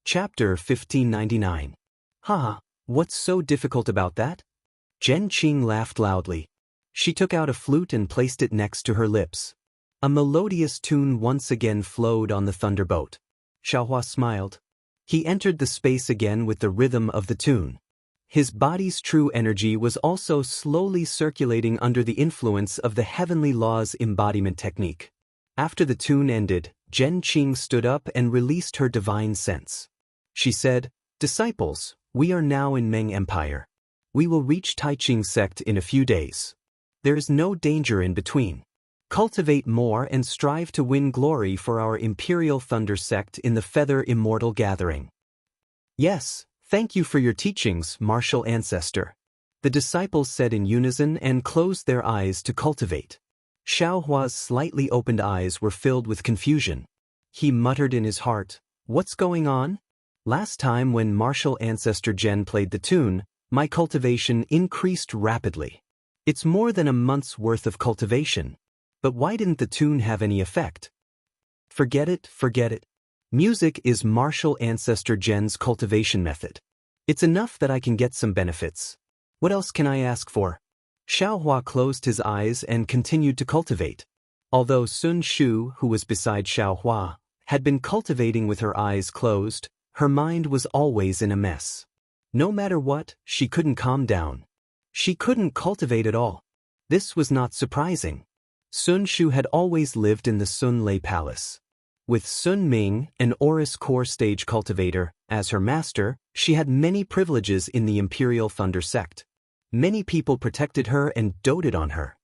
Chapter 1599. Haha, what's so difficult about that? Zhen Qing laughed loudly. She took out a flute and placed it next to her lips. A melodious tune once again flowed on the thunderbolt. Xiaohua smiled. He entered the space again with the rhythm of the tune. His body's true energy was also slowly circulating under the influence of the heavenly law's embodiment technique. After the tune ended, Zhen Qing stood up and released her divine sense. She said, "Disciples, we are now in Meng Empire. We will reach Taiqing sect in a few days. There is no danger in between. Cultivate more and strive to win glory for our Imperial Thunder sect in the Feather Immortal gathering." "Yes, thank you for your teachings, martial ancestor," the disciples said in unison and closed their eyes to cultivate. Xiaohua's slightly opened eyes were filled with confusion. He muttered in his heart, "What's going on? Last time when martial ancestor Zhen played the tune, my cultivation increased rapidly. It's more than a month's worth of cultivation. But why didn't the tune have any effect?" Forget it. Music is martial ancestor Zhen's cultivation method. It's enough that I can get some benefits. What else can I ask for? Xiaohua closed his eyes and continued to cultivate. Although Sun Shu, who was beside Xiaohua, had been cultivating with her eyes closed, her mind was always in a mess. No matter what, she couldn't calm down. She couldn't cultivate at all. This was not surprising. Sun Shu had always lived in the Sun Lei Palace. With Sun Ming, an Oris core stage cultivator, as her master, she had many privileges in the Imperial Thunder sect. Many people protected her and doted on her.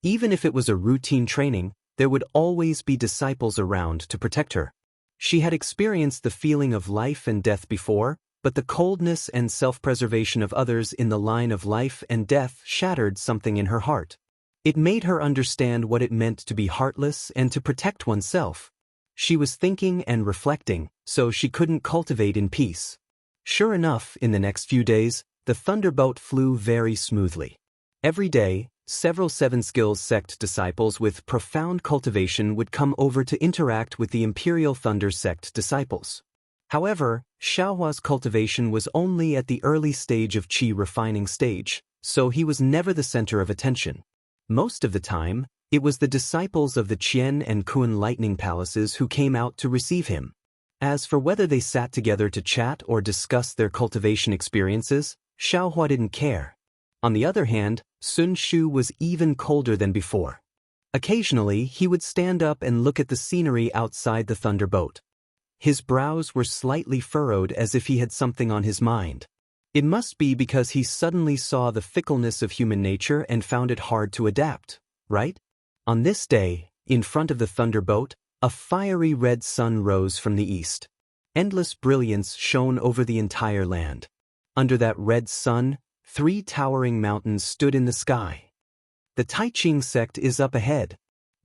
Even if it was a routine training, there would always be disciples around to protect her. She had experienced the feeling of life and death before, but the coldness and self-preservation of others in the line of life and death shattered something in her heart. It made her understand what it meant to be heartless and to protect oneself. She was thinking and reflecting, so she couldn't cultivate in peace. Sure enough, in the next few days, the thunderbolt flew very smoothly. Every day, several Seven Skills sect disciples with profound cultivation would come over to interact with the Imperial Thunder sect disciples. However, Xiaohua's cultivation was only at the early stage of qi refining stage, so he was never the center of attention. Most of the time, it was the disciples of the Qian and Kun lightning palaces who came out to receive him. As for whether they sat together to chat or discuss their cultivation experiences, Xiaohua didn't care. On the other hand, Sun Shu was even colder than before. Occasionally, he would stand up and look at the scenery outside the thunderbolt. His brows were slightly furrowed as if he had something on his mind. It must be because he suddenly saw the fickleness of human nature and found it hard to adapt, right? On this day, in front of the thunderbolt, a fiery red sun rose from the east. Endless brilliance shone over the entire land. Under that red sun, 3 towering mountains stood in the sky. The Taiqing sect is up ahead.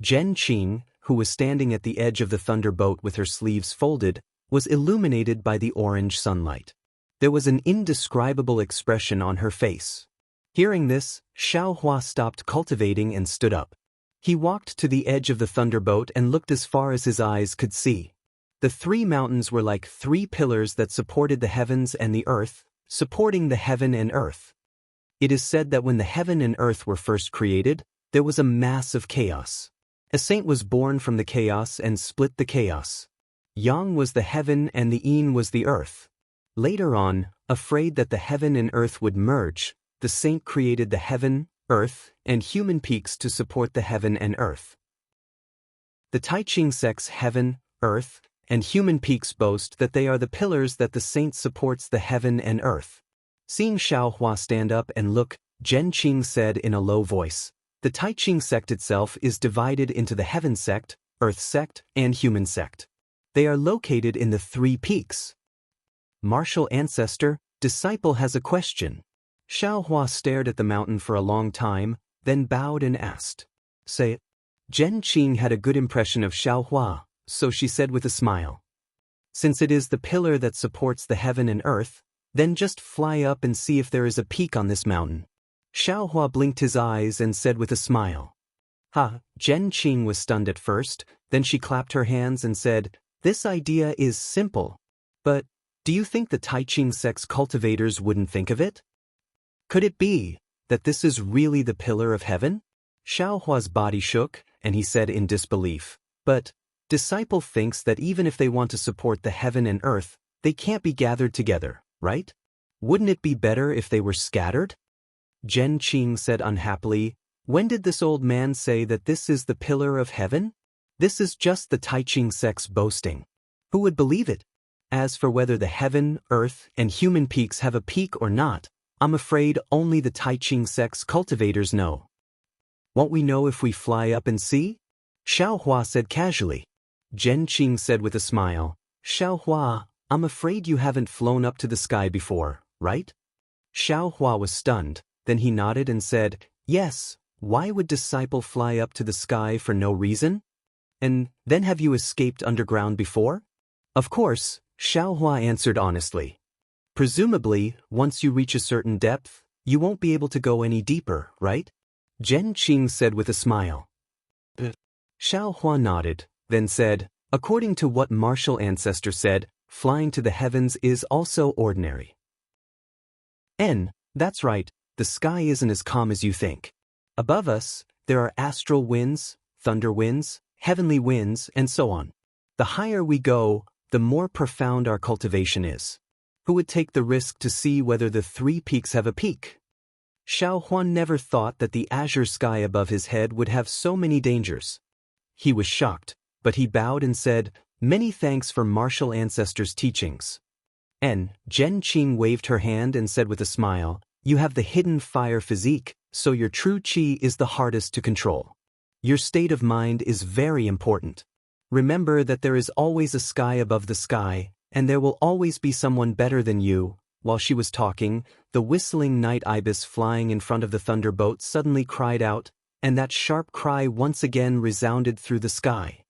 Zhen Qing, who was standing at the edge of the thunderbolt with her sleeves folded, was illuminated by the orange sunlight. There was an indescribable expression on her face. Hearing this, Xiaohua stopped cultivating and stood up. He walked to the edge of the thunderbolt and looked as far as his eyes could see. The 3 mountains were like 3 pillars that supported the heavens and the earth, supporting the heaven and earth. It is said that when the heaven and earth were first created, there was a mass of chaos. A saint was born from the chaos and split the chaos. Yang was the heaven and the Yin was the earth. Later on, afraid that the heaven and earth would merge, the saint created the heaven, earth, and human peaks to support the heaven and earth. The Taiqing sect's heaven, earth, and human peaks boast that they are the pillars that the saint supports the heaven and earth. Seeing Xiaohua stand up and look, Zhen Qing said in a low voice, "The Taiqing sect itself is divided into the heaven sect, earth sect, and human sect. They are located in the 3 peaks." Martial ancestor, disciple has a question. Xiaohua stared at the mountain for a long time, then bowed and asked, "Say it." Zhen Qing had a good impression of Xiaohua, so she said with a smile, "Since it is the pillar that supports the heaven and earth, then just fly up and see if there is a peak on this mountain." Xiaohua blinked his eyes and said with a smile, "Ha." Zhen Qing was stunned at first, then she clapped her hands and said, "This idea is simple. But Do you think the Taiqing sect's cultivators wouldn't think of it? Could it be that this is really the pillar of heaven? Xiaohua's body shook, and he said in disbelief, but disciple thinks that even if they want to support the heaven and earth, they can't be gathered together, right? Wouldn't it be better if they were scattered? Zhen Qing said unhappily, when did this old man say that this is the pillar of heaven? This is just the Taiqing sect's boasting. Who would believe it? As for whether the heaven, earth, and human peaks have a peak or not, I'm afraid only the Taiqing sect's cultivators know. Won't we know if we fly up and see? Xiaohua said casually. Zhen Qing said with a smile, Xiaohua, I'm afraid you haven't flown up to the sky before, right? Xiaohua was stunned, then he nodded and said, yes, why would disciple fly up to the sky for no reason? And then have you escaped underground before? Of course, Xiaohua answered honestly. Presumably, once you reach a certain depth, you won't be able to go any deeper, right? Zhen Qing said with a smile. Xiaohua nodded, then said, according to what martial ancestor said, flying to the heavens is also ordinary. That's right, the sky isn't as calm as you think. Above us, there are astral winds, thunder winds, heavenly winds, and so on. The higher we go, the more profound our cultivation is. Who would take the risk to see whether the three peaks have a peak? Xiaohuan never thought that the azure sky above his head would have so many dangers. He was shocked, but he bowed and said, many thanks for martial ancestors' teachings. Zhen Qing waved her hand and said with a smile, you have the hidden fire physique, so your true qi is the hardest to control. Your state of mind is very important. Remember that there is always a sky above the sky, and there will always be someone better than you. While she was talking, the whistling night ibis flying in front of the thunderbolt suddenly cried out, and that sharp cry once again resounded through the sky.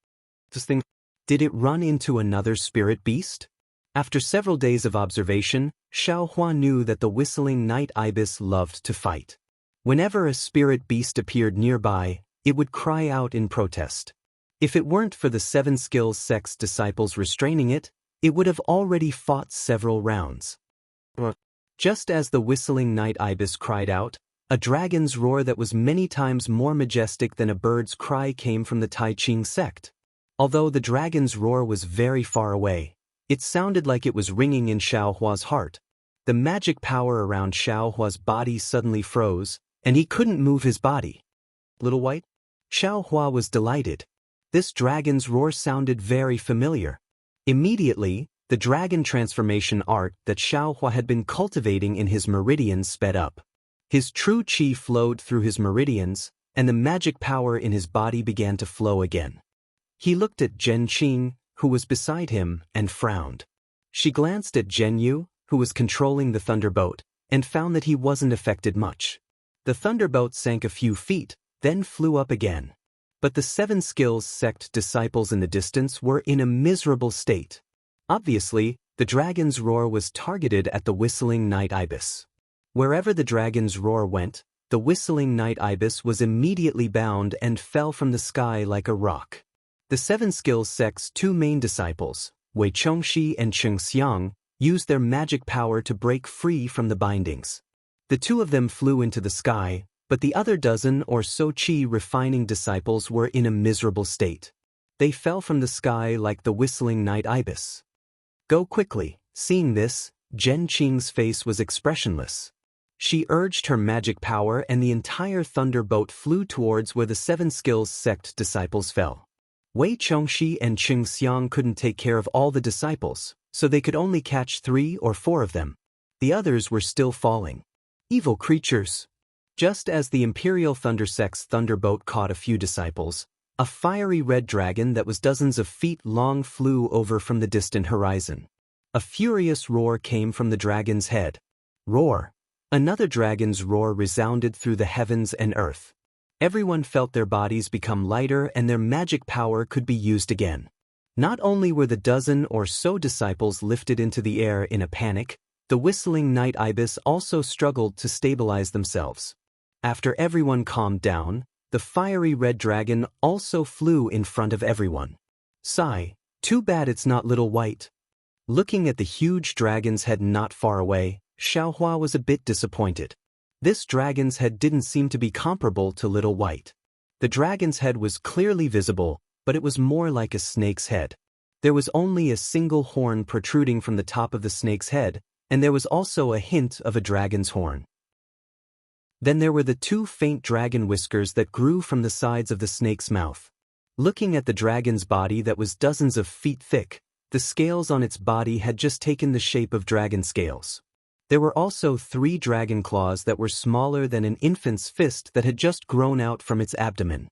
Did it run into another spirit beast? After several days of observation, Xiaohua knew that the whistling night ibis loved to fight. Whenever a spirit beast appeared nearby, it would cry out in protest. If it weren't for the Seven Skills sect's disciples restraining it, it would have already fought several rounds. Just as the whistling night ibis cried out, a dragon's roar that was many times more majestic than a bird's cry came from the Taiqing sect. Although the dragon's roar was very far away, it sounded like it was ringing in Xiaohua's heart. The magic power around Xiaohua's body suddenly froze, and he couldn't move his body. Little White? Xiaohua was delighted. This dragon's roar sounded very familiar. Immediately, the dragon transformation art that Xiaohua had been cultivating in his meridians sped up. His true qi flowed through his meridians, and the magic power in his body began to flow again. He looked at Zhen Qing, who was beside him, and frowned. She glanced at Zhen Yu, who was controlling the thunderbolt, and found that he wasn't affected much. The thunderbolt sank a few feet, then flew up again. But the Seven Skills sect disciples in the distance were in a miserable state. Obviously, the dragon's roar was targeted at the whistling night ibis. Wherever the dragon's roar went, the whistling night ibis was immediately bound and fell from the sky like a rock. The Seven Skills sect's two main disciples, Wei Chongxi and Xianxia, used their magic power to break free from the bindings. The two of them flew into the sky, but the other dozen or so qi refining disciples were in a miserable state. They fell from the sky like the whistling night ibis. Go quickly. Seeing this, Zhen Qing's face was expressionless. She urged her magic power and the entire thunderbolt flew towards where the Seven Skills sect disciples fell. Wei Chongxi and Xianxia couldn't take care of all the disciples, so they could only catch 3 or 4 of them. The others were still falling. Evil creatures! Just as the Imperial Thunder sect's thunderbolt caught a few disciples, a fiery red dragon that was dozens of feet long flew over from the distant horizon. A furious roar came from the dragon's head. Roar! Another dragon's roar resounded through the heavens and earth. Everyone felt their bodies become lighter and their magic power could be used again. Not only were the dozen or so disciples lifted into the air in a panic, the whistling night ibis also struggled to stabilize themselves. After everyone calmed down, the fiery red dragon also flew in front of everyone. Sigh, too bad it's not Little White. Looking at the huge dragon's head not far away, Xiaohua was a bit disappointed. This dragon's head didn't seem to be comparable to Little White. The dragon's head was clearly visible, but it was more like a snake's head. There was only a single horn protruding from the top of the snake's head, and there was also a hint of a dragon's horn. Then there were the two faint dragon whiskers that grew from the sides of the snake's mouth. Looking at the dragon's body that was dozens of feet thick, the scales on its body had just taken the shape of dragon scales. There were also 3 dragon claws that were smaller than an infant's fist that had just grown out from its abdomen.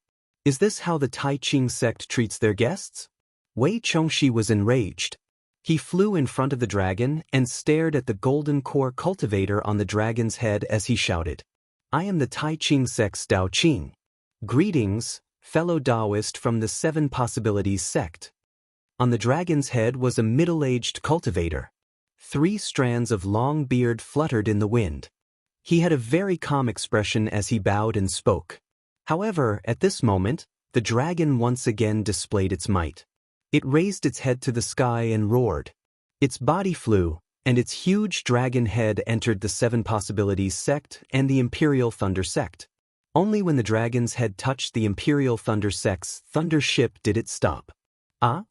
Is this how the Tai Ching sect treats their guests? Wei Chongxi was enraged. He flew in front of the dragon and stared at the golden core cultivator on the dragon's head as he shouted, "I am the Tai Ching sect's Dao Qing. Greetings, fellow Daoist from the 7 Possibilities sect." On the dragon's head was a middle-aged cultivator. 3 strands of long beard fluttered in the wind. He had a very calm expression as he bowed and spoke. However, at this moment, the dragon once again displayed its might. It raised its head to the sky and roared. Its body flew, and its huge dragon head entered the 7 Possibilities sect and the Imperial Thunder sect. Only when the dragon's head touched the Imperial Thunder sect's thunder ship did it stop. Ah?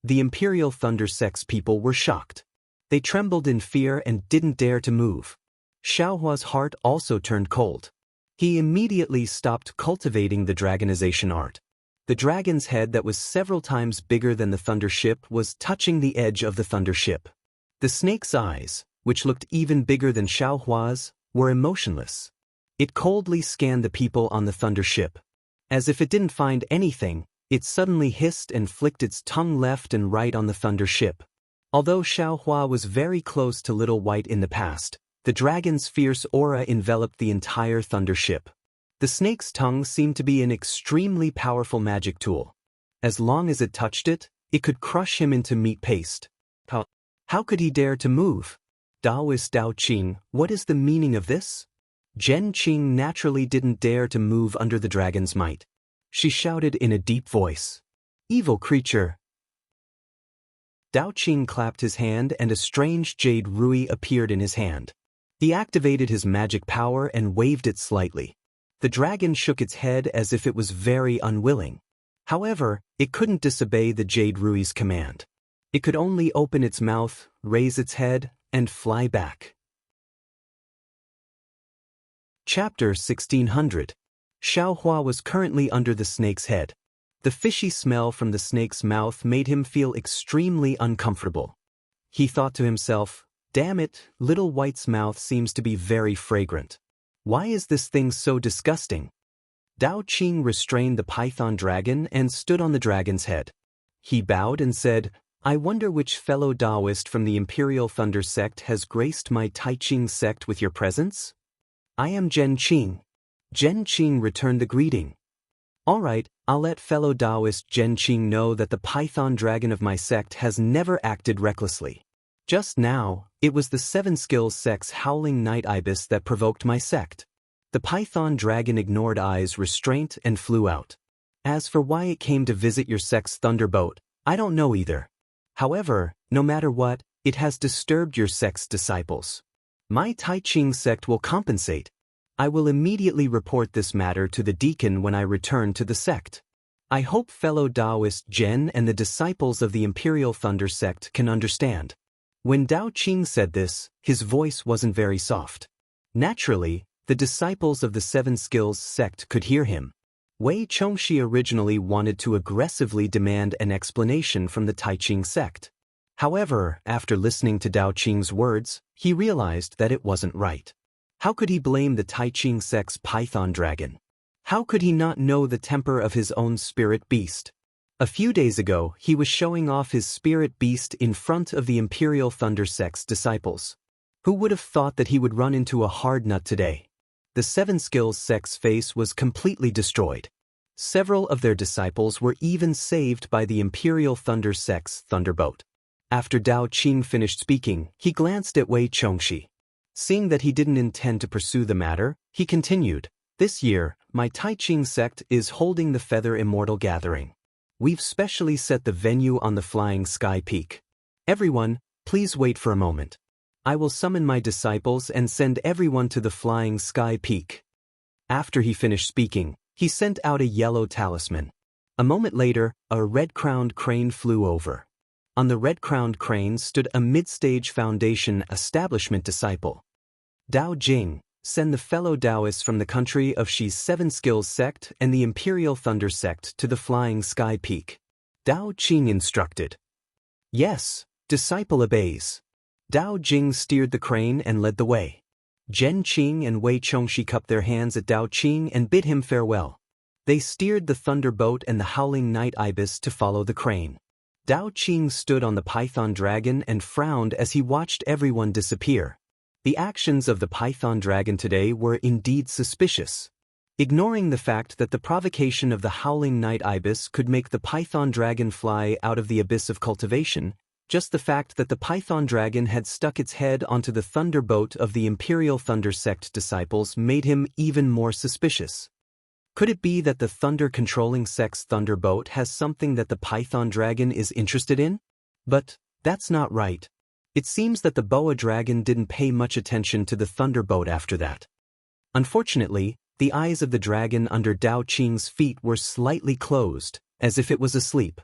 The Imperial Thunder sect's people were shocked. They trembled in fear and didn't dare to move. Xiaohua's heart also turned cold. He immediately stopped cultivating the dragonization art. The dragon's head that was several times bigger than the thunder ship was touching the edge of the thunder ship. The snake's eyes, which looked even bigger than Xiaohua's, were emotionless. It coldly scanned the people on the thunder ship. As if it didn't find anything, it suddenly hissed and flicked its tongue left and right on the thunder ship. Although Xiaohua was very close to Little White in the past, the dragon's fierce aura enveloped the entire thunder ship. The snake's tongue seemed to be an extremely powerful magic tool. As long as it touched it, it could crush him into meat paste. How could he dare to move? Daoist Dao Qing, what is the meaning of this? Zhen Qing naturally didn't dare to move under the dragon's might. She shouted in a deep voice, "Evil creature!" Dao Qing clapped his hand and a strange jade rui appeared in his hand. He activated his magic power and waved it slightly. The dragon shook its head as if it was very unwilling. However, it couldn't disobey the jade rui's command. It could only open its mouth, raise its head, and fly back. Chapter 1600. Xiaohua was currently under the snake's head. The fishy smell from the snake's mouth made him feel extremely uncomfortable. He thought to himself, "Damn it, Little White's mouth seems to be very fragrant. Why is this thing so disgusting?" Dao Qing restrained the python dragon and stood on the dragon's head. He bowed and said, "I wonder which fellow Daoist from the Imperial Thunder sect has graced my Tai Ching sect with your presence?" "I am Zhen Qing." Zhen Qing returned the greeting. "All right, I'll let fellow Daoist Zhen Qing know that the python dragon of my sect has never acted recklessly. Just now, it was the 7 Skills sect's howling night ibis that provoked my sect." The python dragon ignored Ai's restraint and flew out. "As for why it came to visit your sect's thunderboat, I don't know either. However, no matter what, it has disturbed your sect's disciples. My Tai Ching sect will compensate. I will immediately report this matter to the deacon when I return to the sect. I hope fellow Daoist Zhen and the disciples of the Imperial Thunder sect can understand." When Dao Qing said this, his voice wasn't very soft. Naturally, the disciples of the 7 Skills sect could hear him. Wei Chongxi originally wanted to aggressively demand an explanation from the Tai Ching sect. However, after listening to Dao Qing's words, he realized that it wasn't right. How could he blame the Tai Ching sect's python dragon? How could he not know the temper of his own spirit beast? A few days ago, he was showing off his spirit beast in front of the Imperial Thunder sect's disciples. Who would have thought that he would run into a hard nut today? The 7 Skills sect's face was completely destroyed. Several of their disciples were even saved by the Imperial Thunder sect's thunderboat. After Dao Qing finished speaking, he glanced at Wei Chongxi. Seeing that he didn't intend to pursue the matter, he continued, "This year, my Tai Ching sect is holding the Feather Immortal Gathering. We've specially set the venue on the Flying Sky Peak. Everyone, please wait for a moment. I will summon my disciples and send everyone to the flying sky peak. After he finished speaking, he sent out a yellow talisman. A moment later, a red-crowned crane flew over. On the red-crowned crane stood a mid-stage foundation establishment disciple. Dao Jing, send the fellow Daoists from the country of Xi's 7 skills sect and the Imperial Thunder sect to the flying sky peak. Dao Qing instructed. Yes, disciple obeys. Dao Jing steered the crane and led the way. Zhen Qing and Wei Chongxi cupped their hands at Dao Qing and bid him farewell. They steered the thunderboat and the howling night ibis to follow the crane. Dao Qing stood on the python dragon and frowned as he watched everyone disappear. The actions of the python dragon today were indeed suspicious. Ignoring the fact that the provocation of the howling night ibis could make the python dragon fly out of the abyss of cultivation, just the fact that the python dragon had stuck its head onto the thunderboat of the Imperial Thunder sect disciples made him even more suspicious. Could it be that the thunder-controlling sect's thunderboat has something that the python dragon is interested in? But that's not right. It seems that the boa dragon didn't pay much attention to the thunderboat after that. Unfortunately, the eyes of the dragon under Dao Qing's feet were slightly closed, as if it was asleep.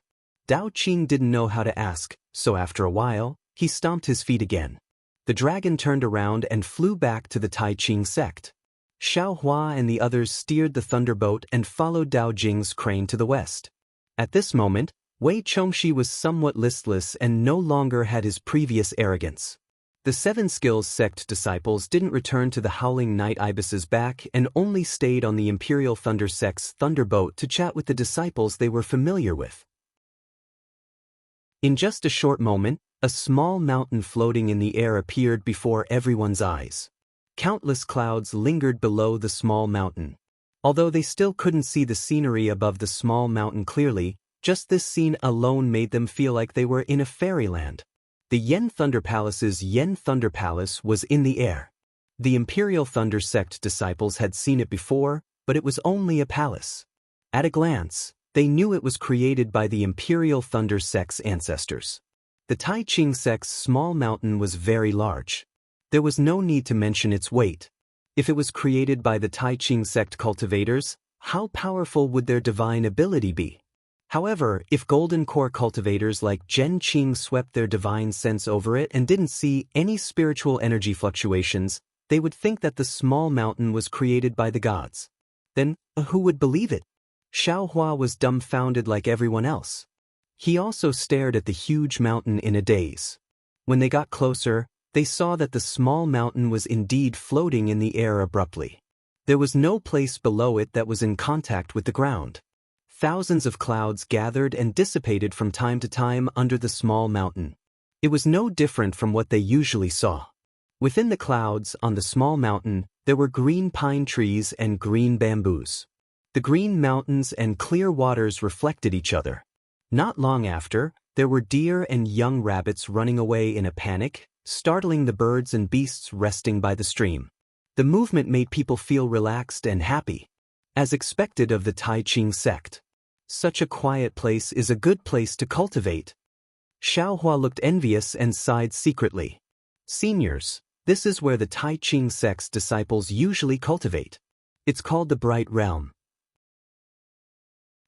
Dao Qing didn't know how to ask, so after a while, he stomped his feet again. The dragon turned around and flew back to the Tai Qing sect. Xiao Hua and the others steered the thunderboat and followed Dao Jing's crane to the west. At this moment, Wei Chongxi was somewhat listless and no longer had his previous arrogance. The 7 skills sect disciples didn't return to the howling night ibis's back and only stayed on the Imperial Thunder sect's thunderboat to chat with the disciples they were familiar with. In just a short moment, a small mountain floating in the air appeared before everyone's eyes. Countless clouds lingered below the small mountain. Although they still couldn't see the scenery above the small mountain clearly, just this scene alone made them feel like they were in a fairyland. The Yen Thunder Palace's Yen Thunder Palace was in the air. The Imperial Thunder sect disciples had seen it before, but it was only a palace. At a glance, they knew it was created by the Imperial Thunder sect's ancestors. The Tai Qing sect's small mountain was very large. There was no need to mention its weight. If it was created by the Tai Qing sect cultivators, how powerful would their divine ability be? However, if golden core cultivators like Zhen Qing swept their divine sense over it and didn't see any spiritual energy fluctuations, they would think that the small mountain was created by the gods. Then, who would believe it? Xiao Hua was dumbfounded like everyone else. He also stared at the huge mountain in a daze. When they got closer, they saw that the small mountain was indeed floating in the air abruptly. There was no place below it that was in contact with the ground. Thousands of clouds gathered and dissipated from time to time under the small mountain. It was no different from what they usually saw. Within the clouds, on the small mountain, there were green pine trees and green bamboos. The green mountains and clear waters reflected each other. Not long after, there were deer and young rabbits running away in a panic, startling the birds and beasts resting by the stream. The movement made people feel relaxed and happy, as expected of the Tai Qing sect. Such a quiet place is a good place to cultivate. Xiao Hua looked envious and sighed secretly. Seniors, this is where the Tai Qing sect's disciples usually cultivate. It's called the Bright Realm.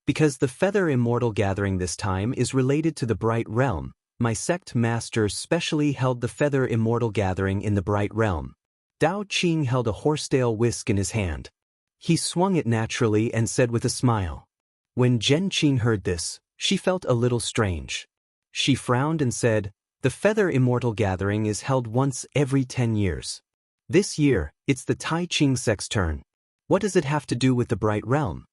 Because the Feather Immortal gathering this time is related to the Bright Realm, my sect master specially held the Feather Immortal gathering in the Bright Realm. Dao Qing held a horsetail whisk in his hand. He swung it naturally and said with a smile. When Zhen Qing heard this, she felt a little strange. She frowned and said, "The Feather Immortal gathering is held once every 10 years. This year, it's the Tai Qing sect's turn. What does it have to do with the Bright Realm?"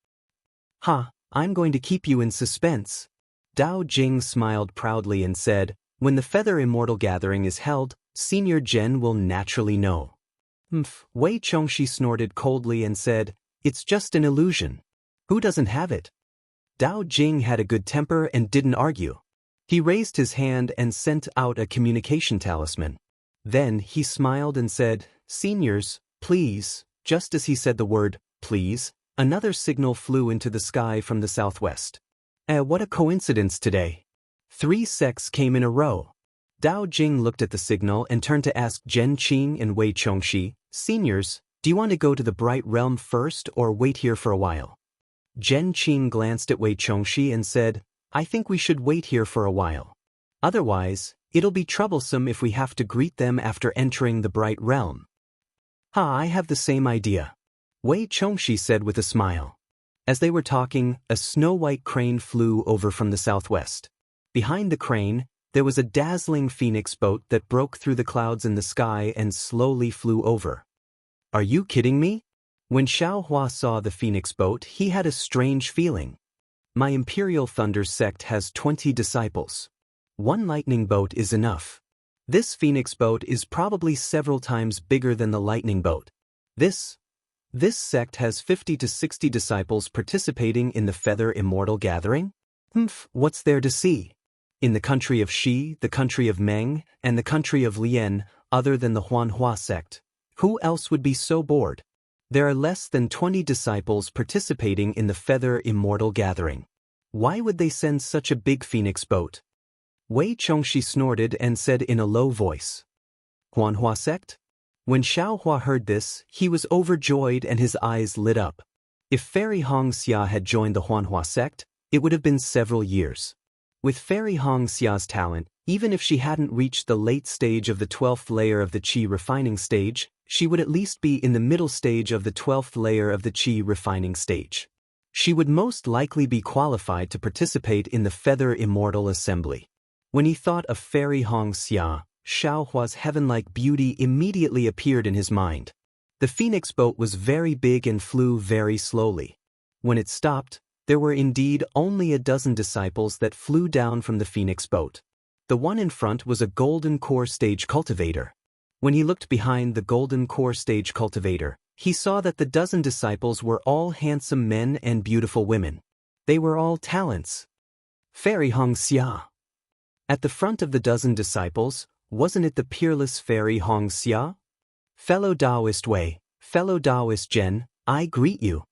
I'm going to keep you in suspense. Dao Jing smiled proudly and said, "When the Feather Immortal gathering is held, Senior Zhen will naturally know." Wei Chongxi snorted coldly and said, "It's just an illusion. Who doesn't have it?" Dao Jing had a good temper and didn't argue. He raised his hand and sent out a communication talisman. Then he smiled and said, "Seniors, please." Just as he said the word, "please," another signal flew into the sky from the southwest. What a coincidence today. 3 sects came in a row. Dao Jing looked at the signal and turned to ask Zhen Qing and Wei Chongxi, "Seniors, do you want to go to the Bright Realm first or wait here for a while?" Zhen Qing glanced at Wei Chongxi and said, "I think we should wait here for a while. Otherwise, it'll be troublesome if we have to greet them after entering the Bright Realm." I have the same idea," Wei Chongxi said with a smile. As they were talking, a snow-white crane flew over from the southwest. Behind the crane, there was a dazzling phoenix boat that broke through the clouds in the sky and slowly flew over. "Are you kidding me?" When Xiaohua saw the phoenix boat, he had a strange feeling. "My Imperial Thunder sect has 20 disciples. One lightning boat is enough. This phoenix boat is probably several times bigger than the lightning boat. This sect has 50 to 60 disciples participating in the Feather Immortal gathering? What's there to see? In the country of Xi, the country of Meng, and the country of Lian, other than the Huanhua sect, who else would be so bored? There are less than 20 disciples participating in the Feather Immortal gathering. Why would they send such a big phoenix boat?" Wei Chongxi snorted and said in a low voice, "Huanhua sect?" When Xiaohua heard this, he was overjoyed and his eyes lit up. If Fairy Xianxia had joined the Huanhua sect, it would have been several years. With Fairy Xianxia's talent, even if she hadn't reached the late stage of the 12th layer of the Qi refining stage, she would at least be in the middle stage of the 12th layer of the Qi refining stage. She would most likely be qualified to participate in the Feather Immortal Assembly. When he thought of Fairy Xianxia, Xiaohua's heaven-like beauty immediately appeared in his mind. The phoenix boat was very big and flew very slowly. When it stopped, there were indeed only a dozen disciples that flew down from the phoenix boat. The one in front was a golden core stage cultivator. When he looked behind the golden core stage cultivator, he saw that the dozen disciples were all handsome men and beautiful women. They were all talents. Fairy Xianxia. At the front of the dozen disciples, wasn't it the peerless Fairy Xianxia? "Fellow Daoist Wei, fellow Daoist Zhen, I greet you."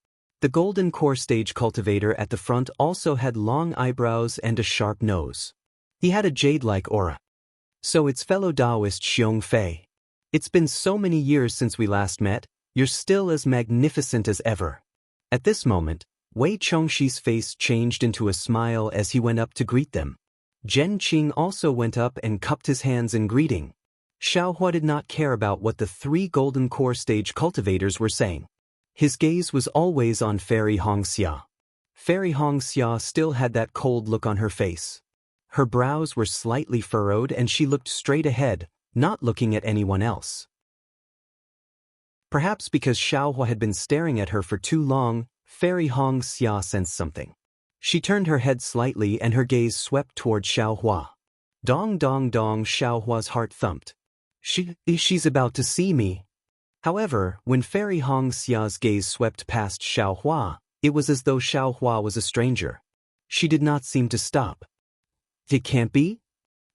The golden core stage cultivator at the front also had long eyebrows and a sharp nose. He had a jade-like aura. "So it's fellow Daoist Xiong Fei. It's been so many years since we last met, you're still as magnificent as ever." At this moment, Wei Chongxi's face changed into a smile as he went up to greet them. Zhen Qing also went up and cupped his hands in greeting. Xiaohua did not care about what the three golden core stage cultivators were saying. His gaze was always on Fairy Xianxia. Fairy Xianxia still had that cold look on her face. Her brows were slightly furrowed and she looked straight ahead, not looking at anyone else. Perhaps because Xiaohua had been staring at her for too long, Fairy Xianxia sensed something. She turned her head slightly and her gaze swept toward Xiaohua. Dong dong dong, Xiaohua's heart thumped. She's about to see me. However, when Fairy Xiaoxia's gaze swept past Xiaohua, it was as though Xiaohua was a stranger. She did not seem to stop. "It can't be?"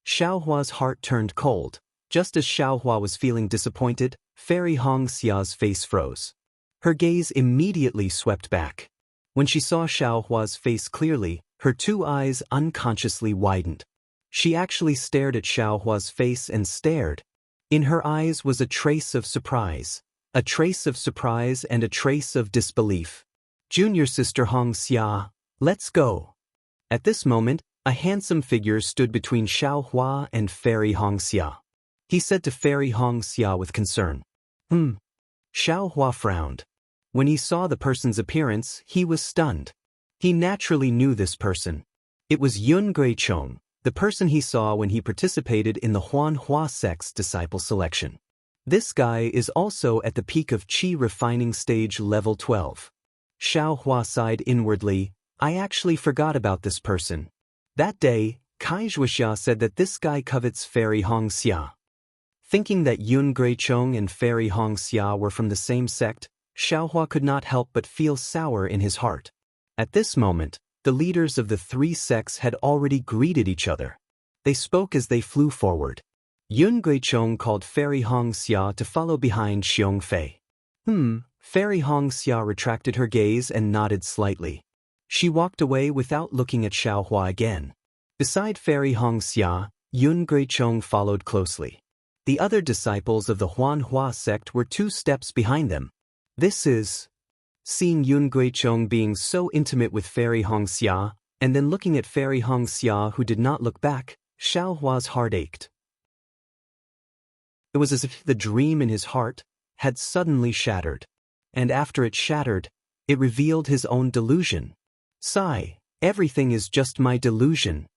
Xiaohua's heart turned cold. Just as Xiaohua was feeling disappointed, Fairy Xiaoxia's face froze. Her gaze immediately swept back. When she saw Xiaohua's face clearly, her two eyes unconsciously widened. She actually stared at Xiaohua's face and stared. In her eyes was a trace of surprise and a trace of disbelief. "Junior sister Xianxia, let's go." At this moment, a handsome figure stood between Xiaohua and Fairy Xianxia. He said to Fairy Xianxia with concern. Xiaohua frowned. When he saw the person's appearance, he was stunned. He naturally knew this person. It was Yun Guichong, the person he saw when he participated in the Huanhua sect's disciple selection. This guy is also at the peak of Qi refining stage level 12. Xiaohua sighed inwardly. I actually forgot about this person. That day, Kaizhuixia said that this guy covets Fairy Xianxia. Thinking that Yun Guichong and Fairy Xianxia were from the same sect, Xiaohua could not help but feel sour in his heart. At this moment, the leaders of the three sects had already greeted each other. They spoke as they flew forward. Yun Guichong called Fairy Xianxia to follow behind Xiong Fei. Fairy Xianxia retracted her gaze and nodded slightly. She walked away without looking at Xiaohua again. Beside Fairy Xianxia, Yun Guichong followed closely. The other disciples of the Huanhua sect were 2 steps behind them. This is... Seeing Yun Guichong being so intimate with Fairy Xianxia, and then looking at Fairy Xianxia who did not look back, Xiaohua's heart ached. It was as if the dream in his heart had suddenly shattered. And after it shattered, it revealed his own delusion. Sigh, everything is just my delusion.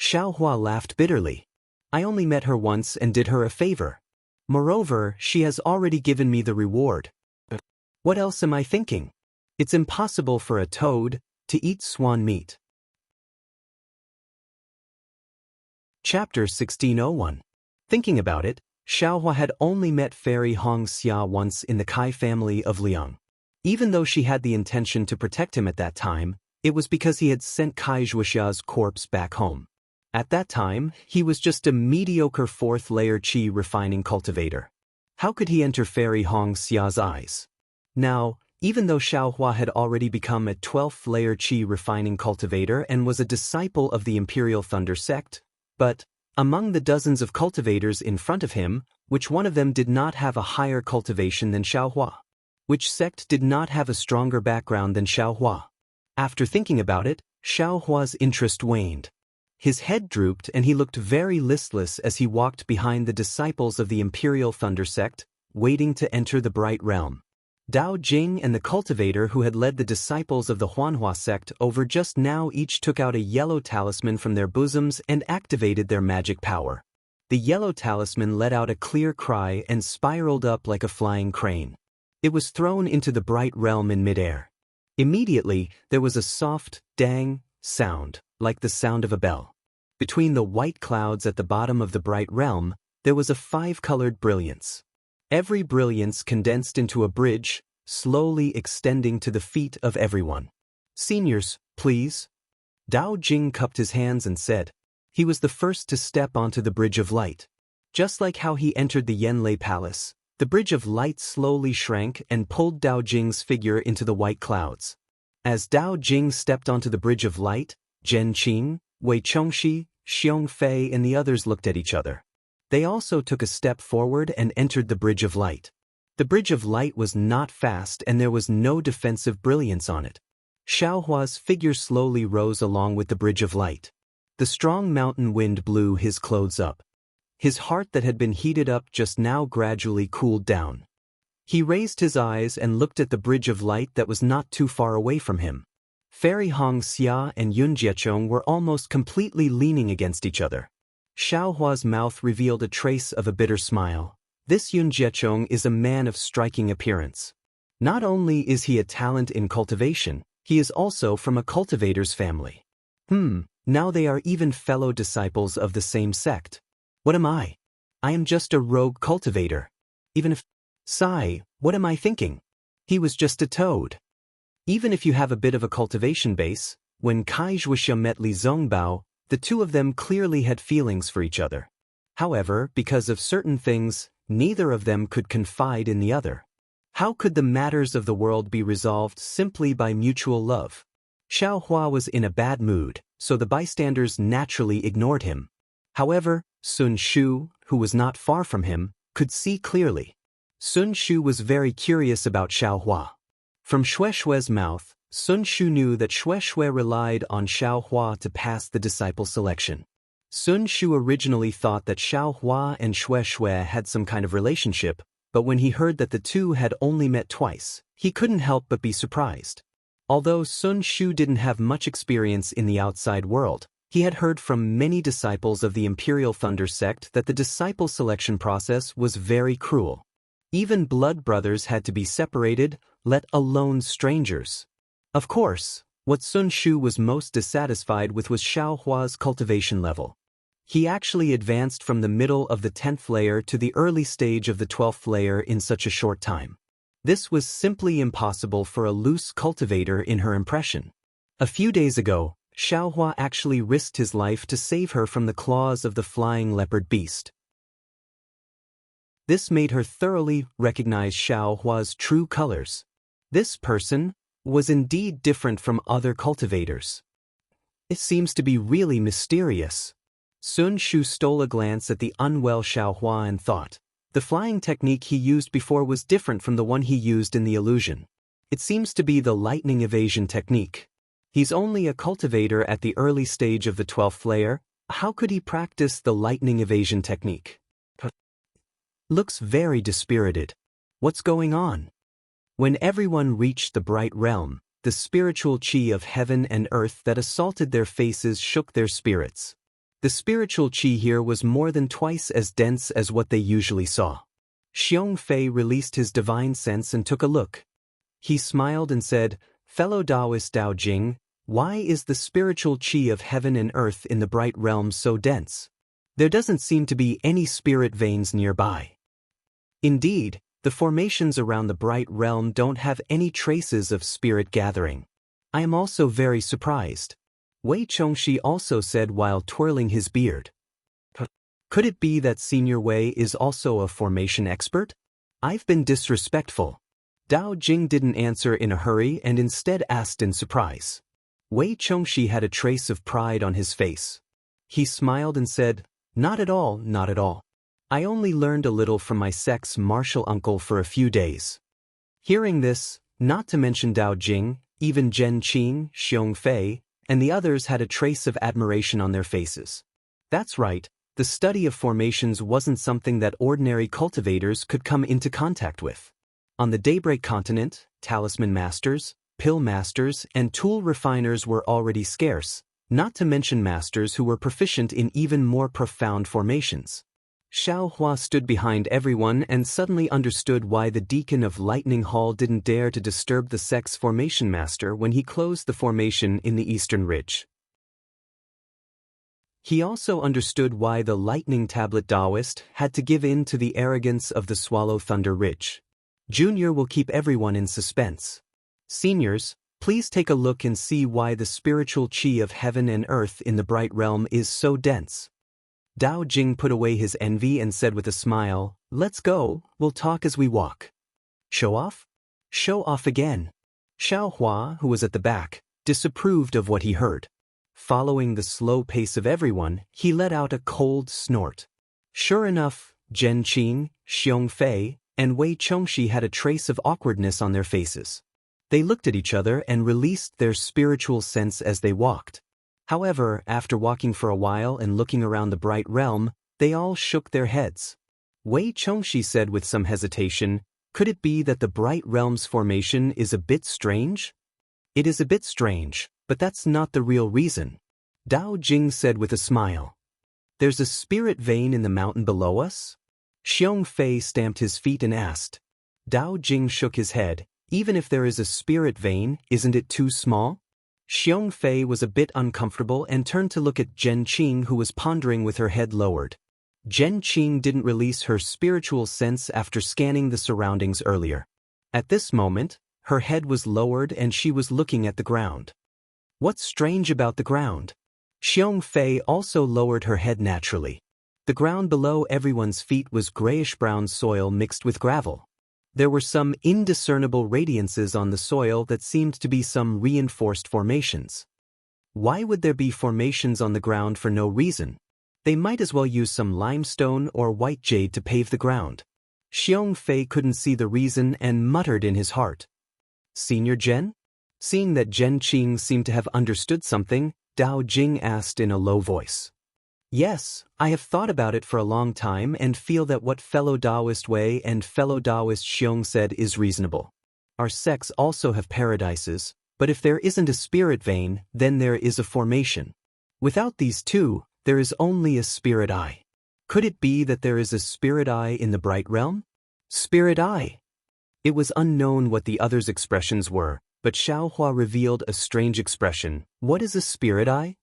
Xiaohua laughed bitterly. I only met her once and did her a favor. Moreover, she has already given me the reward. What else am I thinking? It's impossible for a toad to eat swan meat. Chapter 1601. Thinking about it, Xiaohua had only met Fairy Xianxia once in the Kai family of Liang. Even though she had the intention to protect him at that time, it was because he had sent Kai Zhuxia's corpse back home. At that time, he was just a mediocre 4th-layer qi refining cultivator. How could he enter Fairy Xia's eyes? Now, even though Xiaohua had already become a 12th-layer qi refining cultivator and was a disciple of the Imperial Thunder sect, but among the dozens of cultivators in front of him, which one of them did not have a higher cultivation than Xiaohua? Which sect did not have a stronger background than Xiaohua? After thinking about it, Xiaohua's interest waned. His head drooped and he looked very listless as he walked behind the disciples of the Imperial Thunder sect, waiting to enter the Bright Realm. Dao Jing and the cultivator who had led the disciples of the Huanhua sect over just now each took out a yellow talisman from their bosoms and activated their magic power. The yellow talisman let out a clear cry and spiraled up like a flying crane. It was thrown into the Bright Realm in midair. Immediately, there was a soft, dang sound, like the sound of a bell. Between the white clouds at the bottom of the Bright Realm, there was a 5-colored brilliance. Every brilliance condensed into a bridge, slowly extending to the feet of everyone. Seniors, please. Dao Jing cupped his hands and said. He was the first to step onto the Bridge of Light. Just like how he entered the Yanlei Palace, the Bridge of Light slowly shrank and pulled Dao Jing's figure into the white clouds. As Dao Jing stepped onto the Bridge of Light, Zhen Qing, Wei Chongxi, Xiong Fei and the others looked at each other. They also took a step forward and entered the Bridge of Light. The Bridge of Light was not fast and there was no defensive brilliance on it. Xiaohua's figure slowly rose along with the Bridge of Light. The strong mountain wind blew his clothes up. His heart that had been heated up just now gradually cooled down. He raised his eyes and looked at the Bridge of Light that was not too far away from him. Fairy Xianxia and Yun Jiechong were almost completely leaning against each other. Xiaohua's mouth revealed a trace of a bitter smile. This Yun Jiechong is a man of striking appearance. Not only is he a talent in cultivation, he is also from a cultivator's family. Now they are even fellow disciples of the same sect. What am I? I am just a rogue cultivator. Even if... Sigh, what am I thinking? He was just a toad. Even if you have a bit of a cultivation base, when Kai Zhuxia met Li Zongbao, the two of them clearly had feelings for each other. However, because of certain things, neither of them could confide in the other. How could the matters of the world be resolved simply by mutual love? Xiaohua was in a bad mood, so the bystanders naturally ignored him. However, Sun Shu, who was not far from him, could see clearly. Sun Shu was very curious about Xiaohua. From Shue's mouth, Sun Shu knew that Shui relied on Xiaohua to pass the disciple selection. Sun Shu originally thought that Xiaohua and Shui had some kind of relationship, but when he heard that the two had only met twice, he couldn't help but be surprised. Although Sun Shu didn't have much experience in the outside world, he had heard from many disciples of the Imperial Thunder sect that the disciple selection process was very cruel. Even blood brothers had to be separated, let alone strangers. Of course, what Sun Shu was most dissatisfied with was Xiaohua's cultivation level. He actually advanced from the middle of the 10th layer to the early stage of the 12th layer in such a short time. This was simply impossible for a loose cultivator in her impression. A few days ago, Xiaohua actually risked his life to save her from the claws of the flying leopard beast. This made her thoroughly recognize Xiaohua's true colors. This person was indeed different from other cultivators. It seems to be really mysterious. Sun Shu stole a glance at the unwell Xiaohua and thought. The flying technique he used before was different from the one he used in the illusion. It seems to be the lightning evasion technique. He's only a cultivator at the early stage of the 12th layer. How could he practice the lightning evasion technique? Looks very dispirited. What's going on? When everyone reached the bright realm, the spiritual chi of heaven and earth that assaulted their faces shook their spirits. The spiritual chi here was more than twice as dense as what they usually saw. Xiong Fei released his divine sense and took a look. He smiled and said, "Fellow Daoist Dao Jing, why is the spiritual chi of heaven and earth in the bright realm so dense? There doesn't seem to be any spirit veins nearby. Indeed, the formations around the bright realm don't have any traces of spirit gathering. I am also very surprised," Wei Chongxi also said while twirling his beard. Could it be that Senior Wei is also a formation expert? I've been disrespectful. Dao Jing didn't answer in a hurry and instead asked in surprise. Wei Chongxi had a trace of pride on his face. He smiled and said, "Not at all, not at all. I only learned a little from my sect's martial uncle for a few days." Hearing this, not to mention Dao Jing, even Zhen Qing, Xiong Fei, and the others had a trace of admiration on their faces. That's right, the study of formations wasn't something that ordinary cultivators could come into contact with. On the Daybreak continent, talisman masters, pill masters, and tool refiners were already scarce, not to mention masters who were proficient in even more profound formations. Xiaohua stood behind everyone and suddenly understood why the deacon of Lightning Hall didn't dare to disturb the sect's formation master when he closed the formation in the eastern ridge. He also understood why the Lightning Tablet Daoist had to give in to the arrogance of the Swallow Thunder Ridge. Junior will keep everyone in suspense. Seniors, please take a look and see why the spiritual chi of heaven and earth in the bright realm is so dense. Dao Jing put away his envy and said with a smile, "Let's go, we'll talk as we walk." Show off? Show off again. Xiaohua, who was at the back, disapproved of what he heard. Following the slow pace of everyone, he let out a cold snort. Sure enough, Zhen Qing, Xiong Fei, and Wei Chongxi had a trace of awkwardness on their faces. They looked at each other and released their spiritual sense as they walked. However, after walking for a while and looking around the bright realm, they all shook their heads. Wei Chongxi said with some hesitation, "Could it be that the bright realm's formation is a bit strange?" "It is a bit strange, but that's not the real reason," Dao Jing said with a smile. "There's a spirit vein in the mountain below us?" Xiong Fei stamped his feet and asked. Dao Jing shook his head. "Even if there is a spirit vein, isn't it too small?" Xiong Fei was a bit uncomfortable and turned to look at Zhen Qing, who was pondering with her head lowered. Zhen Qing didn't release her spiritual sense after scanning the surroundings earlier. At this moment, her head was lowered and she was looking at the ground. What's strange about the ground? Xiong Fei also lowered her head naturally. The ground below everyone's feet was grayish-brown soil mixed with gravel. There were some indiscernible radiances on the soil that seemed to be some reinforced formations. Why would there be formations on the ground for no reason? They might as well use some limestone or white jade to pave the ground. Xiong Fei couldn't see the reason and muttered in his heart. "Senior Zhen?" Seeing that Zhen Qing seemed to have understood something, Dao Jing asked in a low voice. "Yes, I have thought about it for a long time and feel that what fellow Daoist Wei and fellow Daoist Xiong said is reasonable. Our sects also have paradises, but if there isn't a spirit vein, then there is a formation. Without these two, there is only a spirit eye. Could it be that there is a spirit eye in the bright realm?" Spirit eye. It was unknown what the others' expressions were, but Xiaohua revealed a strange expression. "What is a spirit eye?"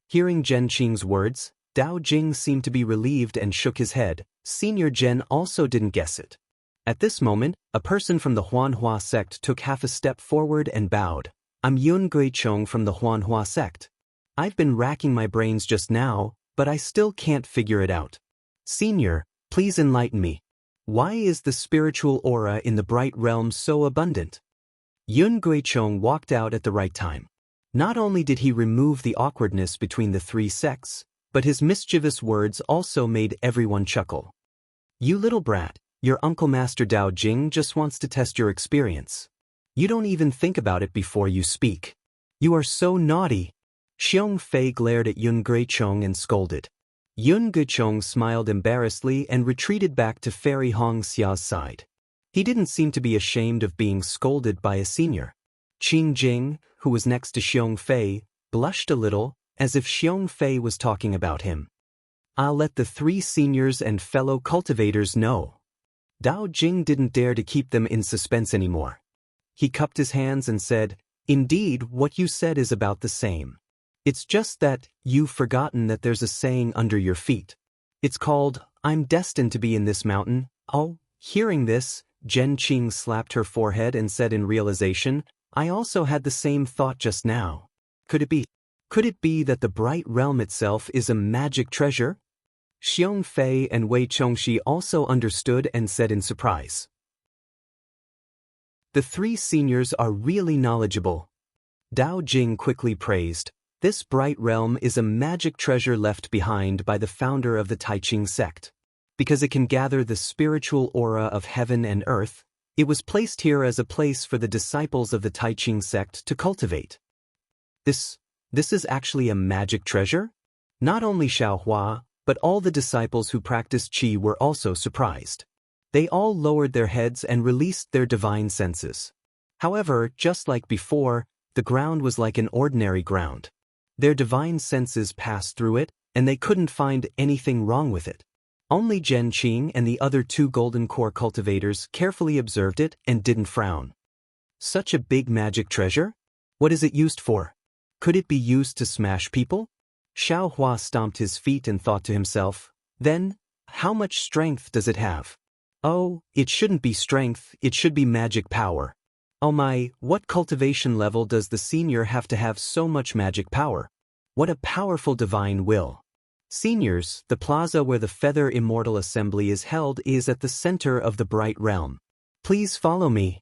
Hearing Zhen Qing's words, Dao Jing seemed to be relieved and shook his head. Senior Zhen also didn't guess it. At this moment, a person from the Huanhua sect took half a step forward and bowed. "I'm Yun Guichong from the Huanhua sect. I've been racking my brains just now, but I still can't figure it out. Senior, please enlighten me. Why is the spiritual aura in the bright realm so abundant?" Yun Guichong walked out at the right time. Not only did he remove the awkwardness between the three sects, but his mischievous words also made everyone chuckle. You little brat, your Uncle Master Dao Jing just wants to test your experience. You don't even think about it before you speak. You are so naughty. Xiong Fei glared at Yun Guichong and scolded. Yun Guichong smiled embarrassedly and retreated back to Fairy Hong Xia's side. He didn't seem to be ashamed of being scolded by a senior. Qing Jing, who was next to Xiong Fei, blushed a little, as if Xiong Fei was talking about him. I'll let the 3 seniors and fellow cultivators know. Dao Jing didn't dare to keep them in suspense anymore. He cupped his hands and said, Indeed, what you said is about the same. It's just that you've forgotten that there's a saying under your feet. It's called, I'm destined to be in this mountain. Oh, hearing this, Zhen Qing slapped her forehead and said in realization, I also had the same thought just now. Could it be that the bright realm itself is a magic treasure? Xiong Fei and Wei Chongxi also understood and said in surprise. The 3 seniors are really knowledgeable. Dao Jing quickly praised. This bright realm is a magic treasure left behind by the founder of the Taiching sect. Because it can gather the spiritual aura of heaven and earth, it was placed here as a place for the disciples of the Taiching sect to cultivate. This is actually a magic treasure? Not only Xiaohua, but all the disciples who practiced qi were also surprised. They all lowered their heads and released their divine senses. However, just like before, the ground was like an ordinary ground. Their divine senses passed through it, and they couldn't find anything wrong with it. Only Zhen Qing and the other 2 golden core cultivators carefully observed it and didn't frown. Such a big magic treasure? What is it used for? Could it be used to smash people? Xiaohua stomped his feet and thought to himself, then, how much strength does it have? Oh, it shouldn't be strength, it should be magic power. Oh my, what cultivation level does the senior have to have so much magic power? What a powerful divine will. Seniors, the plaza where the Feather Immortal Assembly is held is at the center of the bright realm. Please follow me.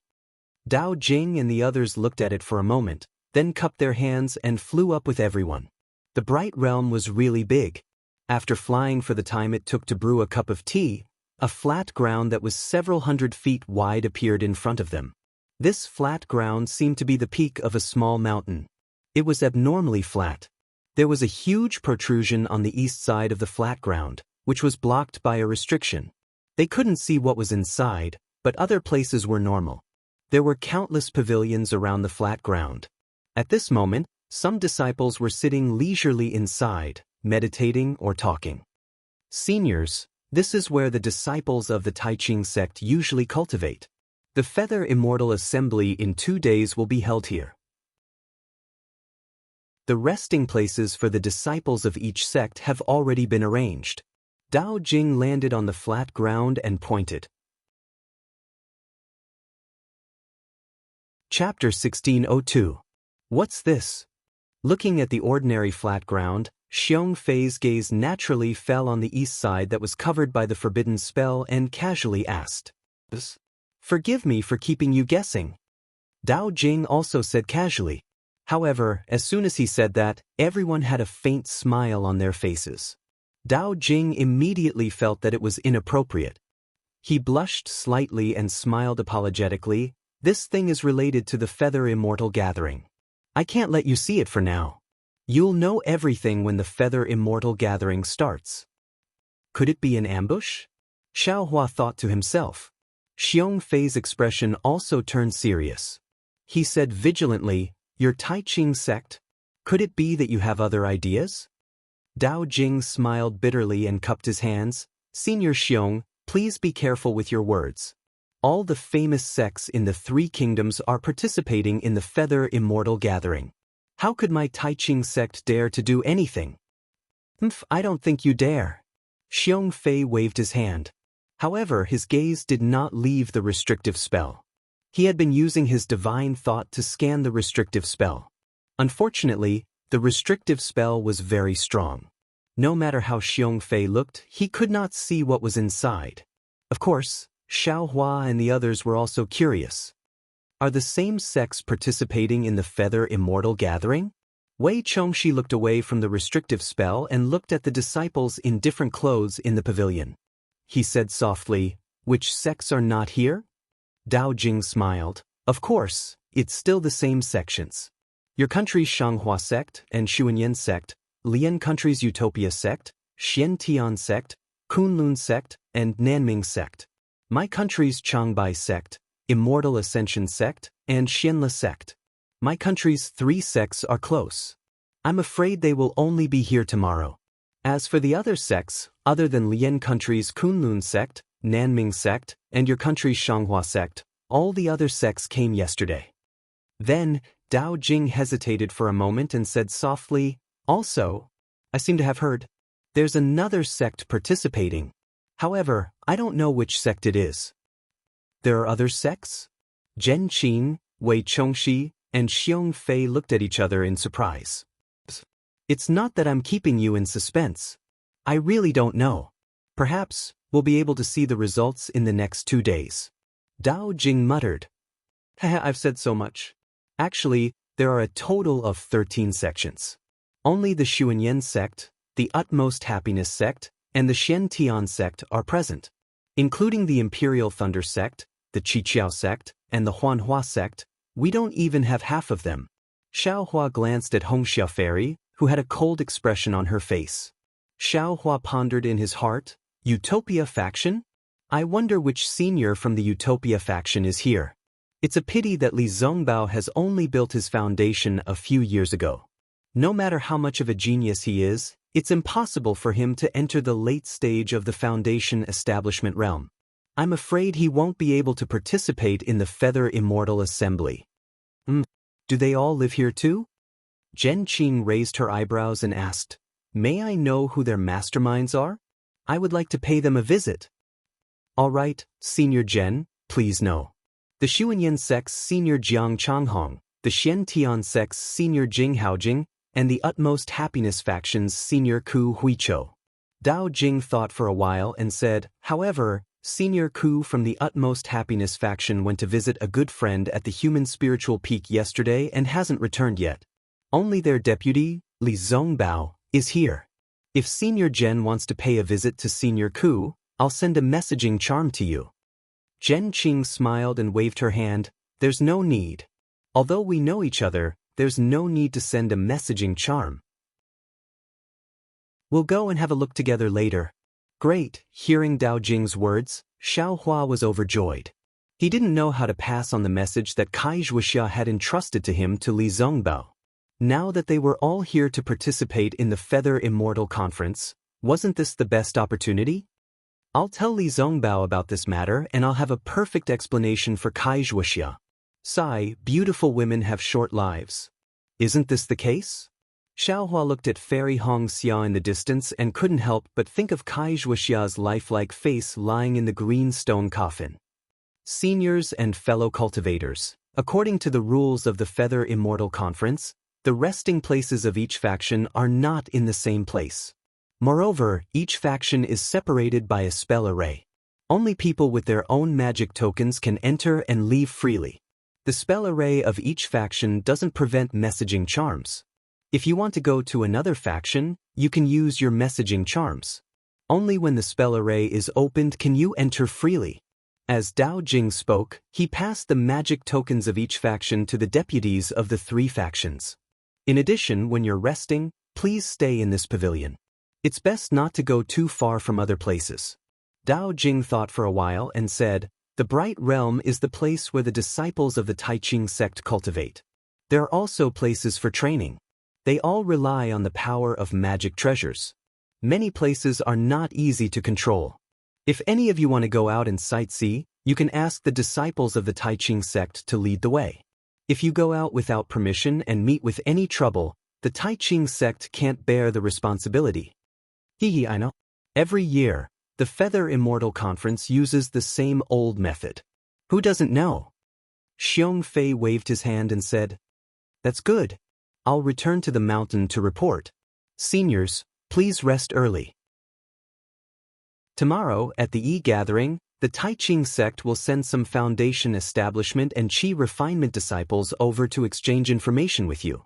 Dao Jing and the others looked at it for a moment, then cupped their hands and flew up with everyone. The bright realm was really big. After flying for the time it took to brew a cup of tea, a flat ground that was several hundred feet wide appeared in front of them. This flat ground seemed to be the peak of a small mountain. It was abnormally flat. There was a huge protrusion on the east side of the flat ground, which was blocked by a restriction. They couldn't see what was inside, but other places were normal. There were countless pavilions around the flat ground. At this moment, some disciples were sitting leisurely inside, meditating or talking. Seniors, this is where the disciples of the Taiching sect usually cultivate. The Feather Immortal Assembly in 2 days will be held here. The resting places for the disciples of each sect have already been arranged. Dao Jing landed on the flat ground and pointed. Chapter 1602. What's this? Looking at the ordinary flat ground, Xiong Fei's gaze naturally fell on the east side that was covered by the forbidden spell and casually asked, Forgive me for keeping you guessing. Dao Jing also said casually. However, as soon as he said that, everyone had a faint smile on their faces. Dao Jing immediately felt that it was inappropriate. He blushed slightly and smiled apologetically. This thing is related to the Feather Immortal Gathering. I can't let you see it for now. You'll know everything when the Feather Immortal Gathering starts. Could it be an ambush? Xiaohua thought to himself. Xiong Fei's expression also turned serious. He said vigilantly, Your Taiching sect? Could it be that you have other ideas? Dao Jing smiled bitterly and cupped his hands. Senior Xiong, please be careful with your words. All the famous sects in the 3 kingdoms are participating in the Feather Immortal Gathering. How could my Taiching sect dare to do anything? I don't think you dare. Xiong Fei waved his hand. However, his gaze did not leave the restrictive spell. He had been using his divine thought to scan the restrictive spell. Unfortunately, the restrictive spell was very strong. No matter how Xiong Fei looked, he could not see what was inside. Of course, Xiaohua and the others were also curious. Are the same sects participating in the Feather Immortal Gathering? Wei Chongxi looked away from the restrictive spell and looked at the disciples in different clothes in the pavilion. He said softly, "Which sects are not here?" Dao Jing smiled. "Of course, it's still the same sections. Your country's Shanghua sect and Xuanyan sect, Lian country's Utopia sect, Xiantian sect, Kunlun sect, and Nanming sect. My country's Changbai sect, Immortal Ascension sect, and Xianla sect. My country's 3 sects are close. I'm afraid they will only be here tomorrow. As for the other sects, other than Lian country's Kunlun sect, Nanming sect, and your country's Shanghua sect, all the other sects came yesterday." Then, Dao Jing hesitated for a moment and said softly, "Also, I seem to have heard, there's another sect participating. However, I don't know which sect it is." "There are other sects?" Zhen Qing, Wei Chongxi, and Xiong Fei looked at each other in surprise. "It's not that I'm keeping you in suspense. I really don't know. Perhaps we'll be able to see the results in the next 2 days." Dao Jing muttered. "Haha, I've said so much. Actually, there are a total of 13 sections. Only the Xuanyan sect, the Utmost Happiness sect, and the Xiantian sect are present. Including the Imperial Thunder sect, the Qiqiao sect, and the Huanhua sect, we don't even have half of them." Xiaohua glanced at Hongxia Fairy, who had a cold expression on her face. Xiaohua pondered in his heart, "Utopia faction? I wonder which senior from the Utopia faction is here. It's a pity that Li Zongbao has only built his foundation a few years ago. No matter how much of a genius he is, it's impossible for him to enter the late stage of the foundation establishment realm. I'm afraid he won't be able to participate in the Feather Immortal Assembly." Do they all live here too?" Zhen Qing raised her eyebrows and asked, "May I know who their masterminds are? I would like to pay them a visit." "All right, Senior Zhen, please no. The Xuanyan sect's Senior Jiang Changhong, the Xiantian sect's Senior Jing Haojing, and the Utmost Happiness faction's Senior Ku Huichou." Dao Jing thought for a while and said, "However, Senior Ku from the Utmost Happiness faction went to visit a good friend at the Human Spiritual Peak yesterday and hasn't returned yet. Only their deputy, Li Zongbao, is here. If Senior Zhen wants to pay a visit to Senior Ku, I'll send a messaging charm to you." Zhen Qing smiled and waved her hand. "There's no need. Although we know each other, there's no need to send a messaging charm. We'll go and have a look together later." "Great." Hearing Dao Jing's words, Xiaohua was overjoyed. He didn't know how to pass on the message that Wuxia had entrusted to him to Li Zongbao. Now that they were all here to participate in the Feather Immortal Conference, wasn't this the best opportunity? "I'll tell Li Zongbao about this matter and I'll have a perfect explanation for Wuxia. Sigh, beautiful women have short lives. Isn't this the case?" Xiaohua looked at Fairy Hong Xia in the distance and couldn't help but think of Wuxia's lifelike face lying in the green stone coffin. Seniors and fellow cultivators, according to the rules of the Feather Immortal Conference, the resting places of each faction are not in the same place. Moreover, each faction is separated by a spell array. Only people with their own magic tokens can enter and leave freely. The spell array of each faction doesn't prevent messaging charms. If you want to go to another faction, you can use your messaging charms. Only when the spell array is opened can you enter freely. As Dao Jing spoke, he passed the magic tokens of each faction to the deputies of the 3 factions. In addition, when you're resting, please stay in this pavilion. It's best not to go too far from other places." Dao Jing thought for a while and said, "The Bright Realm is the place where the disciples of the Taiqing sect cultivate. There are also places for training. They all rely on the power of magic treasures. Many places are not easy to control. If any of you want to go out and sightsee, you can ask the disciples of the Taiqing sect to lead the way. If you go out without permission and meet with any trouble, the Taiqing sect can't bear the responsibility." I know. Every year, the Feather Immortal Conference uses the same old method. Who doesn't know? Xiong Fei waved his hand and said, "That's good. I'll return to the mountain to report. Seniors, please rest early." Tomorrow, at the E-Gathering, the Taiqing sect will send some foundation establishment and Qi refinement disciples over to exchange information with you.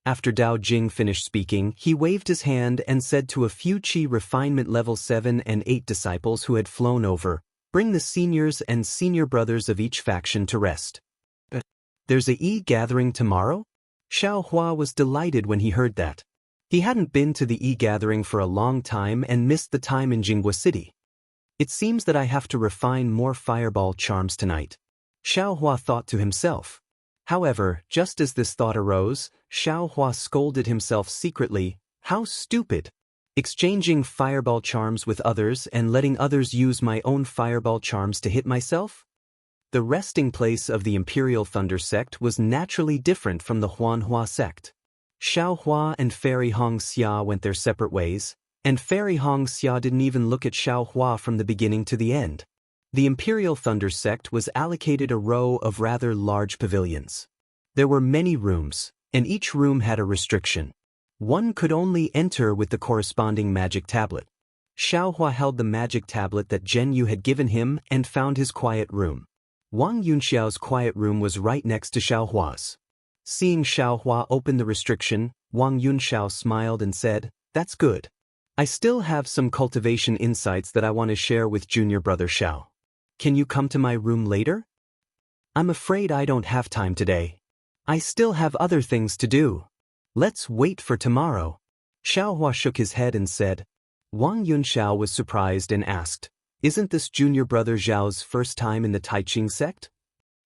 After Dao Jing finished speaking, he waved his hand and said to a few Qi refinement level 7 and 8 disciples who had flown over, "Bring the seniors and senior brothers of each faction to rest. There's a gathering tomorrow?" Xiao Hua was delighted when he heard that. He hadn't been to the gathering for a long time and missed the time in Jinghua City. "It seems that I have to refine more fireball charms tonight," Xiao Hua thought to himself. However, just as this thought arose, Xiao Hua scolded himself secretly. How stupid! Exchanging fireball charms with others and letting others use my own fireball charms to hit myself? The resting place of the Imperial Thunder sect was naturally different from the Huanhua sect. Xiao Hua and Fairy Xianxia went their separate ways, and Fairy Xianxia didn't even look at Xiao Hua from the beginning to the end. The Imperial Thunder sect was allocated a row of rather large pavilions. There were many rooms, and each room had a restriction. One could only enter with the corresponding magic tablet. Xiao Hua held the magic tablet that Zhen Yu had given him and found his quiet room. Wang Yunxiao's quiet room was right next to Xiao Hua's. Seeing Xiao Hua open the restriction, Wang Yunxiao smiled and said, "That's good. I still have some cultivation insights that I want to share with junior brother Xiao. Can you come to my room later?" "I'm afraid I don't have time today. I still have other things to do. Let's wait for tomorrow." Xiao Hua shook his head and said. Wang Yunxiao was surprised and asked, "Isn't this junior brother Zhao's first time in the Taiqing sect?"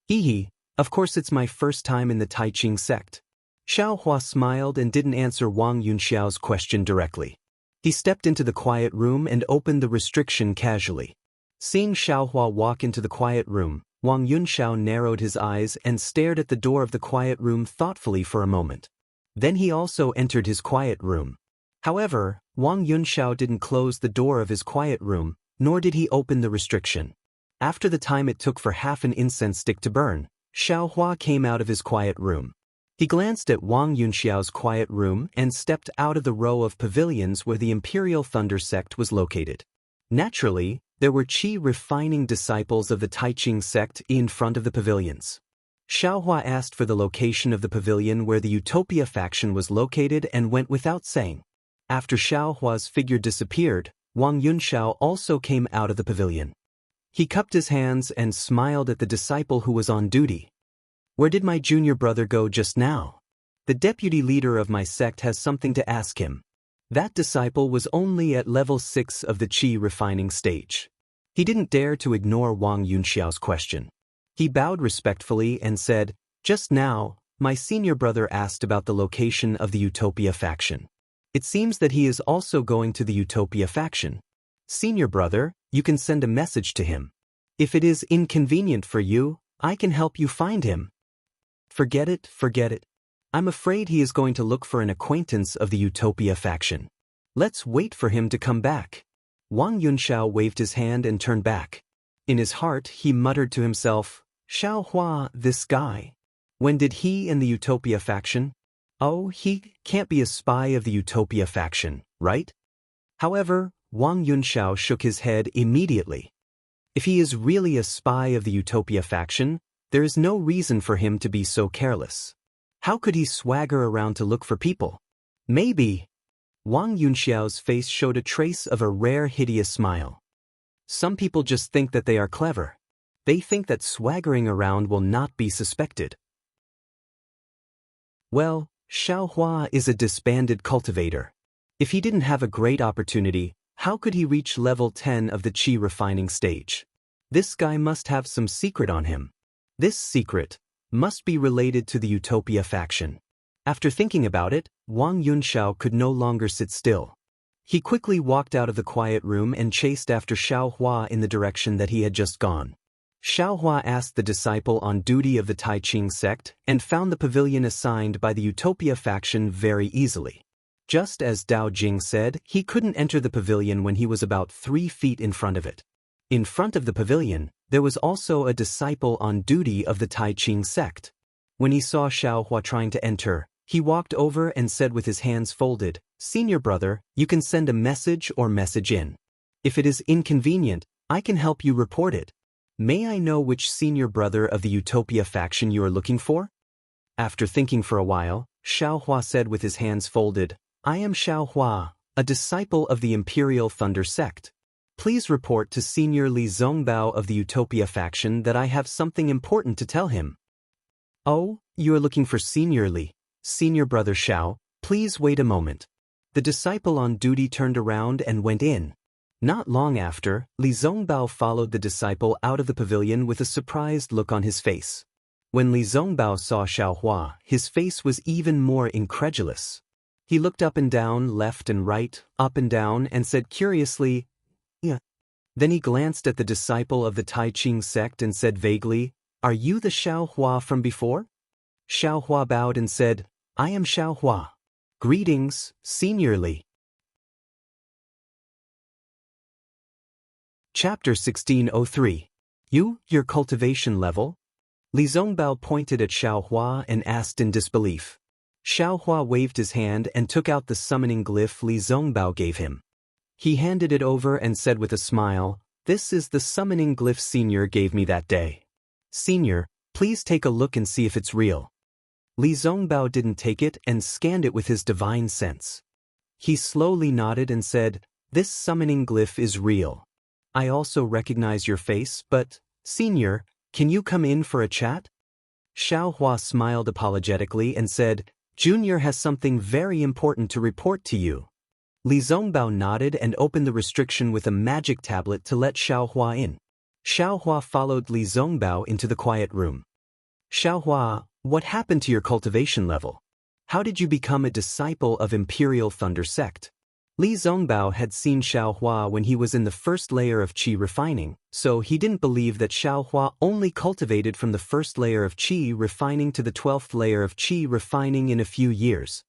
"Hehe, of course it's my first time in the Taiqing sect." Xiao Hua smiled and didn't answer Wang Yunxiao's question directly. He stepped into the quiet room and opened the restriction casually. Seeing Xiao Hua walk into the quiet room, Wang Yunxiao narrowed his eyes and stared at the door of the quiet room thoughtfully for a moment. Then he also entered his quiet room. However, Wang Yunxiao didn't close the door of his quiet room, nor did he open the restriction. After the time it took for half an incense stick to burn, Xiao Hua came out of his quiet room. He glanced at Wang Yunxiao's quiet room and stepped out of the row of pavilions where the Imperial Thunder sect was located. Naturally, there were Qi refining disciples of the Taiqing sect in front of the pavilions. Xiao Hua asked for the location of the pavilion where the Utopia faction was located and went without saying. After Xiao Hua's figure disappeared, Wang Yunxiao also came out of the pavilion. He cupped his hands and smiled at the disciple who was on duty. "Where did my junior brother go just now? The deputy leader of my sect has something to ask him." That disciple was only at level 6 of the Qi refining stage. He didn't dare to ignore Wang Yunxiao's question. He bowed respectfully and said, "Just now, my senior brother asked about the location of the Utopia faction. It seems that he is also going to the Utopia faction. Senior brother, you can send a message to him. If it is inconvenient for you, I can help you find him." Forget it, forget it. I'm afraid he is going to look for an acquaintance of the Utopia faction. Let's wait for him to come back." Wang Yunxiao waved his hand and turned back. In his heart, he muttered to himself, "Xiao Hua, this guy. When did he and the Utopia faction? Oh, he can't be a spy of the Utopia faction, right?" However, Wang Yunxiao shook his head immediately. If he is really a spy of the Utopia faction, there is no reason for him to be so careless. How could he swagger around to look for people? Maybe. Wang Yunxiao's face showed a trace of a rare hideous smile. Some people just think that they are clever. They think that swaggering around will not be suspected. Well, Xiao Hua is a disbanded cultivator. If he didn't have a great opportunity, how could he reach level 10 of the Qi refining stage? This guy must have some secret on him. This secret must be related to the Utopia faction. After thinking about it, Wang Yunxiao could no longer sit still. He quickly walked out of the quiet room and chased after Xiao Hua in the direction that he had just gone. Xiao Hua asked the disciple on duty of the Taiqing sect and found the pavilion assigned by the Utopia faction very easily. Just as Dao Jing said, he couldn't enter the pavilion when he was about 3 feet in front of it. In front of the pavilion, there was also a disciple on duty of the Taiqing sect. When he saw Xiao Hua trying to enter, he walked over and said with his hands folded, "Senior brother, you can send a message or message in. If it is inconvenient, I can help you report it. May I know which senior brother of the Utopia faction you are looking for?" After thinking for a while, Xiaohua said with his hands folded. I am Xiaohua, a disciple of the Imperial Thunder sect. Please report to Senior Li Zongbao of the Utopia faction that I have something important to tell him. Oh, you are looking for Senior Li. Senior Brother Xiao, please wait a moment. The disciple on duty turned around and went in. Not long after, Li Zongbao followed the disciple out of the pavilion with a surprised look on his face. When Li Zongbao saw Xiaohua, his face was even more incredulous. He looked up and down, left and right, up and down, and said curiously, "Yeah." Then he glanced at the disciple of the Tai Ching sect and said vaguely, "Are you the Xiaohua from before?" Xiaohua bowed and said, "I am Xiaohua. Greetings, Senior Li." Chapter 1603. Your cultivation level? Li Zongbao pointed at Xiaohua and asked in disbelief. Xiaohua waved his hand and took out the summoning glyph Li Zongbao gave him. He handed it over and said with a smile, "This is the summoning glyph Senior gave me that day. Senior, please take a look and see if it's real." Li Zongbao didn't take it and scanned it with his divine sense. He slowly nodded and said, "This summoning glyph is real. I also recognize your face, but, Senior, can you come in for a chat?" Xiaohua smiled apologetically and said, "Junior has something very important to report to you." Li Zongbao nodded and opened the restriction with a magic tablet to let Xiaohua in. Xiaohua followed Li Zongbao into the quiet room. "Xiaohua, what happened to your cultivation level? How did you become a disciple of Imperial Thunder sect?" Li Zongbao had seen Xiaohua when he was in the first layer of qi refining, so he didn't believe that Xiaohua only cultivated from the first layer of qi refining to the 12th layer of qi refining in a few years.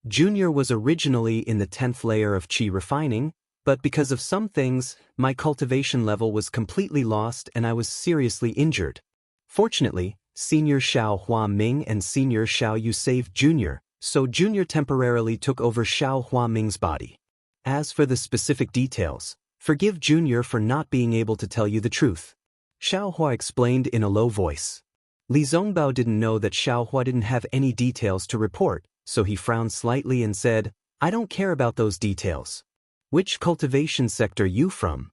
Junior was originally in the 10th layer of qi refining, but because of some things, my cultivation level was completely lost and I was seriously injured. Fortunately, Senior Xiaohua Ming and Senior Xiao Yu saved Junior, so Junior temporarily took over Xiaohua Ming's body. As for the specific details, forgive Junior for not being able to tell you the truth. Xiaohua explained in a low voice. Li Zongbao didn't know that Xiaohua didn't have any details to report, so he frowned slightly and said, "I don't care about those details. Which cultivation sect are you from?"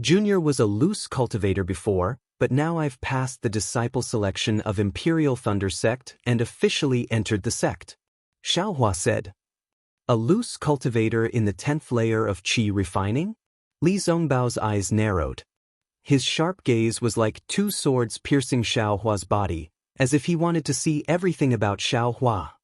Junior was a loose cultivator before, but now I've passed the disciple selection of Imperial Thunder sect and officially entered the sect. Xiaohua said. A loose cultivator in the 10th layer of qi refining? Li Zongbao's eyes narrowed. His sharp gaze was like two swords piercing Xiaohua's body, as if he wanted to see everything about Xiaohua.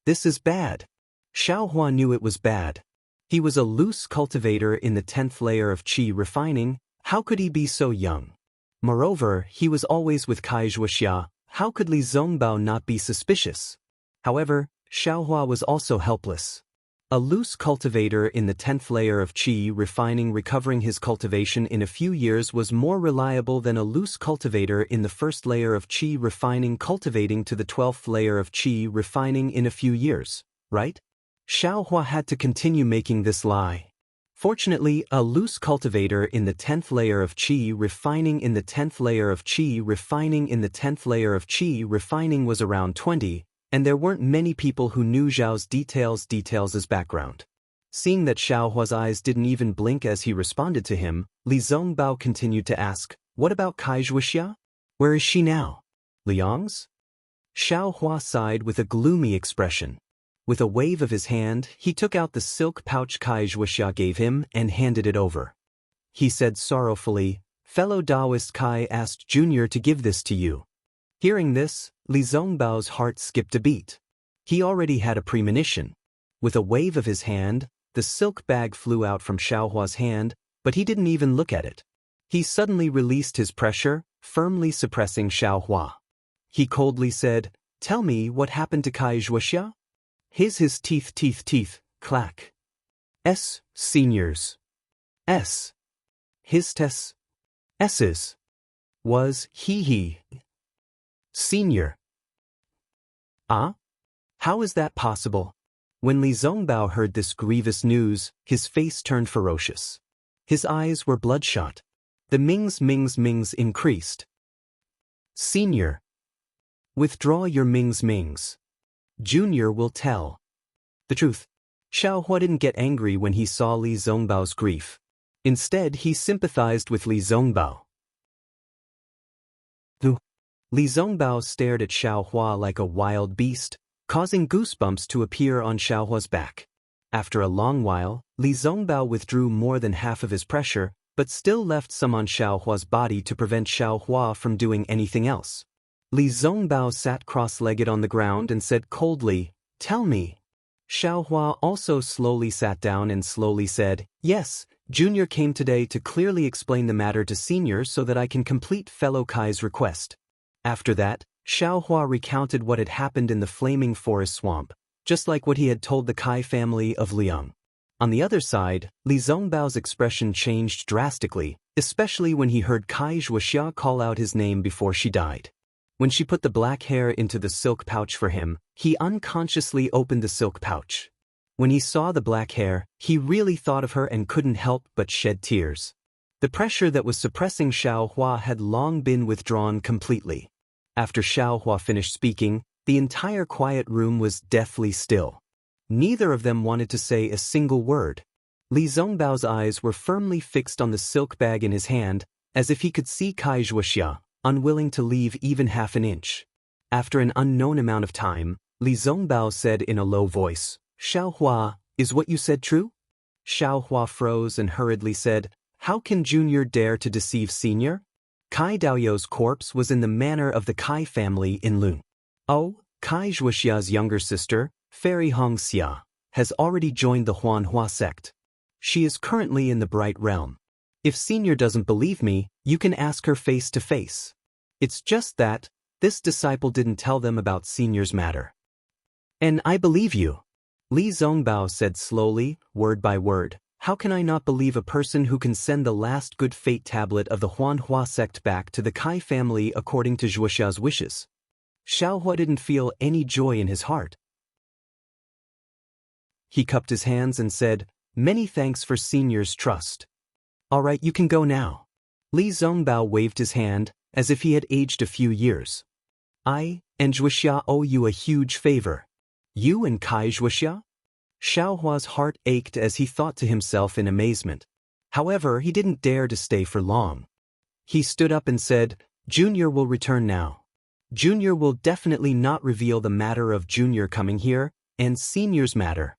This is bad. Xiaohua knew it was bad. He was a loose cultivator in the 10th layer of qi refining. How could he be so young? Moreover, he was always with Wuxia. How could Li Zongbao not be suspicious? However, Xiaohua was also helpless. A loose cultivator in the 10th layer of qi refining recovering his cultivation in a few years was more reliable than a loose cultivator in the first layer of qi refining cultivating to the 12th layer of qi refining in a few years, right? Xiaohua had to continue making this lie. Fortunately, a loose cultivator in the 10th layer of qi refining in the 10th layer of qi refining in the 10th layer of qi refining was around 20, and there weren't many people who knew Zhao's details as background. Seeing that Xiaohua's eyes didn't even blink as he responded to him, Li Zongbao continued to ask, "What about Wuxia? Where is she now? Liang's?" Xiaohua sighed with a gloomy expression. With a wave of his hand, he took out the silk pouch Wuxia gave him and handed it over. He said sorrowfully, "Fellow Daoist Kai asked Junior to give this to you." Hearing this, Li Zongbao's heart skipped a beat. He already had a premonition. With a wave of his hand, the silk bag flew out from Xiaohua's hand, but he didn't even look at it. He suddenly released his pressure, firmly suppressing Xiaohua. He coldly said, "Tell me what happened to Wuxia?" His teeth, clack. Seniors. His S's. Was he. Senior. Ah? How is that possible? When Li Zongbao heard this grievous news, his face turned ferocious. His eyes were bloodshot. The mings increased. Senior. Withdraw your mings. Junior will tell the truth. Xiao Hua didn't get angry when he saw Li Zongbao's grief. Instead, he sympathized with Li Zongbao. Li Zongbao stared at Xiao Hua like a wild beast, causing goosebumps to appear on Xiao Hua's back. After a long while, Li Zongbao withdrew more than half of his pressure, but still left some on Xiao Hua's body to prevent Xiao Hua from doing anything else. Li Zongbao sat cross-legged on the ground and said coldly, "Tell me." Xiao Hua also slowly sat down and slowly said, "Yes, Junior came today to clearly explain the matter to Senior so that I can complete Fellow Kai's request." After that, Xiao Hua recounted what had happened in the flaming forest swamp, just like what he had told the Kai family of Liang. On the other side, Li Zongbao's expression changed drastically, especially when he heard Kai Wuxia call out his name before she died. When she put the black hair into the silk pouch for him, he unconsciously opened the silk pouch. When he saw the black hair, he really thought of her and couldn't help but shed tears. The pressure that was suppressing Xiao Hua had long been withdrawn completely. After Xiao Hua finished speaking, the entire quiet room was deathly still. Neither of them wanted to say a single word. Li Zongbao's eyes were firmly fixed on the silk bag in his hand, as if he could see Kai Wuxia, unwilling to leave even half an inch. After an unknown amount of time, Li Zongbao said in a low voice, "Xiao Hua, is what you said true?" Xiao Hua froze and hurriedly said, "How can Junior dare to deceive Senior? Kai Daoist's corpse was in the manor of the Kai family in Lun. Oh, Kai Wuxia's younger sister, Fairy Hongxia, has already joined the Huanhua sect. She is currently in the Bright Realm. If Senior doesn't believe me, you can ask her face to face. It's just that this disciple didn't tell them about Senior's matter." "And I believe you," Li Zongbao said slowly, word by word. "How can I not believe a person who can send the last good fate tablet of the Huanhua sect back to the Kai family according to Wuxia's wishes?" Xiao Hua didn't feel any joy in his heart. He cupped his hands and said, "Many thanks for Senior's trust. All right, you can go now." Li Zongbao waved his hand, as if he had aged a few years. "I and Wuxia owe you a huge favor." "You and Kai Wuxia?" Xiao Hua's heart ached as he thought to himself in amazement. However, he didn't dare to stay for long. He stood up and said, "Junior will return now. Junior will definitely not reveal the matter of Junior coming here, and Senior's matter."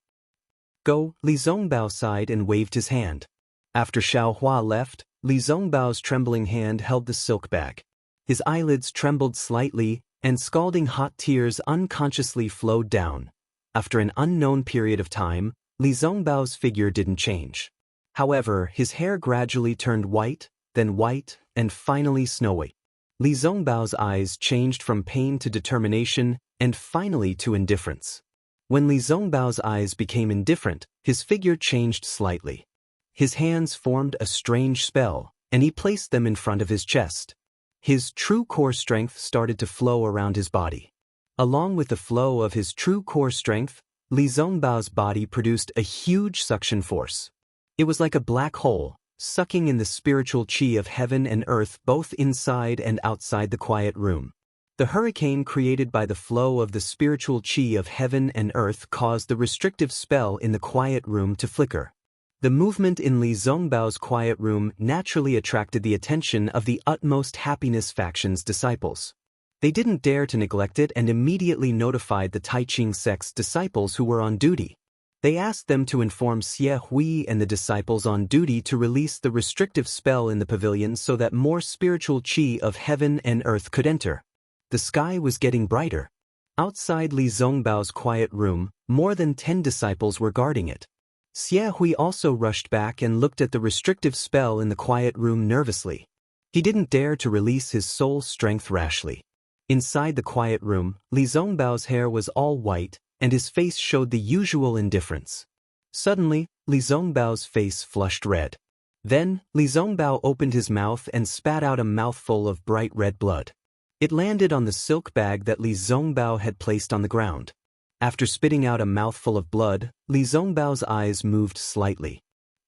"Go," Li Zongbao sighed and waved his hand. After Xiao Hua left, Li Zongbao's trembling hand held the silk bag. His eyelids trembled slightly, and scalding hot tears unconsciously flowed down. After an unknown period of time, Li Zongbao's figure didn't change. However, his hair gradually turned white, then white, and finally snowy. Li Zongbao's eyes changed from pain to determination, and finally to indifference. When Li Zongbao's eyes became indifferent, his figure changed slightly. His hands formed a strange spell, and he placed them in front of his chest. His true core strength started to flow around his body. Along with the flow of his true core strength, Li Zongbao's body produced a huge suction force. It was like a black hole, sucking in the spiritual qi of heaven and earth both inside and outside the quiet room. The hurricane created by the flow of the spiritual qi of heaven and earth caused the restrictive spell in the quiet room to flicker. The movement in Li Zongbao's quiet room naturally attracted the attention of the Utmost Happiness faction's disciples. They didn't dare to neglect it and immediately notified the Taiqing sect's disciples who were on duty. They asked them to inform Xie Hui and the disciples on duty to release the restrictive spell in the pavilion so that more spiritual qi of heaven and earth could enter. The sky was getting brighter. Outside Li Zongbao's quiet room, more than 10 disciples were guarding it. Xie Hui also rushed back and looked at the restrictive spell in the quiet room nervously. He didn't dare to release his soul strength rashly. Inside the quiet room, Li Zongbao's hair was all white, and his face showed the usual indifference. Suddenly, Li Zongbao's face flushed red. Then, Li Zongbao opened his mouth and spat out a mouthful of bright red blood. It landed on the silk bag that Li Zongbao had placed on the ground. After spitting out a mouthful of blood, Li Zongbao's eyes moved slightly.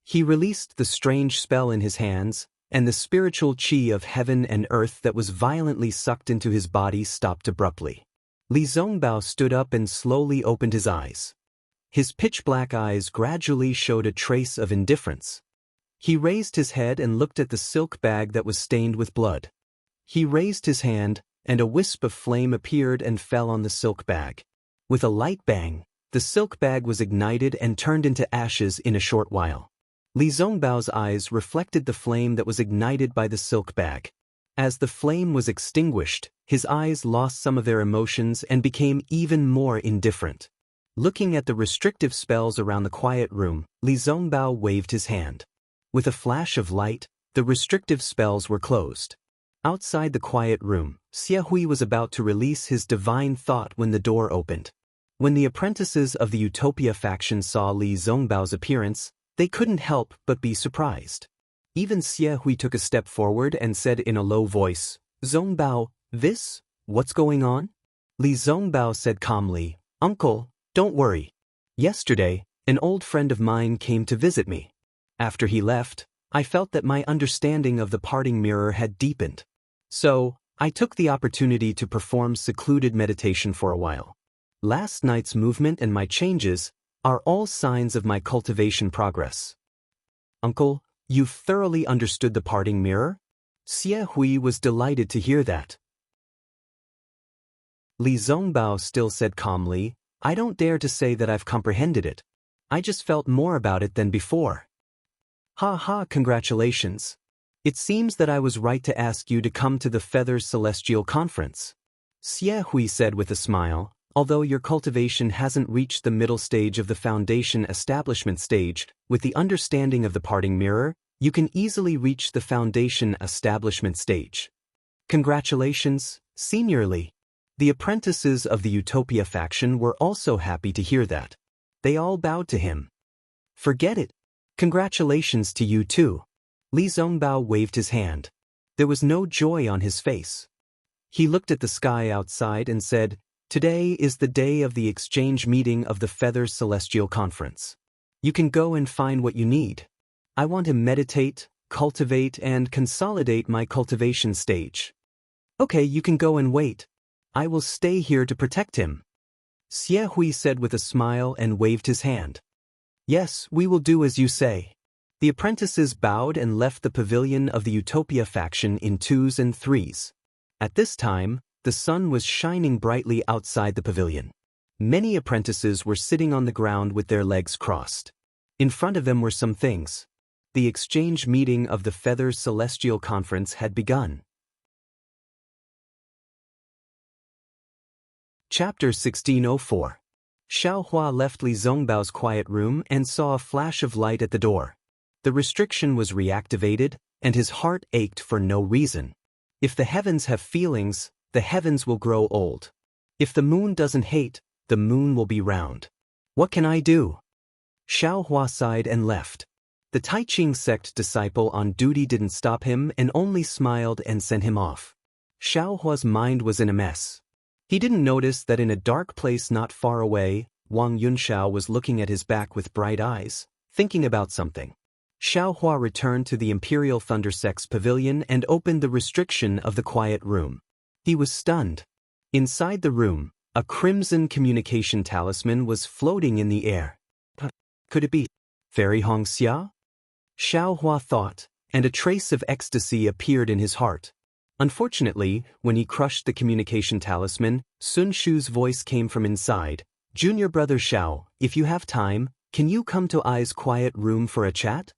He released the strange spell in his hands, and the spiritual qi of heaven and earth that was violently sucked into his body stopped abruptly. Li Zongbao stood up and slowly opened his eyes. His pitch-black eyes gradually showed a trace of indifference. He raised his head and looked at the silk bag that was stained with blood. He raised his hand, and a wisp of flame appeared and fell on the silk bag. With a light bang, the silk bag was ignited and turned into ashes in a short while. Li Zongbao's eyes reflected the flame that was ignited by the silk bag. As the flame was extinguished, his eyes lost some of their emotions and became even more indifferent. Looking at the restrictive spells around the quiet room, Li Zongbao waved his hand. With a flash of light, the restrictive spells were closed. Outside the quiet room, Xie Hui was about to release his divine thought when the door opened. When the apprentices of the Utopia faction saw Li Zongbao's appearance, they couldn't help but be surprised. Even Xie Hui took a step forward and said in a low voice, "Zongbao, what's going on?" Li Zongbao said calmly, "Uncle, don't worry. Yesterday, an old friend of mine came to visit me. After he left, I felt that my understanding of the parting mirror had deepened. So, I took the opportunity to perform secluded meditation for a while. Last night's movement and my changes are all signs of my cultivation progress." "Uncle, you've thoroughly understood the parting mirror?" Xie Hui was delighted to hear that. Li Zongbao still said calmly, "I don't dare to say that I've comprehended it. I just felt more about it than before." "Ha ha, congratulations. It seems that I was right to ask you to come to the Feathers Celestial Conference," Xie Hui said with a smile. "Although your cultivation hasn't reached the middle stage of the foundation establishment stage, with the understanding of the parting mirror, you can easily reach the foundation establishment stage. Congratulations, Senior Li." The apprentices of the Utopia faction were also happy to hear that. They all bowed to him. "Forget it. Congratulations to you too." Li Zongbao waved his hand. There was no joy on his face. He looked at the sky outside and said, "Today is the day of the exchange meeting of the Feathers Celestial Conference. You can go and find what you need. I want to meditate, cultivate, and consolidate my cultivation stage." "Okay, you can go and wait. I will stay here to protect him," Xie Hui said with a smile and waved his hand. "Yes, we will do as you say." The apprentices bowed and left the pavilion of the Utopia faction in 2s and 3s. At this time, the sun was shining brightly outside the pavilion. Many apprentices were sitting on the ground with their legs crossed. In front of them were some things. The exchange meeting of the Feathers Celestial Conference had begun. Chapter 1604. Xiaohua left Li Zongbao's quiet room and saw a flash of light at the door. The restriction was reactivated, and his heart ached for no reason. If the heavens have feelings, the heavens will grow old. If the moon doesn't hate, the moon will be round. What can I do? Xiaohua sighed and left. The Taiqing sect disciple on duty didn't stop him and only smiled and sent him off. Xiaohua's mind was in a mess. He didn't notice that in a dark place not far away, Wang Yunxiao was looking at his back with bright eyes, thinking about something. Xiaohua returned to the Imperial Thunder Sect's pavilion and opened the restriction of the quiet room. He was stunned. Inside the room, a crimson communication talisman was floating in the air. Could it be Fairy Hongxia? Xiaohua thought, and a trace of ecstasy appeared in his heart. Unfortunately, when he crushed the communication talisman, Sun Shu's voice came from inside. "Junior brother Xiao, if you have time, can you come to I's quiet room for a chat?"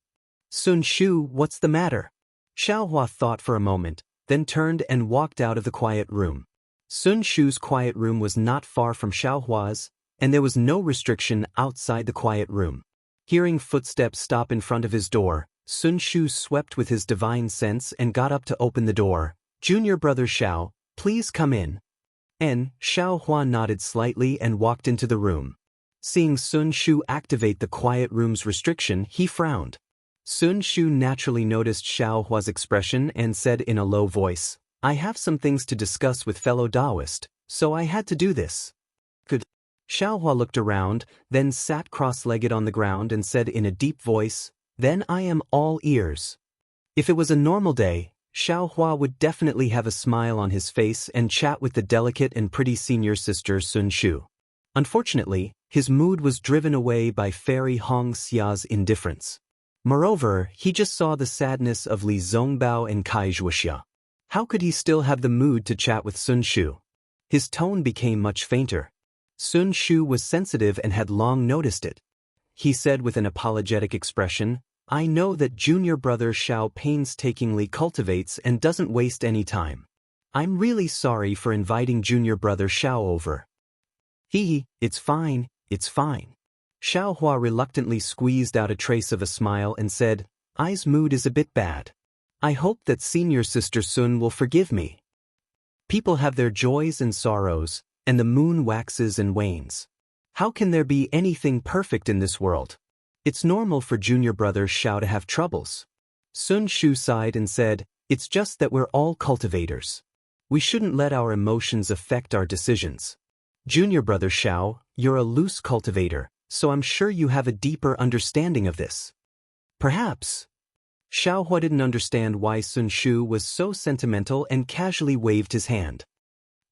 "Sun Shu, what's the matter?" Xiaohua thought for a moment, then turned and walked out of the quiet room. Sun Shu's quiet room was not far from Xiaohua's, and there was no restriction outside the quiet room. Hearing footsteps stop in front of his door, Sun Shu swept with his divine sense and got up to open the door. "Junior brother Xiao, please come in." And Xiaohua nodded slightly and walked into the room. Seeing Sun Shu activate the quiet room's restriction, he frowned. Sun Shu naturally noticed Xiaohua's expression and said in a low voice, "I have some things to discuss with fellow Daoist, so I had to do this." "Good." Xiaohua looked around, then sat cross-legged on the ground and said in a deep voice, "Then I am all ears." If it was a normal day, Xiao Hua would definitely have a smile on his face and chat with the delicate and pretty senior sister Sun Shu. Unfortunately, his mood was driven away by Fairy Hong Xia's indifference. Moreover, he just saw the sadness of Li Zongbao and Kai Zhuoxia. How could he still have the mood to chat with Sun Shu? His tone became much fainter. Sun Shu was sensitive and had long noticed it. He said with an apologetic expression, "I know that junior brother Xiao painstakingly cultivates and doesn't waste any time. I'm really sorry for inviting junior brother Xiao over." It's fine, it's fine." Xiao Hua reluctantly squeezed out a trace of a smile and said, "I's mood is a bit bad. I hope that senior sister Sun will forgive me. People have their joys and sorrows, and the moon waxes and wanes. How can there be anything perfect in this world? It's normal for junior brother Xiao to have troubles." Sun Shu sighed and said, "It's just that we're all cultivators. We shouldn't let our emotions affect our decisions. Junior brother Xiao, you're a loose cultivator, so I'm sure you have a deeper understanding of this." "Perhaps." Xiao Hua didn't understand why Sun Shu was so sentimental and casually waved his hand.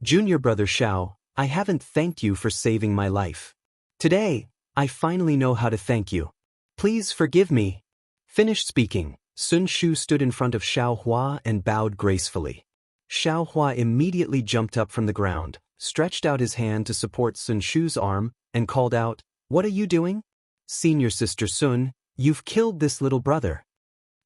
"Junior brother Xiao, I haven't thanked you for saving my life. Today, I finally know how to thank you. Please forgive me." Finished speaking, Sun Shu stood in front of Xiao Hua and bowed gracefully. Xiao Hua immediately jumped up from the ground, stretched out his hand to support Sun Shu's arm, and called out, "What are you doing? Senior sister Sun, you've killed this little brother."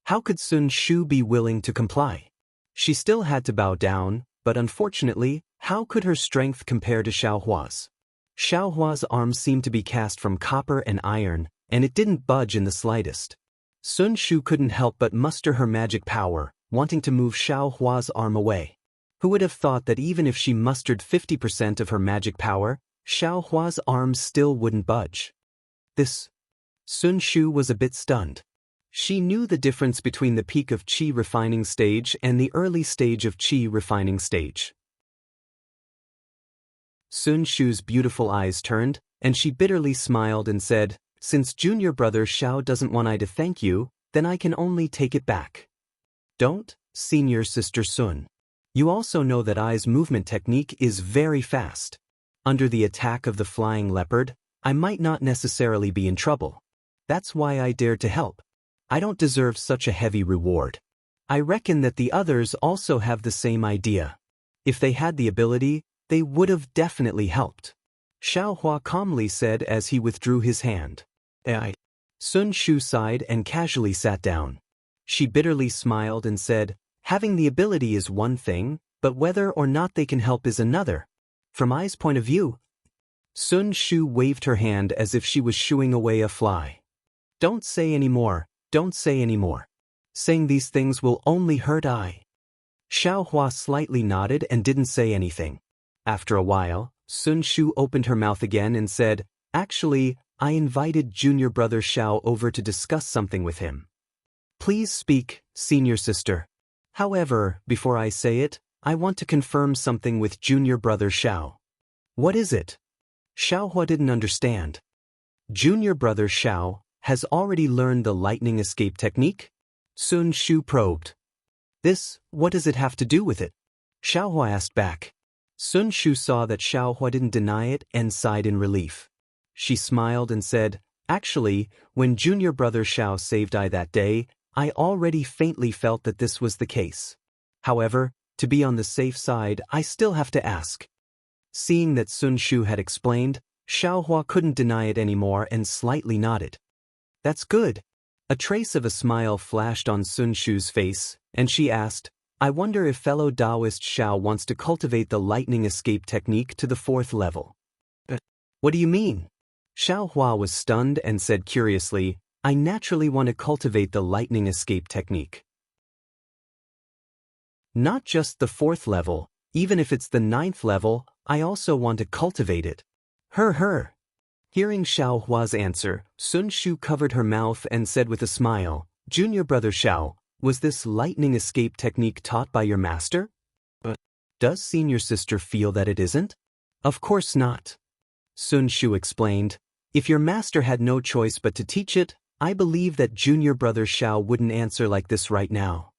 How could Sun Shu be willing to comply? She still had to bow down, but unfortunately, how could her strength compare to Xiao Hua's? Xiao Hua's arm seemed to be cast from copper and iron, and it didn't budge in the slightest. Sun Shu couldn't help but muster her magic power, wanting to move Xiao Hua's arm away. Who would have thought that even if she mustered 50% of her magic power, Xiao Hua's arm still wouldn't budge? Sun Shu was a bit stunned. She knew the difference between the peak of qi refining stage and the early stage of qi refining stage. Sun Shu's beautiful eyes turned, and she bitterly smiled and said, "Since junior brother Xiao doesn't want I to thank you, then I can only take it back." "Don't, senior sister Sun. You also know that I's movement technique is very fast. Under the attack of the flying leopard, I might not necessarily be in trouble. That's why I dared to help. I don't deserve such a heavy reward. I reckon that the others also have the same idea. If they had the ability, they would have definitely helped." Xiao Hua calmly said as he withdrew his hand. Sun Shu sighed and casually sat down. She bitterly smiled and said, "Having the ability is one thing, but whether or not they can help is another. From I's point of view." Sun Shu waved her hand as if she was shooing away a fly. "Don't say any more. Don't say any more. Saying these things will only hurt I." Xiao Hua slightly nodded and didn't say anything. After a while, Sun Shu opened her mouth again and said, "Actually, I invited junior brother Xiao over to discuss something with him. Please speak, senior sister. However, before I say it, I want to confirm something with junior brother Xiao." "What is it?" Xiao Hua didn't understand. "Junior brother Xiao has already learned the lightning escape technique?" Sun Shu probed. What does it have to do with it?" Xiao Hua asked back. Sun Shu saw that Xiao Hua didn't deny it and sighed in relief. She smiled and said, "Actually, when junior brother Xiao saved I that day, I already faintly felt that this was the case. However, to be on the safe side, I still have to ask." Seeing that Sun Shu had explained, Xiao Hua couldn't deny it anymore and slightly nodded. "That's good." A trace of a smile flashed on Sun Shu's face, and she asked, "I wonder if fellow Daoist Xiao wants to cultivate the lightning escape technique to the 4th level." "What do you mean?" Xiao Hua was stunned and said curiously, "I naturally want to cultivate the lightning escape technique. Not just the 4th level, even if it's the 9th level, I also want to cultivate it." Her. Hearing Xiao Hua's answer, Sun Shu covered her mouth and said with a smile, "Junior brother Xiao, was this lightning escape technique taught by your master?" "Does senior sister feel that it isn't?" "Of course not." Sun Shu explained, "If your master had no choice but to teach it, I believe that junior brother Xiao wouldn't answer like this right now."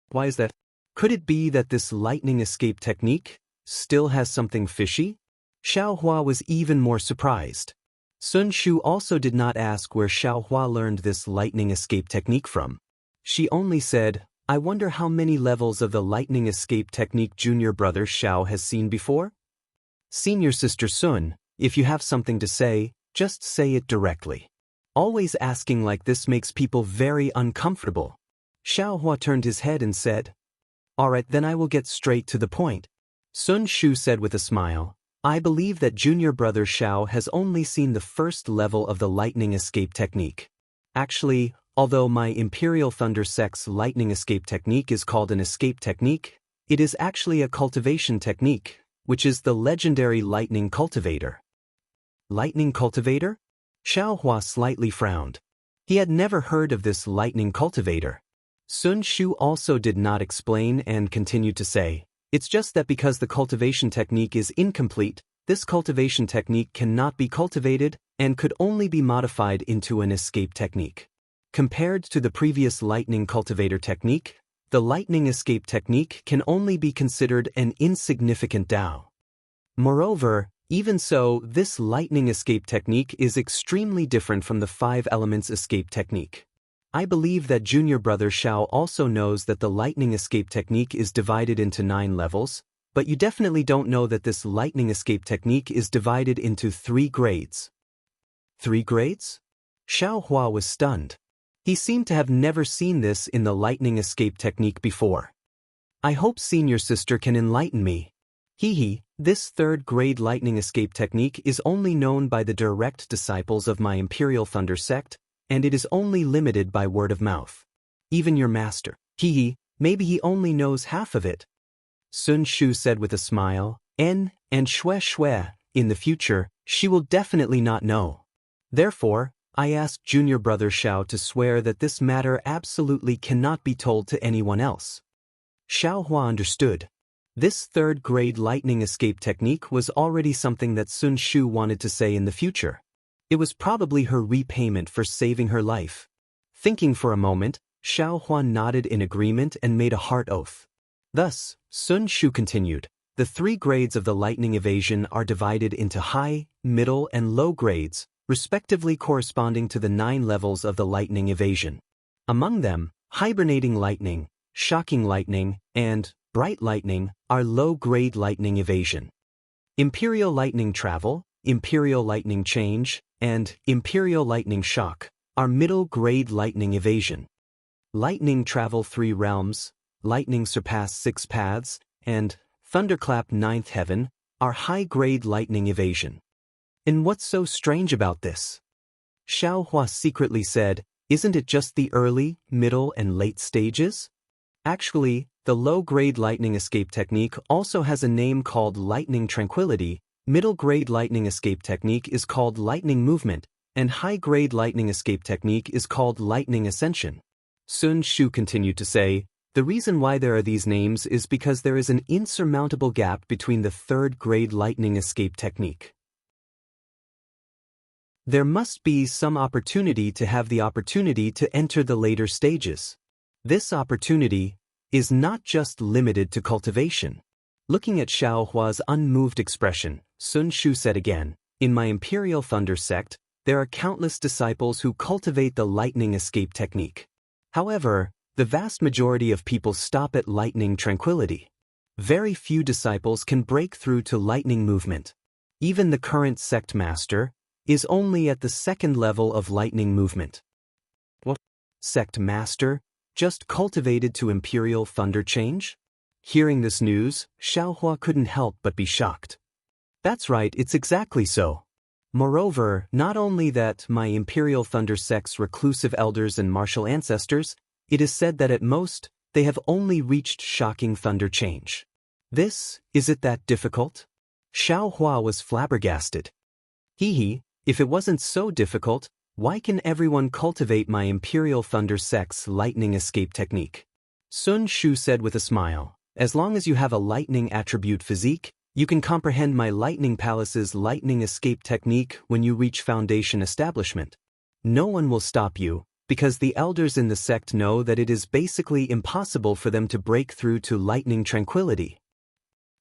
"Why is that?" Could it be that this lightning escape technique still has something fishy? Xiaohua was even more surprised. Sun Shu also did not ask where Xiaohua learned this lightning escape technique from. She only said, "I wonder how many levels of the lightning escape technique junior brother Xiao has seen before?" Senior sister Sun, if you have something to say, just say it directly. Always asking like this makes people very uncomfortable. Xiaohua turned his head and said, "Alright, then I will get straight to the point." Sun Shu said with a smile, "I believe that junior brother Xiao has only seen the first level of the lightning escape technique. Actually, although my Imperial Thunder Sect's lightning escape technique is called an escape technique, it is actually a cultivation technique, which is the legendary lightning cultivator." Lightning cultivator? Xiaohua slightly frowned. He had never heard of this lightning cultivator. Sun Shu also did not explain and continued to say, "It's just that because the cultivation technique is incomplete, this cultivation technique cannot be cultivated and could only be modified into an escape technique. Compared to the previous lightning cultivator technique, the lightning escape technique can only be considered an insignificant Dao. Moreover, even so, this lightning escape technique is extremely different from the 5 elements escape technique. I believe that junior brother Xiao also knows that the lightning escape technique is divided into 9 levels, but you definitely don't know that this lightning escape technique is divided into 3 grades. 3 grades? Xiaohua was stunned. He seemed to have never seen this in the lightning escape technique before. "I hope senior sister can enlighten me. This 3rd grade lightning escape technique is only known by the direct disciples of my Imperial Thunder Sect, and it is only limited by word of mouth. Even your master, maybe he only knows half of it." Sun Shu said with a smile, and Shui, in the future, she will definitely not know. Therefore, I ask junior brother Xiao to swear that this matter absolutely cannot be told to anyone else. Xiaohua understood. This 3rd grade lightning escape technique was already something that Sun Shu wanted to say in the future. It was probably her repayment for saving her life. Thinking for a moment, Xiaohua nodded in agreement and made a heart oath. Thus, Sun Shu continued, "The 3 grades of the lightning evasion are divided into high, middle, and low grades, respectively corresponding to the 9 levels of the lightning evasion. Among them, hibernating lightning, shocking lightning, and bright lightning are low-grade lightning evasion. Imperial lightning travel, imperial lightning change, and imperial lightning shock are middle-grade lightning evasion. Lightning travel 3 realms, lightning surpass 6 paths, and thunderclap 9th heaven are high-grade lightning evasion." And what's so strange about this? Xiaohua secretly said, "Isn't it just the early, middle, and late stages?" Actually, the low-grade lightning escape technique also has a name called lightning tranquility, middle-grade lightning escape technique is called lightning movement, and high-grade lightning escape technique is called lightning ascension. Sun Shu continued to say, "The reason why there are these names is because there is an insurmountable gap between the 3rd grade lightning escape technique. There must be some opportunity to have the opportunity to enter the later stages. This opportunity is not just limited to cultivation." Looking at Xiaohua's unmoved expression, Sun Shu said again, "In my Imperial Thunder Sect, there are countless disciples who cultivate the lightning escape technique. However, the vast majority of people stop at lightning tranquility. Very few disciples can break through to lightning movement. Even the current sect master is only at the 2nd level of lightning movement." What? Sect master? Just cultivated to Imperial Thunder change? Hearing this news, Xiaohua couldn't help but be shocked. "That's right, it's exactly so. Moreover, not only that my Imperial Thunder Sect's reclusive elders and martial ancestors, it is said that at most, they have only reached shocking thunder change. Is it that difficult?" Xiaohua was flabbergasted. If it wasn't so difficult, why can everyone cultivate my Imperial Thunder Sect's lightning escape technique? Sun Shu said with a smile, "As long as you have a lightning attribute physique, you can comprehend my Lightning Palace's lightning escape technique when you reach foundation establishment. No one will stop you, because the elders in the sect know that it is basically impossible for them to break through to lightning tranquility.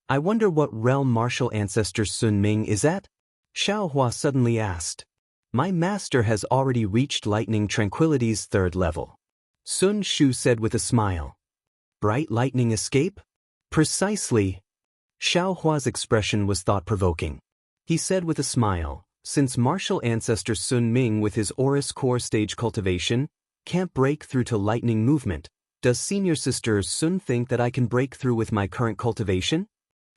I wonder what realm martial ancestor Sun Ming is at? Xiaohua suddenly asked. My master has already reached lightning tranquility's 3rd level. Sun Shu said with a smile. Bright lightning escape? Precisely. Xiaohua's expression was thought-provoking. He said with a smile, since martial ancestor Sun Ming with his Aurus core stage cultivation can't break through to lightning movement, does senior sister Sun think that I can break through with my current cultivation?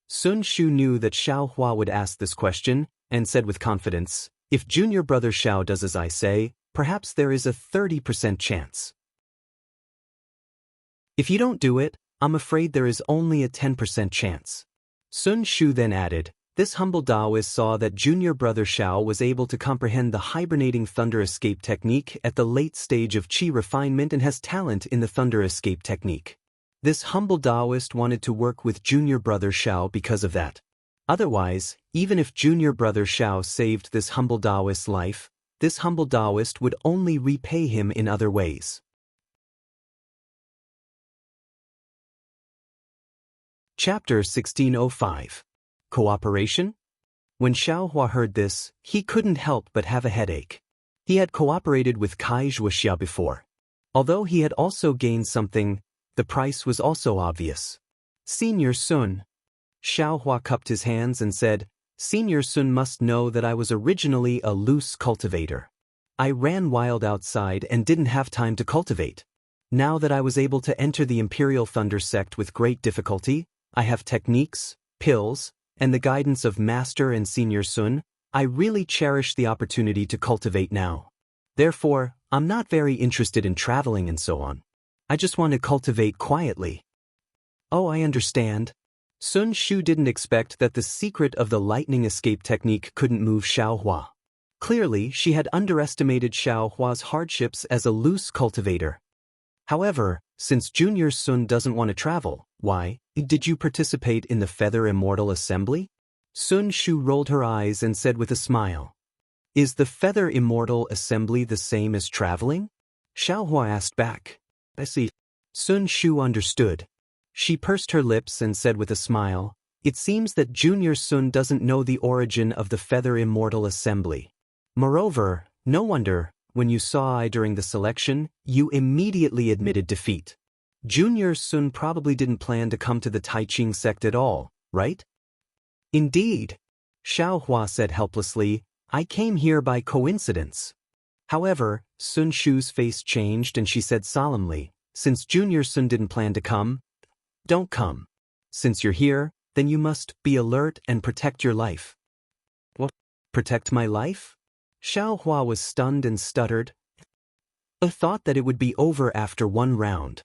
Sun Shu knew that Xiaohua would ask this question, and said with confidence, if junior brother Xiao does as I say, perhaps there is a 30% chance. If you don't do it, I'm afraid there is only a 10% chance. Sun Shu then added, this humble Daoist saw that junior brother Xiao was able to comprehend the hibernating thunder escape technique at the late stage of qi refinement and has talent in the thunder escape technique. This humble Daoist wanted to work with junior brother Xiao because of that. Otherwise, even if junior brother Xiao saved this humble Daoist's life, this humble Daoist would only repay him in other ways. Chapter 1605. Cooperation? When Xiaohua heard this, he couldn't help but have a headache. He had cooperated with Kai Wuxia before. Although he had also gained something, the price was also obvious. Senior Sun. Xiaohua cupped his hands and said, Senior Sun must know that I was originally a loose cultivator. I ran wild outside and didn't have time to cultivate. Now that I was able to enter the Imperial Thunder sect with great difficulty, I have techniques, pills, and the guidance of Master and Senior Sun. I really cherish the opportunity to cultivate now. Therefore, I'm not very interested in traveling and so on. I just want to cultivate quietly. Oh, I understand. Sun Shu didn't expect that the secret of the lightning escape technique couldn't move Xiaohua. Clearly, she had underestimated Xiaohua's hardships as a loose cultivator. However, since Junior Sun doesn't want to travel, why did you participate in the Feather Immortal Assembly? Sun Shu rolled her eyes and said with a smile. Is the Feather Immortal Assembly the same as traveling? Xiaohua asked back. I see. Sun Shu understood. She pursed her lips and said with a smile, it seems that Junior Sun doesn't know the origin of the Feather Immortal Assembly. Moreover, no wonder, when you saw I during the selection, you immediately admitted defeat. Junior Sun probably didn't plan to come to the Taiqing sect at all, right? Indeed. Xiaohua said helplessly, I came here by coincidence. However, Sun Shu's face changed and she said solemnly, since Junior Sun didn't plan to come, don't come. Since you're here, then you must be alert and protect your life. What? Protect my life? Xiaohua was stunned and stuttered. I thought that it would be over after one round.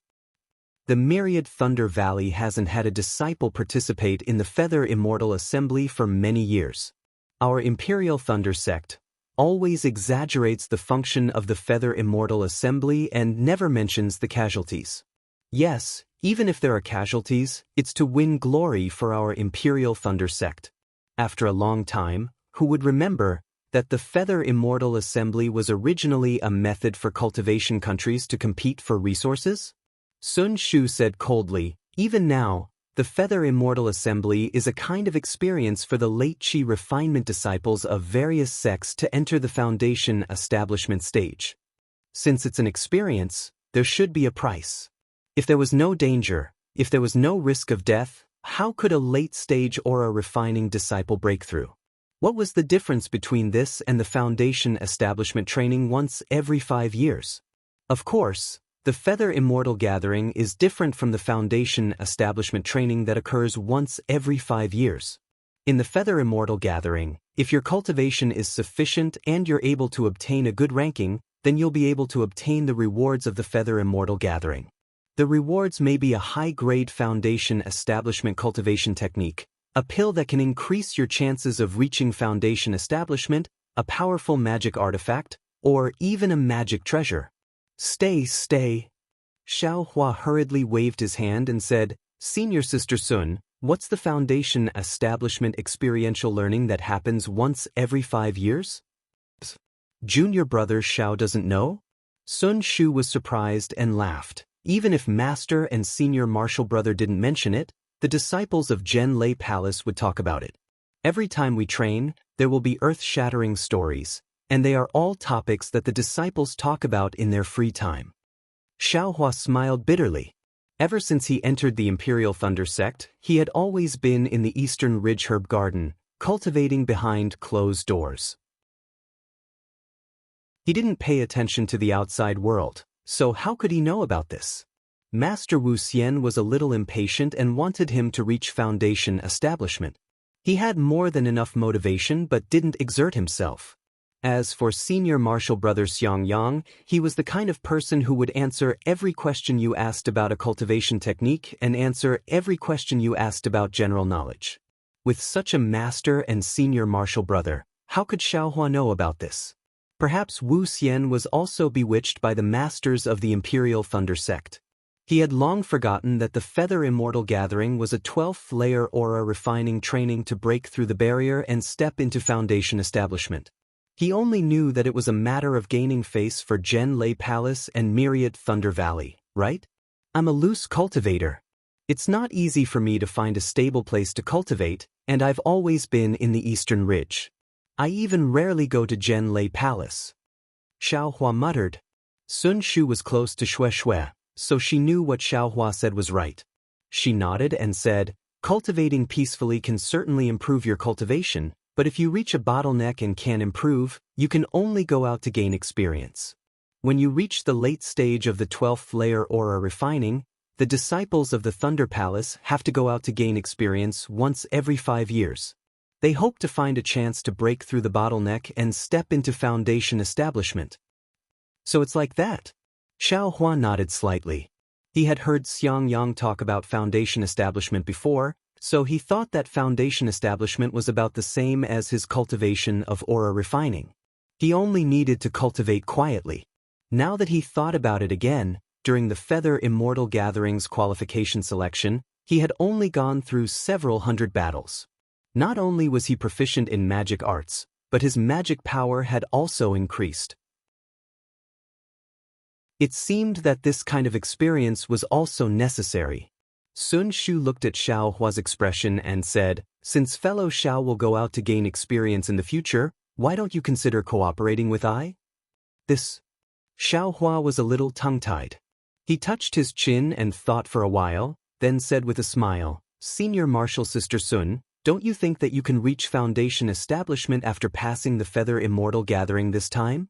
The myriad Thunder Valley hasn't had a disciple participate in the Feather Immortal Assembly for many years. Our Imperial Thunder sect always exaggerates the function of the Feather Immortal Assembly and never mentions the casualties. Yes, even if there are casualties, it's to win glory for our Imperial Thunder sect. After a long time, who would remember that the Feather Immortal Assembly was originally a method for cultivation countries to compete for resources? Sun Shu said coldly, even now, the Feather Immortal Assembly is a kind of experience for the late qi refinement disciples of various sects to enter the foundation establishment stage. Since it's an experience, there should be a price. If there was no danger, if there was no risk of death, how could a late-stage aura refining disciple break through? What was the difference between this and the foundation establishment training once every 5 years? Of course, the Feather Immortal Gathering is different from the foundation establishment training that occurs once every 5 years. In the Feather Immortal Gathering, if your cultivation is sufficient and you're able to obtain a good ranking, then you'll be able to obtain the rewards of the Feather Immortal Gathering. The rewards may be a high-grade foundation establishment cultivation technique, a pill that can increase your chances of reaching foundation establishment, a powerful magic artifact, or even a magic treasure. Stay. Xiaohua hurriedly waved his hand and said, Senior Sister Sun, what's the foundation establishment experiential learning that happens once every 5 years? Junior brother Xiao doesn't know? Sun Shu was surprised and laughed. Even if master and senior martial brother didn't mention it, the disciples of Zhen Lei Palace would talk about it. Every time we train, there will be earth-shattering stories, and they are all topics that the disciples talk about in their free time. Xiaohua smiled bitterly. Ever since he entered the Imperial Thunder sect, he had always been in the Eastern Ridge Herb Garden, cultivating behind closed doors. He didn't pay attention to the outside world, so how could he know about this? Master Wu Xian was a little impatient and wanted him to reach foundation establishment. He had more than enough motivation but didn't exert himself. As for senior martial brother Xiangyang, he was the kind of person who would answer every question you asked about a cultivation technique and answer every question you asked about general knowledge. With such a master and senior martial brother, how could Xiaohua know about this? Perhaps Wu Xian was also bewitched by the masters of the Imperial Thunder sect. He had long forgotten that the Feather Immortal Gathering was a 12th-layer aura refining training to break through the barrier and step into foundation establishment. He only knew that it was a matter of gaining face for Zhen Lei Palace and Myriad Thunder Valley, right? I'm a loose cultivator. It's not easy for me to find a stable place to cultivate, and I've always been in the Eastern Ridge. I even rarely go to Zhen Lei Palace. Xiaohua muttered. Sun Shu was close to Shui, so she knew what Xiaohua said was right. She nodded and said, cultivating peacefully can certainly improve your cultivation, but if you reach a bottleneck and can't improve, you can only go out to gain experience. When you reach the late stage of the 12th layer aura refining, the disciples of the Thunder Palace have to go out to gain experience once every 5 years. They hope to find a chance to break through the bottleneck and step into foundation establishment. So it's like that? Xiaohua nodded slightly. He had heard Xiangyang talk about foundation establishment before, so he thought that foundation establishment was about the same as his cultivation of aura refining. He only needed to cultivate quietly. Now that he thought about it again, during the Feather Immortal Gatherings qualification selection, he had only gone through several hundred battles. Not only was he proficient in magic arts, but his magic power had also increased. It seemed that this kind of experience was also necessary. Sun Shu looked at Xiaohua's expression and said, since fellow Xiao will go out to gain experience in the future, why don't you consider cooperating with I? This. Xiaohua was a little tongue-tied. He touched his chin and thought for a while, then said with a smile, Senior Martial Sister Sun, don't you think that you can reach foundation establishment after passing the Feather Immortal Gathering this time?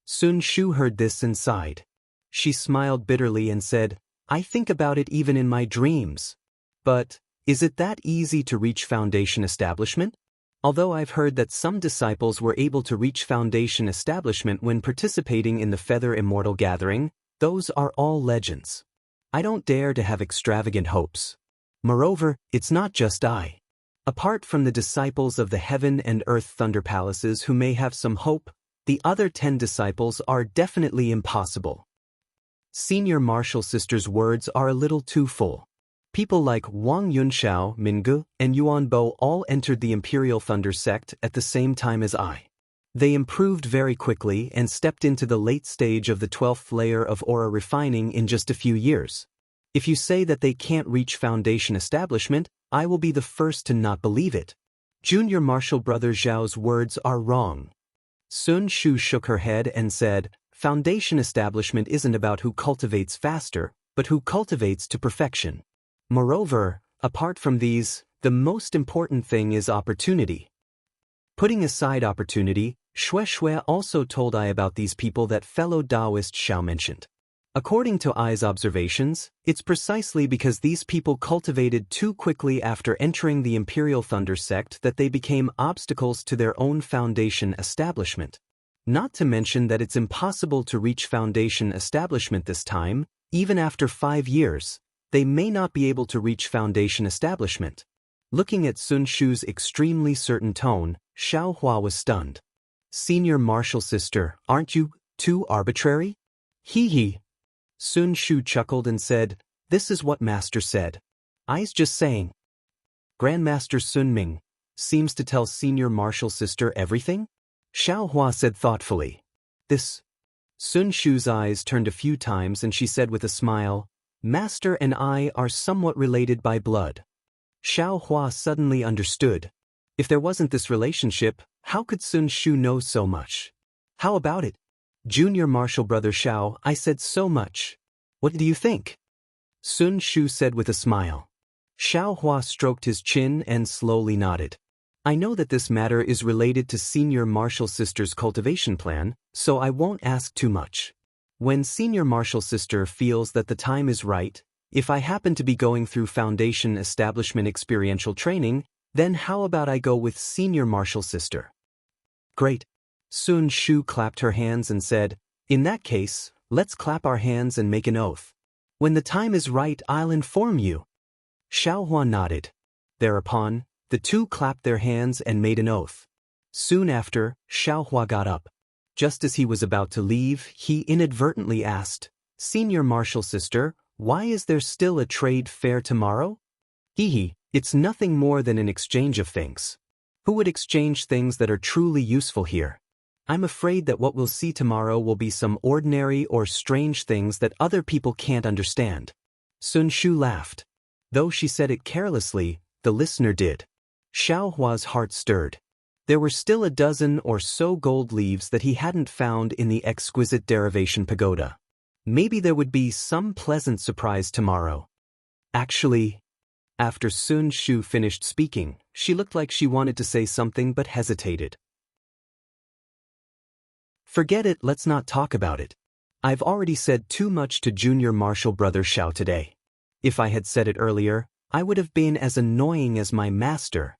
Sun Shu heard this and sighed. She smiled bitterly and said, I think about it even in my dreams. But, is it that easy to reach foundation establishment? Although I've heard that some disciples were able to reach foundation establishment when participating in the Feather Immortal Gathering, those are all legends. I don't dare to have extravagant hopes. Moreover, it's not just I. Apart from the disciples of the Heaven and Earth Thunder Palaces who may have some hope, the other 10 disciples are definitely impossible. Senior Martial Sister's words are a little too full. People like Wang Yunxiao, Minggu, and Yuan Bo all entered the Imperial Thunder sect at the same time as I. They improved very quickly and stepped into the late stage of the 12th layer of aura refining in just a few years. If you say that they can't reach foundation establishment, I will be the first to not believe it. Junior Martial Brother Zhao's words are wrong. Sun Shu shook her head and said, foundation establishment isn't about who cultivates faster, but who cultivates to perfection. Moreover, apart from these, the most important thing is opportunity. Putting aside opportunity, Shui also told I about these people that fellow Daoist Xiao mentioned. According to I's observations, it's precisely because these people cultivated too quickly after entering the Imperial Thunder sect that they became obstacles to their own foundation establishment. Not to mention that it's impossible to reach foundation establishment this time, even after 5 years, they may not be able to reach foundation establishment. Looking at Sun Shu's extremely certain tone, Xiaohua was stunned. Senior Martial Sister, aren't you too arbitrary? Hee hee. Sun Shu chuckled and said, this is what Master said. I's just saying. Grandmaster Sun Ming seems to tell Senior Martial Sister everything? Xiaohua said thoughtfully. This. Sun Shu's eyes turned a few times and she said with a smile, "Master and I are somewhat related by blood." Xiao Hua suddenly understood. If there wasn't this relationship, how could Sun Shu know so much? "How about it? Junior Marshal Brother Xiao, I said so much. What do you think?" Sun Shu said with a smile. Xiao Hua stroked his chin and slowly nodded. "I know that this matter is related to Senior Marshal Sister's cultivation plan, so I won't ask too much. When Senior Marshal Sister feels that the time is right, if I happen to be going through Foundation Establishment experiential training, then how about I go with Senior Marshal Sister?" "Great." Sun Shu clapped her hands and said, "In that case, let's clap our hands and make an oath. When the time is right, I'll inform you." Xiao Hua nodded. Thereupon, the two clapped their hands and made an oath. Soon after, Xiao Hua got up. Just as he was about to leave, he inadvertently asked, "Senior Marshal Sister, why is there still a trade fair tomorrow?" "Hee, it's nothing more than an exchange of things. Who would exchange things that are truly useful here? I'm afraid that what we'll see tomorrow will be some ordinary or strange things that other people can't understand." Sun Shu laughed. Though she said it carelessly, the listener did. Xiao Hua's heart stirred. There were still a dozen or so gold leaves that he hadn't found in the exquisite derivation pagoda. Maybe there would be some pleasant surprise tomorrow. Actually, after Sun Shu finished speaking, she looked like she wanted to say something but hesitated. "Forget it, let's not talk about it. I've already said too much to Junior Marshal Brother Xiao today. If I had said it earlier, I would have been as annoying as my master."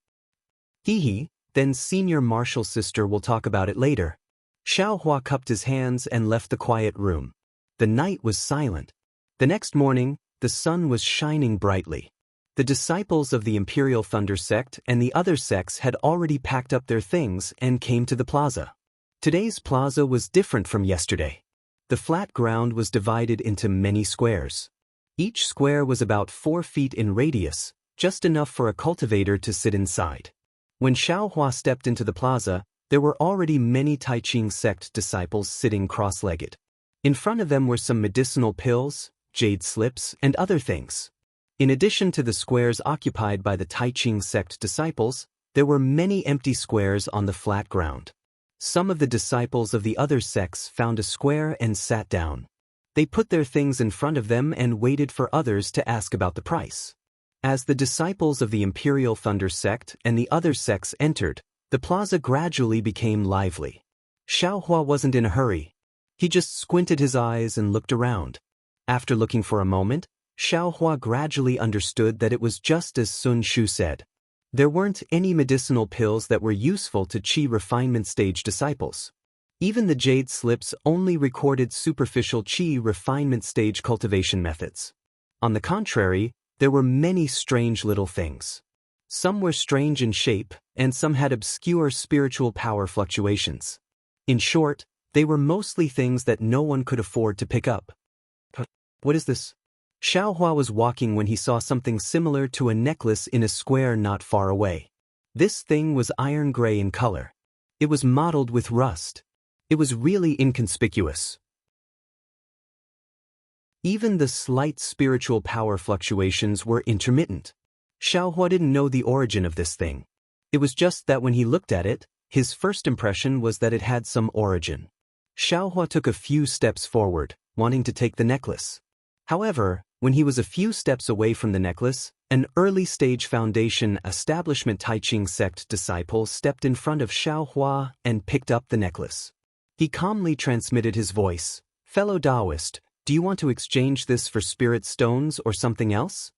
"Hee, then Senior Marshal Sister will talk about it later." Xiao Hua cupped his hands and left the quiet room. The night was silent. The next morning, the sun was shining brightly. The disciples of the Imperial Thunder sect and the other sects had already packed up their things and came to the plaza. Today's plaza was different from yesterday. The flat ground was divided into many squares. Each square was about 4 feet in radius, just enough for a cultivator to sit inside. When Xiao Hua stepped into the plaza, there were already many Tai Ching sect disciples sitting cross-legged. In front of them were some medicinal pills, jade slips, and other things. In addition to the squares occupied by the Tai Ching sect disciples, there were many empty squares on the flat ground. Some of the disciples of the other sects found a square and sat down. They put their things in front of them and waited for others to ask about the price. As the disciples of the Imperial Thunder sect and the other sects entered, the plaza gradually became lively. Xiao Hua wasn't in a hurry. He just squinted his eyes and looked around. After looking for a moment, Xiao Hua gradually understood that it was just as Sun Shu said. There weren't any medicinal pills that were useful to Qi refinement stage disciples. Even the jade slips only recorded superficial Qi refinement stage cultivation methods. On the contrary, there were many strange little things. Some were strange in shape, and some had obscure spiritual power fluctuations. In short, they were mostly things that no one could afford to pick up. "What is this?" Xiao Hua was walking when he saw something similar to a necklace in a square not far away. This thing was iron gray in color. It was mottled with rust. It was really inconspicuous. Even the slight spiritual power fluctuations were intermittent. Xiao Hua didn't know the origin of this thing. It was just that when he looked at it, his first impression was that it had some origin. Xiao Hua took a few steps forward, wanting to take the necklace. However, when he was a few steps away from the necklace, an early-stage Foundation Establishment Tai Ching sect disciple stepped in front of Xiao Hua and picked up the necklace. He calmly transmitted his voice, "Fellow Daoist, do you want to exchange this for spirit stones or something else?"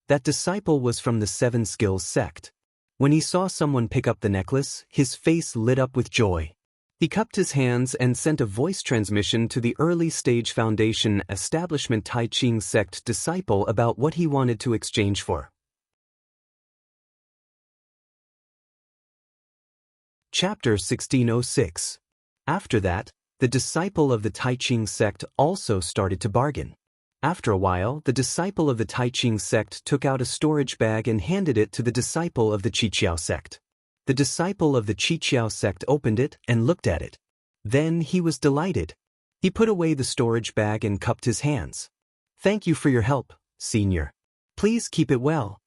That disciple was from the Seven Skills sect. When he saw someone pick up the necklace, his face lit up with joy. He cupped his hands and sent a voice transmission to the early-stage Foundation Establishment Tai Ching sect disciple about what he wanted to exchange for. Chapter 1606. After that, the disciple of the Tai Ching sect also started to bargain. After a while, the disciple of the Tai Ching sect took out a storage bag and handed it to the disciple of the Qiqiao sect. The disciple of the Qiqiao sect opened it and looked at it. Then he was delighted. He put away the storage bag and cupped his hands. Thank you for your help, Senior. Please keep it well.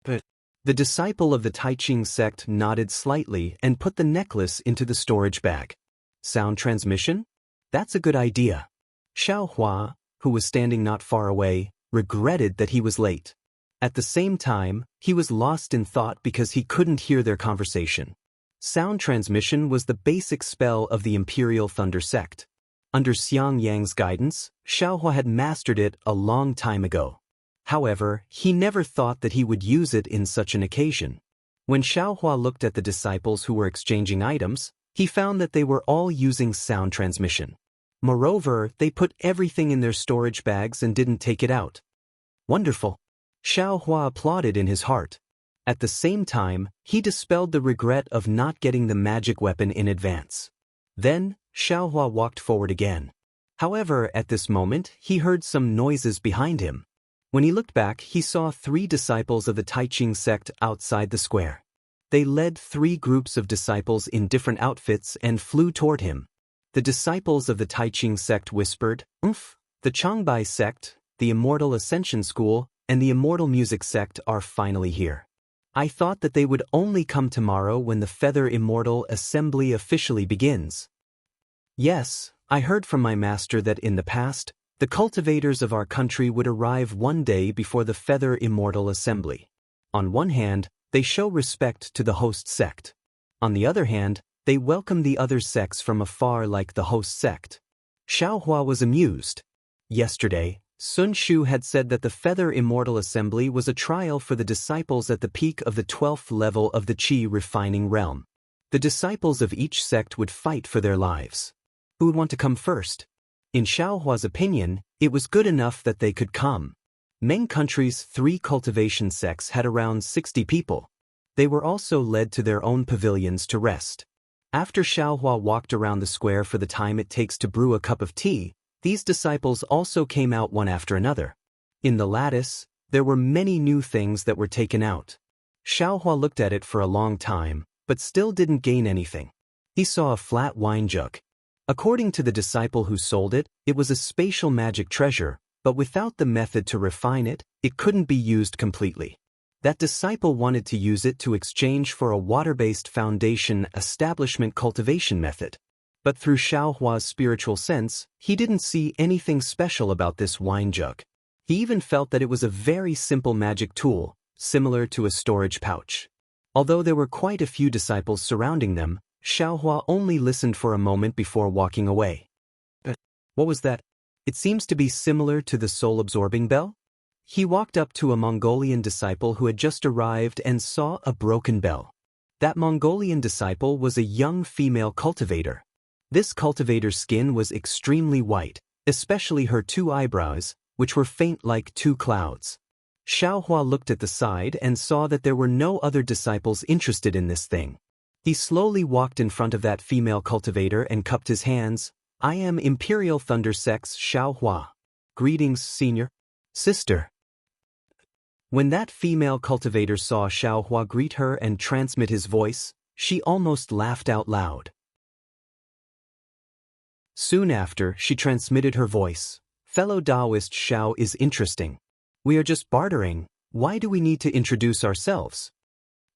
But the disciple of the Taiching sect nodded slightly and put the necklace into the storage bag. Sound transmission? That's a good idea. Xiao Hua, who was standing not far away, regretted that he was late. At the same time, he was lost in thought because he couldn't hear their conversation. Sound transmission was the basic spell of the Imperial Thunder sect. Under Xiang Yang's guidance, Xiao Hua had mastered it a long time ago. However, he never thought that he would use it in such an occasion. When Xiao Hua looked at the disciples who were exchanging items, he found that they were all using sound transmission. Moreover, they put everything in their storage bags and didn't take it out. Wonderful. Xiao Hua applauded in his heart. At the same time, he dispelled the regret of not getting the magic weapon in advance. Then, Xiao Hua walked forward again. However, at this moment, he heard some noises behind him. When he looked back, he saw 3 disciples of the Taiching sect outside the square. They led 3 groups of disciples in different outfits and flew toward him. The disciples of the Taiching sect whispered, "Umph, the Changbai sect, the Immortal Ascension School, and the Immortal Music sect are finally here. I thought that they would only come tomorrow when the Feather Immortal Assembly officially begins. Yes, I heard from my master that in the past, the cultivators of our country would arrive one day before the Feather Immortal Assembly. On one hand, they show respect to the host sect. On the other hand, they welcome the other sects from afar like the host sect." Xiao Hua was amused. Yesterday, Sun Shu had said that the Feather Immortal Assembly was a trial for the disciples at the peak of the 12th level of the Qi refining realm. The disciples of each sect would fight for their lives. Who would want to come first? In Xiao Hua's opinion, it was good enough that they could come. Meng country's 3 cultivation sects had around 60 people. They were also led to their own pavilions to rest. After Xiao Hua walked around the square for the time it takes to brew a cup of tea, these disciples also came out one after another. In the lattice, there were many new things that were taken out. Xiao Hua looked at it for a long time, but still didn't gain anything. He saw a flat wine jug. According to the disciple who sold it, it was a spatial magic treasure, but without the method to refine it, it couldn't be used completely. That disciple wanted to use it to exchange for a water-based foundation establishment cultivation method. But through Xiao Hua's spiritual sense, he didn't see anything special about this wine jug. He even felt that it was a very simple magic tool, similar to a storage pouch. Although there were quite a few disciples surrounding them, Xiao Hua only listened for a moment before walking away. What was that? It seems to be similar to the soul-absorbing bell? He walked up to a Mongolian disciple who had just arrived and saw a broken bell. That Mongolian disciple was a young female cultivator. This cultivator's skin was extremely white, especially her 2 eyebrows, which were faint like 2 clouds. Xiao Hua looked at the side and saw that there were no other disciples interested in this thing. He slowly walked in front of that female cultivator and cupped his hands. "I am Imperial Thunder Sect's Xiao Hua. Greetings, Senior. Sister." When that female cultivator saw Xiao Hua greet her and transmit his voice, she almost laughed out loud. Soon after, she transmitted her voice. "Fellow Daoist Xiao is interesting. We are just bartering. Why do we need to introduce ourselves?"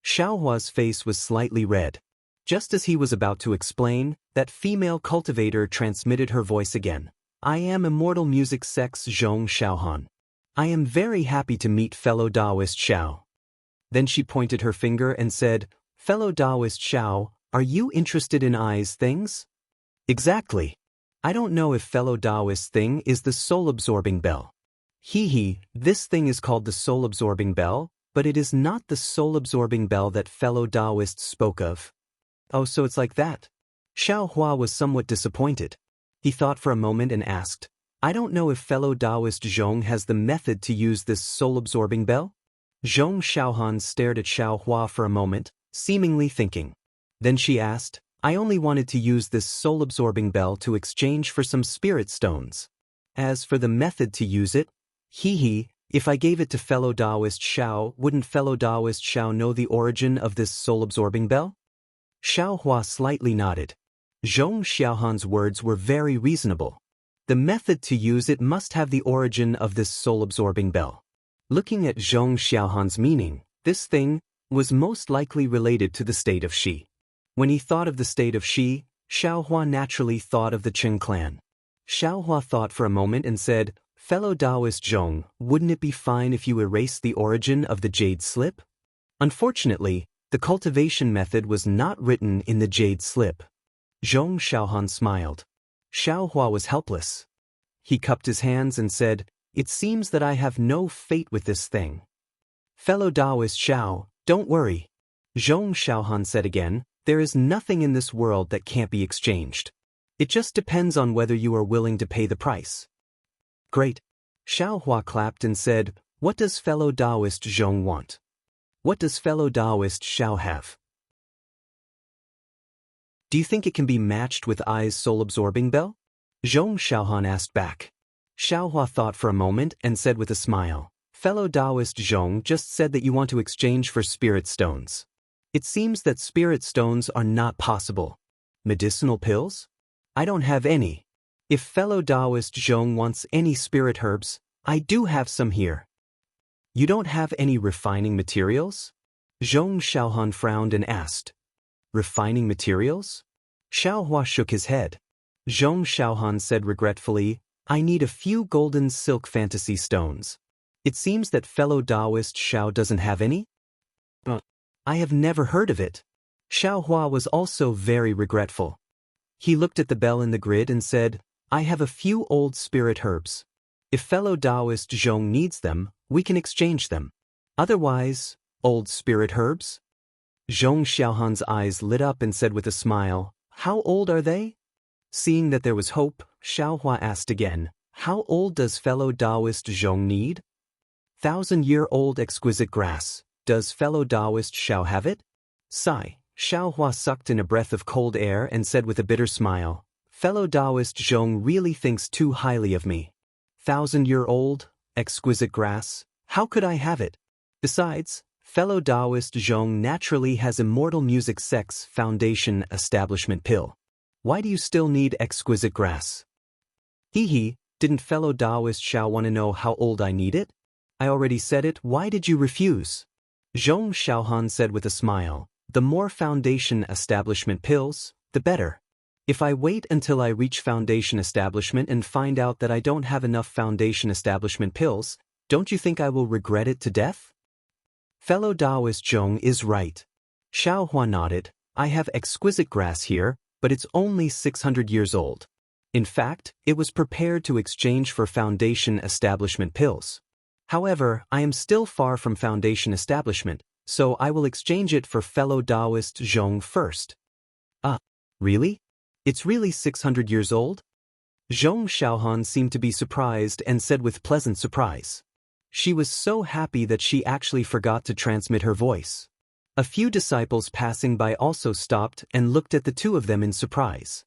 Xiao Hua's face was slightly red. Just as he was about to explain, that female cultivator transmitted her voice again. "I am Immortal Music Sect's Zhong Xiaohan. I am very happy to meet fellow Daoist Xiao." Then she pointed her finger and said, "Fellow Daoist Xiao, are you interested in eyes things?" "Exactly. I don't know if fellow Daoist thing is the soul-absorbing bell." This thing is called the soul-absorbing bell, but it is not the soul-absorbing bell that fellow Daoists spoke of. "Oh, so it's like that?" Xiao Hua was somewhat disappointed. He thought for a moment and asked, "I don't know if fellow Daoist Zhong has the method to use this soul-absorbing bell?" Zhong Xiaohan stared at Xiao Hua for a moment, seemingly thinking. Then she asked, "I only wanted to use this soul-absorbing bell to exchange for some spirit stones. As for the method to use it, if I gave it to fellow Daoist Xiao, wouldn't fellow Daoist Xiao know the origin of this soul-absorbing bell?" Xiao Hua slightly nodded. Zhong Xiaohan's words were very reasonable. The method to use it must have the origin of this soul-absorbing bell. Looking at Zhong Xiaohan's meaning, this thing was most likely related to the state of Xi. When he thought of the state of Xi, Xiaohua naturally thought of the Qing clan. Xiaohua thought for a moment and said, "Fellow Daoist Zhong, wouldn't it be fine if you erased the origin of the jade slip?" Unfortunately, the cultivation method was not written in the jade slip. Zhong Xiaohan smiled. Xiaohua was helpless. He cupped his hands and said, "It seems that I have no fate with this thing." "Fellow Daoist Xiao, don't worry." Zhong Xiaohan said again, "There is nothing in this world that can't be exchanged. It just depends on whether you are willing to pay the price." "Great." Xiaohua clapped and said, "What does fellow Daoist Zhong want? What does fellow Daoist Xiao have? Do you think it can be matched with Ai's soul-absorbing bell?" Zhong Xiaohan asked back. Xiaohua thought for a moment and said with a smile, "Fellow Daoist Zhong just said that you want to exchange for spirit stones. It seems that spirit stones are not possible. Medicinal pills? I don't have any. If fellow Daoist Zhong wants any spirit herbs, I do have some here." "You don't have any refining materials?" Zhong Xiaohan frowned and asked. "Refining materials?" Xiaohua shook his head. Zhong Xiaohan said regretfully, "I need a few golden silk fantasy stones. It seems that fellow Daoist Xiao doesn't have any?" "I have never heard of it." Xiaohua was also very regretful. He looked at the bell in the grid and said, "I have a few old spirit herbs. If fellow Daoist Zhong needs them, we can exchange them. Otherwise, old spirit herbs?" Zhong Xiaohan's eyes lit up and said with a smile, "How old are they?" Seeing that there was hope, Xiaohua asked again, "How old does fellow Daoist Zhong need?" "1,000-year-old exquisite grass. Does fellow Daoist Xiao have it?" Sigh. Xiaohua sucked in a breath of cold air and said with a bitter smile, "Fellow Daoist Zhong really thinks too highly of me. 1,000-year-old, exquisite grass, how could I have it? Besides, fellow Daoist Zhong naturally has Immortal Music Sex Foundation Establishment Pill. Why do you still need exquisite grass?" "Hee, didn't fellow Daoist Xiao want to know how old I need it? I already said it, why did you refuse?" Zhong Xiaohan said with a smile, "The more foundation establishment pills, the better. If I wait until I reach foundation establishment and find out that I don't have enough foundation establishment pills, don't you think I will regret it to death?" Fellow Daoist Zhong is right. Xiaohua nodded. "I have exquisite grass here, but it's only 600 years old. In fact, it was prepared to exchange for foundation establishment pills. However, I am still far from foundation establishment, so I will exchange it for fellow Daoist Zhong first." Really? It's really 600 years old?" Zhong Xiaohan seemed to be surprised and said with pleasant surprise. She was so happy that she actually forgot to transmit her voice. A few disciples passing by also stopped and looked at the two of them in surprise.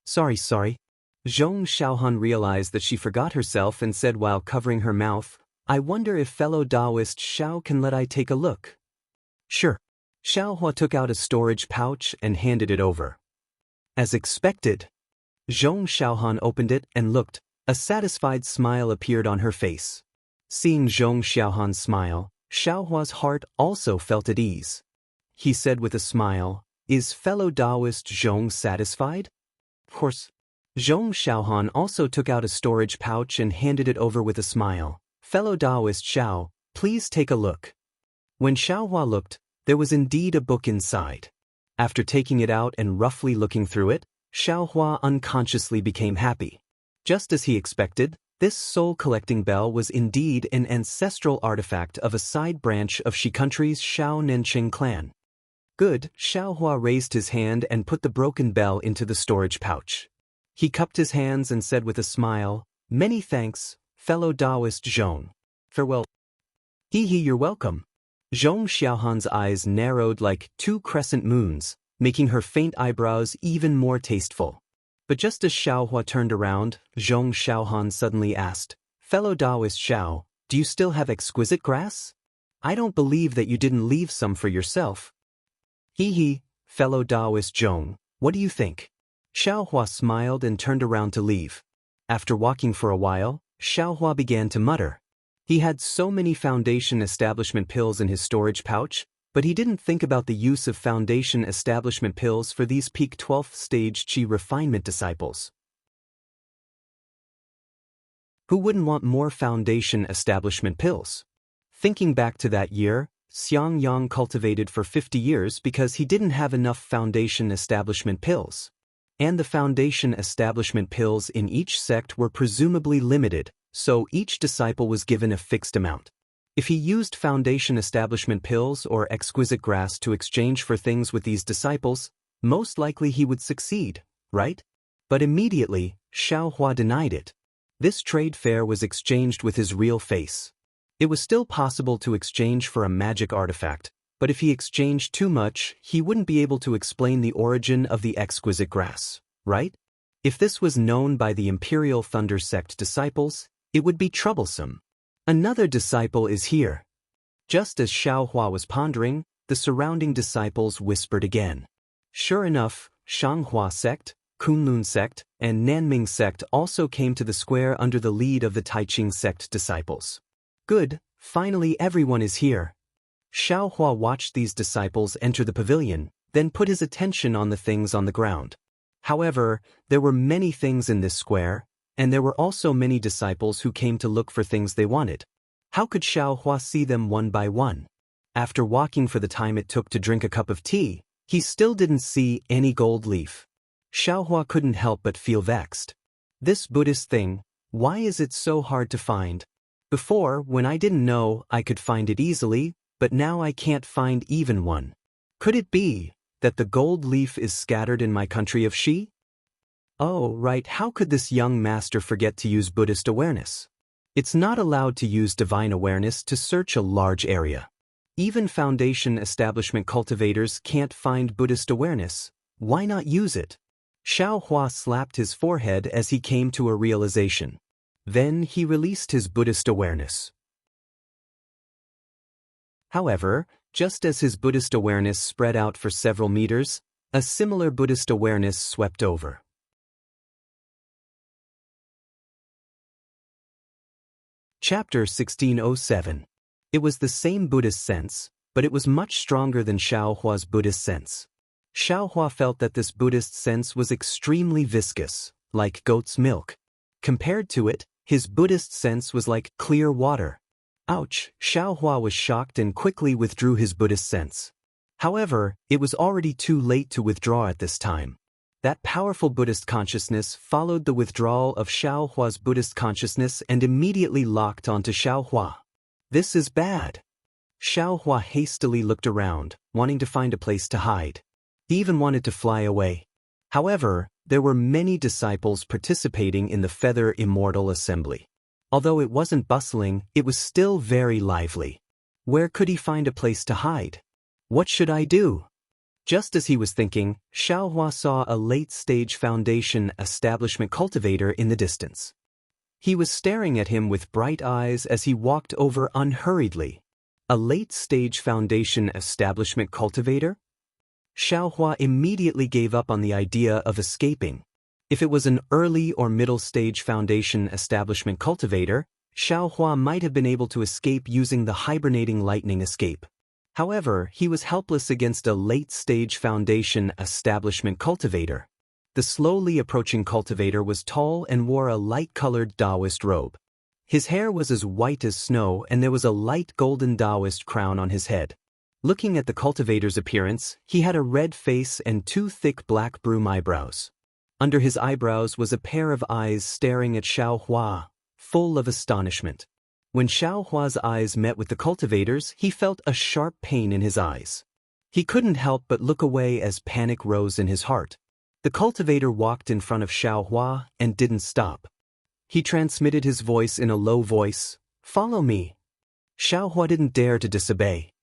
Sorry. Zhong Xiaohan realized that she forgot herself and said while covering her mouth, "I wonder if fellow Daoist Xiao can let I take a look." "Sure." Xiaohua took out a storage pouch and handed it over. As expected, Zhong Xiaohan opened it and looked. A satisfied smile appeared on her face. Seeing Zhong Xiaohan's smile, Xiaohua's heart also felt at ease. He said with a smile, "Is fellow Daoist Zhong satisfied?" "Of course." Zhong Xiaohan also took out a storage pouch and handed it over with a smile. "Fellow Daoist Xiao, please take a look." When Xiaohua looked, there was indeed a book inside. After taking it out and roughly looking through it, Xiaohua unconsciously became happy. Just as he expected, this soul-collecting bell was indeed an ancestral artifact of a side branch of Shi country's Shao Nenqing clan. Good, Xiaohua raised his hand and put the broken bell into the storage pouch. He cupped his hands and said with a smile, "Many thanks, fellow Daoist Zhong. Farewell." You're welcome." Zhong Xiaohan's eyes narrowed like two crescent moons, making her faint eyebrows even more tasteful. But just as Xiaohua turned around, Zhong Xiaohan suddenly asked, "Fellow Daoist Xiao, do you still have exquisite grass? I don't believe that you didn't leave some for yourself." Fellow Daoist Zhong, what do you think? Xiaohua smiled and turned around to leave. After walking for a while, Xiaohua began to mutter. He had so many foundation establishment pills in his storage pouch, but he didn't think about the use of foundation establishment pills for these peak 12th stage Qi refinement disciples. Who wouldn't want more foundation establishment pills? Thinking back to that year, Xiangyang cultivated for 50 years because he didn't have enough foundation establishment pills. And the foundation establishment pills in each sect were presumably limited, so each disciple was given a fixed amount. If he used foundation establishment pills or exquisite grass to exchange for things with these disciples, most likely he would succeed, right? But immediately, Xiaohua denied it. This trade fair was exchanged with his real face. It was still possible to exchange for a magic artifact, but if he exchanged too much, he wouldn't be able to explain the origin of the exquisite grass, right? If this was known by the Imperial Thunder Sect disciples, it would be troublesome. Another disciple is here. Just as Xiaohua was pondering, the surrounding disciples whispered again. Sure enough, Shanghua sect, Kunlun sect, and Nanming sect also came to the square under the lead of the Taiqing sect disciples. Good, finally everyone is here. Xiaohua watched these disciples enter the pavilion, then put his attention on the things on the ground. However, there were many things in this square, and there were also many disciples who came to look for things they wanted. How could Xiaohua see them one by one? After walking for the time it took to drink a cup of tea, he still didn't see any gold leaf. Xiaohua couldn't help but feel vexed. This Buddhist thing, why is it so hard to find? Before, when I didn't know, I could find it easily, but now I can't find even one. Could it be that the gold leaf is scattered in my country of Xi? Oh, right, how could this young master forget to use Buddhist awareness? It's not allowed to use divine awareness to search a large area. Even foundation establishment cultivators can't find Buddhist awareness. Why not use it? Xiaohua slapped his forehead as he came to a realization. Then he released his Buddhist awareness. However, just as his Buddhist awareness spread out for several meters, a similar Buddhist awareness swept over. Chapter 1607. It was the same Buddhist sense, but it was much stronger than Xiaohua's Buddhist sense. Xiaohua felt that this Buddhist sense was extremely viscous, like goat's milk. Compared to it, his Buddhist sense was like clear water. Ouch! Xiaohua was shocked and quickly withdrew his Buddhist sense. However, it was already too late to withdraw at this time. That powerful Buddhist consciousness followed the withdrawal of Xiaohua's Buddhist consciousness and immediately locked onto Xiaohua. This is bad. Xiaohua hastily looked around, wanting to find a place to hide. He even wanted to fly away. However, there were many disciples participating in the Feather Immortal assembly. Although it wasn't bustling, it was still very lively. Where could he find a place to hide? What should I do? Just as he was thinking, Xiaohua saw a late-stage foundation establishment cultivator in the distance. He was staring at him with bright eyes as he walked over unhurriedly. A late-stage foundation establishment cultivator? Xiaohua immediately gave up on the idea of escaping. If it was an early or middle-stage foundation establishment cultivator, Xiaohua might have been able to escape using the hibernating lightning escape. However, he was helpless against a late-stage foundation establishment cultivator. The slowly approaching cultivator was tall and wore a light-colored Daoist robe. His hair was as white as snow and there was a light golden Daoist crown on his head. Looking at the cultivator's appearance, he had a red face and two thick black broom eyebrows. Under his eyebrows was a pair of eyes staring at Xiaohua, full of astonishment. When Xiaohua's eyes met with the cultivator's, he felt a sharp pain in his eyes. He couldn't help but look away as panic rose in his heart. The cultivator walked in front of Xiaohua and didn't stop. He transmitted his voice in a low voice, "Follow me." Xiaohua didn't dare to disobey.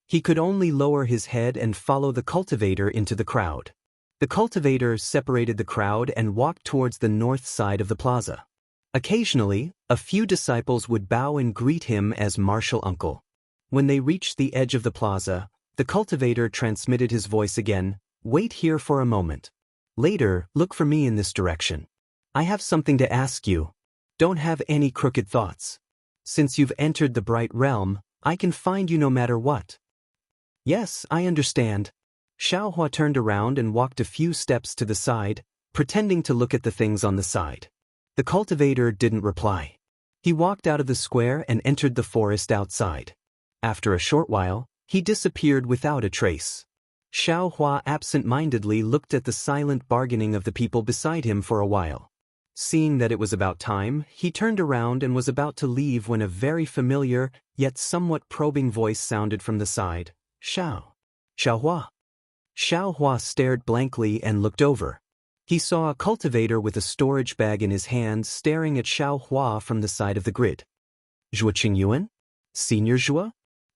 He could only lower his head and follow the cultivator into the crowd. The cultivator separated the crowd and walked towards the north side of the plaza. Occasionally, a few disciples would bow and greet him as martial uncle. When they reached the edge of the plaza, the cultivator transmitted his voice again, "Wait here for a moment." Later, look for me in this direction. I have something to ask you. Don't have any crooked thoughts. Since you've entered the bright realm, I can find you no matter what. Yes, I understand. Xiaohua turned around and walked a few steps to the side, pretending to look at the things on the side. The cultivator didn't reply. He walked out of the square and entered the forest outside. After a short while, he disappeared without a trace. Xiaohua absent-mindedly looked at the silent bargaining of the people beside him for a while. Seeing that it was about time, he turned around and was about to leave when a very familiar, yet somewhat probing voice sounded from the side. Xiaohua. Xiaohua stared blankly and looked over. He saw a cultivator with a storage bag in his hand staring at Xiaohua from the side of the grid. Zhuo Qingyuan? Senior Zhuo?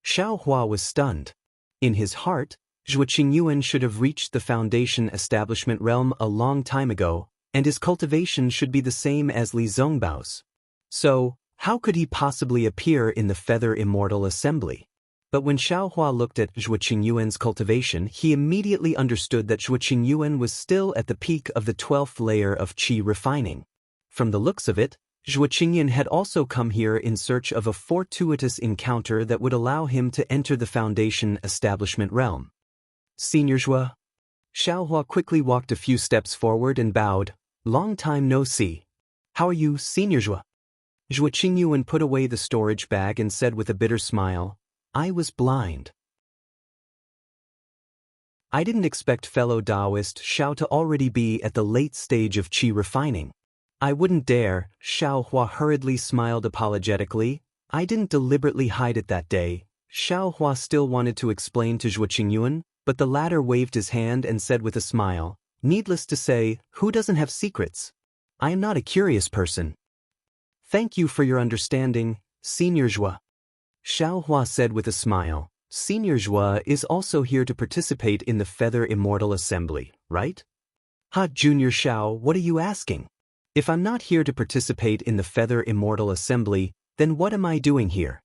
Xiaohua was stunned. In his heart, Zhuo Qingyuan should have reached the foundation establishment realm a long time ago, and his cultivation should be the same as Li Zongbao's. So, how could he possibly appear in the Feather Immortal Assembly? But when Xiaohua looked at Zhuo Qingyuan's cultivation, he immediately understood that Zhuo Qingyuan was still at the peak of the 12th layer of qi refining. From the looks of it, Zhuo Qingyuan had also come here in search of a fortuitous encounter that would allow him to enter the foundation establishment realm. Senior Zhuo. Xiaohua quickly walked a few steps forward and bowed. Long time no see. How are you, Senior Zhuo? Zhuo Qingyuan put away the storage bag and said with a bitter smile, I was blind. I didn't expect fellow Daoist Xiao to already be at the late stage of qi refining. I wouldn't dare, Xiaohua hurriedly smiled apologetically. I didn't deliberately hide it that day. Xiaohua still wanted to explain to Zhuo Qingyuan, but the latter waved his hand and said with a smile, needless to say, who doesn't have secrets? I am not a curious person. Thank you for your understanding, Senior Zhuo. Xiaohua said with a smile, Senior Zhuo is also here to participate in the Feather Immortal Assembly, right? Ha, Junior Xiao, what are you asking? If I'm not here to participate in the Feather Immortal Assembly, then what am I doing here?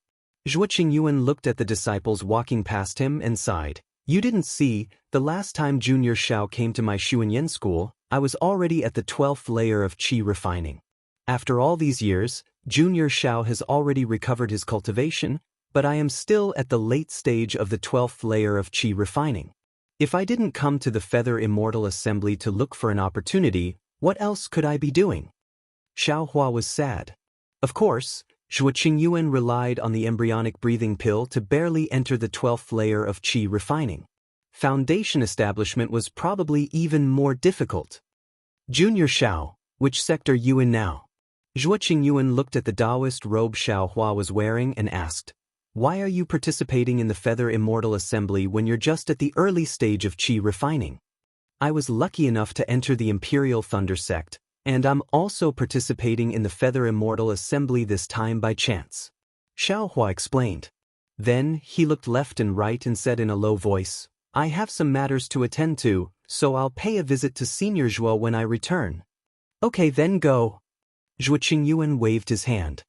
Zhuo Qingyuan looked at the disciples walking past him and sighed. You didn't see, the last time Junior Xiao came to my Xuanyan school, I was already at the 12th layer of qi refining. After all these years, Junior Xiao has already recovered his cultivation, but I am still at the late stage of the 12th layer of qi refining. If I didn't come to the Feather Immortal Assembly to look for an opportunity, what else could I be doing? Xiaohua was sad. Of course, Zhuo Qingyuan relied on the embryonic breathing pill to barely enter the 12th layer of qi refining. Foundation establishment was probably even more difficult. Junior Xiao, which sector you in now? Zhuo Qingyuan looked at the Daoist robe Xiaohua was wearing and asked, why are you participating in the Feather Immortal Assembly when you're just at the early stage of qi refining? I was lucky enough to enter the Imperial Thunder Sect, and I'm also participating in the Feather Immortal Assembly this time by chance. Xiaohua explained. Then, he looked left and right and said in a low voice, I have some matters to attend to, so I'll pay a visit to Senior Zhuo when I return. Okay, then go. Zhuo Qingyuan waved his hand.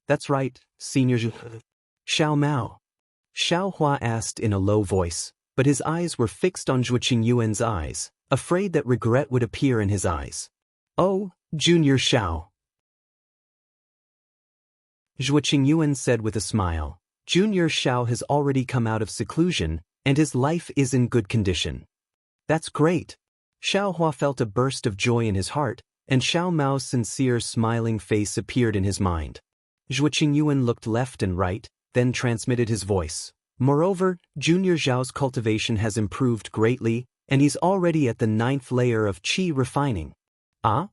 That's right, Senior Zhuo. Xiao Mao. Xiaohua asked in a low voice, but his eyes were fixed on Zhuo Qingyuan's eyes, afraid that regret would appear in his eyes. Oh, Junior Xiao. Zhuo Qingyuan said with a smile, Junior Xiao has already come out of seclusion, and his life is in good condition. That's great. Xiaohua felt a burst of joy in his heart, and Xiao Mao's sincere smiling face appeared in his mind. Zhuo Qingyuan looked left and right, then transmitted his voice. Moreover, Junior Zhao's cultivation has improved greatly, and he's already at the 9th layer of qi refining. Ah?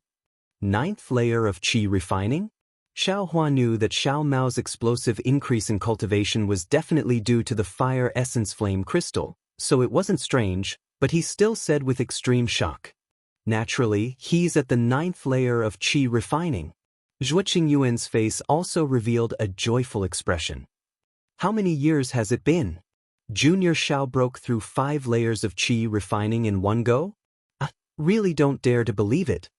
9th layer of qi refining? Xiaohua knew that Xiao Mao's explosive increase in cultivation was definitely due to the fire essence flame crystal, so it wasn't strange, but he still said with extreme shock. Naturally, he's at the 9th layer of qi refining. Zhuo Qingyuan's face also revealed a joyful expression. How many years has it been? Junior Xiao broke through 5 layers of qi refining in one go? I really don't dare to believe it.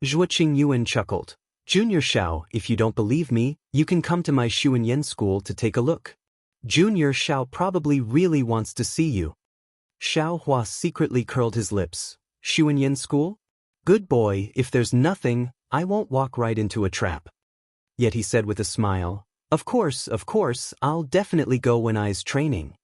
Zhuo Qingyuan chuckled. Junior Xiao, if you don't believe me, you can come to my Xuanyan school to take a look. Junior Xiao probably really wants to see you. Xiaohua secretly curled his lips. Xuanyan school? Good boy, if there's nothing, I won't walk right into a trap. Yet he said with a smile, of course, I'll definitely go when I's training.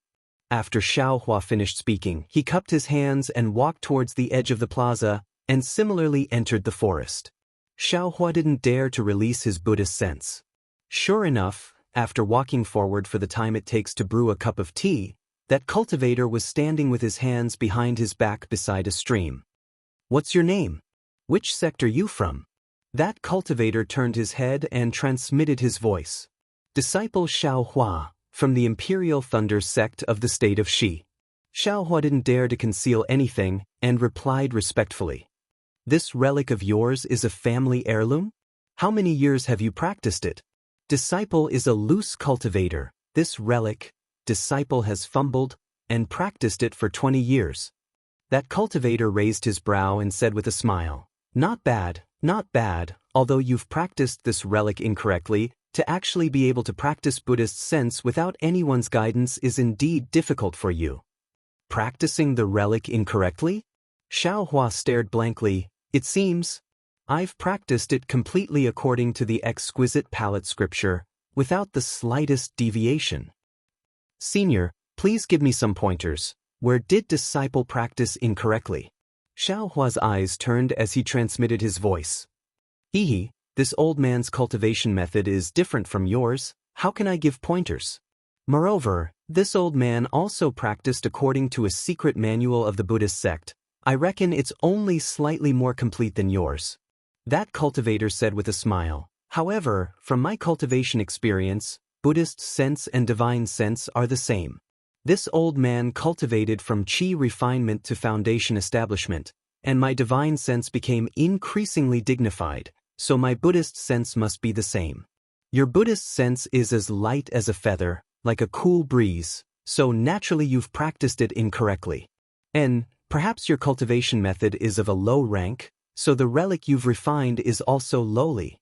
After Xiaohua finished speaking, he cupped his hands and walked towards the edge of the plaza, and similarly entered the forest. Xiaohua didn't dare to release his Buddhist sense. Sure enough, after walking forward for the time it takes to brew a cup of tea, that cultivator was standing with his hands behind his back beside a stream. What's your name? Which sect are you from? That cultivator turned his head and transmitted his voice. Disciple Xiaohua, from the Imperial Thunder sect of the state of Shi. Xiaohua didn't dare to conceal anything and replied respectfully. This relic of yours is a family heirloom? How many years have you practiced it? Disciple is a loose cultivator. This relic, disciple has fumbled and practiced it for 20 years. That cultivator raised his brow and said with a smile, not bad, although you've practiced this relic incorrectly, to actually be able to practice Buddhist sense without anyone's guidance is indeed difficult for you. Practicing the relic incorrectly? Xiaohua stared blankly. It seems I've practiced it completely according to the exquisite palette scripture, without the slightest deviation. Senior, please give me some pointers. Where did disciple practice incorrectly? Xiaohua's eyes turned as he transmitted his voice. Hehe, this old man's cultivation method is different from yours. How can I give pointers? Moreover, this old man also practiced according to a secret manual of the Buddhist sect. I reckon it's only slightly more complete than yours. That cultivator said with a smile. However, from my cultivation experience, Buddhist sense and divine sense are the same. This old man cultivated from qi refinement to foundation establishment, and my divine sense became increasingly dignified, so my Buddhist sense must be the same. Your Buddhist sense is as light as a feather, like a cool breeze, so naturally you've practiced it incorrectly. And perhaps your cultivation method is of a low rank, so the relic you've refined is also lowly.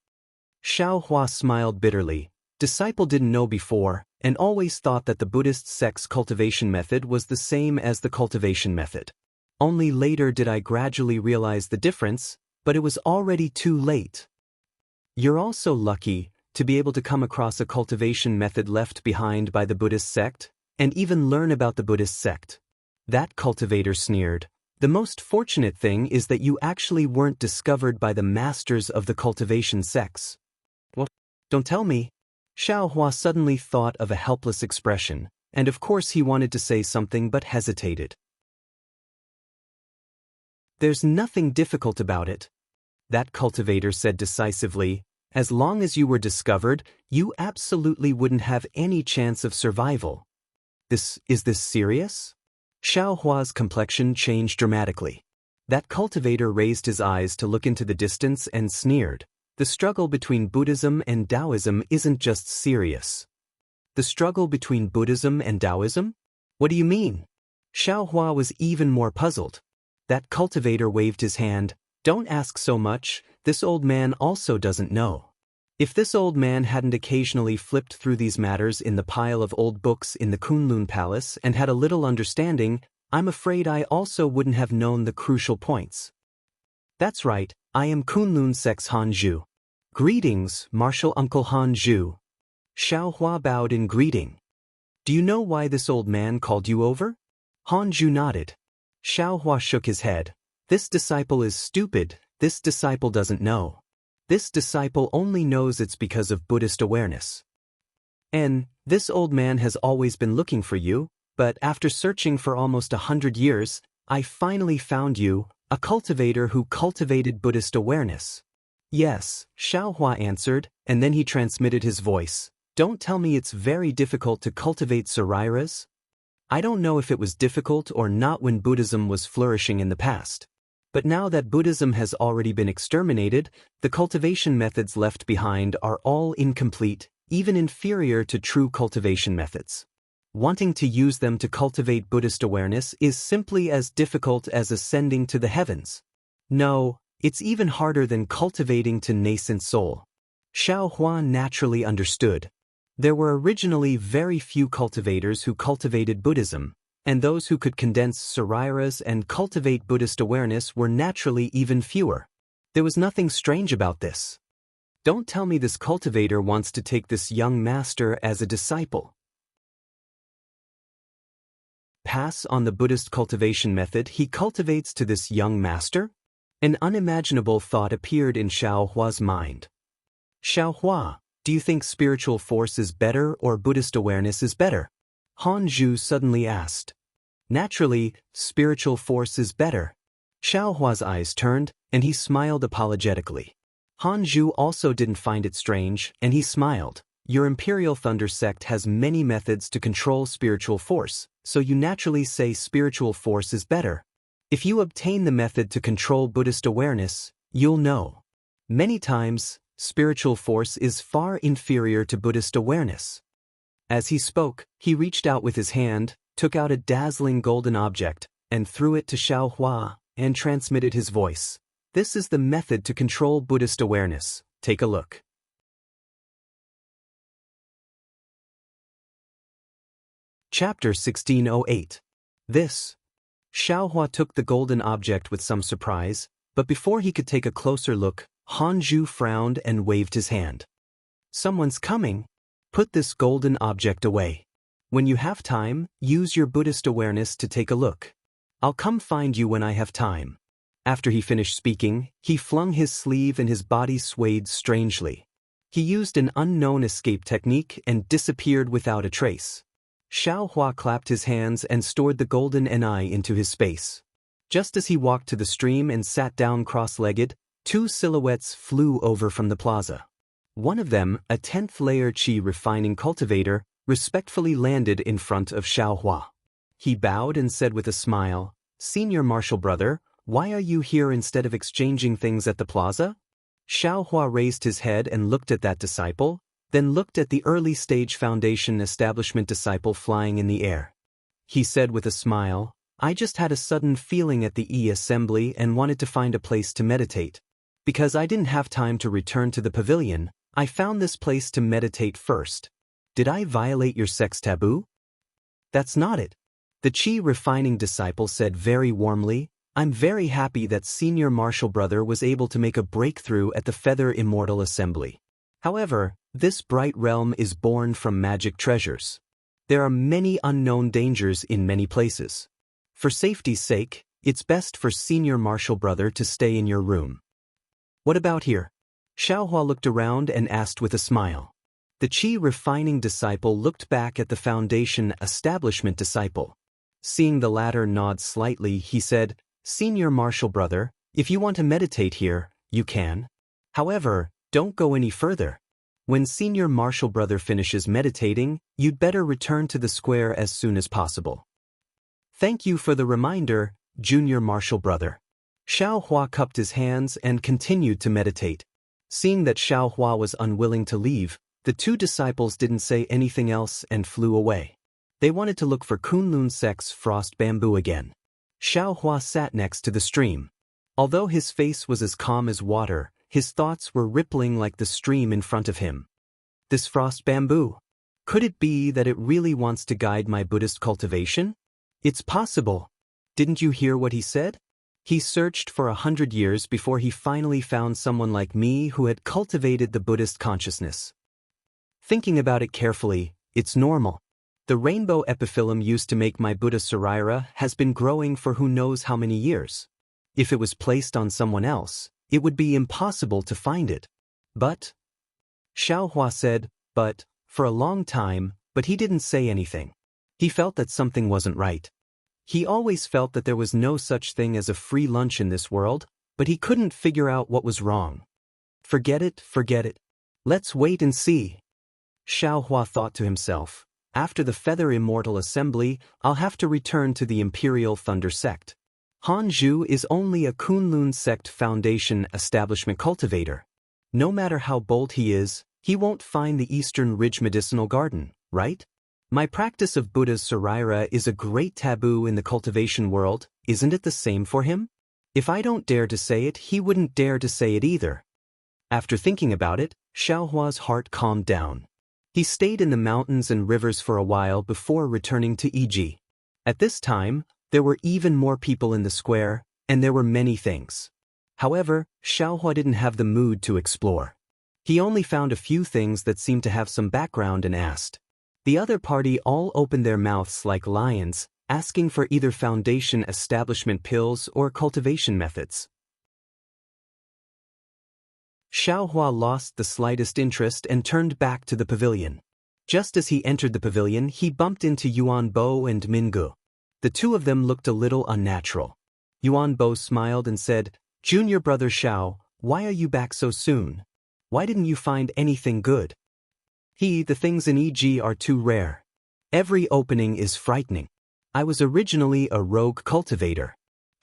Xiaohua smiled bitterly. Disciple didn't know before, and always thought that the Buddhist sect's cultivation method was the same as the cultivation method. Only later did I gradually realize the difference, but it was already too late. You're also lucky to be able to come across a cultivation method left behind by the Buddhist sect, and even learn about the Buddhist sect. That cultivator sneered. The most fortunate thing is that you actually weren't discovered by the masters of the cultivation sects. What? Don't tell me. Xiaohua suddenly thought of a helpless expression, and of course he wanted to say something but hesitated. There's nothing difficult about it. That cultivator said decisively. As long as you were discovered, you absolutely wouldn't have any chance of survival. Is this serious? Xiaohua's complexion changed dramatically. That cultivator raised his eyes to look into the distance and sneered. The struggle between Buddhism and Taoism isn't just serious. The struggle between Buddhism and Taoism? What do you mean? Xiaohua was even more puzzled. That cultivator waved his hand. Don't ask so much, this old man also doesn't know. If this old man hadn't occasionally flipped through these matters in the pile of old books in the Kunlun Palace and had a little understanding, I'm afraid I also wouldn't have known the crucial points. That's right, I am Kunlun Sect's Han Zhu. Greetings, Martial Uncle Han Zhu. Xiaohua bowed in greeting. Do you know why this old man called you over? Han Zhu nodded. Xiaohua shook his head. This disciple is stupid, this disciple doesn't know. This disciple only knows it's because of Buddhist awareness. And this old man has always been looking for you, but after searching for almost 100 years, I finally found you, a cultivator who cultivated Buddhist awareness. Yes, Xiaohua answered, and then he transmitted his voice. Don't tell me it's very difficult to cultivate Sarairas? I don't know if it was difficult or not when Buddhism was flourishing in the past. But now that Buddhism has already been exterminated, the cultivation methods left behind are all incomplete, even inferior to true cultivation methods. Wanting to use them to cultivate Buddhist awareness is simply as difficult as ascending to the heavens. No, it's even harder than cultivating to nascent soul. Xiaohua naturally understood. There were originally very few cultivators who cultivated Buddhism, and those who could condense Sarairas and cultivate Buddhist awareness were naturally even fewer. There was nothing strange about this. Don't tell me this cultivator wants to take this young master as a disciple. Pass on the Buddhist cultivation method he cultivates to this young master? An unimaginable thought appeared in Xiaohua's mind. Xiaohua, do you think spiritual force is better or Buddhist awareness is better? Han Zhu suddenly asked. Naturally, spiritual force is better. Xiaohua's eyes turned, and he smiled apologetically. Han Zhu also didn't find it strange, and he smiled. Your Imperial Thunder sect has many methods to control spiritual force, so you naturally say spiritual force is better. If you obtain the method to control Buddhist awareness, you'll know. Many times, spiritual force is far inferior to Buddhist awareness. As he spoke, he reached out with his hand, took out a dazzling golden object, and threw it to Xiaohua, and transmitted his voice. This is the method to control Buddhist awareness. Take a look. Chapter 1608. This. Xiaohua took the golden object with some surprise, but before he could take a closer look, Han Zhu frowned and waved his hand. Someone's coming. Put this golden object away. When you have time, use your Buddhist awareness to take a look. I'll come find you when I have time. After he finished speaking, he flung his sleeve and his body swayed strangely. He used an unknown escape technique and disappeared without a trace. Xiaohua clapped his hands and stored the golden NI into his space. Just as he walked to the stream and sat down cross-legged, two silhouettes flew over from the plaza. One of them, a 10th-layer qi refining cultivator, respectfully landed in front of Xiaohua. He bowed and said with a smile, "Senior Marshal Brother, why are you here instead of exchanging things at the plaza?" Xiaohua raised his head and looked at that disciple, then looked at the early-stage Foundation establishment disciple flying in the air. He said with a smile, "I just had a sudden feeling at the assembly and wanted to find a place to meditate. Because I didn't have time to return to the pavilion, I found this place to meditate first. Did I violate your sex taboo?" "That's not it." The Qi refining disciple said very warmly, "I'm very happy that Senior Marshal Brother was able to make a breakthrough at the Feather Immortal Assembly. However, this bright realm is born from magic treasures. There are many unknown dangers in many places. For safety's sake, it's best for Senior Marshal Brother to stay in your room." "What about here?" Xiaohua looked around and asked with a smile. The Qi refining disciple looked back at the Foundation establishment disciple. Seeing the latter nod slightly, he said, "Senior Marshal Brother, if you want to meditate here, you can. However, don't go any further. When Senior Marshal Brother finishes meditating, you'd better return to the square as soon as possible." "Thank you for the reminder, Junior Marshal Brother." Xiaohua cupped his hands and continued to meditate. Seeing that Xiaohua was unwilling to leave, the two disciples didn't say anything else and flew away. They wanted to look for Kunlun Sect's frost bamboo again. Xiaohua sat next to the stream. Although his face was as calm as water, his thoughts were rippling like the stream in front of him. This frost bamboo. Could it be that it really wants to guide my Buddhist cultivation? It's possible. Didn't you hear what he said? He searched for 100 years before he finally found someone like me who had cultivated the Buddhist consciousness. Thinking about it carefully, it's normal. The rainbow epiphyllum used to make my Buddha Saraira has been growing for who knows how many years. If it was placed on someone else, it would be impossible to find it. But, Xiaohua said, for a long time, but he didn't say anything. He felt that something wasn't right. He always felt that there was no such thing as a free lunch in this world, but he couldn't figure out what was wrong. Forget it. Let's wait and see. Xiaohua thought to himself, after the Feather Immortal Assembly, I'll have to return to the Imperial Thunder Sect. Han Zhu is only a Kunlun Sect Foundation establishment cultivator. No matter how bold he is, he won't find the Eastern Ridge Medicinal Garden, right? My practice of Buddha's Saraira is a great taboo in the cultivation world, isn't it the same for him? If I don't dare to say it, he wouldn't dare to say it either. After thinking about it, Xiaohua's heart calmed down. He stayed in the mountains and rivers for a while before returning to Iji. At this time, there were even more people in the square, and there were many things. However, Xiaohua didn't have the mood to explore. He only found a few things that seemed to have some background and asked. The other party all opened their mouths like lions, asking for either foundation establishment pills or cultivation methods. Xiaohua lost the slightest interest and turned back to the pavilion. Just as he entered the pavilion, he bumped into Yuan Bo and Mingu. The two of them looked a little unnatural. Yuan Bo smiled and said, "Junior brother Xiao, why are you back so soon? Why didn't you find anything good?" The things in EG are too rare. Every opening is frightening. I was originally a rogue cultivator.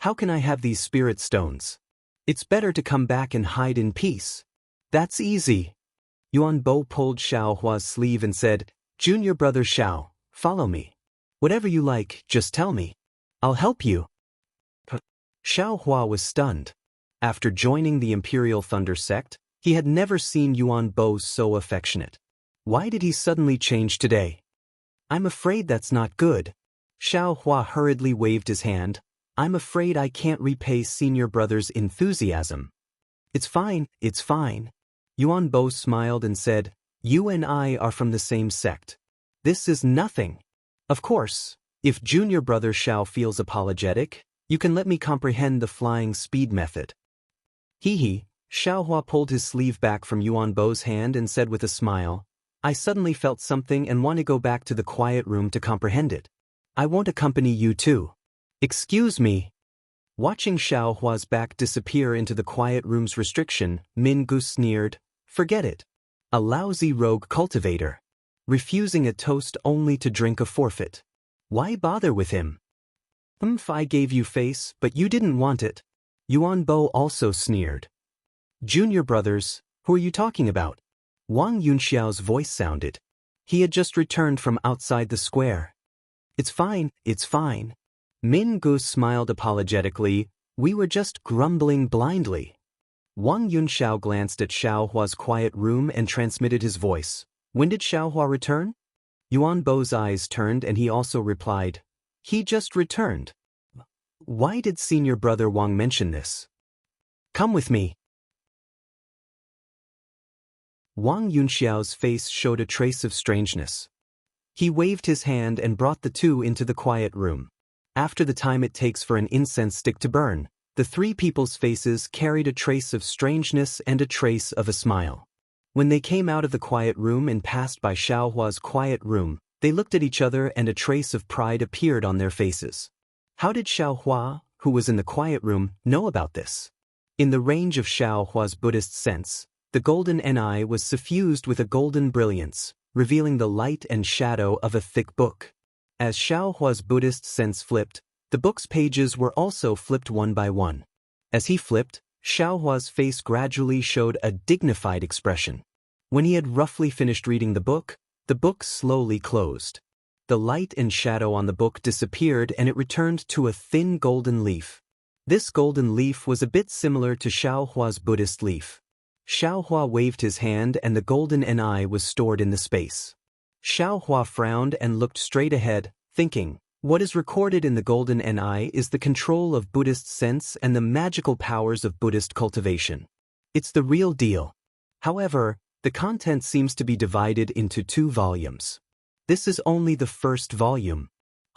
How can I have these spirit stones? It's better to come back and hide in peace. That's easy. Yuan Bo pulled Xiaohua's sleeve and said, "Junior brother Xiao, follow me. Whatever you like, just tell me. I'll help you." Xiaohua was stunned. After joining the Imperial Thunder sect, he had never seen Yuan Bo so affectionate. Why did he suddenly change today? "I'm afraid that's not good." Xiaohua hurriedly waved his hand. "I'm afraid I can't repay senior brother's enthusiasm." It's fine. Yuan Bo smiled and said, "You and I are from the same sect. This is nothing. Of course, if junior brother Xiao feels apologetic, you can let me comprehend the flying speed method." Xiaohua pulled his sleeve back from Yuan Bo's hand and said with a smile, "I suddenly felt something and want to go back to the quiet room to comprehend it. I won't accompany you too." "Excuse me." Watching Xiaohua's back disappear into the quiet room's restriction, Mingu sneered, "Forget it. A lousy rogue cultivator. Refusing a toast only to drink a forfeit. Why bother with him?" I gave you face, but you didn't want it." Yuan Bo also sneered. "Junior brothers, who are you talking about?" Wang Yunxiao's voice sounded. He had just returned from outside the square. It's fine. Mingu smiled apologetically. "We were just grumbling blindly." Wang Yunxiao glanced at Xiaohua's quiet room and transmitted his voice. "When did Xiaohua return?" Yuan Bo's eyes turned and he also replied, "He just returned." Why did senior brother Wang mention this? "Come with me." Wang Yunxiao's face showed a trace of strangeness. He waved his hand and brought the two into the quiet room. After the time it takes for an incense stick to burn, the three people's faces carried a trace of strangeness and a trace of a smile. When they came out of the quiet room and passed by Xiaohua's quiet room, they looked at each other and a trace of pride appeared on their faces. How did Xiaohua, who was in the quiet room, know about this? In the range of Xiaohua's Buddhist sense, the golden ni was suffused with a golden brilliance, revealing the light and shadow of a thick book. As Xiaohua's Buddhist sense flipped, the book's pages were also flipped one by one. As he flipped, Xiaohua's face gradually showed a dignified expression. When he had roughly finished reading the book slowly closed. The light and shadow on the book disappeared and it returned to a thin golden leaf. This golden leaf was a bit similar to Xiaohua's Buddhist leaf. Xiaohua waved his hand and the golden ni was stored in the space. Xiaohua frowned and looked straight ahead, thinking, what is recorded in the golden ni is the control of Buddhist sense and the magical powers of Buddhist cultivation. It's the real deal. However, the content seems to be divided into 2 volumes. This is only the first volume.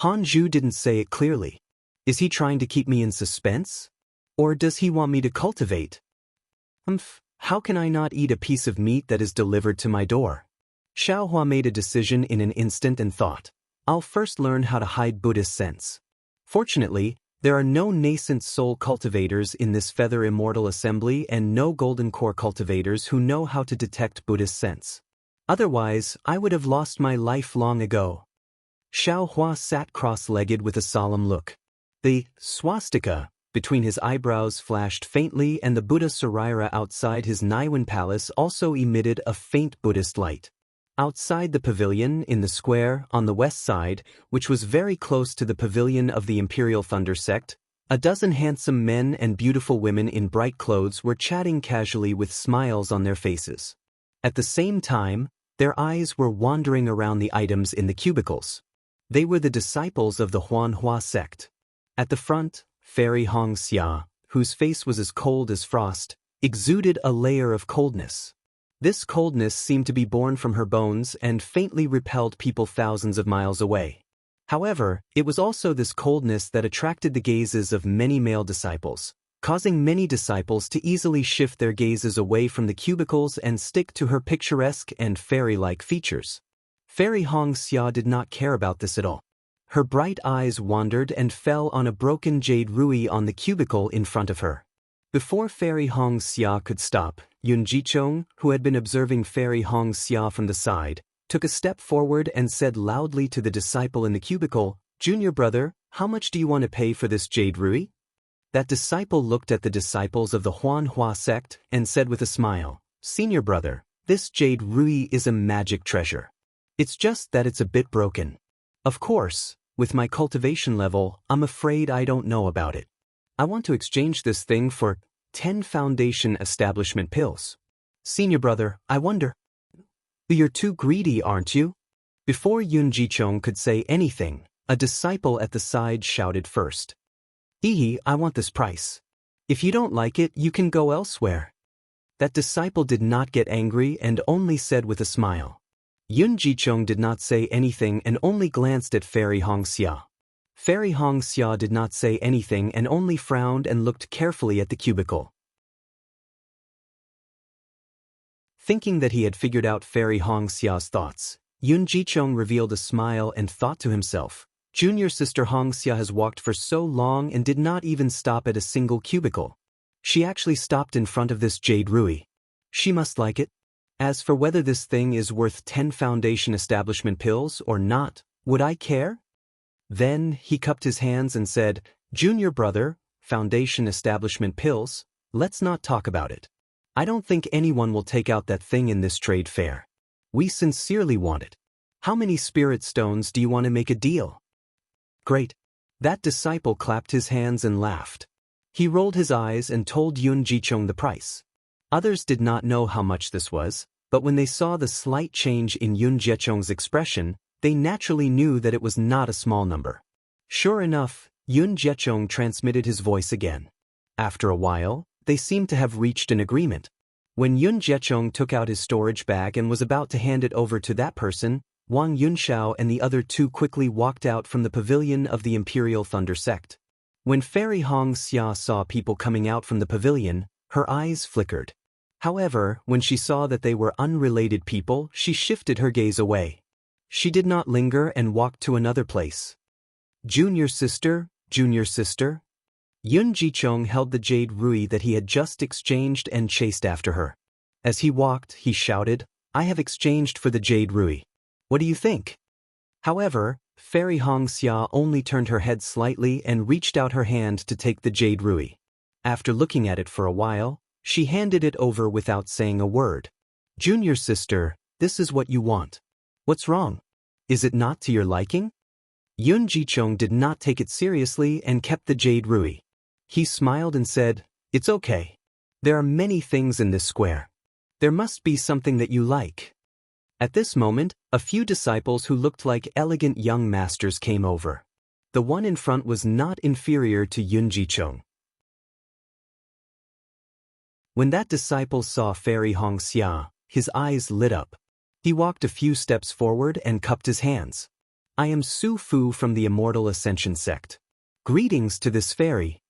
Hanju didn't say it clearly. Is he trying to keep me in suspense? Or does he want me to cultivate? How can I not eat a piece of meat that is delivered to my door? Xiaohua made a decision in an instant and thought, I'll first learn how to hide Buddhist sense. Fortunately, there are no nascent soul cultivators in this feather immortal assembly and no golden core cultivators who know how to detect Buddhist sense. Otherwise, I would have lost my life long ago. Xiaohua sat cross-legged with a solemn look. The swastika between his eyebrows flashed faintly and the Buddha Saraira outside his Naiwan palace also emitted a faint Buddhist light. Outside the pavilion, in the square, on the west side, which was very close to the pavilion of the Imperial Thunder sect, a dozen handsome men and beautiful women in bright clothes were chatting casually with smiles on their faces. At the same time, their eyes were wandering around the items in the cubicles. They were the disciples of the Huanhua sect. At the front, Fairy Hongxia, whose face was as cold as frost, exuded a layer of coldness. This coldness seemed to be born from her bones and faintly repelled people thousands of miles away. However, it was also this coldness that attracted the gazes of many male disciples, causing many disciples to easily shift their gazes away from the cubicles and stick to her picturesque and fairy-like features. Fairy Xianxia did not care about this at all. Her bright eyes wandered and fell on a broken jade rui on the cubicle in front of her. Before Fairy Xianxia could stop, Yun Jichong, who had been observing Fairy Xianxia from the side, took a step forward and said loudly to the disciple in the cubicle, "Junior brother, how much do you want to pay for this jade rui?" That disciple looked at the disciples of the Huanhua sect and said with a smile, "Senior brother, this jade rui is a magic treasure. It's just that it's a bit broken. Of course, with my cultivation level, I'm afraid I don't know about it. I want to exchange this thing for 10 foundation establishment pills. Senior brother, I wonder. You're too greedy, aren't you?" Before Yun Jichong could say anything, a disciple at the side shouted first. I want this price. If you don't like it, you can go elsewhere." That disciple did not get angry and only said with a smile. Yun Jichong did not say anything and only glanced at Fairy Xianxia. Fairy Xianxia did not say anything and only frowned and looked carefully at the cubicle. Thinking that he had figured out Fairy Xianxia's thoughts, Yun Jichong revealed a smile and thought to himself, "Junior sister Xianxia has walked for so long and did not even stop at a single cubicle. She actually stopped in front of this jade rui. She must like it. As for whether this thing is worth 10 foundation establishment pills or not, would I care?" Then he cupped his hands and said, "Junior brother, foundation establishment pills, let's not talk about it. I don't think anyone will take out that thing in this trade fair. We sincerely want it. How many spirit stones do you want to make a deal?" "Great." That disciple clapped his hands and laughed. He rolled his eyes and told Yun Jichong the price. Others did not know how much this was, but when they saw the slight change in Yun Jichong's expression, they naturally knew that it was not a small number. Sure enough, Yun Jichong transmitted his voice again. After a while, they seemed to have reached an agreement. When Yun Jichong took out his storage bag and was about to hand it over to that person, Wang Yunxiao and the other two quickly walked out from the pavilion of the Imperial Thunder sect. When Fairy Xianxia saw people coming out from the pavilion, her eyes flickered. However, when she saw that they were unrelated people, she shifted her gaze away. She did not linger and walked to another place. Junior sister, Junior sister." Yun Jichong held the jade rui that he had just exchanged and chased after her. As he walked, he shouted, "I have exchanged for the jade rui. What do you think?" However, Fairy Xianxia only turned her head slightly and reached out her hand to take the jade rui. After looking at it for a while, she handed it over without saying a word. "Junior sister, this is what you want. What's wrong? Is it not to your liking?" Yun Jichong did not take it seriously and kept the jade rui. He smiled and said, "It's okay. There are many things in this square. There must be something that you like." At this moment, a few disciples who looked like elegant young masters came over. The one in front was not inferior to Yun Jichong. When that disciple saw Fairy Xianxia, his eyes lit up. He walked a few steps forward and cupped his hands. "I am Su Fu from the Immortal Ascension sect. Greetings to this fairy."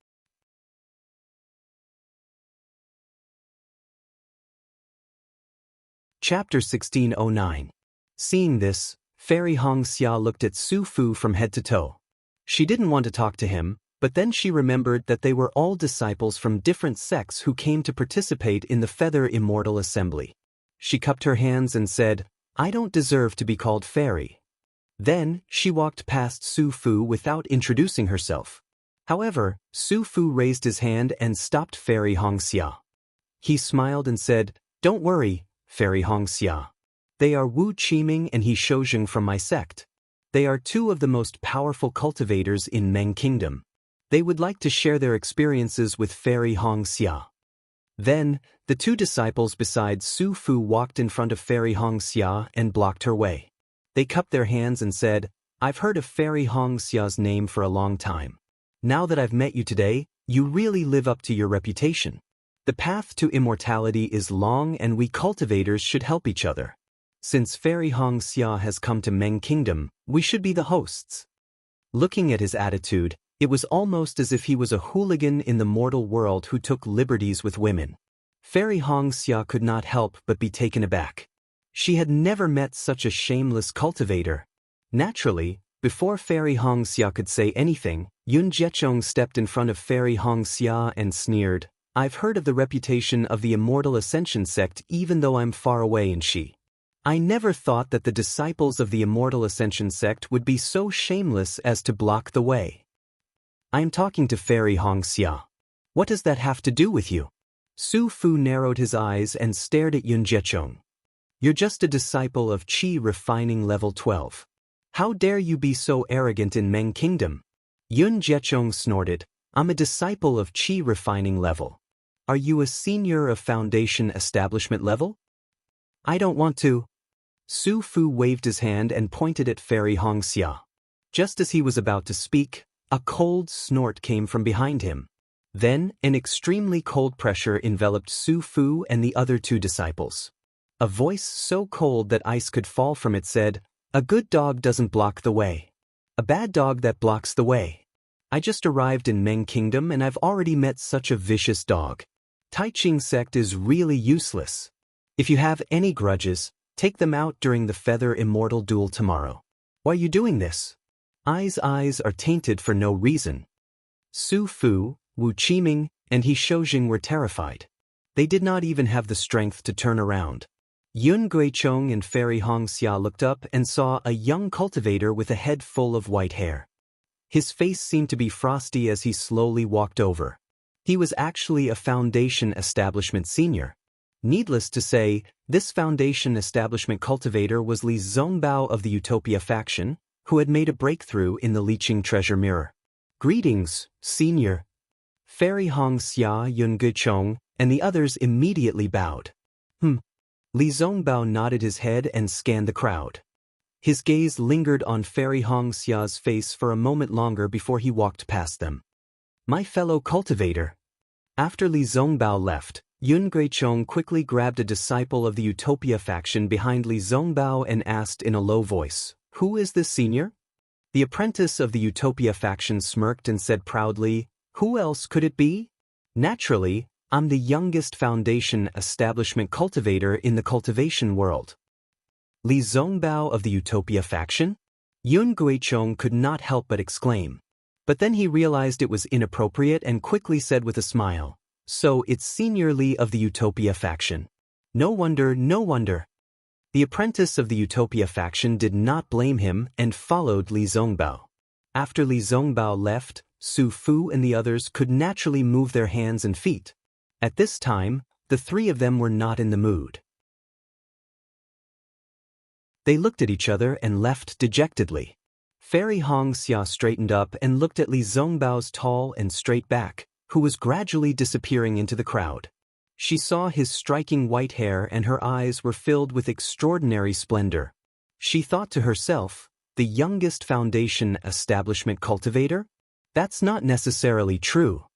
Chapter 1609. Seeing this, Fairy Xianxia looked at Su Fu from head to toe. She didn't want to talk to him, but then she remembered that they were all disciples from different sects who came to participate in the Feather Immortal Assembly. She cupped her hands and said, "I don't deserve to be called fairy." Then, she walked past Su Fu without introducing herself. However, Su Fu raised his hand and stopped Fairy Xianxia. He smiled and said, "Don't worry, Fairy Xianxia. They are Wu Qiming and He Shouzheng from my sect. They are two of the most powerful cultivators in Meng Kingdom. They would like to share their experiences with Fairy Xianxia." Then, the two disciples besides Su Fu walked in front of Fairy Xianxia and blocked her way. They cupped their hands and said, "I've heard of Fairy Xianxia's name for a long time. Now that I've met you today, You really live up to your reputation. The path to immortality is long and we cultivators should help each other. Since Fairy Xianxia has come to Meng Kingdom, we should be the hosts. Looking at his attitude, it was almost as if he was a hooligan in the mortal world who took liberties with women. Fairy Xianxia could not help but be taken aback. She had never met such a shameless cultivator. Naturally, before Fairy Xianxia could say anything, Yun Jiechong stepped in front of Fairy Xianxia and sneered, "I've heard of the reputation of the Immortal Ascension sect even though I'm far away in Xi. I never thought that the disciples of the Immortal Ascension sect would be so shameless as to block the way." "I am talking to Fairy Xianxia. What does that have to do with you?" Su Fu narrowed his eyes and stared at Yun Jiechong. "You're just a disciple of Qi Refining Level 12. How dare you be so arrogant in Meng Kingdom?" Yun Jiechong snorted, "I'm a disciple of Qi Refining Level. Are you a senior of Foundation Establishment Level?" "I don't want to." Su Fu waved his hand and pointed at Fairy Xianxia. Just as he was about to speak, a cold snort came from behind him. Then, an extremely cold pressure enveloped Su Fu and the other two disciples. A voice so cold that ice could fall from it said, "A good dog doesn't block the way. A bad dog that blocks the way. I just arrived in Meng Kingdom and I've already met such a vicious dog. Tai Ching sect is really useless. If you have any grudges, take them out during the Feather Immortal duel tomorrow. Why are you doing this? Eyes are tainted for no reason." Su Fu, Wu Qiming, and He Shoujing were terrified. They did not even have the strength to turn around. Yun Guichong and Fairy Xianxia looked up and saw a young cultivator with a head full of white hair. His face seemed to be frosty as he slowly walked over. He was actually a Foundation Establishment senior. Needless to say, this Foundation Establishment cultivator was Li Zongbao of the Utopia faction, who had made a breakthrough in the Liqing treasure mirror. "Greetings, senior." Fairy Xianxia, Yun Guichong, and the others immediately bowed. Li Zongbao nodded his head and scanned the crowd. His gaze lingered on Fairy Xia's face for a moment longer before he walked past them. "My fellow cultivator." After Li Zongbao left, Yun Guichong quickly grabbed a disciple of the Utopia faction behind Li Zongbao and asked in a low voice, "Who is this senior?" The apprentice of the Utopia faction smirked and said proudly, "Who else could it be? Naturally, I'm the youngest Foundation Establishment cultivator in the cultivation world." Li Zongbao of the Utopia faction? Yun Guichong could not help but exclaim. But then he realized it was inappropriate and quickly said with a smile, "So it's Senior Li of the Utopia faction. No wonder, no wonder." The apprentice of the Utopia faction did not blame him and followed Li Zongbao. After Li Zongbao left, Su Fu and the others could naturally move their hands and feet. At this time, the three of them were not in the mood. They looked at each other and left dejectedly. Fairy Xianxia straightened up and looked at Li Zongbao's tall and straight back, who was gradually disappearing into the crowd. She saw his striking white hair and her eyes were filled with extraordinary splendor. She thought to herself, the youngest Foundation Establishment cultivator? That's not necessarily true.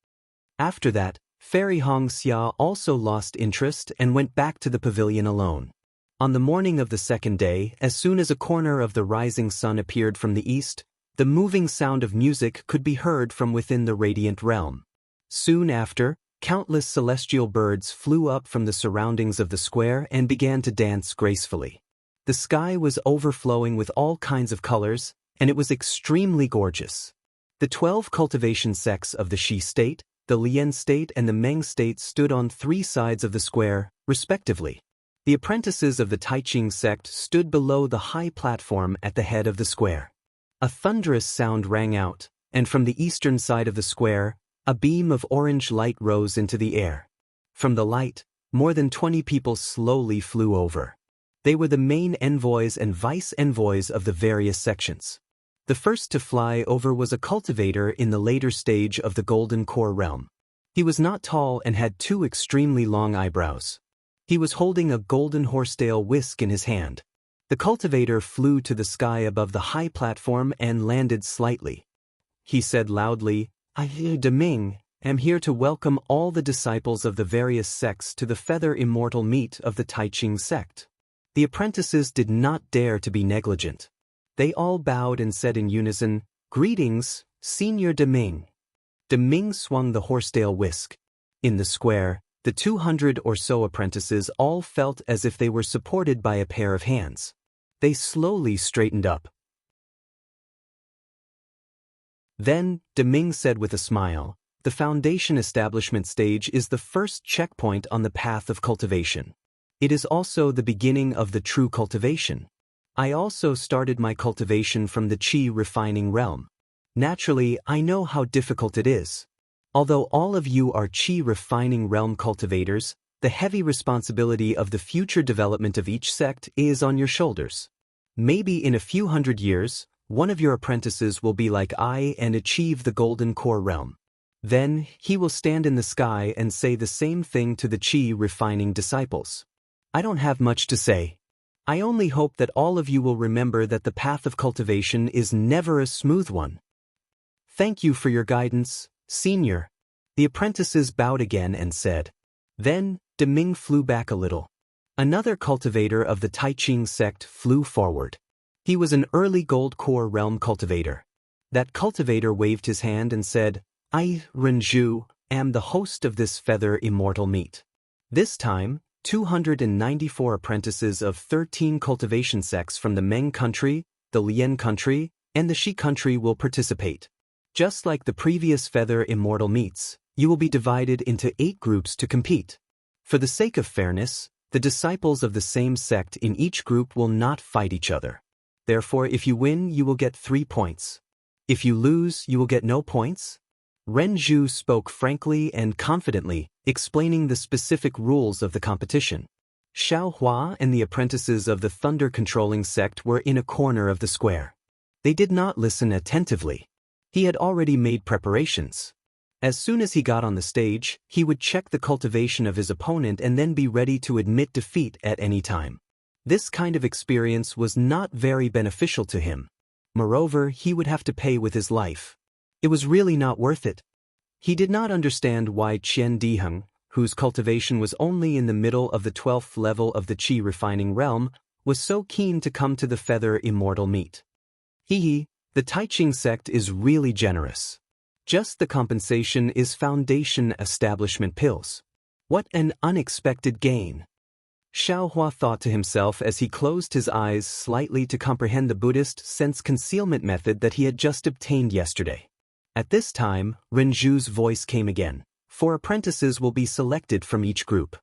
After that, Fairy Xianxia also lost interest and went back to the pavilion alone. On the morning of the second day, as soon as a corner of the rising sun appeared from the east, the moving sound of music could be heard from within the radiant realm. Soon after, countless celestial birds flew up from the surroundings of the square and began to dance gracefully. The sky was overflowing with all kinds of colors, and it was extremely gorgeous. The 12 cultivation sects of the Xi state, the Lian state and the Meng state stood on 3 sides of the square, respectively. The apprentices of the Taiching sect stood below the high platform at the head of the square. A thunderous sound rang out, and from the eastern side of the square, a beam of orange light rose into the air. From the light, more than 20 people slowly flew over. They were the main envoys and vice-envoys of the various sections. The first to fly over was a cultivator in the later stage of the Golden Core realm. He was not tall and had 2 extremely long eyebrows. He was holding a golden horsetail whisk in his hand. The cultivator flew to the sky above the high platform and landed slightly. He said loudly, "I hear Deming," am here to welcome all the disciples of the various sects to the feather immortal meet of the Taiching sect. The apprentices did not dare to be negligent. They all bowed and said in unison, "Greetings, Senior Deming." Deming swung the horsetail whisk. In the square, the 200 or so apprentices all felt as if they were supported by a pair of hands. They slowly straightened up. Then, Deming said with a smile, "The foundation establishment stage is the first checkpoint on the path of cultivation. It is also the beginning of the true cultivation. I also started my cultivation from the qi refining realm. Naturally, I know how difficult it is. Although all of you are qi refining realm cultivators, the heavy responsibility of the future development of each sect is on your shoulders. Maybe in a few hundred years, one of your apprentices will be like I and achieve the golden core realm. Then, he will stand in the sky and say the same thing to the qi refining disciples. I don't have much to say. I only hope that all of you will remember that the path of cultivation is never a smooth one. Thank you for your guidance, Senior." The apprentices bowed again and said. Then, Deming flew back a little. Another cultivator of the Taiching sect flew forward. He was an early gold core realm cultivator. That cultivator waved his hand and said, "I, Renju, am the host of this feather immortal meet. This time, 294 apprentices of 13 cultivation sects from the Meng country, the Lian country, and the Shi country will participate. Just like the previous feather immortal meets, you will be divided into 8 groups to compete. For the sake of fairness, the disciples of the same sect in each group will not fight each other. Therefore, if you win, you will get 3 points. If you lose, you will get no points." Renju spoke frankly and confidently, explaining the specific rules of the competition. Xiao Hua and the apprentices of the thunder-controlling sect were in a corner of the square. They did not listen attentively. He had already made preparations. As soon as he got on the stage, he would check the cultivation of his opponent and then be ready to admit defeat at any time. This kind of experience was not very beneficial to him. Moreover, he would have to pay with his life. It was really not worth it. He did not understand why Qian Diheng, whose cultivation was only in the middle of the 12th level of the qi refining realm, was so keen to come to the feather immortal meet. The Taiching sect is really generous. Just the compensation is foundation establishment pills. What an unexpected gain. Xiao Hua thought to himself as he closed his eyes slightly to comprehend the Buddhist sense concealment method that he had just obtained yesterday. At this time, Renju's voice came again. 4 apprentices will be selected from each group.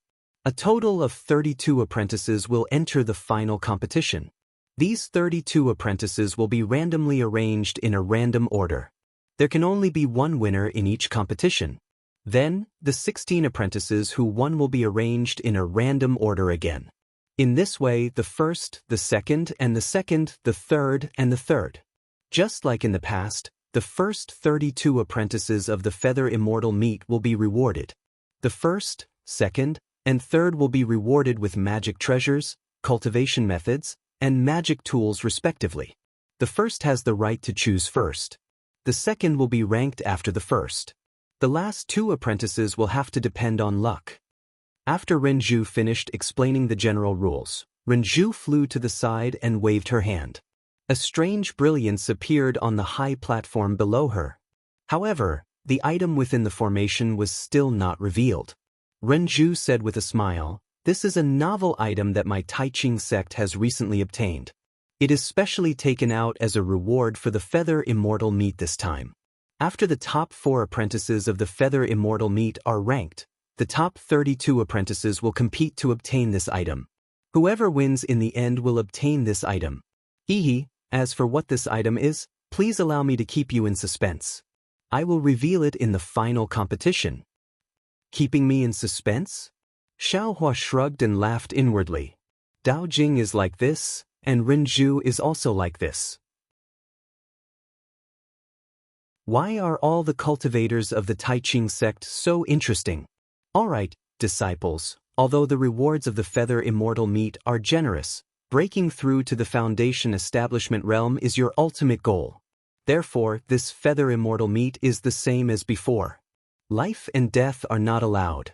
A total of 32 apprentices will enter the final competition. These 32 apprentices will be randomly arranged in a random order. There can only be one winner in each competition. Then, the 16 apprentices who won will be arranged in a random order again. In this way, the first, the second, and the second, the third, and the third. Just like in the past, the first 32 apprentices of the feather immortal meet will be rewarded. The first, second, and third will be rewarded with magic treasures, cultivation methods, and magic tools respectively. The first has the right to choose first. The second will be ranked after the first. The last 2 apprentices will have to depend on luck. After Renju finished explaining the general rules, Renju flew to the side and waved her hand. A strange brilliance appeared on the high platform below her. However, the item within the formation was still not revealed. Renju said with a smile, "This is a novel item that my Taiching sect has recently obtained. It is specially taken out as a reward for the feather immortal meet this time. After the top 4 apprentices of the feather immortal meet are ranked, the top 32 apprentices will compete to obtain this item. Whoever wins in the end will obtain this item. As for what this item is, please allow me to keep you in suspense. I will reveal it in the final competition." Keeping me in suspense? Xiao Hua shrugged and laughed inwardly. Dao Jing is like this, and Renju is also like this. Why are all the cultivators of the Taiching sect so interesting? Alright, disciples, although the rewards of the feather immortal meet are generous, breaking through to the foundation establishment realm is your ultimate goal. Therefore, this feather immortal meet is the same as before. Life and death are not allowed.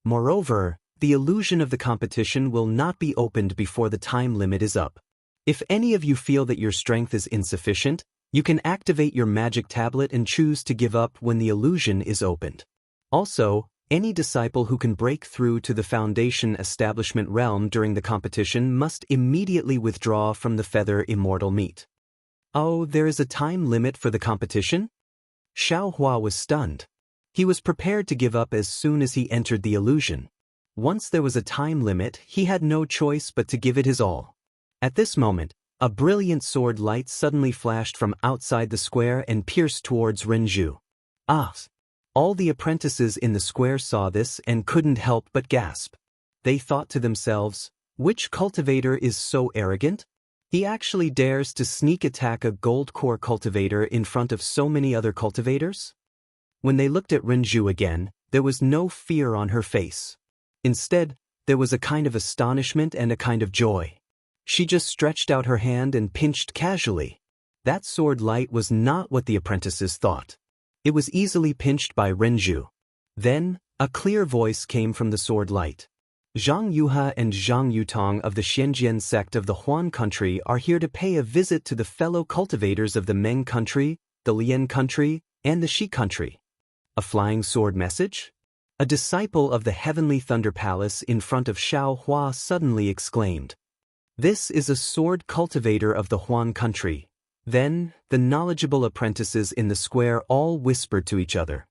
Moreover, the illusion of the competition will not be opened before the time limit is up. If any of you feel that your strength is insufficient, you can activate your magic tablet and choose to give up when the illusion is opened. Also, any disciple who can break through to the Foundation establishment realm during the competition must immediately withdraw from the Feather Immortal meet. Oh, there is a time limit for the competition? Xiao Hua was stunned. He was prepared to give up as soon as he entered the illusion. Once there was a time limit, he had no choice but to give it his all. At this moment, a brilliant sword light suddenly flashed from outside the square and pierced towards Renju. Ah! All the apprentices in the square saw this and couldn't help but gasp. They thought to themselves, which cultivator is so arrogant? He actually dares to sneak attack a gold core cultivator in front of so many other cultivators? When they looked at Renju again, there was no fear on her face. Instead, there was a kind of astonishment and a kind of joy. She just stretched out her hand and pinched casually. That sword light was not what the apprentices thought. It was easily pinched by Renju. Then, a clear voice came from the sword light. Zhang Yuha and Zhang Yutong of the Xianxia sect of the Huan country are here to pay a visit to the fellow cultivators of the Meng country, the Lian country, and the Shi country. A flying sword message? A disciple of the Heavenly Thunder Palace in front of Xiao Hua suddenly exclaimed. This is a sword cultivator of the Huan country. Then, the knowledgeable apprentices in the square all whispered to each other.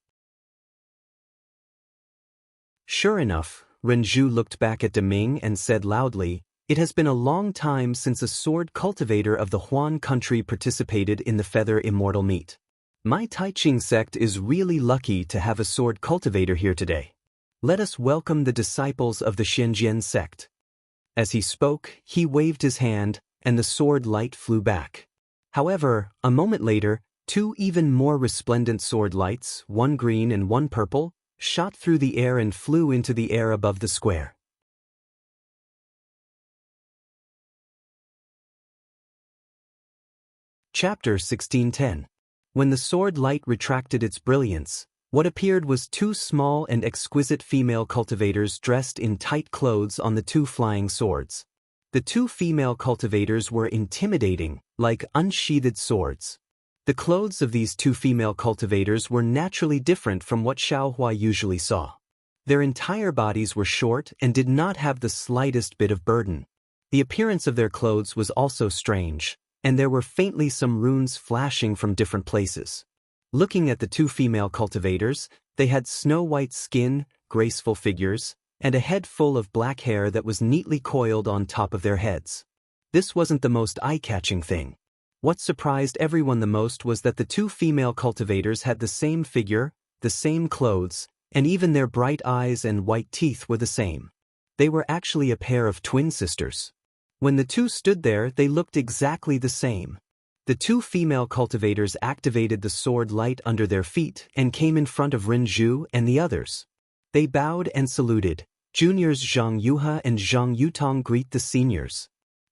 Sure enough, Renju looked back at Deming and said loudly, "It has been a long time since a sword cultivator of the Huan country participated in the Feather Immortal meet. My Taiqing sect is really lucky to have a sword cultivator here today. Let us welcome the disciples of the Xianxia sect." As he spoke, he waved his hand, and the sword light flew back. However, a moment later, two even more resplendent sword lights, one green and one purple, shot through the air and flew into the air above the square. Chapter 1610. When the sword light retracted its brilliance, what appeared was two small and exquisite female cultivators dressed in tight clothes on the two flying swords. The two female cultivators were intimidating, like unsheathed swords. The clothes of these two female cultivators were naturally different from what Xiaohua usually saw. Their entire bodies were short and did not have the slightest bit of burden. The appearance of their clothes was also strange, and there were faintly some runes flashing from different places. Looking at the two female cultivators, they had snow-white skin, graceful figures, and a head full of black hair that was neatly coiled on top of their heads. This wasn't the most eye-catching thing. What surprised everyone the most was that the two female cultivators had the same figure, the same clothes, and even their bright eyes and white teeth were the same. They were actually a pair of twin sisters. When the two stood there, they looked exactly the same. The two female cultivators activated the sword light under their feet and came in front of Renju and the others. They bowed and saluted. Juniors Zhang Yuha and Zhang Yutong greet the seniors.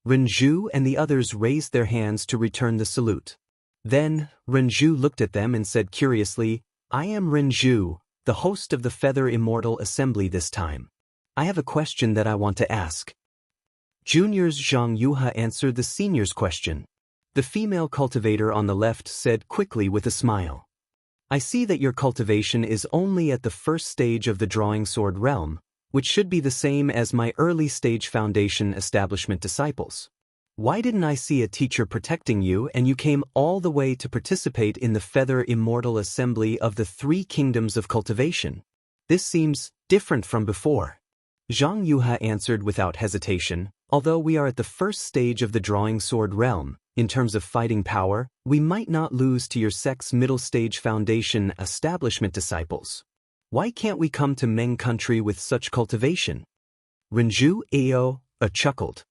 Renju and the others raised their hands to return the salute. Then, Renju looked at them and said curiously, "I am Renju, the host of the Feather Immortal Assembly this time. I have a question that I want to ask." Juniors Zhang Yuha answered the seniors' question. The female cultivator on the left said quickly with a smile, "I see that your cultivation is only at the first stage of the drawing sword realm, which should be the same as my early stage foundation establishment disciples. Why didn't I see a teacher protecting you and you came all the way to participate in the Feather Immortal Assembly of the Three Kingdoms of Cultivation? This seems different from before." Zhang Yuha answered without hesitation, "Although we are at the first stage of the drawing sword realm, in terms of fighting power, we might not lose to your sect's middle stage foundation establishment disciples. Why can't we come to Meng country with such cultivation?" Renju Ao chuckled.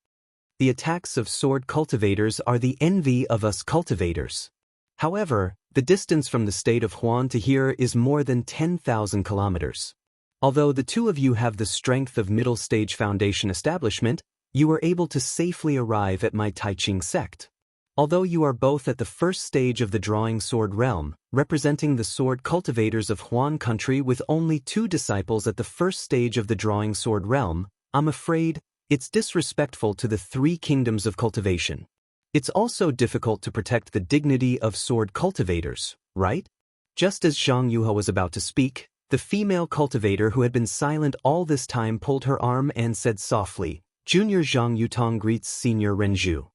"The attacks of sword cultivators are the envy of us cultivators. However, the distance from the state of Huan to here is more than 10,000 kilometers. Although the two of you have the strength of middle stage foundation establishment, you were able to safely arrive at my Taiqing sect. Although you are both at the first stage of the drawing sword realm, representing the sword cultivators of Huan country with only 2 disciples at the first stage of the drawing sword realm, I'm afraid it's disrespectful to the 3 kingdoms of cultivation. It's also difficult to protect the dignity of sword cultivators, right? Just as Zhang Yuhe was about to speak, the female cultivator who had been silent all this time pulled her arm and said softly, "Junior Zhang Yutong greets Senior Renju.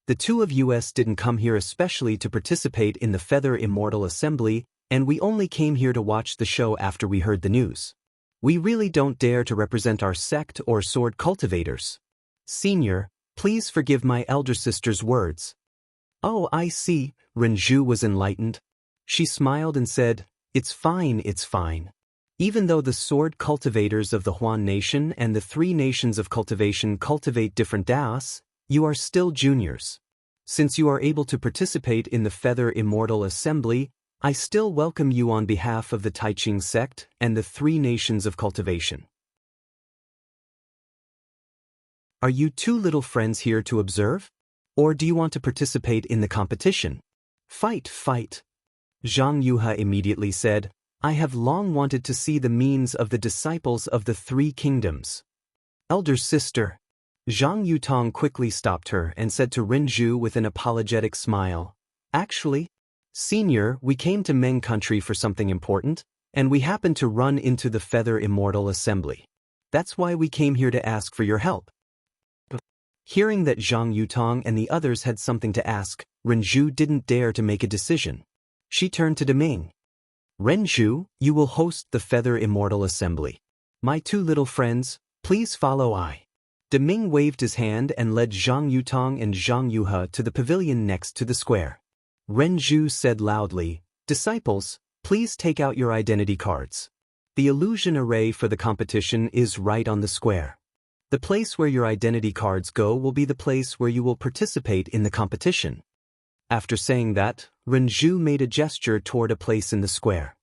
The 2 of us didn't come here especially to participate in the Feather Immortal Assembly, and we only came here to watch the show after we heard the news. We really don't dare to represent our sect or sword cultivators. Senior, please forgive my elder sister's words." "Oh, I see," Renju was enlightened. She smiled and said, it's fine. Even though the sword cultivators of the Huan nation and the 3 nations of cultivation cultivate different Daoists, you are still juniors. Since you are able to participate in the Feather Immortal Assembly, I still welcome you on behalf of the Taiqing sect and the 3 nations of cultivation. Are you 2 little friends here to observe? Or do you want to participate in the competition? Fight. Zhang Yuhe immediately said, "I have long wanted to see the means of the disciples of the 3 kingdoms." "Elder sister." Zhang Yutong quickly stopped her and said to Renju with an apologetic smile, "Actually, Senior, we came to Meng country for something important, and we happened to run into the Feather Immortal Assembly. That's why we came here to ask for your help." Hearing that Zhang Yutong and the others had something to ask, Renju didn't dare to make a decision. She turned to Deming. "Renju, you will host the Feather Immortal Assembly. My 2 little friends, please follow I." Deming waved his hand and led Zhang Yutong and Zhang Yuhe to the pavilion next to the square. Renju said loudly, "Disciples, please take out your identity cards. The illusion array for the competition is right on the square. The place where your identity cards go will be the place where you will participate in the competition." After saying that, Renju made a gesture toward a place in the square.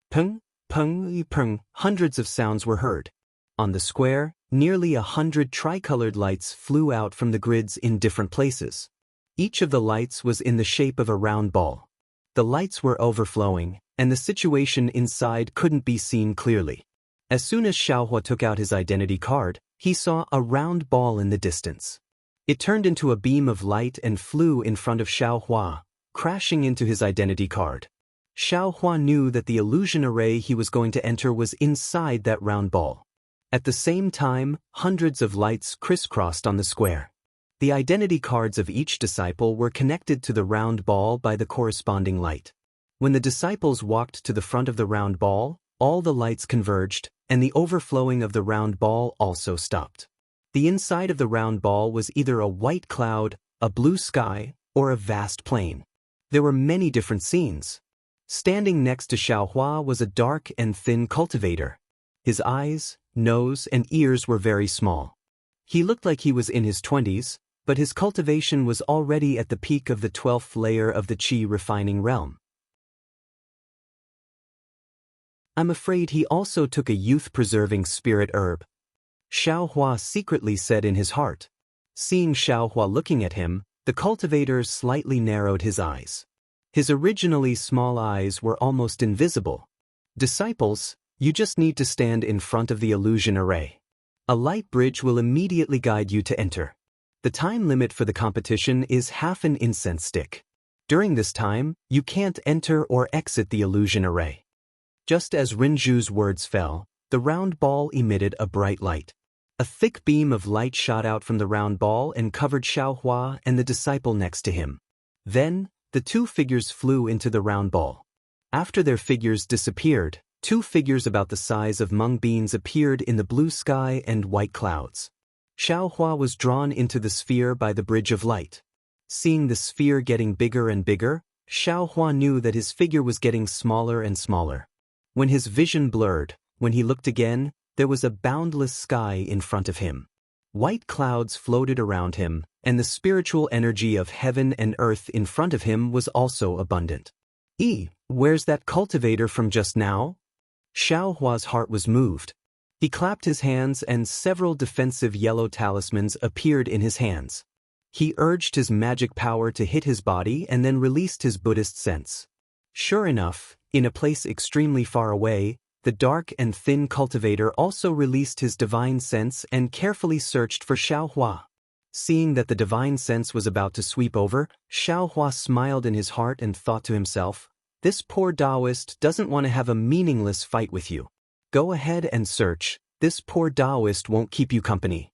Peng, peng, peng, hundreds of sounds were heard. On the square, nearly 100 tricolored lights flew out from the grids in different places. Each of the lights was in the shape of a round ball. The lights were overflowing, and the situation inside couldn't be seen clearly. As soon as Xiaohua took out his identity card, he saw a round ball in the distance. It turned into a beam of light and flew in front of Xiaohua, crashing into his identity card. Xiaohua knew that the illusion array he was going to enter was inside that round ball. At the same time, hundreds of lights crisscrossed on the square. The identity cards of each disciple were connected to the round ball by the corresponding light. When the disciples walked to the front of the round ball, all the lights converged, and the overflowing of the round ball also stopped. The inside of the round ball was either a white cloud, a blue sky, or a vast plain. There were many different scenes. Standing next to Xiaohua was a dark and thin cultivator. His eyes, nose, and ears were very small. He looked like he was in his 20s, but his cultivation was already at the peak of the 12th layer of the qi refining realm. I'm afraid he also took a youth-preserving spirit herb. Xiaohua secretly said in his heart. Seeing Xiaohua looking at him, the cultivator slightly narrowed his eyes. His originally small eyes were almost invisible. Disciples, you just need to stand in front of the illusion array. A light bridge will immediately guide you to enter. The time limit for the competition is half an incense stick. During this time, you can't enter or exit the illusion array. Just as Renju's words fell, the round ball emitted a bright light. A thick beam of light shot out from the round ball and covered Xiaohua and the disciple next to him. Then, the 2 figures flew into the round ball. After their figures disappeared, 2 figures about the size of mung beans appeared in the blue sky and white clouds. Xiaohua was drawn into the sphere by the bridge of light. Seeing the sphere getting bigger and bigger, Xiaohua knew that his figure was getting smaller and smaller. When his vision blurred, when he looked again, there was a boundless sky in front of him. White clouds floated around him, and the spiritual energy of heaven and earth in front of him was also abundant. Where's that cultivator from just now? Xiaohua's heart was moved. He clapped his hands and several defensive yellow talismans appeared in his hands. He urged his magic power to hit his body and then released his Buddhist sense. Sure enough, in a place extremely far away, the dark and thin cultivator also released his divine sense and carefully searched for Xiaohua. Seeing that the divine sense was about to sweep over, Xiaohua smiled in his heart and thought to himself, "This poor Daoist doesn't want to have a meaningless fight with you. Go ahead and search, this poor Daoist won't keep you company."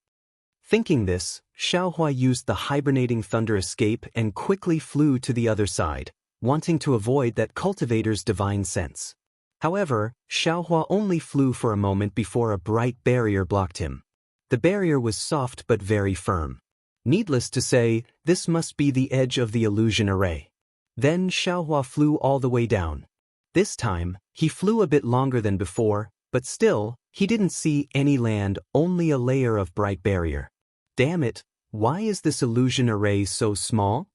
Thinking this, Xiaohua used the hibernating thunder escape and quickly flew to the other side, wanting to avoid that cultivator's divine sense. However, Xiaohua only flew for a moment before a bright barrier blocked him. The barrier was soft but very firm. Needless to say, this must be the edge of the illusion array. Then Xiaohua flew all the way down. This time, he flew a bit longer than before, but still, he didn't see any land, only a layer of bright barrier. Damn it, why is this illusion array so small?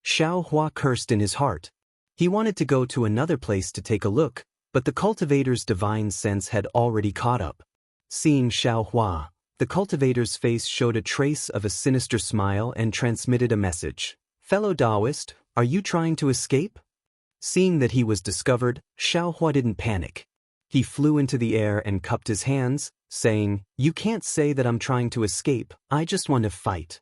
Xiaohua cursed in his heart. He wanted to go to another place to take a look, but the cultivator's divine sense had already caught up. Seeing Xiaohua, the cultivator's face showed a trace of a sinister smile and transmitted a message. "Fellow Daoist, are you trying to escape?" Seeing that he was discovered, Xiaohua didn't panic. He flew into the air and cupped his hands, saying, "You can't say that I'm trying to escape, I just want to fight."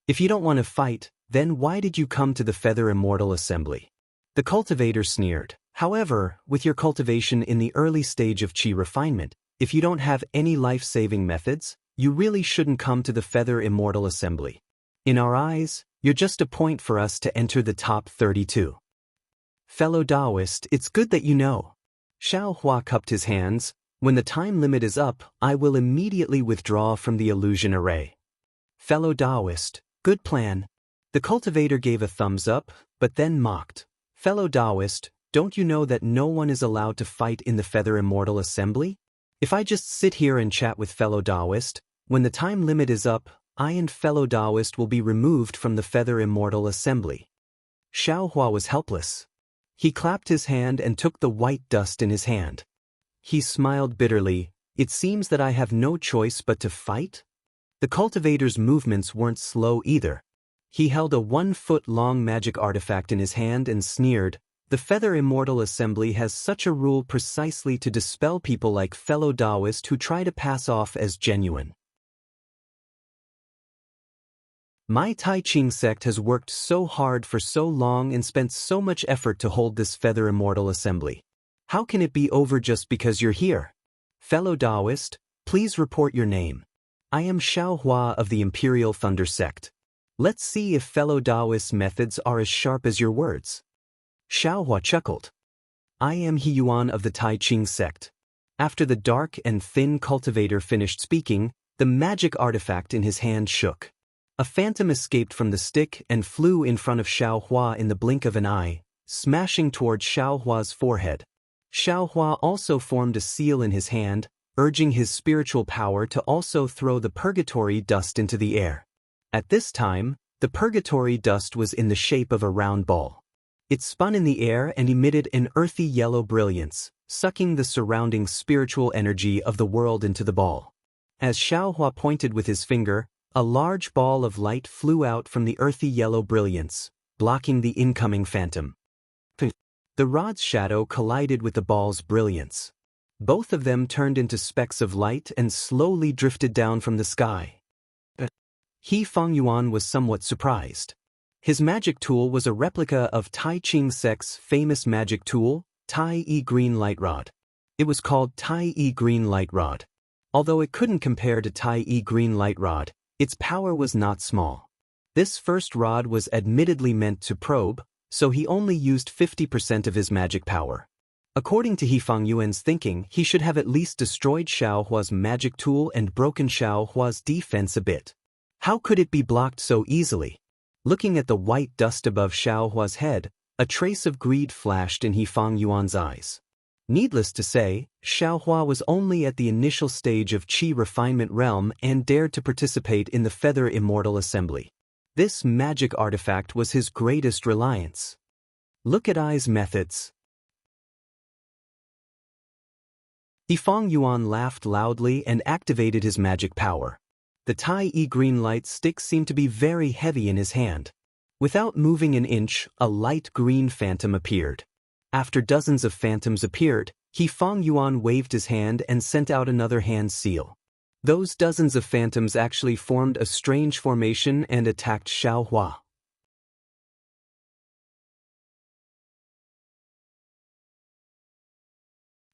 "If you don't want to fight, then why did you come to the Feather Immortal Assembly?" The cultivator sneered. "However, with your cultivation in the early stage of qi refinement, if you don't have any life-saving methods, you really shouldn't come to the Feather Immortal Assembly. In our eyes, you're just a point for us to enter the top 32. Fellow Daoist, it's good that you know." Xiaohua cupped his hands. "When the time limit is up, I will immediately withdraw from the illusion array." "Fellow Daoist, good plan." The cultivator gave a thumbs up, but then mocked. "Fellow Daoist, don't you know that no one is allowed to fight in the Feather Immortal Assembly? If I just sit here and chat with fellow Daoist, when the time limit is up, I and fellow Daoist will be removed from the Feather Immortal Assembly." Xiaohua was helpless. He clapped his hand and took the white dust in his hand. He smiled bitterly. "It seems that I have no choice but to fight?" The cultivator's movements weren't slow either. He held a 1-foot-long magic artifact in his hand and sneered, "The Feather Immortal Assembly has such a rule precisely to dispel people like fellow Daoist who try to pass off as genuine. My Tai Ching sect has worked so hard for so long and spent so much effort to hold this Feather Immortal Assembly. How can it be over just because you're here? Fellow Daoist, please report your name. I am Xiaohua of the Imperial Thunder Sect. Let's see if fellow Daoist methods are as sharp as your words." Xiaohua chuckled. "I am He Yuan of the Tai Ching sect." After the dark and thin cultivator finished speaking, the magic artifact in his hand shook. A phantom escaped from the stick and flew in front of Xiaohua in the blink of an eye, smashing towards Xiaohua's forehead. Xiaohua also formed a seal in his hand, urging his spiritual power to also throw the purgatory dust into the air. At this time, the purgatory dust was in the shape of a round ball. It spun in the air and emitted an earthy yellow brilliance, sucking the surrounding spiritual energy of the world into the ball. As Xiaohua pointed with his finger, a large ball of light flew out from the earthy yellow brilliance, blocking the incoming phantom. The rod's shadow collided with the ball's brilliance. Both of them turned into specks of light and slowly drifted down from the sky. He Fengyuan was somewhat surprised. His magic tool was a replica of Tai Ching sect's famous magic tool, Tai Yi Green Light Rod. It was called Tai Yi Green Light Rod. Although it couldn't compare to Tai Yi Green Light Rod, its power was not small. This first rod was admittedly meant to probe, so he only used 50% of his magic power. According to He Fengyuan's thinking, he should have at least destroyed Xiaohua's magic tool and broken Xiaohua's defense a bit. How could it be blocked so easily? Looking at the white dust above Xiaohua's head, a trace of greed flashed in He Fengyuan's eyes. Needless to say, Xiaohua was only at the initial stage of qi refinement realm and dared to participate in the Feather Immortal Assembly. This magic artifact was his greatest reliance. Look at Ai's methods. He Fengyuan laughed loudly and activated his magic power. The Tai green light stick seemed to be very heavy in his hand. Without moving an inch, a light green phantom appeared. After dozens of phantoms appeared, Fang Yuan waved his hand and sent out another hand seal. Those dozens of phantoms actually formed a strange formation and attacked Xiaohua.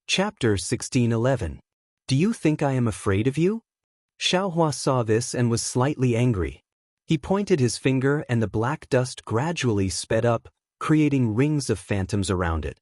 Chapter 1611. Do you think I am afraid of you? Xiaohua saw this and was slightly angry. He pointed his finger and the black dust gradually sped up, creating rings of phantoms around it.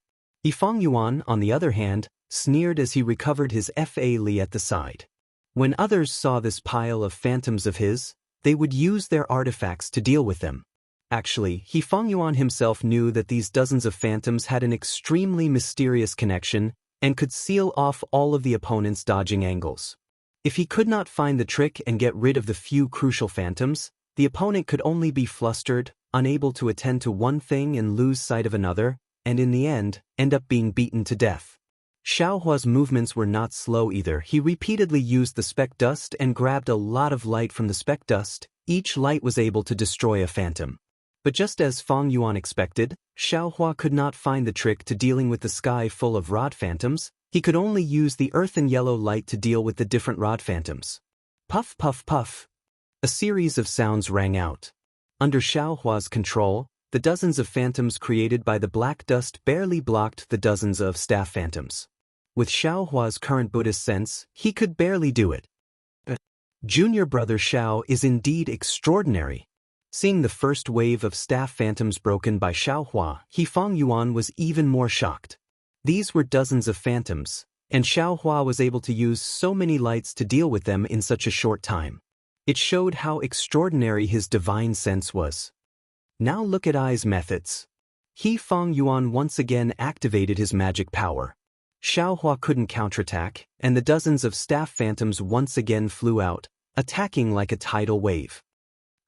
Fang Yuan, on the other hand, sneered as he recovered his Fa Li at the side. When others saw this pile of phantoms of his, they would use their artifacts to deal with them. Actually, Fang Yuan himself knew that these dozens of phantoms had an extremely mysterious connection and could seal off all of the opponent's dodging angles. If he could not find the trick and get rid of the few crucial phantoms, the opponent could only be flustered, unable to attend to one thing and lose sight of another, and in the end up being beaten to death. Xiaohua's movements were not slow either. He repeatedly used the speck dust and grabbed a lot of light from the speck dust. Each light was able to destroy a phantom. But just as Fang Yuan expected, Xiaohua could not find the trick to dealing with the sky full of rod phantoms. He could only use the earth and yellow light to deal with the different rod phantoms. Puff, puff, puff. A series of sounds rang out. Under Xiaohua's control, the dozens of phantoms created by the black dust barely blocked the dozens of staff phantoms. With Xiaohua's current Buddhist sense, he could barely do it. Junior brother Xiao is indeed extraordinary. Seeing the first wave of staff phantoms broken by Xiaohua, Fang Yuan was even more shocked. These were dozens of phantoms, and Xiaohua was able to use so many lights to deal with them in such a short time. It showed how extraordinary his divine sense was. Now look at Ai's methods. Fang Yuan once again activated his magic power. Xiaohua couldn't counterattack, and the dozens of staff phantoms once again flew out, attacking like a tidal wave.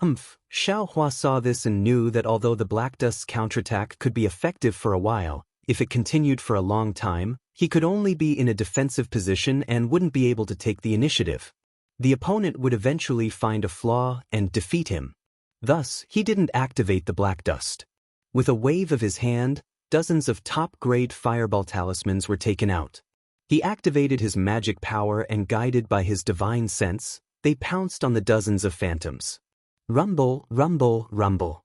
Xiaohua saw this and knew that although the black dust's counterattack could be effective for a while, if it continued for a long time, he could only be in a defensive position and wouldn't be able to take the initiative. The opponent would eventually find a flaw and defeat him. Thus, he didn't activate the black dust. With a wave of his hand, dozens of top-grade fireball talismans were taken out. He activated his magic power and guided by his divine sense, they pounced on the dozens of phantoms. Rumble, rumble, rumble.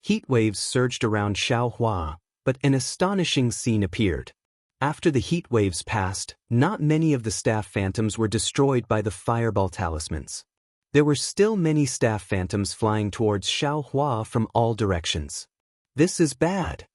Heat waves surged around Xiaohua, but an astonishing scene appeared. After the heat waves passed, not many of the staff phantoms were destroyed by the fireball talismans. There were still many staff phantoms flying towards Xiaohua from all directions. This is bad.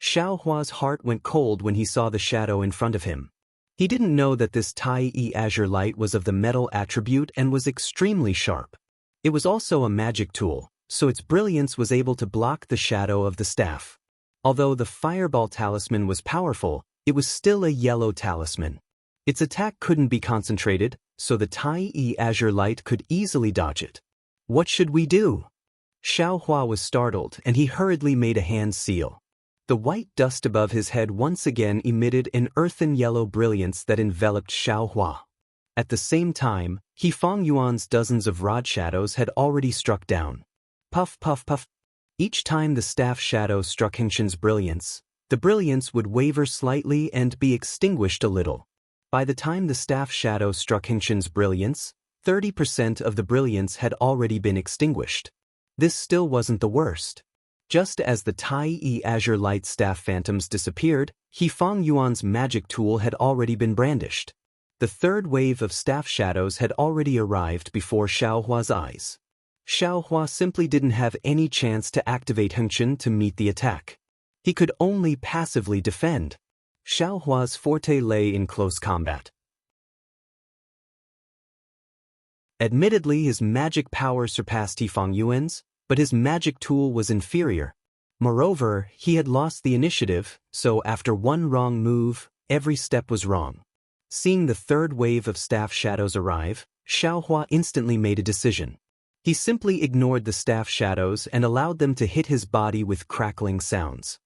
Xiaohua's heart went cold when he saw the shadow in front of him. He didn't know that this Tai azure light was of the metal attribute and was extremely sharp. It was also a magic tool, so its brilliance was able to block the shadow of the staff. Although the fireball talisman was powerful, it was still a yellow talisman. Its attack couldn't be concentrated, so the Tai azure light could easily dodge it. What should we do? Xiaohua was startled and he hurriedly made a hand seal. The white dust above his head once again emitted an earthen yellow brilliance that enveloped Xiaohua. At the same time, Fang Yuan's dozens of rod shadows had already struck down. Puff, puff, puff. Each time the staff shadow struck Xianxia's brilliance, the brilliance would waver slightly and be extinguished a little. By the time the staff shadow struck Xianxia's brilliance, 30% of the brilliance had already been extinguished. This still wasn't the worst. Just as the Tai azure light staff phantoms disappeared, Fang Yuan's magic tool had already been brandished. The third wave of staff shadows had already arrived before Xiaohua's eyes. Xiaohua simply didn't have any chance to activate Xianxia to meet the attack. He could only passively defend. Xiaohua's forte lay in close combat. Admittedly, his magic power surpassed Fang Yuan's, but his magic tool was inferior. Moreover, he had lost the initiative, so after one wrong move, every step was wrong. Seeing the third wave of staff shadows arrive, Xiaohua instantly made a decision. He simply ignored the staff shadows and allowed them to hit his body with crackling sounds.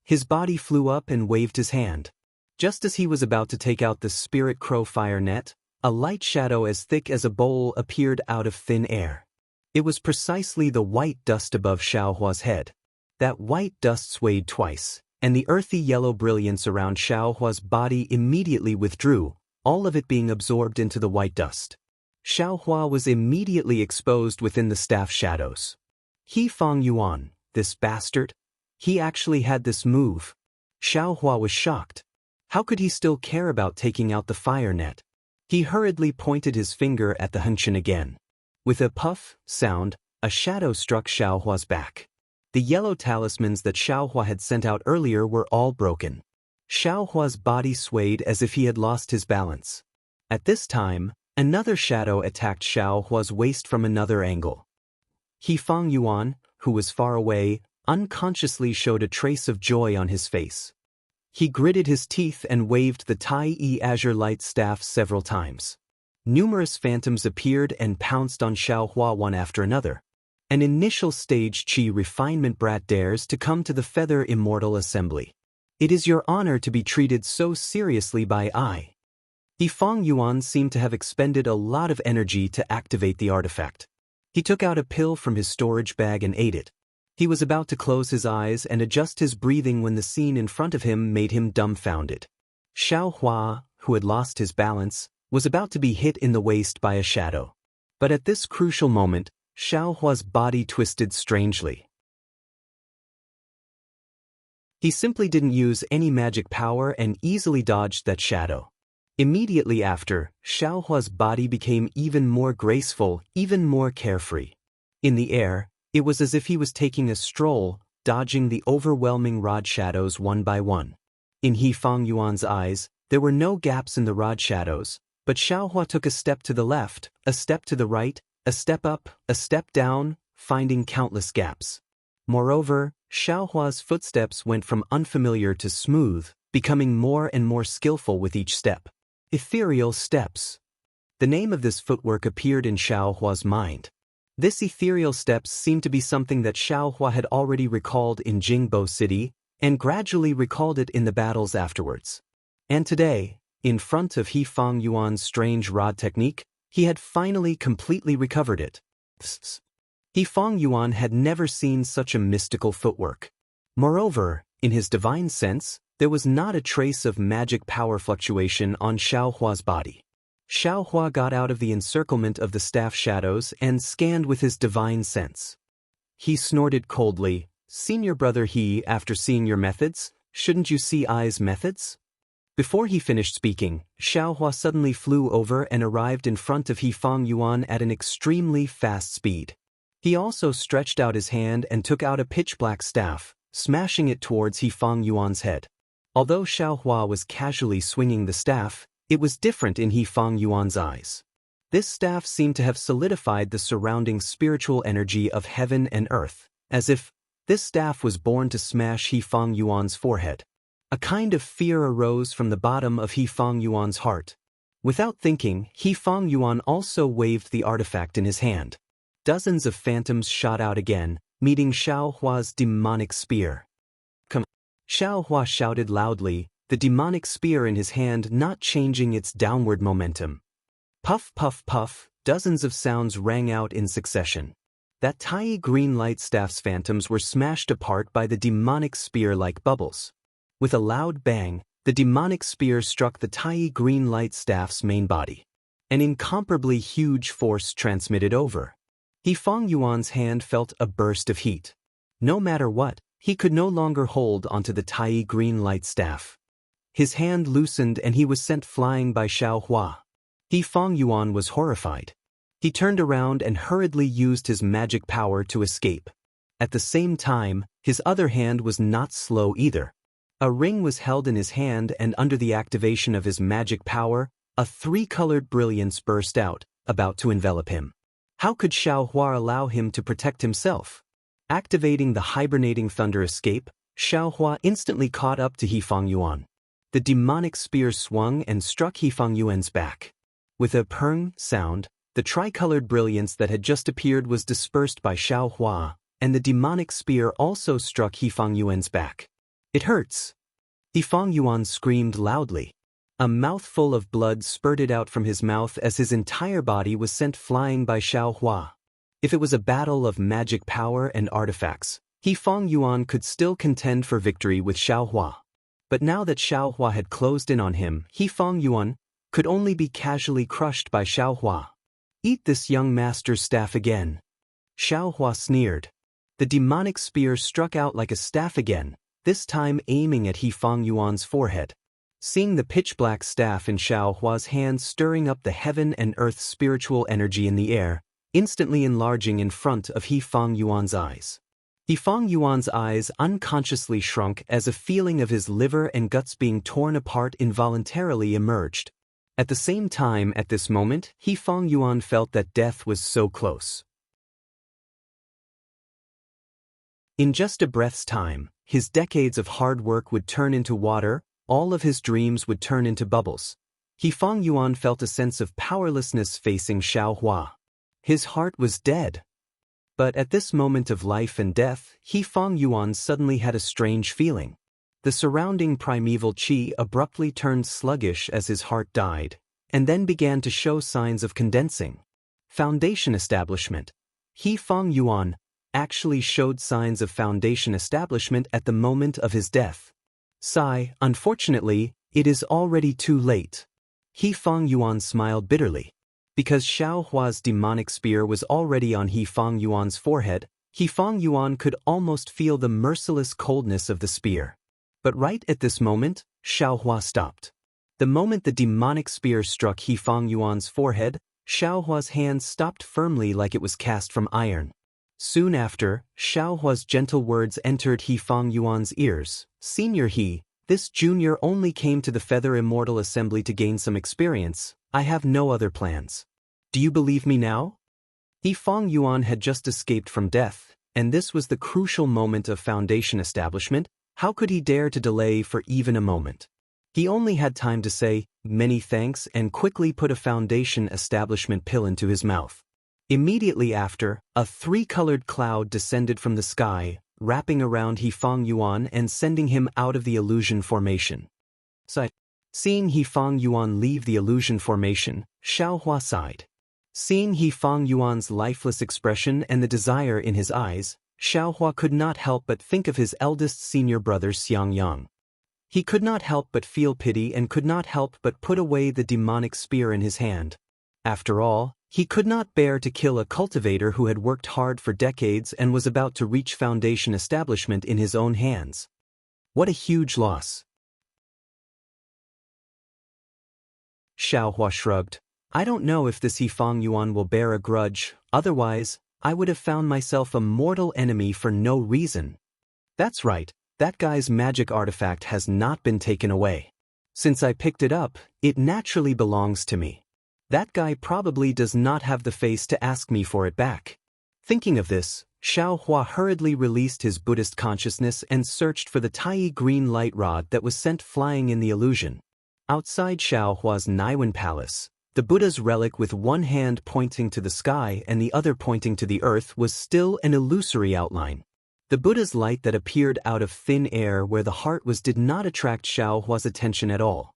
His body flew up and waved his hand. Just as he was about to take out the spirit crow fire net, A light shadow as thick as a bowl appeared out of thin air. It was precisely the white dust above Xiaohua's head. That white dust swayed twice, and the earthy yellow brilliance around Xiaohua's body immediately withdrew, all of it being absorbed into the white dust. Xiaohua was immediately exposed within the staff shadows. He Fang Yuan, this bastard? He actually had this move. Xiaohua was shocked. How could he still care about taking out the fire net? He hurriedly pointed his finger at the Hunshin again. With a puff sound, a shadow struck Xiaohua's back. The yellow talismans that Xiaohua had sent out earlier were all broken. Xiaohua's body swayed as if he had lost his balance. At this time, another shadow attacked Xiaohua's waist from another angle. He Fang Yuan, who was far away, unconsciously showed a trace of joy on his face. He gritted his teeth and waved the Tai-E azure light staff several times. Numerous phantoms appeared and pounced on Xiaohua one after another. An initial stage Qi refinement brat dares to come to the Feather Immortal Assembly. It is your honor to be treated so seriously by I. He Fang Yuan seemed to have expended a lot of energy to activate the artifact. He took out a pill from his storage bag and ate it. He was about to close his eyes and adjust his breathing when the scene in front of him made him dumbfounded. Xiaohua, who had lost his balance, was about to be hit in the waist by a shadow. But at this crucial moment, Xiaohua's body twisted strangely. He simply didn't use any magic power and easily dodged that shadow. Immediately after, Xiaohua's body became even more graceful, even more carefree. In the air, it was as if he was taking a stroll, dodging the overwhelming rod shadows one by one. In He Fang Yuan's eyes, there were no gaps in the rod shadows, but Xiaohua took a step to the left, a step to the right, a step up, a step down, finding countless gaps. Moreover, Xiaohua's footsteps went from unfamiliar to smooth, becoming more and more skillful with each step. Ethereal steps. The name of this footwork appeared in Xiaohua's mind. This ethereal steps seemed to be something that Xiaohua had already recalled in Jingbo City, and gradually recalled it in the battles afterwards. And today, in front of He Fang Yuan's strange rod technique, he had finally completely recovered it. He Fang Yuan had never seen such a mystical footwork. Moreover, in his divine sense, there was not a trace of magic power fluctuation on Xiaohua's body. Xiaohua got out of the encirclement of the staff shadows and scanned with his divine sense. He snorted coldly, "Senior brother He, after seeing your methods, shouldn't you see I's methods?" Before he finished speaking, Xiaohua suddenly flew over and arrived in front of He Fang Yuan at an extremely fast speed. He also stretched out his hand and took out a pitch-black staff, smashing it towards He Fang Yuan's head. Although Xiaohua was casually swinging the staff, it was different in He Fang Yuan's eyes. This staff seemed to have solidified the surrounding spiritual energy of heaven and earth, as if this staff was born to smash He Fang Yuan's forehead. A kind of fear arose from the bottom of He Fang Yuan's heart. Without thinking, He Fang Yuan also waved the artifact in his hand. Dozens of phantoms shot out again, meeting Xiaohua's demonic spear. "Come!" Xiaohua shouted loudly, the demonic spear in his hand not changing its downward momentum. Puff, puff, puff, dozens of sounds rang out in succession. That tiny green light staff's phantoms were smashed apart by the demonic spear like bubbles. With a loud bang, the demonic spear struck the tiny green light staff's main body. An incomparably huge force transmitted over. He Fang Yuan's hand felt a burst of heat. No matter what, he could no longer hold onto the tiny green light staff. His hand loosened and he was sent flying by Xiaohua. He Fang Yuan was horrified. He turned around and hurriedly used his magic power to escape. At the same time, his other hand was not slow either. A ring was held in his hand, and under the activation of his magic power, a three-colored brilliance burst out, about to envelop him. How could Xiaohua allow him to protect himself? Activating the hibernating thunder escape, Xiaohua instantly caught up to He Fang Yuan. The demonic spear swung and struck He Fang Yuan's back. With a purring sound, the tricolored brilliance that had just appeared was dispersed by Xiaohua, and the demonic spear also struck He Fang Yuan's back. "It hurts!" He Fang Yuan screamed loudly. A mouthful of blood spurted out from his mouth as his entire body was sent flying by Xiao Hua. If it was a battle of magic power and artifacts, He Feng Yuan could still contend for victory with Xiao Hua. But now that Xiao Hua had closed in on him, He Feng Yuan could only be casually crushed by Xiao Hua. Eat this young master's staff again. Xiao Hua sneered. The demonic spear struck out like a staff again, this time aiming at He Feng Yuan's forehead. Seeing the pitch-black staff in Xiao Hua's hand stirring up the heaven and earth spiritual energy in the air, instantly enlarging in front of He Feng Yuan's eyes. He Feng Yuan's eyes unconsciously shrunk as a feeling of his liver and guts being torn apart involuntarily emerged. At the same time at this moment, He Feng Yuan felt that death was so close. In just a breath's time, his decades of hard work would turn into water, all of his dreams would turn into bubbles. He Feng Yuan felt a sense of powerlessness facing Xiao Hua. His heart was dead. But at this moment of life and death, He Feng Yuan suddenly had a strange feeling. The surrounding primeval qi abruptly turned sluggish as his heart died, and then began to show signs of condensing. Foundation establishment. He Feng Yuan actually showed signs of foundation establishment at the moment of his death. Sigh, unfortunately, it is already too late. He Feng Yuan smiled bitterly. Because Xiao Hua's demonic spear was already on He Feng Yuan's forehead, He Feng Yuan could almost feel the merciless coldness of the spear. But right at this moment, Xiao Hua stopped. The moment the demonic spear struck He Feng Yuan's forehead, Xiao Hua's hand stopped firmly like it was cast from iron. Soon after, Xiao Hua's gentle words entered He Feng Yuan's ears. Senior He, this junior only came to the Feather Immortal Assembly to gain some experience. I have no other plans. Do you believe me now? He Feng Yuan had just escaped from death, and this was the crucial moment of foundation establishment. How could he dare to delay for even a moment? He only had time to say, "Many thanks," and quickly put a foundation establishment pill into his mouth. Immediately after, a three-colored cloud descended from the sky, wrapping around He Feng Yuan and sending him out of the illusion formation. Seeing He Feng Yuan leave the illusion formation, Xiao Hua sighed. Seeing He Feng Yuan's lifeless expression and the desire in his eyes, Xiao Hua could not help but think of his eldest senior brother Xiangyang. He could not help but feel pity and could not help but put away the demonic spear in his hand. After all, he could not bear to kill a cultivator who had worked hard for decades and was about to reach foundation establishment in his own hands. What a huge loss. Xiao Hua shrugged. I don't know if this He Feng Yuan will bear a grudge, otherwise, I would have found myself a mortal enemy for no reason. That's right, that guy's magic artifact has not been taken away. Since I picked it up, it naturally belongs to me. That guy probably does not have the face to ask me for it back. Thinking of this, Xiao Hua hurriedly released his Buddhist consciousness and searched for the tiny green light rod that was sent flying in the illusion. Outside Xiao Hua's Naiwan palace, the Buddha's relic with one hand pointing to the sky and the other pointing to the earth was still an illusory outline. The Buddha's light that appeared out of thin air where the heart was did not attract Xiao Hua's attention at all.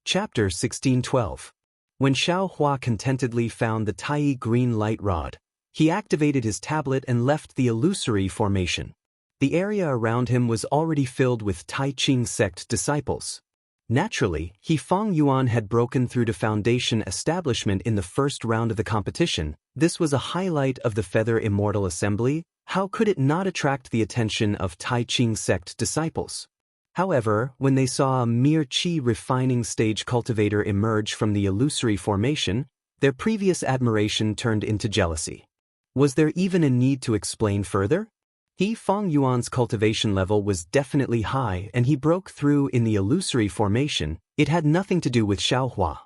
Chapter 1612. When Xiao Hua contentedly found the tiny green light rod, he activated his tablet and left the illusory formation. The area around him was already filled with Tai Ching sect disciples. Naturally, He Feng Yuan had broken through to foundation establishment in the first round of the competition. This was a highlight of the Feather Immortal Assembly. How could it not attract the attention of Tai Ching sect disciples? However, when they saw a mere qi refining stage cultivator emerge from the illusory formation, their previous admiration turned into jealousy. Was there even a need to explain further? He Feng Yuan's cultivation level was definitely high and he broke through in the illusory formation. It had nothing to do with Xiao Hua.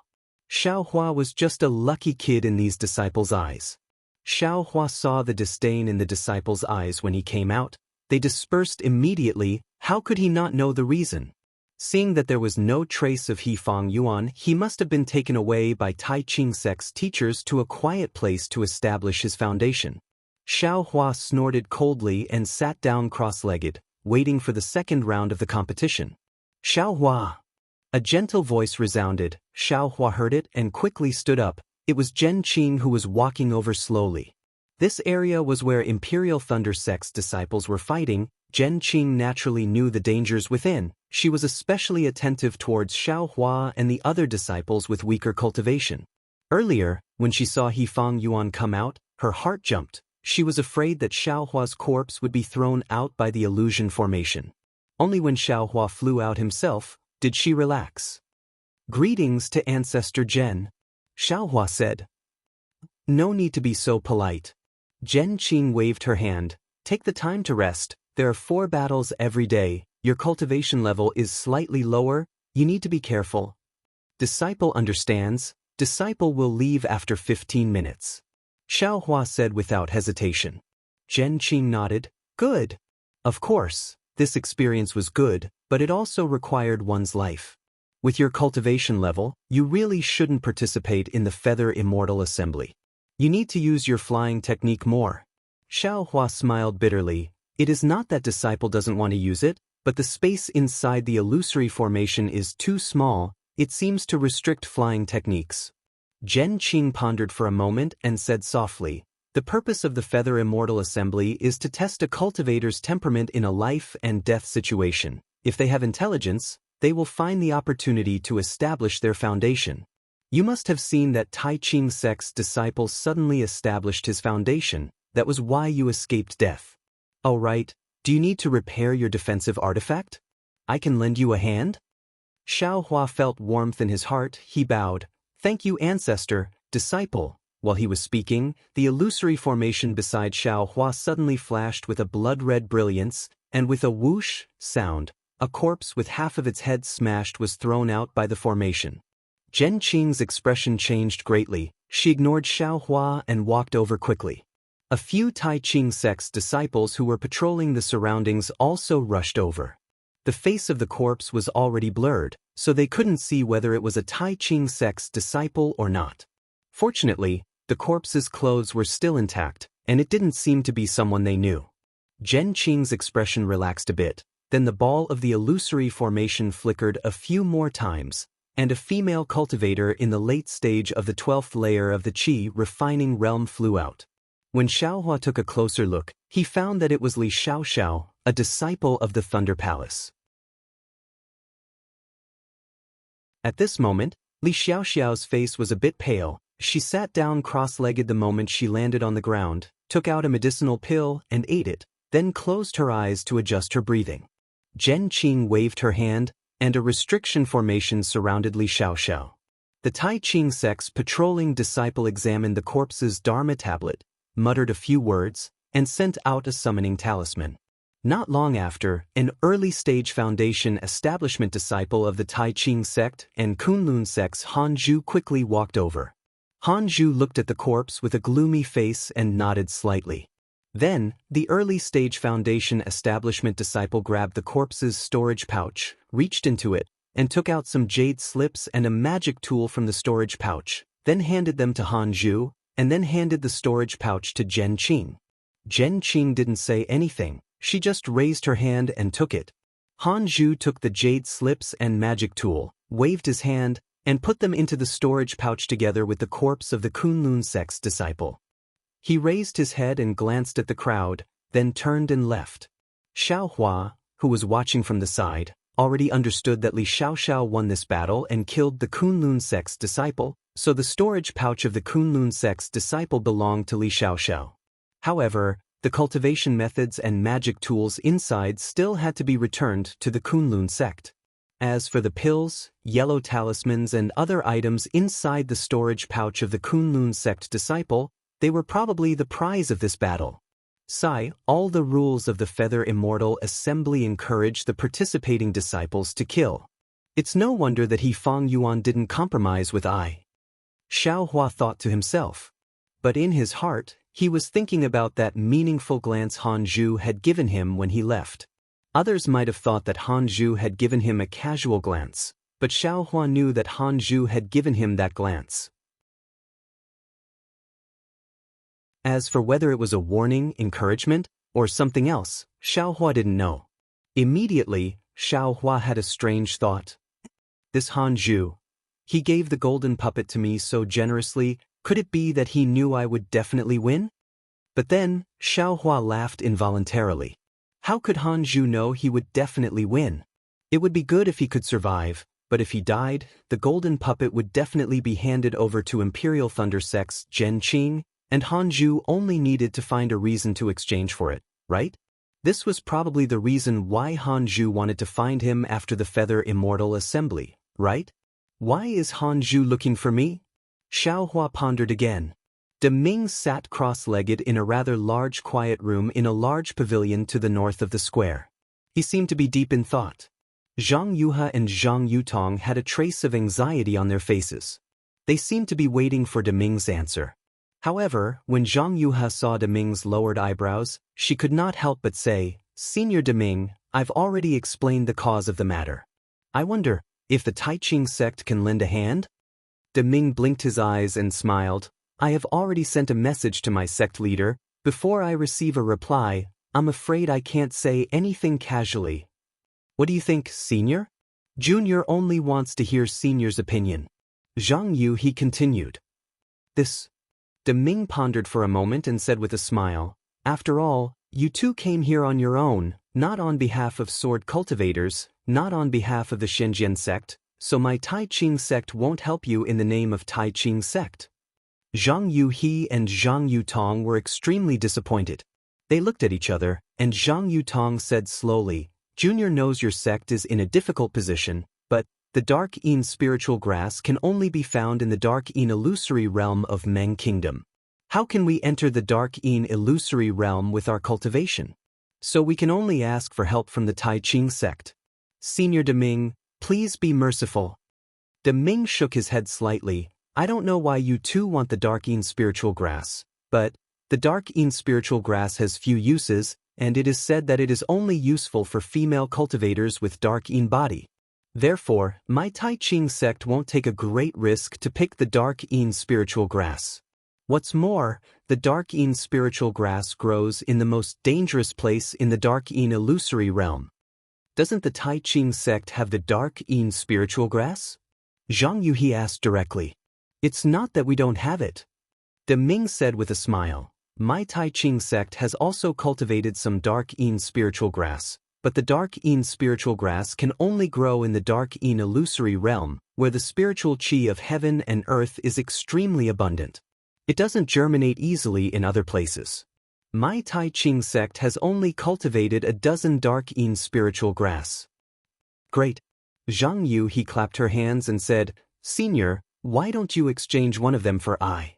Xiao Hua was just a lucky kid in these disciples' eyes. Xiao Hua saw the disdain in the disciples' eyes when he came out. They dispersed immediately. How could he not know the reason? Seeing that there was no trace of He Feng Yuan, he must have been taken away by Tai Ching sect's teachers to a quiet place to establish his foundation. Xiao Hua snorted coldly and sat down cross-legged, waiting for the second round of the competition. Xiao Hua! A gentle voice resounded. Xiao Hua heard it and quickly stood up. It was Zhen Qing who was walking over slowly. This area was where Imperial Thunder Sect's disciples were fighting. Zhen Qing naturally knew the dangers within. She was especially attentive towards Xiao Hua and the other disciples with weaker cultivation. Earlier, when she saw He Fang Yuan come out, her heart jumped. She was afraid that Xiao Hua's corpse would be thrown out by the illusion formation. Only when Xiao Hua flew out himself did she relax. "Greetings to Ancestor Zhen," Xiao Hua said. "No need to be so polite." Zhen Qing waved her hand. "Take the time to rest. There are 4 battles every day. Your cultivation level is slightly lower. You need to be careful." "Disciple understands. Disciple will leave after 15 minutes. Xiao Hua said without hesitation. Zhen Qing nodded. "Good. Of course, this experience was good, but it also required one's life. With your cultivation level, you really shouldn't participate in the Feather Immortal Assembly. You need to use your flying technique more." Xiao Hua smiled bitterly. "It is not that disciple doesn't want to use it, but the space inside the illusory formation is too small. It seems to restrict flying techniques." Zhen Qing pondered for a moment and said softly, "The purpose of the Feather Immortal Assembly is to test a cultivator's temperament in a life and death situation. If they have intelligence, they will find the opportunity to establish their foundation. You must have seen that Tai Ching Sect's disciple suddenly established his foundation. That was why you escaped death. All right, do you need to repair your defensive artifact? I can lend you a hand?" Xiao Hua felt warmth in his heart. He bowed. "Thank you, Ancestor, Disciple." While he was speaking, the illusory formation beside Xiao Hua suddenly flashed with a blood-red brilliance, and with a whoosh sound, a corpse with half of its head smashed was thrown out by the formation. Zhen Qing's expression changed greatly. She ignored Xiao Hua and walked over quickly. A few Tai Ching Sect's disciples who were patrolling the surroundings also rushed over. The face of the corpse was already blurred, so they couldn't see whether it was a Tai Ching Sect's disciple or not. Fortunately, the corpse's clothes were still intact, and it didn't seem to be someone they knew. Zhen Qing's expression relaxed a bit, then the ball of the illusory formation flickered a few more times, and a female cultivator in the late stage of the 12th layer of the Qi refining realm flew out. When Xiao Hua took a closer look, he found that it was Li Xiaoxiao, a disciple of the Thunder Palace. At this moment, Li Xiaoxiao's face was a bit pale. She sat down cross-legged the moment she landed on the ground, took out a medicinal pill and ate it, then closed her eyes to adjust her breathing. Zhen Qing waved her hand, and a restriction formation surrounded Li Xiaoxiao. The Tai Ching Sect's patrolling disciple examined the corpse's Dharma tablet, muttered a few words, and sent out a summoning talisman. Not long after, an early-stage foundation establishment disciple of the Tai Ching Sect and Kunlun Sect's Han Zhu quickly walked over. Han Zhu looked at the corpse with a gloomy face and nodded slightly. Then, the early-stage foundation establishment disciple grabbed the corpse's storage pouch, reached into it, and took out some jade slips and a magic tool from the storage pouch, then handed them to Han Zhu, and then handed the storage pouch to Zhen Qing. Zhen Qing didn't say anything, she just raised her hand and took it. Han Zhu took the jade slips and magic tool, waved his hand, and put them into the storage pouch together with the corpse of the Kunlun Sect's disciple. He raised his head and glanced at the crowd, then turned and left. Xiao Hua, who was watching from the side, already understood that Li Xiaoxiao won this battle and killed the Kunlun Sect's disciple, so the storage pouch of the Kunlun Sect's disciple belonged to Li Xiaoxiao. However, the cultivation methods and magic tools inside still had to be returned to the Kunlun Sect. As for the pills, yellow talismans and other items inside the storage pouch of the Kunlun Sect disciple, they were probably the prize of this battle. All the rules of the Feather Immortal Assembly encourage the participating disciples to kill. It's no wonder that He Fang Yuan didn't compromise with Xiao Hua thought to himself. But in his heart, he was thinking about that meaningful glance Han Zhu had given him when he left. Others might have thought that Han Zhu had given him a casual glance, but Xiao Hua knew that Han Zhu had given him that glance. As for whether it was a warning, encouragement, or something else, Xiaohua didn't know. Immediately, Xiaohua had a strange thought. This Han Zhu. He gave the golden puppet to me so generously, could it be that he knew I would definitely win? But then, Xiaohua laughed involuntarily. How could Han Zhu know he would definitely win? It would be good if he could survive, but if he died, the golden puppet would definitely be handed over to Imperial Thunder Sect's Zhen Qing, and Han Zhu only needed to find a reason to exchange for it, right? This was probably the reason why Han Zhu wanted to find him after the Feather Immortal Assembly, right? Why is Han Zhu looking for me? Xiaohua pondered again. De Ming sat cross-legged in a rather large quiet room in a large pavilion to the north of the square. He seemed to be deep in thought. Zhang Yuhe and Zhang Yutong had a trace of anxiety on their faces. They seemed to be waiting for De Ming's answer. However, when Zhang Yuhe saw De Ming's lowered eyebrows, she could not help but say, "Senior De Ming, I've already explained the cause of the matter. I wonder if the Taiqing sect can lend a hand?" De Ming blinked his eyes and smiled. "I have already sent a message to my sect leader. Before I receive a reply, I'm afraid I can't say anything casually. What do you think, Senior?" Junior only wants to hear Senior's opinion. Zhang Yu, he continued. This. De Ming pondered for a moment and said with a smile, "After all, you two came here on your own, not on behalf of sword cultivators, not on behalf of the Shenzhen sect, so my Taiqing sect won't help you in the name of Taiqing sect." Zhang Yuhe and Zhang Yutong were extremely disappointed. They looked at each other, and Zhang Yutong said slowly, "Junior knows your sect is in a difficult position, but the Dark Yin spiritual grass can only be found in the Dark Yin illusory realm of Meng Kingdom. How can we enter the Dark Yin illusory realm with our cultivation? So we can only ask for help from the Taiqing sect. Senior De Ming, please be merciful." De Ming shook his head slightly. "I don't know why you two want the Dark Yin spiritual grass, but the Dark Yin spiritual grass has few uses, and it is said that it is only useful for female cultivators with Dark Yin body. Therefore, my Taiqing sect won't take a great risk to pick the Dark Yin spiritual grass. What's more, the Dark Yin spiritual grass grows in the most dangerous place in the Dark Yin illusory realm. Doesn't the Taiqing sect have the Dark Yin spiritual grass?" Zhang Yuhe asked directly. "It's not that we don't have it," De Ming said with a smile. "My Taiqing sect has also cultivated some Dark Yin spiritual grass, but the Dark Yin spiritual grass can only grow in the Dark Yin illusory realm, where the spiritual qi of heaven and earth is extremely abundant. It doesn't germinate easily in other places. My Taiqing sect has only cultivated a dozen Dark Yin spiritual grass." "Great." Zhang Yu, he clapped her hands and said, "Senior, why don't you exchange one of them for I?"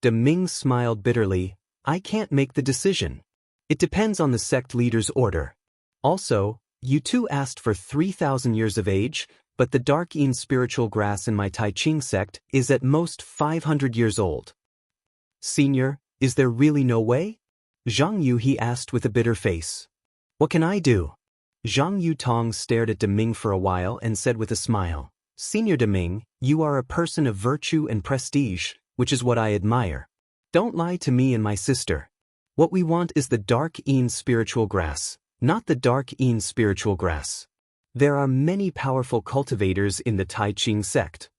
De Ming smiled bitterly. "I can't make the decision. It depends on the sect leader's order. Also, you two asked for 3,000 years of age, but the Dark Yin spiritual grass in my Taiqing sect is at most 500 years old. Senior, is there really no way?" Zhang Yu, he asked with a bitter face. "What can I do?" Zhang Yutong stared at De Ming for a while and said with a smile, "Senior De Ming, you are a person of virtue and prestige, which is what I admire. Don't lie to me and my sister. What we want is the Dark Yin spiritual grass, not the Dark Yin spiritual grass. There are many powerful cultivators in the Taiqing sect.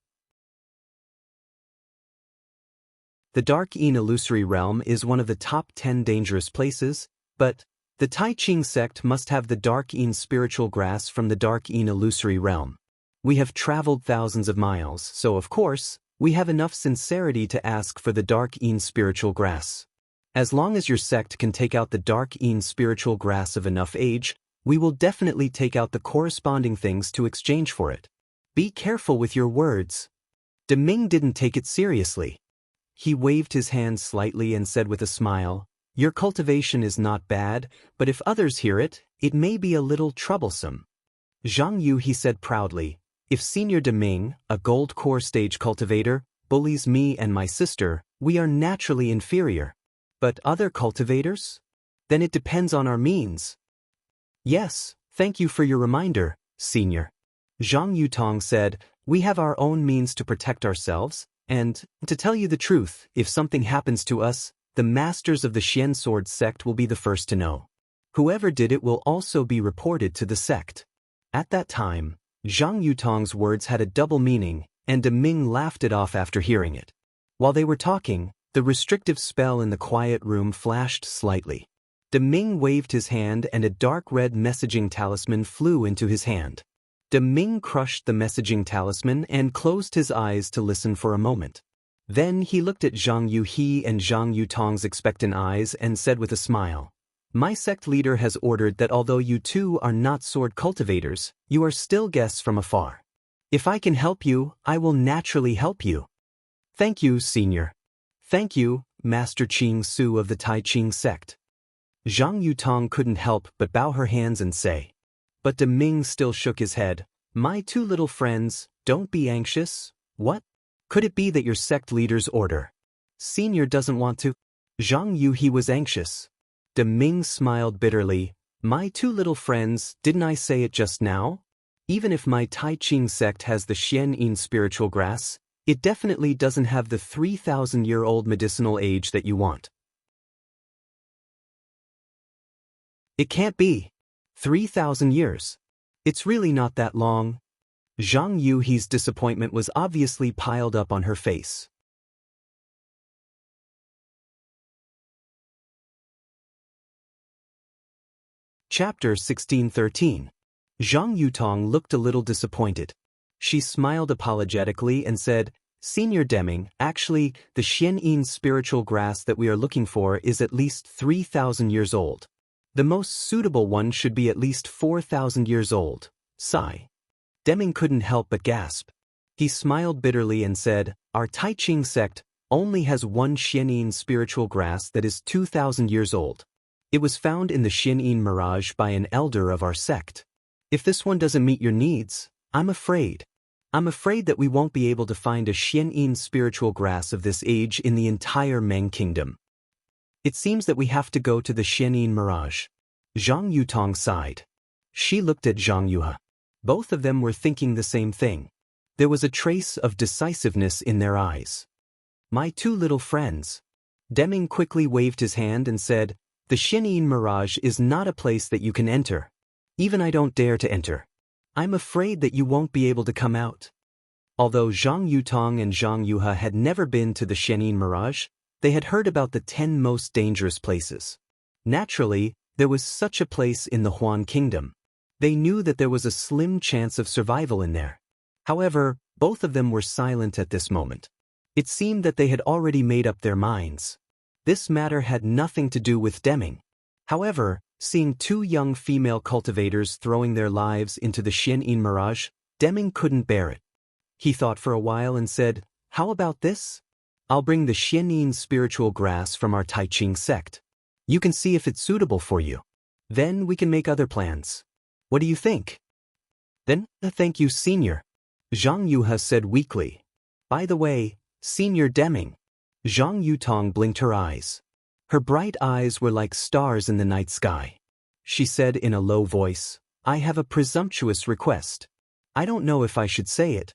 The Dark Yin illusory realm is one of the top 10 dangerous places, but the Taiqing sect must have the Dark Yin spiritual grass from the Dark Yin illusory realm. We have traveled thousands of miles, so of course, we have enough sincerity to ask for the Dark Yin spiritual grass. As long as your sect can take out the Dark Yin spiritual grass of enough age, we will definitely take out the corresponding things to exchange for it. Be careful with your words." De Ming didn't take it seriously. He waved his hand slightly and said with a smile, "Your cultivation is not bad, but if others hear it, it may be a little troublesome." Zhang Yu, he said proudly, "If Senior De Ming, a gold core stage cultivator, bullies me and my sister, we are naturally inferior. But other cultivators? Then it depends on our means." "Yes, thank you for your reminder, Senior." Zhang Yutong said, "We have our own means to protect ourselves, and, to tell you the truth, if something happens to us, the masters of the Xian sword sect will be the first to know. Whoever did it will also be reported to the sect. At that time, Zhang Yutong's words had a double meaning, and De Ming laughed it off after hearing it. While they were talking, the restrictive spell in the quiet room flashed slightly. De Ming waved his hand and a dark red messaging talisman flew into his hand. De Ming crushed the messaging talisman and closed his eyes to listen for a moment. Then he looked at Zhang Yuhe and Zhang Yutong's expectant eyes and said with a smile, "My sect leader has ordered that although you two are not sword cultivators, you are still guests from afar. If I can help you, I will naturally help you." "Thank you, Senior." "Thank you, Master Qing Su of the Tai Ching sect." Zhang Yutong couldn't help but bow her hands and say. But De Ming still shook his head. "My two little friends, don't be anxious." "What? Could it be that your sect leader's order? Senior doesn't want to?" Zhang Yuhe was anxious. De Ming smiled bitterly. "My two little friends, didn't I say it just now? Even if my Tai Ching sect has the Xianyin spiritual grass, it definitely doesn't have the 3,000-year-old medicinal age that you want." "It can't be. 3,000 years. It's really not that long." Zhang Yuhe's disappointment was obviously piled up on her face. Chapter 1613. Zhang Yutong looked a little disappointed. She smiled apologetically and said, "Senior Deming, actually, the Xianyin spiritual grass that we are looking for is at least 3,000 years old. The most suitable one should be at least 4,000 years old." Sigh. Deming couldn't help but gasp. He smiled bitterly and said, "Our Tai Ching sect only has one Xianyin spiritual grass that is 2,000 years old. It was found in the Xianyin mirage by an elder of our sect. If this one doesn't meet your needs, I'm afraid that we won't be able to find a Xianyin spiritual grass of this age in the entire Meng Kingdom. It seems that we have to go to the Xianyin mirage." Zhang Yutong sighed. She looked at Zhang Yuhe. Both of them were thinking the same thing. There was a trace of decisiveness in their eyes. "My two little friends." Deming quickly waved his hand and said, "The Xianyin mirage is not a place that you can enter. Even I don't dare to enter. I'm afraid that you won't be able to come out." Although Zhang Yutong and Zhang Yuhe had never been to the Xianyin mirage, they had heard about the 10 most dangerous places. Naturally, there was such a place in the Huan Kingdom. They knew that there was a slim chance of survival in there. However, both of them were silent at this moment. It seemed that they had already made up their minds. This matter had nothing to do with Deming. However, seeing two young female cultivators throwing their lives into the Xianyin mirage, Deming couldn't bear it. He thought for a while and said, "How about this? I'll bring the Xianyin spiritual grass from our Tai Ching sect. You can see if it's suitable for you. Then we can make other plans. What do you think?" "Then, thank you, Senior," Zhang Yuhe said weakly. "By the way, Senior Deming." Zhang Yutong blinked her eyes. Her bright eyes were like stars in the night sky. She said in a low voice, "I have a presumptuous request. I don't know if I should say it."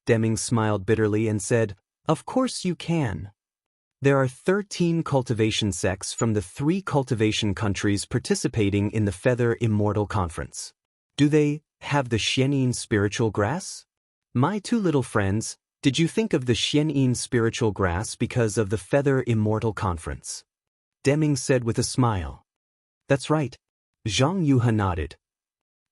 Deming smiled bitterly and said, "Of course you can. There are 13 cultivation sects from the 3 cultivation countries participating in the Feather Immortal Conference. Do they have the Xianyin spiritual grass? My two little friends, did you think of the Xianyin spiritual grass because of the Feather Immortal Conference?" Deming said with a smile. "That's right." Zhang Yuhe nodded.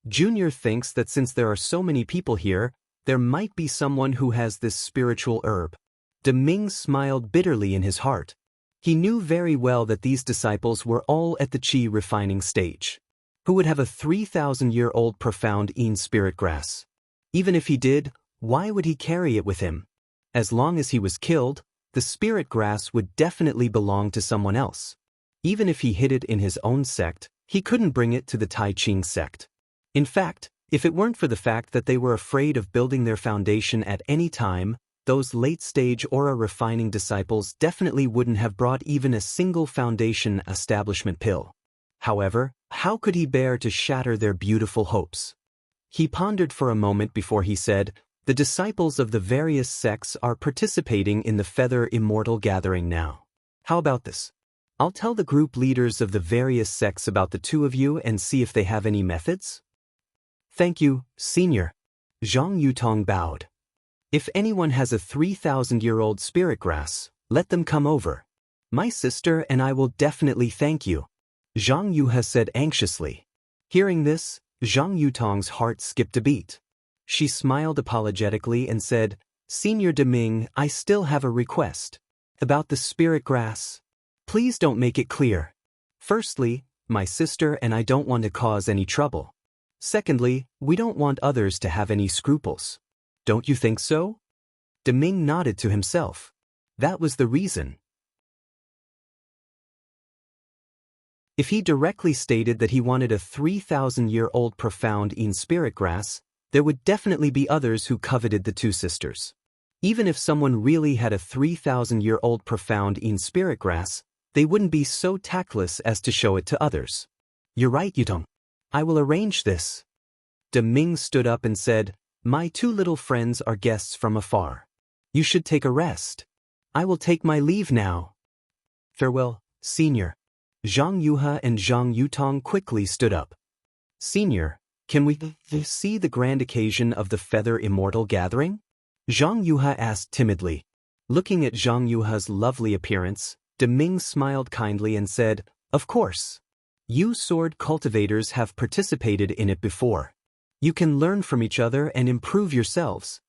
"Junior thinks that since there are so many people here, there might be someone who has this spiritual herb." De Ming smiled bitterly in his heart. He knew very well that these disciples were all at the qi refining stage. Who would have a 3,000-year-old profound Yin spirit grass? Even if he did, why would he carry it with him? As long as he was killed, the spirit grass would definitely belong to someone else. Even if he hid it in his own sect, he couldn't bring it to the Tai Ching sect. In fact, if it weren't for the fact that they were afraid of building their foundation at any time, those late-stage aura refining disciples definitely wouldn't have brought even a single foundation establishment pill. However, how could he bear to shatter their beautiful hopes? He pondered for a moment before he said, "The disciples of the various sects are participating in the Feather Immortal gathering now. How about this? I'll tell the group leaders of the various sects about the two of you and see if they have any methods. Thank you, Senior. Zhang Yutong bowed. If anyone has a 3,000-year-old spirit grass, let them come over. My sister and I will definitely thank you, Zhang Yuha said anxiously. Hearing this, Zhang Yutong's heart skipped a beat. She smiled apologetically and said, Senior Deming, I still have a request. About the spirit grass. Please don't make it clear. Firstly, my sister and I don't want to cause any trouble. Secondly, we don't want others to have any scruples. Don't you think so? Deming nodded to himself. That was the reason. If he directly stated that he wanted a 3,000-year-old profound in spirit grass, there would definitely be others who coveted the two sisters. Even if someone really had a 3,000-year-old profound in spirit grass, they wouldn't be so tactless as to show it to others. You're right, Yutong. I will arrange this. Deming stood up and said, My two little friends are guests from afar. You should take a rest. I will take my leave now. Farewell, Senior. Zhang Yuha and Zhang Yutong quickly stood up. Senior, can we see the grand occasion of the Feather Immortal gathering? Zhang Yuha asked timidly. Looking at Zhang Yuha's lovely appearance, Deming smiled kindly and said, Of course. You sword cultivators have participated in it before. You can learn from each other and improve yourselves.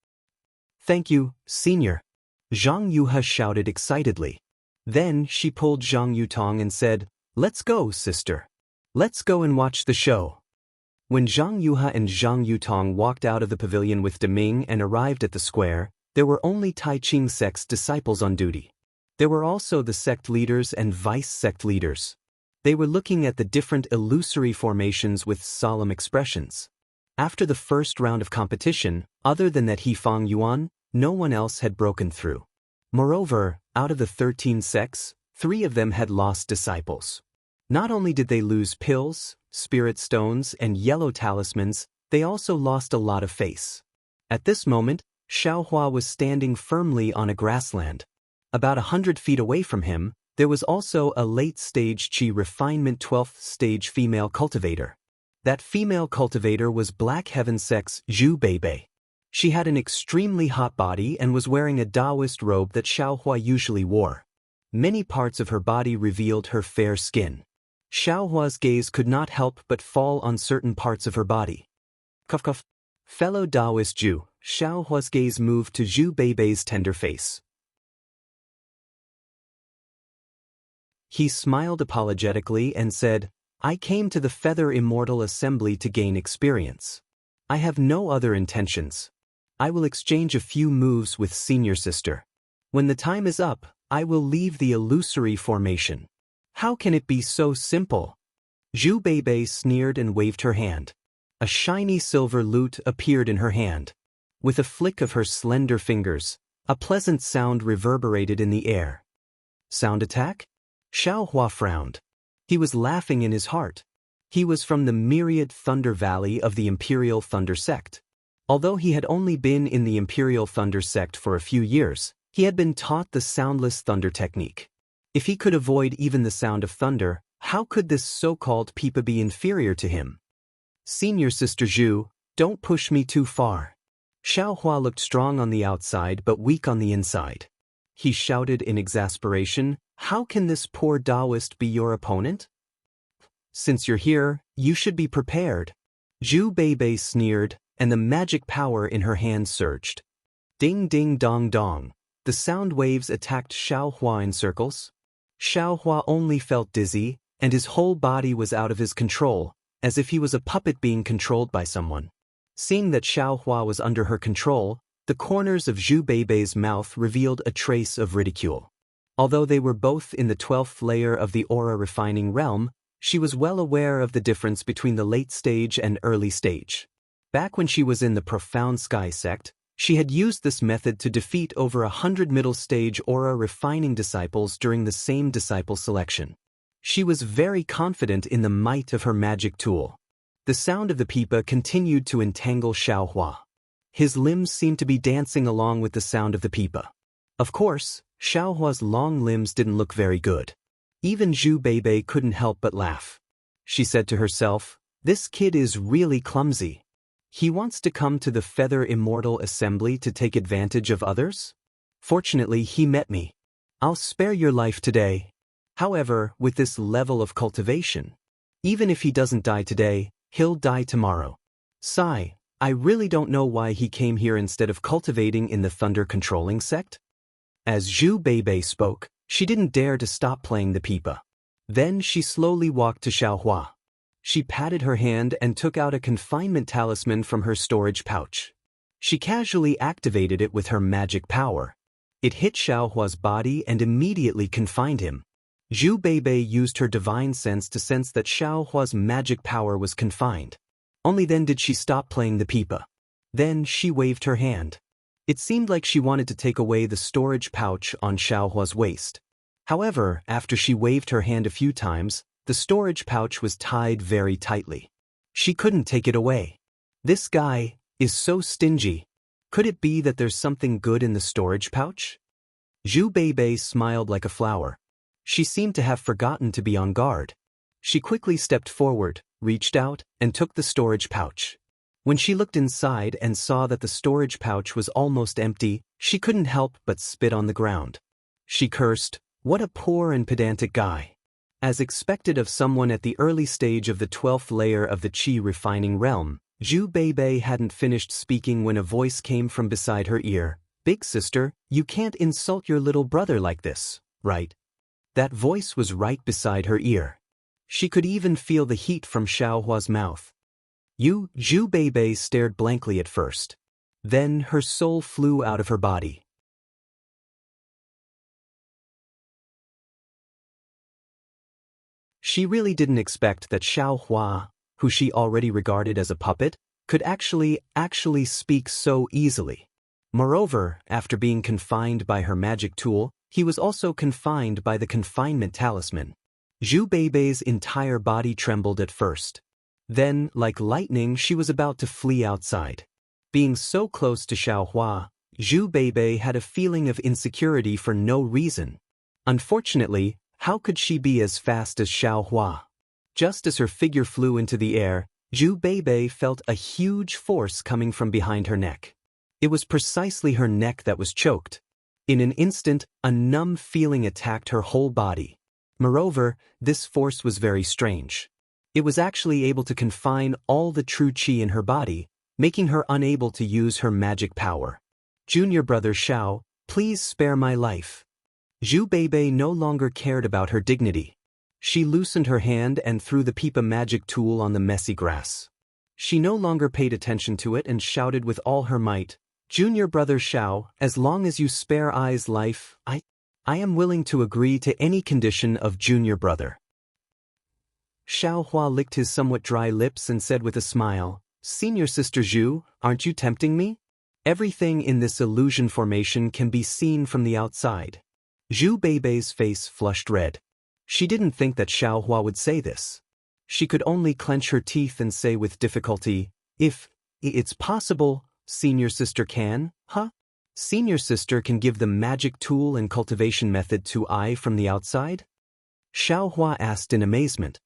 Thank you, Senior. Zhang Yuha shouted excitedly. Then she pulled Zhang Yutong and said, Let's go, sister. Let's go and watch the show. When Zhang Yuha and Zhang Yutong walked out of the pavilion with Deming and arrived at the square, there were only Tai Ching sect's disciples on duty. There were also the sect leaders and vice-sect leaders. They were looking at the different illusory formations with solemn expressions. After the first round of competition, other than that Hefang Yuan, no one else had broken through. Moreover, out of the 13 sects, 3 of them had lost disciples. Not only did they lose pills, spirit stones, and yellow talismans, they also lost a lot of face. At this moment, Xiaohua was standing firmly on a grassland. About 100 feet away from him, there was also a late-stage Qi refinement 12th stage female cultivator. That female cultivator was Black Heaven Sect's Zhu Beibei. She had an extremely hot body and was wearing a Daoist robe that Xiaohua usually wore. Many parts of her body revealed her fair skin. Xiaohua's gaze could not help but fall on certain parts of her body. Cough cough. Fellow Daoist Zhu, Xiaohua's gaze moved to Zhu Beibei's tender face. He smiled apologetically and said, I came to the Feather Immortal Assembly to gain experience. I have no other intentions. I will exchange a few moves with Senior Sister. When the time is up, I will leave the illusory formation. How can it be so simple? Zhu Beibei sneered and waved her hand. A shiny silver lute appeared in her hand. With a flick of her slender fingers, a pleasant sound reverberated in the air. Sound attack? Xiaohua frowned. He was laughing in his heart. He was from the myriad Thunder Valley of the Imperial Thunder Sect. Although he had only been in the Imperial Thunder Sect for a few years, he had been taught the soundless thunder technique. If he could avoid even the sound of thunder, how could this so-called Pipa be inferior to him? Senior Sister Zhu, don't push me too far. Xiaohua looked strong on the outside but weak on the inside. He shouted in exasperation, How can this poor Daoist be your opponent? Since you're here, you should be prepared. Zhu Beibei sneered, and the magic power in her hand surged. Ding ding dong dong. The sound waves attacked Xiaohua in circles. Xiaohua only felt dizzy, and his whole body was out of his control, as if he was a puppet being controlled by someone. Seeing that Xiaohua was under her control, the corners of Zhu Beibei's mouth revealed a trace of ridicule. Although they were both in the 12th layer of the aura refining realm, she was well aware of the difference between the late stage and early stage. Back when she was in the Profound Sky sect, she had used this method to defeat over 100 middle stage aura refining disciples during the same disciple selection. She was very confident in the might of her magic tool. The sound of the pipa continued to entangle Xiaohua. His limbs seemed to be dancing along with the sound of the pipa. Of course, Xiaohua's long limbs didn't look very good. Even Zhu Beibei couldn't help but laugh. She said to herself, "This kid is really clumsy. He wants to come to the Feather Immortal Assembly to take advantage of others? Fortunately, he met me. I'll spare your life today." However, with this level of cultivation, even if he doesn't die today, he'll die tomorrow. Sigh, I really don't know why he came here instead of cultivating in the thunder-controlling sect. As Zhu Beibei spoke, she didn't dare to stop playing the pipa. Then she slowly walked to Xiaohua. She patted her hand and took out a confinement talisman from her storage pouch. She casually activated it with her magic power. It hit Xiaohua's body and immediately confined him. Zhu Beibei used her divine sense to sense that Xiaohua's magic power was confined. Only then did she stop playing the pipa. Then she waved her hand. It seemed like she wanted to take away the storage pouch on Xiaohua's waist. However, after she waved her hand a few times, the storage pouch was tied very tightly. She couldn't take it away. This guy is so stingy. Could it be that there's something good in the storage pouch? Zhu Beibei smiled like a flower. She seemed to have forgotten to be on guard. She quickly stepped forward, reached out, and took the storage pouch. When she looked inside and saw that the storage pouch was almost empty, she couldn't help but spit on the ground. She cursed, "What a poor and pedantic guy." As expected of someone at the early stage of the 12th layer of the Qi refining realm, Zhu Beibei hadn't finished speaking when a voice came from beside her ear. "Big sister, you can't insult your little brother like this, right?" That voice was right beside her ear. She could even feel the heat from Xiaohua's mouth. Zhu Beibei stared blankly at first. Then her soul flew out of her body. She really didn't expect that Xiaohua, who she already regarded as a puppet, could actually speak so easily. Moreover, after being confined by her magic tool, he was also confined by the confinement talisman. Zhu Beibei's entire body trembled at first. Then, like lightning, she was about to flee outside. Being so close to Xiaohua, Zhu Beibei had a feeling of insecurity for no reason. Unfortunately, how could she be as fast as Xiaohua? Just as her figure flew into the air, Zhu Beibei felt a huge force coming from behind her neck. It was precisely her neck that was choked. In an instant, a numb feeling attacked her whole body. Moreover, this force was very strange. It was actually able to confine all the true qi in her body, making her unable to use her magic power. "Junior brother Xiao, please spare my life." Zhu Beibei no longer cared about her dignity. She loosened her hand and threw the pipa magic tool on the messy grass. She no longer paid attention to it and shouted with all her might, "Junior brother Xiao, as long as you spare Ai's life, I am willing to agree to any condition of junior brother." Xiaohua licked his somewhat dry lips and said with a smile, "Senior sister Zhu, aren't you tempting me? Everything in this illusion formation can be seen from the outside." Zhu Beibei's face flushed red. She didn't think that Xiaohua would say this. She could only clench her teeth and say with difficulty, "If it's possible, senior sister can, huh? Senior sister can give the magic tool and cultivation method to Ai from the outside?" Xiaohua asked in amazement.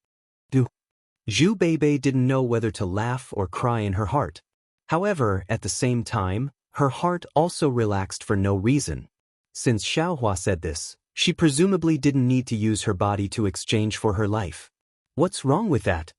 Zhu Beibei didn't know whether to laugh or cry in her heart. However, at the same time, her heart also relaxed for no reason. Since Xiaohua said this, she presumably didn't need to use her body to exchange for her life. What's wrong with that?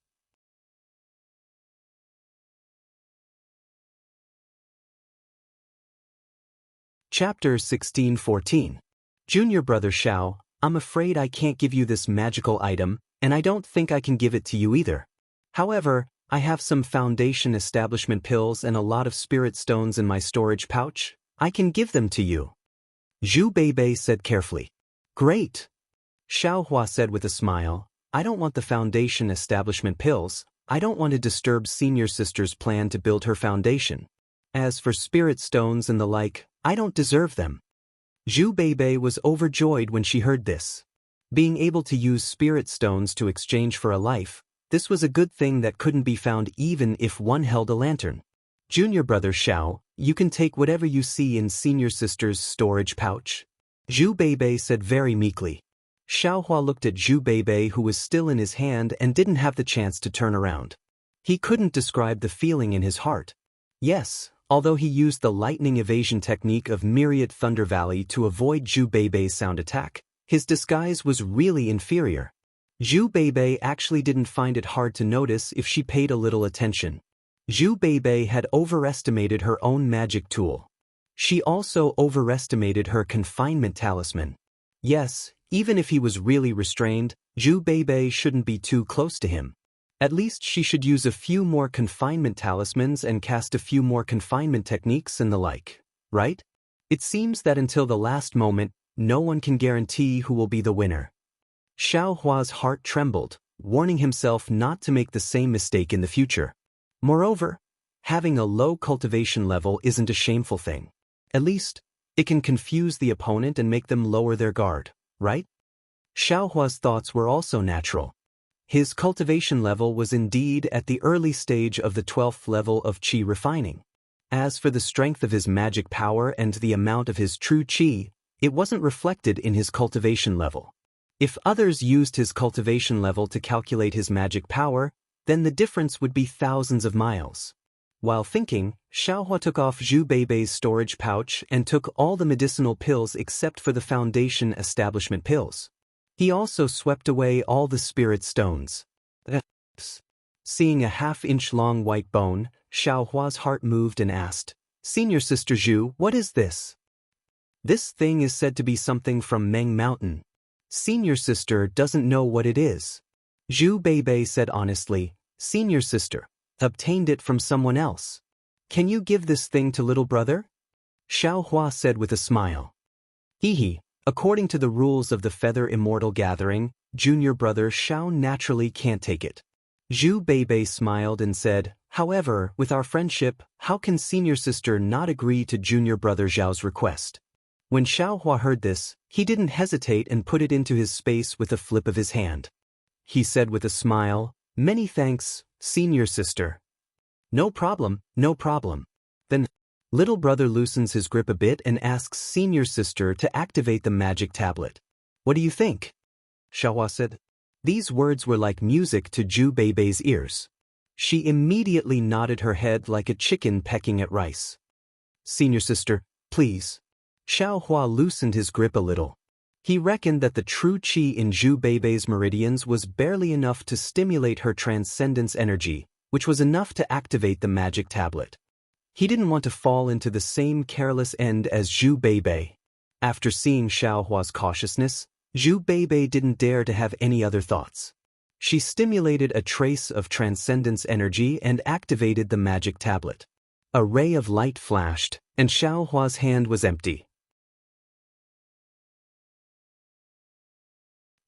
Chapter 16-14. Junior brother Xiao, I'm afraid I can't give you this magical item, and I don't think I can give it to you either. However, I have some foundation establishment pills and a lot of spirit stones in my storage pouch. I can give them to you. Zhu Beibei said carefully. Great. Xiaohua said with a smile, I don't want the foundation establishment pills. I don't want to disturb senior sister's plan to build her foundation. As for spirit stones and the like, I don't deserve them. Zhu Beibei was overjoyed when she heard this. Being able to use spirit stones to exchange for a life, this was a good thing that couldn't be found even if one held a lantern. Junior brother Xiao, you can take whatever you see in senior sister's storage pouch. Zhu Beibei said very meekly. Xiaohua looked at Zhu Beibei, who was still in his hand and didn't have the chance to turn around. He couldn't describe the feeling in his heart. Yes, although he used the lightning evasion technique of Myriad Thunder Valley to avoid Zhu Beibei's sound attack, his disguise was really inferior. Zhu Beibei actually didn't find it hard to notice if she paid a little attention. Zhu Beibei had overestimated her own magic tool. She also overestimated her confinement talisman. Yes, even if he was really restrained, Zhu Beibei shouldn't be too close to him. At least she should use a few more confinement talismans and cast a few more confinement techniques and the like, right? It seems that until the last moment, no one can guarantee who will be the winner. Xiaohua's heart trembled, warning himself not to make the same mistake in the future. Moreover, having a low cultivation level isn't a shameful thing. At least, it can confuse the opponent and make them lower their guard, right? Xiaohua's thoughts were also natural. His cultivation level was indeed at the early stage of the 12th level of qi refining. As for the strength of his magic power and the amount of his true qi, it wasn't reflected in his cultivation level. If others used his cultivation level to calculate his magic power, then the difference would be thousands of miles. While thinking, Xiaohua took off Zhu Beibei's storage pouch and took all the medicinal pills except for the foundation establishment pills. He also swept away all the spirit stones. Seeing a half-inch long white bone, Xiaohua's heart moved and asked, "Senior Sister Zhu, what is this?" "This thing is said to be something from Meng Mountain. Senior Sister doesn't know what it is." Zhu Beibei said honestly, "Senior Sister, obtained it from someone else. Can you give this thing to little brother?" Xiaohua said with a smile. "Hehe, according to the rules of the Feather Immortal Gathering, junior brother Xiao naturally can't take it." Zhu Beibei smiled and said, "However, with our friendship, how can senior sister not agree to junior brother Zhao's request?" When Xiaohua heard this, he didn't hesitate and put it into his space with a flip of his hand. He said with a smile, "Many thanks, senior sister." No problem, no problem." Then, little brother loosens his grip a bit and asks senior sister to activate the magic tablet. "What do you think?" Xiaohua said. These words were like music to Zhu Beibei's ears. She immediately nodded her head like a chicken pecking at rice. "Senior sister, please." Xiaohua loosened his grip a little. He reckoned that the true qi in Zhu Beibei's meridians was barely enough to stimulate her transcendence energy, which was enough to activate the magic tablet. He didn't want to fall into the same careless end as Zhu Beibei. After seeing Xiaohua's cautiousness, Zhu Beibei didn't dare to have any other thoughts. She stimulated a trace of transcendence energy and activated the magic tablet. A ray of light flashed, and Xiaohua's hand was empty.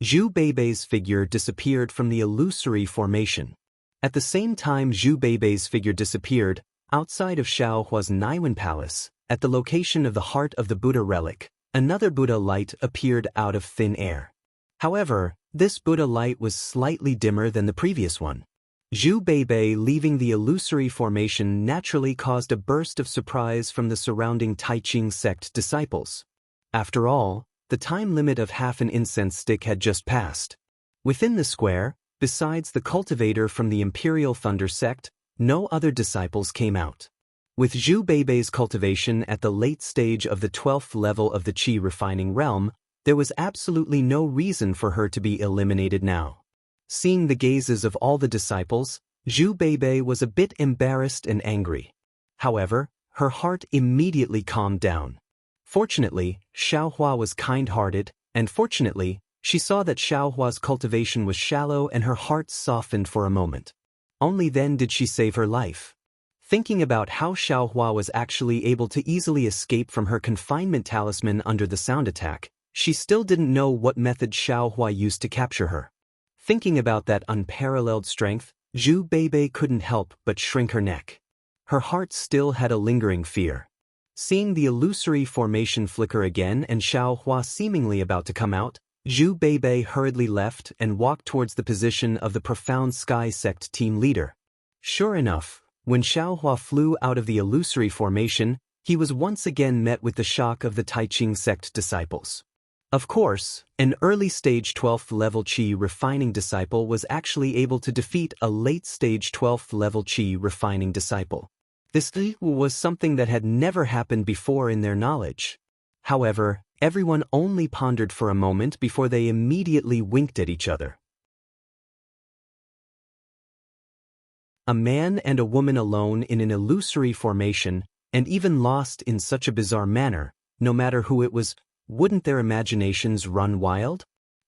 Zhu Beibei's figure disappeared from the illusory formation. At the same time Zhu Beibei's figure disappeared, outside of Xiaohua's Naiwen Palace, at the location of the heart of the Buddha relic, another Buddha light appeared out of thin air. However, this Buddha light was slightly dimmer than the previous one. Zhu Beibei leaving the illusory formation naturally caused a burst of surprise from the surrounding Taiqing sect disciples. After all, the time limit of half an incense stick had just passed. Within the square, besides the cultivator from the Imperial Thunder sect, no other disciples came out. With Zhu Beibei's cultivation at the late stage of the 12th level of the qi refining realm, there was absolutely no reason for her to be eliminated now. Seeing the gazes of all the disciples, Zhu Beibei was a bit embarrassed and angry. However, her heart immediately calmed down. Fortunately, Xiaohua was kind-hearted, and fortunately, she saw that Xiaohua's cultivation was shallow and her heart softened for a moment. Only then did she save her life. Thinking about how Xiaohua was actually able to easily escape from her confinement talisman under the sound attack, she still didn't know what method Xiaohua used to capture her. Thinking about that unparalleled strength, Zhu Beibei couldn't help but shrink her neck. Her heart still had a lingering fear. Seeing the illusory formation flicker again and Xiaohua seemingly about to come out, Zhu Beibei hurriedly left and walked towards the position of the Profound Sky Sect team leader. Sure enough, when Xiaohua flew out of the illusory formation, he was once again met with the shock of the Taiqing sect disciples. Of course, an early-stage 12th level Qi refining disciple was actually able to defeat a late-stage 12th level Qi refining disciple. This was something that had never happened before in their knowledge. However, everyone only pondered for a moment before they immediately winked at each other. A man and a woman alone in an illusory formation, and even lost in such a bizarre manner, no matter who it was, wouldn't their imaginations run wild?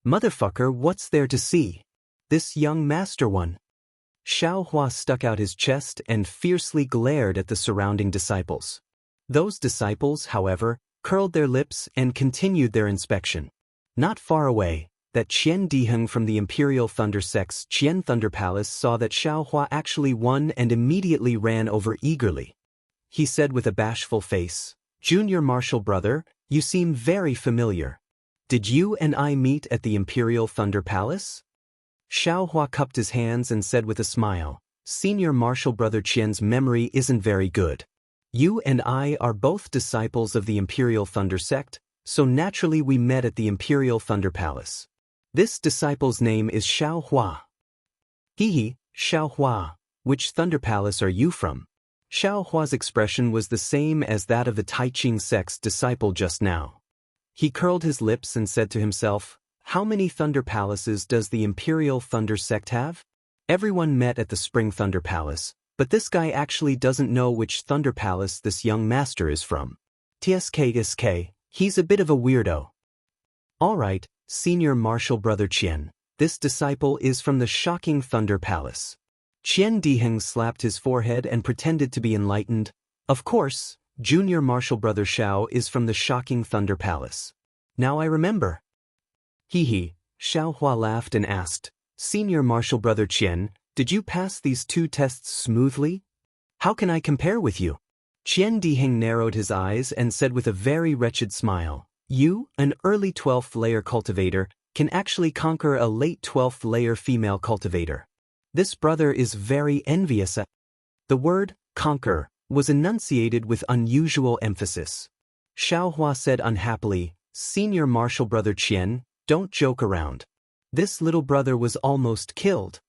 Motherfucker, what's there to see? This young master one. Xiaohua stuck out his chest and fiercely glared at the surrounding disciples. Those disciples, however, curled their lips and continued their inspection. Not far away, that Qian Diheng from the Imperial Thunder Sect's Qian Thunder Palace saw that Xiaohua actually won and immediately ran over eagerly. He said with a bashful face, "Junior Martial Brother, you seem very familiar. Did you and I meet at the Imperial Thunder Palace?" Xiaohua cupped his hands and said with a smile, "Senior Martial Brother Qian's memory isn't very good. You and I are both disciples of the Imperial Thunder Sect, so naturally we met at the Imperial Thunder Palace. This disciple's name is Xiaohua." "Hehe, Xiaohua, which Thunder Palace are you from?" Xiaohua's expression was the same as that of the Taiqing sect's disciple just now. He curled his lips and said to himself, "How many Thunder Palaces does the Imperial Thunder Sect have?" Everyone met at the Spring Thunder Palace, but this guy actually doesn't know which Thunder Palace this young master is from. TSK, he's a bit of a weirdo. "Alright, Senior Martial Brother Qian, this disciple is from the shocking Thunder Palace." Qian Diheng slapped his forehead and pretended to be enlightened. "Of course, Junior Martial Brother Xiao is from the shocking Thunder Palace. Now I remember." "Hehe," Xiaohua laughed and asked, "Senior Martial Brother Qian, did you pass these two tests smoothly? How can I compare with you?" Qian Diheng narrowed his eyes and said with a very wretched smile, "You, an early 12th layer cultivator, can actually conquer a late 12th layer female cultivator. This brother is very envious." The word, conquer, was enunciated with unusual emphasis. Xiaohua said unhappily, "Senior Martial Brother Qian, don't joke around. This little brother was almost killed."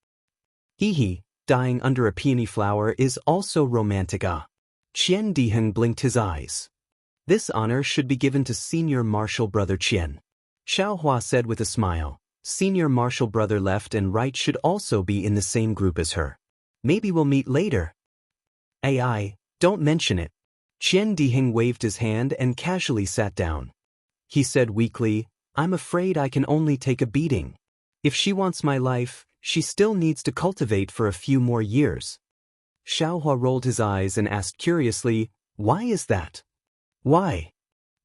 "Hehe, dying under a peony flower is also romantic." Qian Diheng blinked his eyes. "This honor should be given to Senior Martial Brother Qian." Xiaohua said with a smile, "Senior Martial Brother left and right should also be in the same group as her. Maybe we'll meet later." "AI, don't mention it." Qian Diheng waved his hand and casually sat down. He said weakly, "I'm afraid I can only take a beating. If she wants my life, she still needs to cultivate for a few more years." Xiaohua rolled his eyes and asked curiously, "Why is that?" "Why?"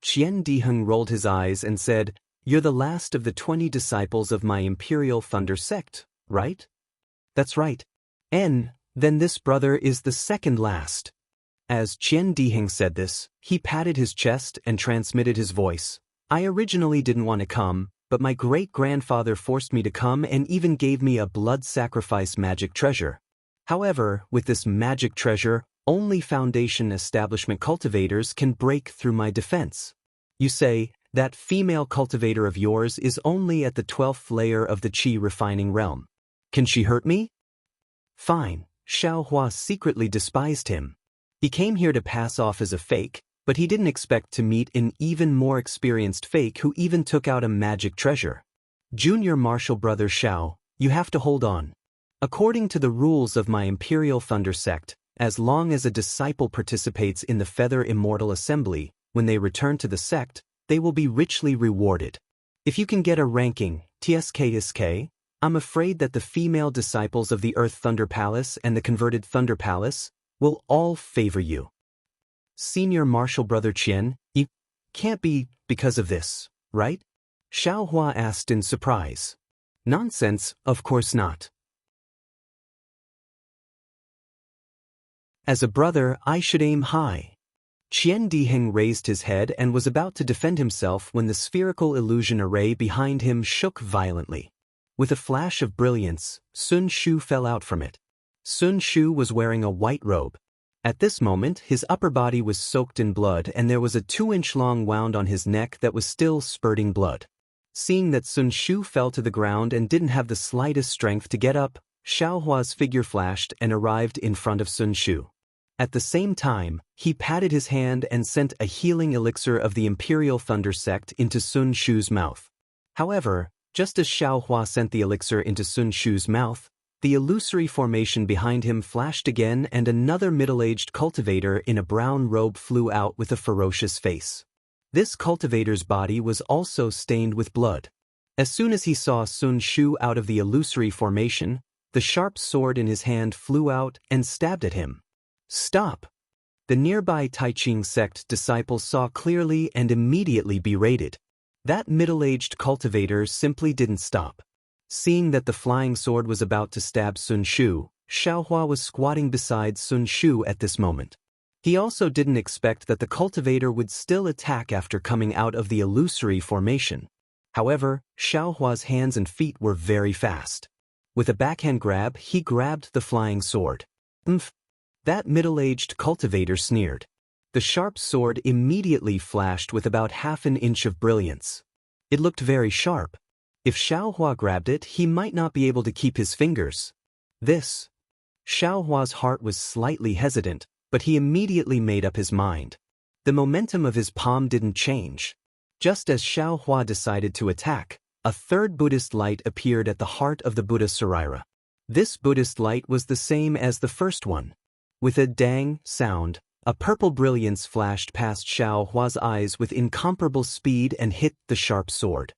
Qian Diheng rolled his eyes and said, "You're the last of the 20 disciples of my Imperial Thunder Sect, right?" "That's right." Then this brother is the second last." As Qian Diheng said this, he patted his chest and transmitted his voice. "I originally didn't want to come, but my great-grandfather forced me to come and even gave me a blood sacrifice magic treasure. However, with this magic treasure, only Foundation establishment cultivators can break through my defense. You say, that female cultivator of yours is only at the 12th layer of the Qi refining realm. Can she hurt me?" Fine, Xiaohua secretly despised him. He came here to pass off as a fake, but he didn't expect to meet an even more experienced fake who even took out a magic treasure. "Junior Martial Brother Xiao, you have to hold on. According to the rules of my Imperial Thunder Sect, as long as a disciple participates in the Feather Immortal Assembly, when they return to the sect, they will be richly rewarded. If you can get a ranking, TSK, I'm afraid that the female disciples of the Earth Thunder Palace and the converted Thunder Palace will all favor you. Senior Martial Brother Qian, you can't be because of this, right?" Xiaohua asked in surprise. "Nonsense, of course not. As a brother, I should aim high." Qian Diheng raised his head and was about to defend himself when the spherical illusion array behind him shook violently. With a flash of brilliance, Sun Shu fell out from it. Sun Shu was wearing a white robe. At this moment, his upper body was soaked in blood and there was a 2-inch long wound on his neck that was still spurting blood. Seeing that Sun Shu fell to the ground and didn't have the slightest strength to get up, Xiaohua's figure flashed and arrived in front of Sun Shu. At the same time, he patted his hand and sent a healing elixir of the Imperial Thunder Sect into Sun Shu's mouth. However, just as Xiaohua sent the elixir into Sun Shu's mouth, the illusory formation behind him flashed again and another middle-aged cultivator in a brown robe flew out with a ferocious face. This cultivator's body was also stained with blood. As soon as he saw Sun Shu out of the illusory formation, the sharp sword in his hand flew out and stabbed at him. "Stop!" The nearby Taiqing sect disciples saw clearly and immediately berated. That middle-aged cultivator simply didn't stop. Seeing that the flying sword was about to stab Sun Shu, Xiaohua was squatting beside Sun Shu at this moment. He also didn't expect that the cultivator would still attack after coming out of the illusory formation. However, Xiaohua's hands and feet were very fast. With a backhand grab, he grabbed the flying sword. "Umph!" That middle-aged cultivator sneered. The sharp sword immediately flashed with about half an inch of brilliance. It looked very sharp. If Xiaohua grabbed it, he might not be able to keep his fingers. Xiaohua's heart was slightly hesitant, but he immediately made up his mind. The momentum of his palm didn't change. Just as Xiaohua decided to attack, a third Buddhist light appeared at the heart of the Buddha Sarira. This Buddhist light was the same as the first one. With a dang sound, a purple brilliance flashed past Xiaohua's eyes with incomparable speed and hit the sharp sword.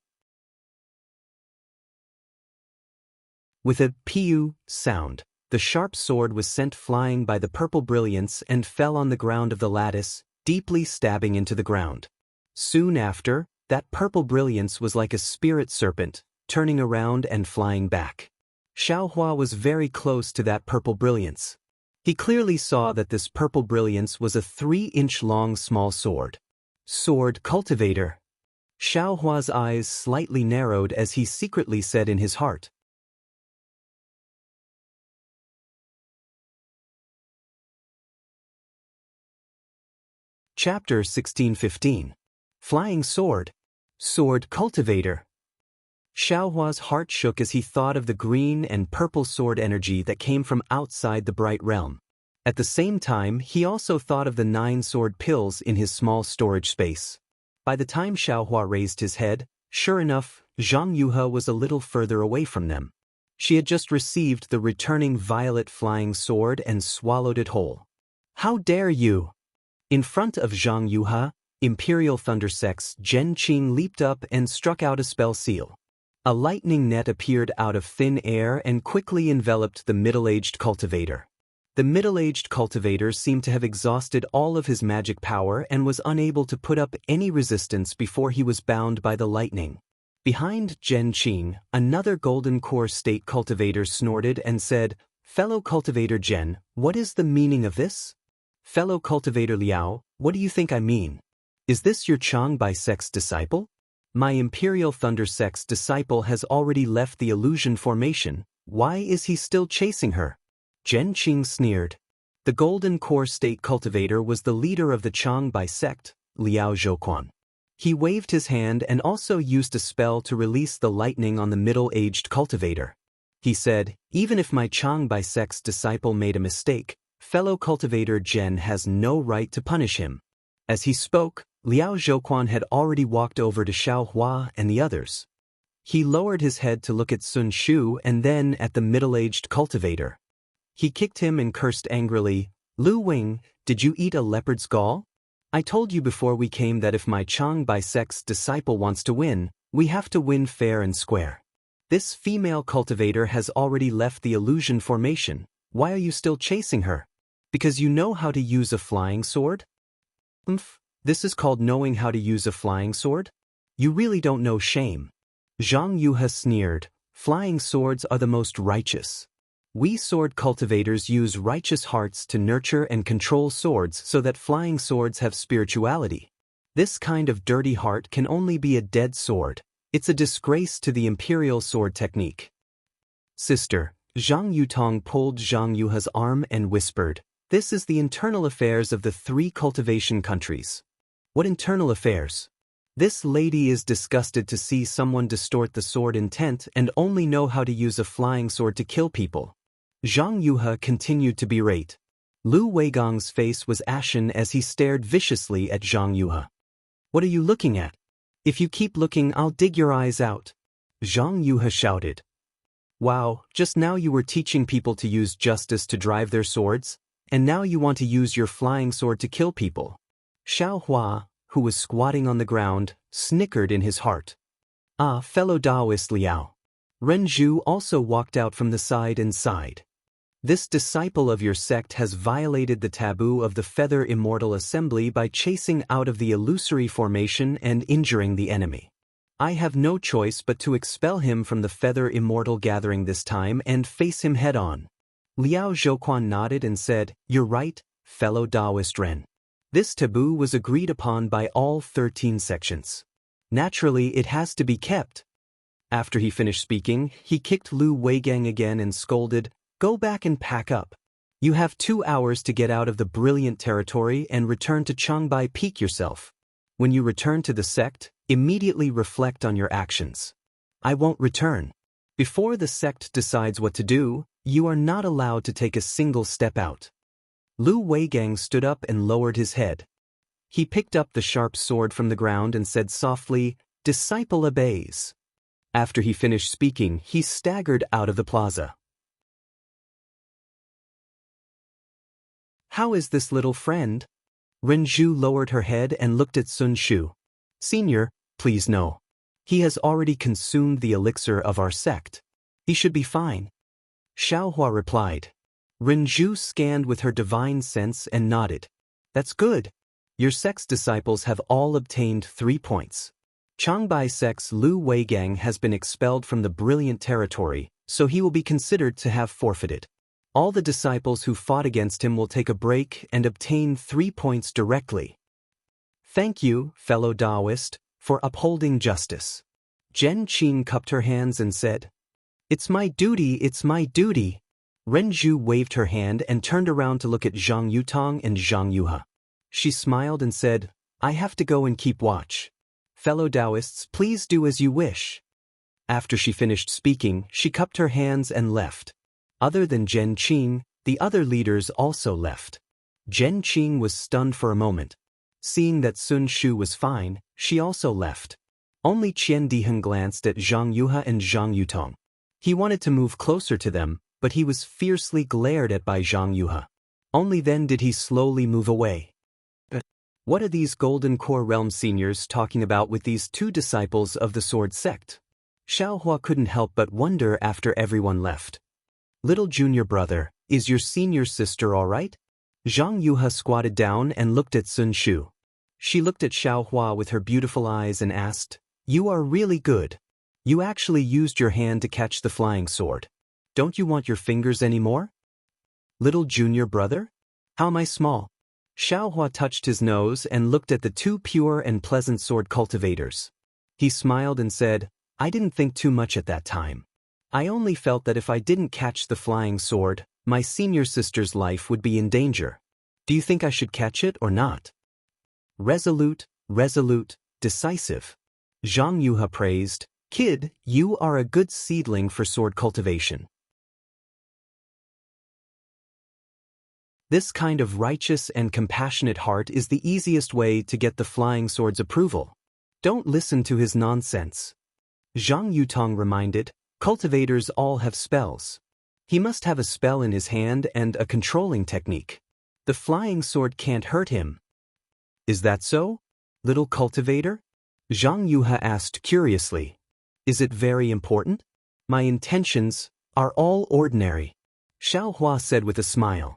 With a piu sound, the sharp sword was sent flying by the purple brilliance and fell on the ground of the lattice, deeply stabbing into the ground. Soon after, that purple brilliance was like a spirit serpent, turning around and flying back. Xiaohua was very close to that purple brilliance. He clearly saw that this purple brilliance was a 3-inch-long small sword. "Sword cultivator." Xiaohua's eyes slightly narrowed as he secretly said in his heart. Chapter 1615. Flying Sword. Sword Cultivator. Xiaohua's heart shook as he thought of the green and purple sword energy that came from outside the bright realm. At the same time, he also thought of the 9 sword pills in his small storage space. By the time Xiaohua raised his head, sure enough, Zhang Yuhe was a little further away from them. She had just received the returning violet flying sword and swallowed it whole. "How dare you!" In front of Zhang Yuhe, Imperial Thunder Sect's Zhen Qing leaped up and struck out a spell seal. A lightning net appeared out of thin air and quickly enveloped the middle-aged cultivator. The middle-aged cultivator seemed to have exhausted all of his magic power and was unable to put up any resistance before he was bound by the lightning. Behind Zhen Qing, another golden core state cultivator snorted and said, "Fellow cultivator Zhen, what is the meaning of this?" "Fellow cultivator Liao, what do you think I mean? Is this your Changbai sect's disciple?" "My Imperial Thunder Sect's disciple has already left the illusion formation. Why is he still chasing her?" Zhen Qing sneered. The golden core state cultivator was the leader of the Changbai sect, Liao Zhouquan. He waved his hand and also used a spell to release the lightning on the middle-aged cultivator. He said, "Even if my Changbai sect's disciple made a mistake, fellow cultivator Zhen has no right to punish him." As he spoke, Liao Zhouquan had already walked over to Xiaohua and the others. He lowered his head to look at Sun Shu and then at the middle-aged cultivator. He kicked him and cursed angrily, "Lu Wing, did you eat a leopard's gall? I told you before we came that if my Changbai sect's disciple wants to win, we have to win fair and square. This female cultivator has already left the illusion formation. Why are you still chasing her? Because you know how to use a flying sword?" This is called knowing how to use a flying sword? You really don't know shame." Zhang Yuhe sneered, "Flying swords are the most righteous. We sword cultivators use righteous hearts to nurture and control swords so that flying swords have spirituality. This kind of dirty heart can only be a dead sword. It's a disgrace to the imperial sword technique." "Sister," Zhang Yutong pulled Zhang Yuhe's arm and whispered, "This is the internal affairs of the 3 cultivation countries." "What internal affairs?" This lady is disgusted to see someone distort the sword intent and only know how to use a flying sword to kill people. Zhang Yuhe continued to berate. Lu Weigong's face was ashen as he stared viciously at Zhang Yuhe. What are you looking at? If you keep looking, I'll dig your eyes out. Zhang Yuhe shouted. Wow, just now you were teaching people to use justice to drive their swords, and now you want to use your flying sword to kill people. Xiao Hua, who was squatting on the ground, snickered in his heart. Ah, fellow Daoist Liao. Ren Zhu also walked out from the side and sighed. This disciple of your sect has violated the taboo of the Feather Immortal Assembly by chasing out of the illusory formation and injuring the enemy. I have no choice but to expel him from the Feather Immortal gathering this time and face him head-on. Liao Zhouquan nodded and said, You're right, fellow Daoist Ren. This taboo was agreed upon by all 13 sections. Naturally, it has to be kept. After he finished speaking, he kicked Lu Weigang again and scolded, Go back and pack up. You have 2 hours to get out of the brilliant territory and return to Changbai Peak yourself. When you return to the sect, immediately reflect on your actions. I won't return. Before the sect decides what to do, you are not allowed to take a single step out. Lu Weigang stood up and lowered his head. He picked up the sharp sword from the ground and said softly, Disciple obeys. After he finished speaking, he staggered out of the plaza. How is this little friend? Ren Zhu lowered her head and looked at Sun Shu. Senior, please no. He has already consumed the elixir of our sect. He should be fine. Xiao Hua replied. Ren Zhu scanned with her divine sense and nodded. That's good. Your sect's disciples have all obtained 3 points. Changbai sect's Lu Weigang has been expelled from the brilliant territory, so he will be considered to have forfeited. All the disciples who fought against him will take a break and obtain 3 points directly. Thank you, fellow Daoist, for upholding justice. Zhen Qing cupped her hands and said, It's my duty, it's my duty. Ren Zhu waved her hand and turned around to look at Zhang Yutong and Zhang Yuhe. She smiled and said, I have to go and keep watch. Fellow Daoists, please do as you wish. After she finished speaking, she cupped her hands and left. Other than Zhen Qing, the other leaders also left. Zhen Qing was stunned for a moment. Seeing that Sun Shu was fine, she also left. Only Qian Diheng glanced at Zhang Yuhe and Zhang Yutong. He wanted to move closer to them, but he was fiercely glared at by Zhang Yuhe. Only then did he slowly move away. What are these Golden Core Realm seniors talking about with these 2 disciples of the Sword Sect? Xiao Hua couldn't help but wonder after everyone left. Little junior brother, is your senior sister all right? Zhang Yuhe squatted down and looked at Sun Shu. She looked at Xiao Hua with her beautiful eyes and asked, You are really good. You actually used your hand to catch the flying sword. Don't you want your fingers anymore? Little junior brother? How am I small? Xiao Hua touched his nose and looked at the 2 pure and pleasant sword cultivators. He smiled and said, I didn't think too much at that time. I only felt that if I didn't catch the flying sword, my senior sister's life would be in danger. Do you think I should catch it or not? Resolute, decisive. Zhang Yuhe praised, Kid, you are a good seedling for sword cultivation. This kind of righteous and compassionate heart is the easiest way to get the flying sword's approval. Don't listen to his nonsense. Zhang Yutong reminded, cultivators all have spells. He must have a spell in his hand and a controlling technique. The flying sword can't hurt him. Is that so, little cultivator? Zhang Yuhe asked curiously. Is it very important? My intentions are all ordinary. Xiao Hua said with a smile.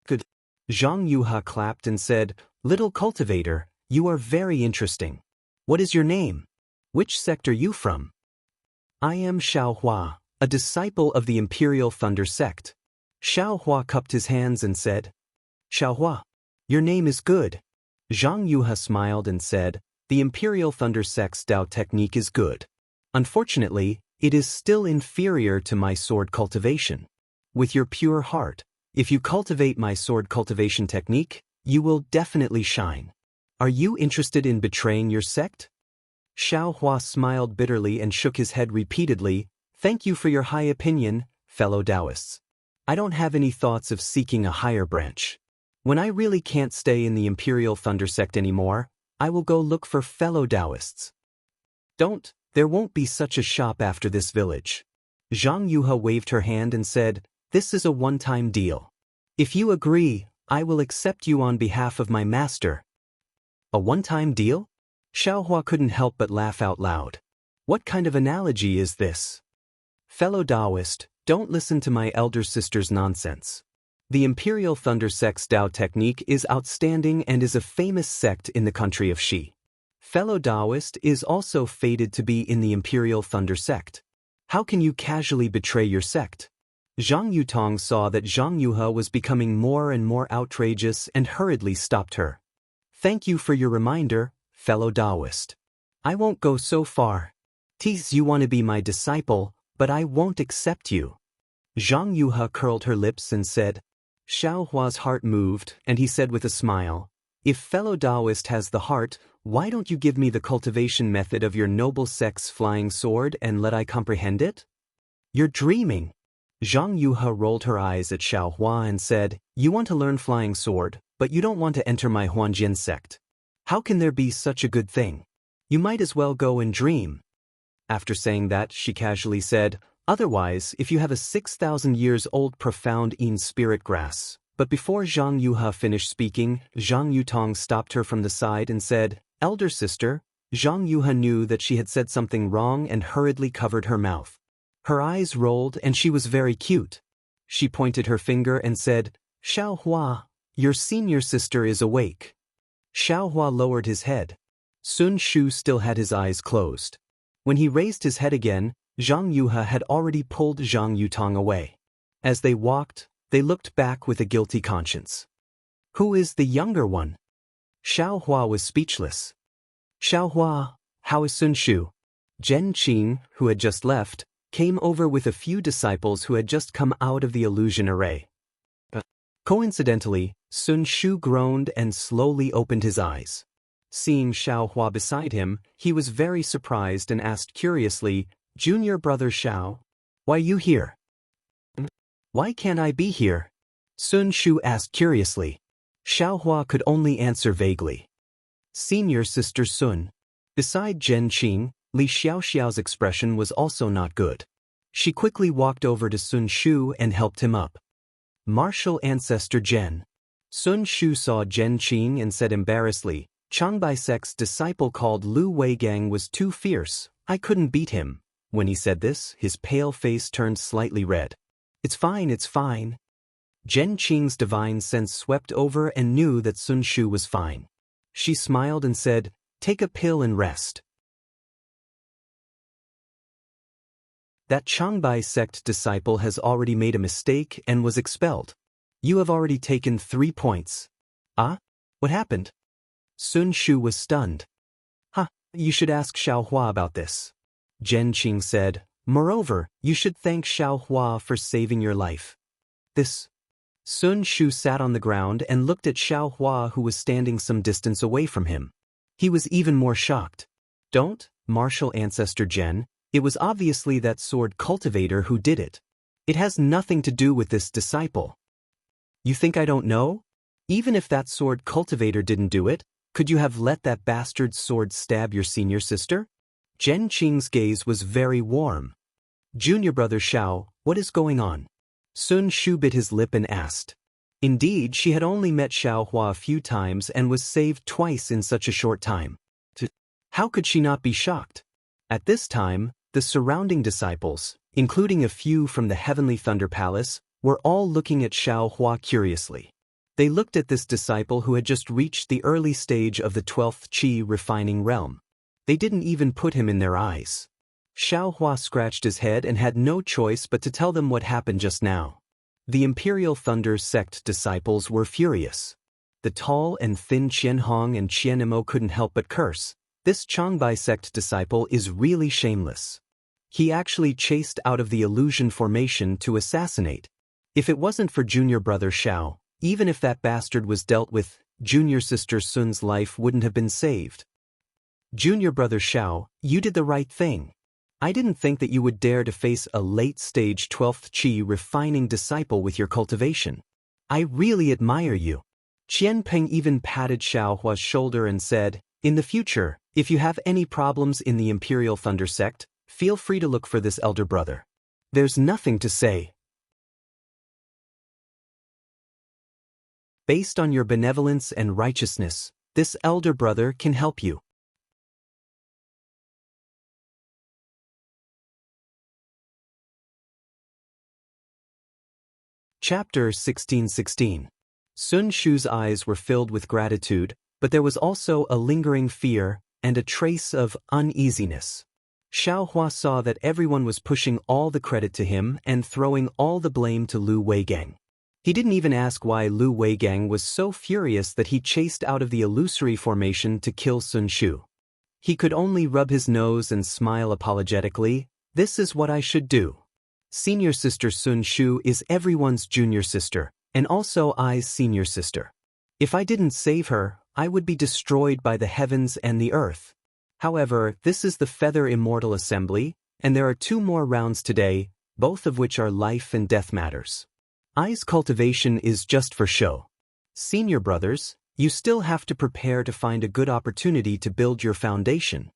Good. Zhang Yuhe clapped and said, Little cultivator, you are very interesting. What is your name? Which sect are you from? I am Xiao Hua, a disciple of the Imperial Thunder sect. Xiao Hua cupped his hands and said, Xiao Hua, your name is good. Zhang Yuhe smiled and said, The Imperial Thunder sect's Dao technique is good. Unfortunately, it is still inferior to my sword cultivation. With your pure heart, if you cultivate my sword cultivation technique, you will definitely shine. Are you interested in betraying your sect? Xiao Hua smiled bitterly and shook his head repeatedly. Thank you for your high opinion, fellow Daoists. I don't have any thoughts of seeking a higher branch. When I really can't stay in the Imperial Thunder Sect anymore, I will go look for fellow Daoists. There won't be such a shop after this village. Zhang Yuhe waved her hand and said, this is a one-time deal. If you agree, I will accept you on behalf of my master. A one-time deal? Xiao Hua couldn't help but laugh out loud. What kind of analogy is this? Fellow Daoist, don't listen to my elder sister's nonsense. The Imperial Thunder Sect's Dao technique is outstanding and is a famous sect in the country of Xi. Fellow Daoist is also fated to be in the Imperial Thunder Sect. How can you casually betray your sect? Zhang Yutong saw that Zhang Yuhe was becoming more and more outrageous and hurriedly stopped her. Thank you for your reminder, fellow Daoist. I won't go so far. Tease, you want to be my disciple, but I won't accept you. Zhang Yuhe curled her lips and said. Xiao Hua's heart moved, and he said with a smile, if fellow Daoist has the heart, why don't you give me the cultivation method of your noble sect's flying sword and let I comprehend it? You're dreaming. Zhang Yuhe rolled her eyes at Xiao Hua and said, you want to learn flying sword, but you don't want to enter my Huanjian sect. How can there be such a good thing? You might as well go and dream. After saying that, she casually said, otherwise, if you have a 6,000 years old profound Yin spirit grass. But before Zhang Yuhe finished speaking, Zhang Yutong stopped her from the side and said, elder sister. Zhang Yuhe knew that she had said something wrong and hurriedly covered her mouth. Her eyes rolled and she was very cute. She pointed her finger and said, Xiao Hua, your senior sister is awake. Xiao Hua lowered his head. Sun Shu still had his eyes closed. When he raised his head again, Zhang Yuhe had already pulled Zhang Yutong away. As they walked, they looked back with a guilty conscience. Who is the younger one? Xiao Hua was speechless. Xiao Hua, how is Sun Shu? Zhen Qing, who had just left, came over with a few disciples who had just come out of the illusion array. Coincidentally, Sun Shu groaned and slowly opened his eyes. Seeing Xiao Hua beside him, he was very surprised and asked curiously, Junior brother Xiao, why you here? Why can't I be here? Sun Shu asked curiously. Xiao Hua could only answer vaguely. Senior sister Sun. Beside Zhen Qing, Li Xiaoxiao's expression was also not good. She quickly walked over to Sun Shu and helped him up. Martial ancestor Zhen. Sun Shu saw Zhen Qing and said embarrassedly, Changbai Sect's disciple called Lu Weigang was too fierce, I couldn't beat him. When he said this, his pale face turned slightly red. It's fine, it's fine. Zhen Qing's divine sense swept over and knew that Sun Shu was fine. She smiled and said, take a pill and rest. That Changbai sect disciple has already made a mistake and was expelled. You have already taken 3 points. Ah? What happened? Sun Shu was stunned. You should ask Xiao Hua about this. Zhen Qing said, moreover, you should thank Xiao Hua for saving your life. This. Sun Shu sat on the ground and looked at Xiao Hua, who was standing some distance away from him. He was even more shocked. Don't, martial ancestor Zhen, it was obviously that sword cultivator who did it. It has nothing to do with this disciple. You think I don't know? Even if that sword cultivator didn't do it, could you have let that bastard sword stab your senior sister? Zhen Qing's gaze was very warm. Junior brother Xiao, what is going on? Sun Shu bit his lip and asked. Indeed, she had only met Xiao Hua a few times and was saved twice in such a short time. How could she not be shocked? At this time, the surrounding disciples, including a few from the Heavenly Thunder Palace, were all looking at Xiao Hua curiously. They looked at this disciple who had just reached the early stage of the 12th Qi refining realm. They didn't even put him in their eyes. Xiao Hua scratched his head and had no choice but to tell them what happened just now. The Imperial Thunder sect disciples were furious. The tall and thin Qian Hong and Qian Imo couldn't help but curse. This Changbai sect disciple is really shameless. He actually chased out of the illusion formation to assassinate. If it wasn't for junior brother Xiao, even if that bastard was dealt with, junior sister Sun's life wouldn't have been saved. Junior brother Xiao, you did the right thing. I didn't think that you would dare to face a late-stage 12th Qi refining disciple with your cultivation. I really admire you. Qianpeng even patted Xiaohua's shoulder and said, in the future, if you have any problems in the Imperial Thunder Sect, feel free to look for this elder brother. There's nothing to say. Based on your benevolence and righteousness, this elder brother can help you. Chapter 1616. Sun Shu's eyes were filled with gratitude, but there was also a lingering fear and a trace of uneasiness. Xiaohua saw that everyone was pushing all the credit to him and throwing all the blame to Lu Weigang. He didn't even ask why Lu Weigang was so furious that he chased out of the illusory formation to kill Sun Shu. He could only rub his nose and smile apologetically. This is what I should do. Senior sister Sun Shu is everyone's junior sister, and also I's senior sister. If I didn't save her, I would be destroyed by the heavens and the earth. However, this is the Feather Immortal Assembly, and there are 2 more rounds today, both of which are life and death matters. I's cultivation is just for show. Senior brothers, you still have to prepare to find a good opportunity to build your foundation.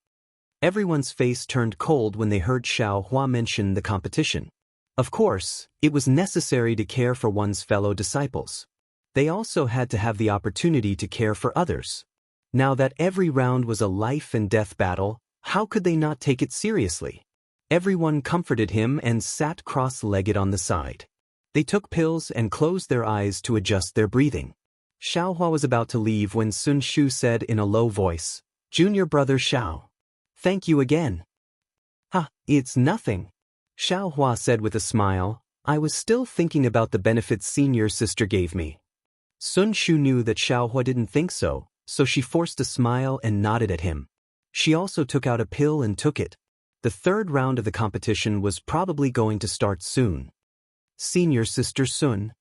Everyone's face turned cold when they heard Xiaohua mention the competition. Of course, it was necessary to care for one's fellow disciples. They also had to have the opportunity to care for others. Now that every round was a life and death battle, how could they not take it seriously? Everyone comforted him and sat cross-legged on the side. They took pills and closed their eyes to adjust their breathing. Xiaohua was about to leave when Sun Shu said in a low voice, Junior brother Xiao. Thank you again. It's nothing. Xiaohua said with a smile, I was still thinking about the benefits senior sister gave me. Sun Shu knew that Xiaohua didn't think so, so she forced a smile and nodded at him. She also took out a pill and took it. The 3rd round of the competition was probably going to start soon. Senior sister Sun.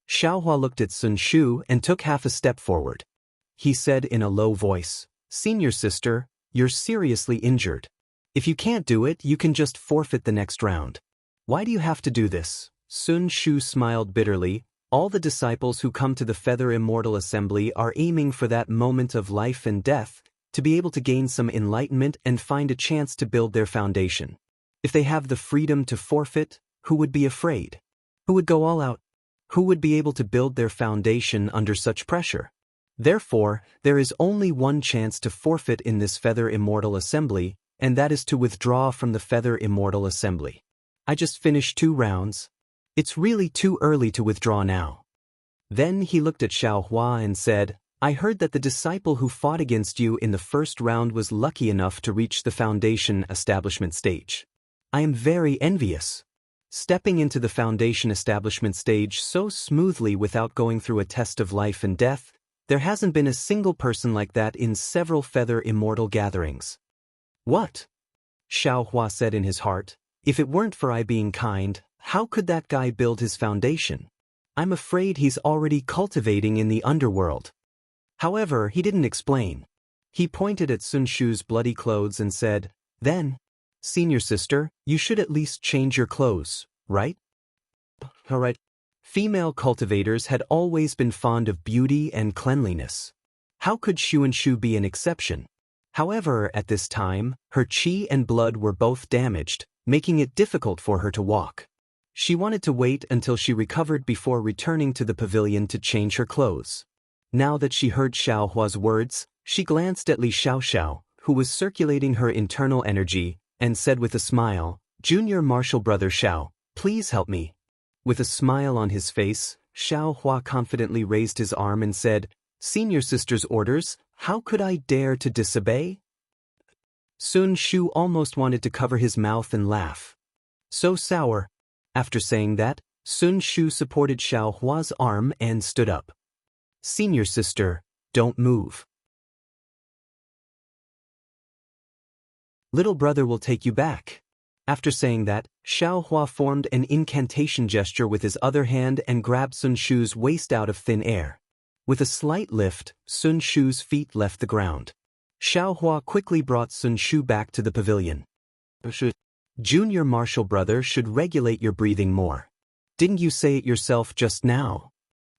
Xiaohua looked at Sun Shu and took half a step forward. He said in a low voice, Senior sister, you're seriously injured. If you can't do it, you can just forfeit the next round. Why do you have to do this? Sun Shu smiled bitterly. All the disciples who come to the Feather Immortal Assembly are aiming for that moment of life and death, to be able to gain some enlightenment and find a chance to build their foundation. If they have the freedom to forfeit, who would be afraid? Who would go all out? Who would be able to build their foundation under such pressure? Therefore, there is only one chance to forfeit in this Feather Immortal Assembly, and that is to withdraw from the Feather Immortal Assembly. I just finished 2 rounds. It's really too early to withdraw now. Then he looked at Xiaohua and said, I heard that the disciple who fought against you in the 1st round was lucky enough to reach the foundation establishment stage. I am very envious. Stepping into the foundation establishment stage so smoothly without going through a test of life and death, there hasn't been a single person like that in several Feather Immortal gatherings. What? Xiaohua said in his heart, if it weren't for I being kind, how could that guy build his foundation? I'm afraid he's already cultivating in the underworld. However, he didn't explain. He pointed at Sun Shu's bloody clothes and said, Then, senior sister, you should at least change your clothes, right? Alright. Female cultivators had always been fond of beauty and cleanliness. How could Shu be an exception? However, at this time, her qi and blood were both damaged, making it difficult for her to walk. She wanted to wait until she recovered before returning to the pavilion to change her clothes. Now that she heard Xiaohua's words, she glanced at Li Xiaoxiao, who was circulating her internal energy, and said with a smile, Junior martial brother Xiao, please help me. With a smile on his face, Xiaohua confidently raised his arm and said, Senior sister's orders, how could I dare to disobey? Sun Shu almost wanted to cover his mouth and laugh. So sour. After saying that, Sun Shu supported Xiaohua's arm and stood up. Senior sister, don't move. Little brother will take you back. After saying that, Xiaohua formed an incantation gesture with his other hand and grabbed Sun Shu's waist out of thin air. With a slight lift, Sun Shu's feet left the ground. Xiaohua quickly brought Sun Shu back to the pavilion. Junior martial brother should regulate your breathing more. Didn't you say it yourself just now?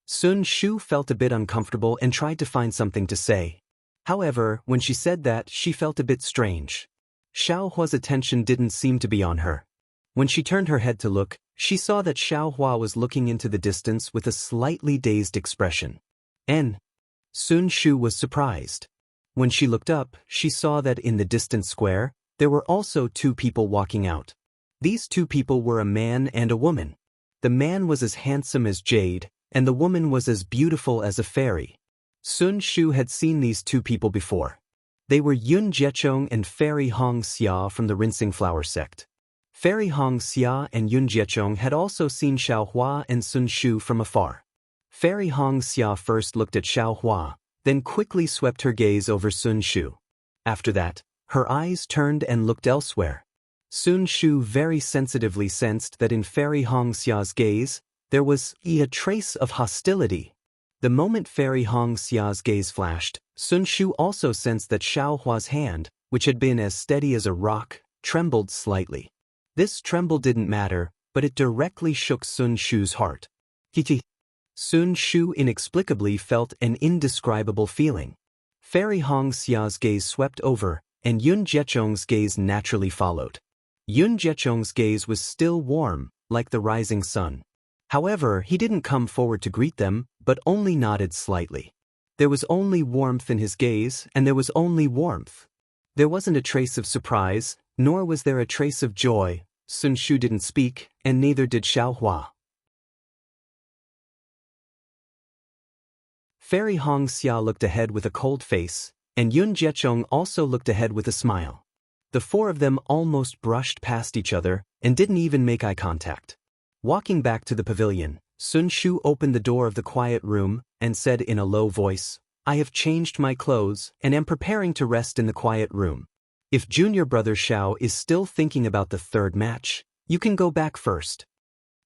Sun Shu felt a bit uncomfortable and tried to find something to say. However, when she said that, she felt a bit strange. Xiaohua's attention didn't seem to be on her. When she turned her head to look, she saw that Xiaohua was looking into the distance with a slightly dazed expression. Sun Shu was surprised. When she looked up, she saw that in the distant square, there were also two people walking out. These two people were a man and a woman. The man was as handsome as jade, and the woman was as beautiful as a fairy. Sun Shu had seen these two people before. They were Yun Jiechong and Fairy Hong Xia from the Rinsing Flower sect. Fairy Hong Xia and Yun Jiechong had also seen Xiaohua and Sun Shu from afar. Fairy Hong Xia first looked at Xiaohua, then quickly swept her gaze over Sun Shu. After that, her eyes turned and looked elsewhere. Sun Shu very sensitively sensed that in Fairy Hong Xia's gaze, there was a trace of hostility. The moment Fairy Hong Xia's gaze flashed, Sun Shu also sensed that Xiaohua's hand, which had been as steady as a rock, trembled slightly. This tremble didn't matter, but it directly shook Sun Shu's heart. Sun Shu inexplicably felt an indescribable feeling. Fairy Hong Xia's gaze swept over, and Yun Jiechong's gaze naturally followed. Yun Jiechong's gaze was still warm, like the rising sun. However, he didn't come forward to greet them, but only nodded slightly. There was only warmth in his gaze, and there was only warmth. There wasn't a trace of surprise, nor was there a trace of joy. Sun Shu didn't speak, and neither did Xiaohua. Fairy Hong Xia looked ahead with a cold face, and Yun Jiechong also looked ahead with a smile. The four of them almost brushed past each other and didn't even make eye contact. Walking back to the pavilion, Sun Shu opened the door of the quiet room and said in a low voice, "I have changed my clothes and am preparing to rest in the quiet room. If junior brother Xiao is still thinking about the third match, you can go back first."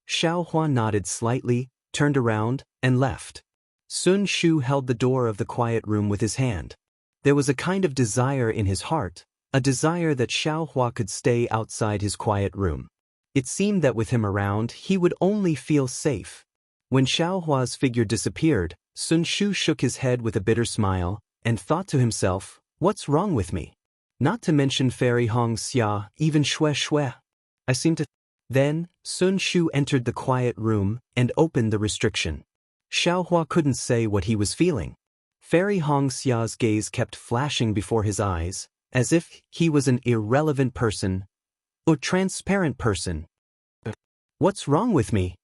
Xiaohua nodded slightly, turned around, and left. Sun Shu held the door of the quiet room with his hand. There was a kind of desire in his heart, a desire that Xiaohua could stay outside his quiet room. It seemed that with him around, he would only feel safe. When Xiaohua's figure disappeared, Sun Shu shook his head with a bitter smile, and thought to himself, "What's wrong with me? Not to mention Fairy Hong Xia, even Shui. I seem to..." Then, Sun Shu entered the quiet room and opened the restriction. Xiaohua couldn't say what he was feeling. Fairy Hong Xia's gaze kept flashing before his eyes, as if he was an irrelevant person, or transparent person. "What's wrong with me?"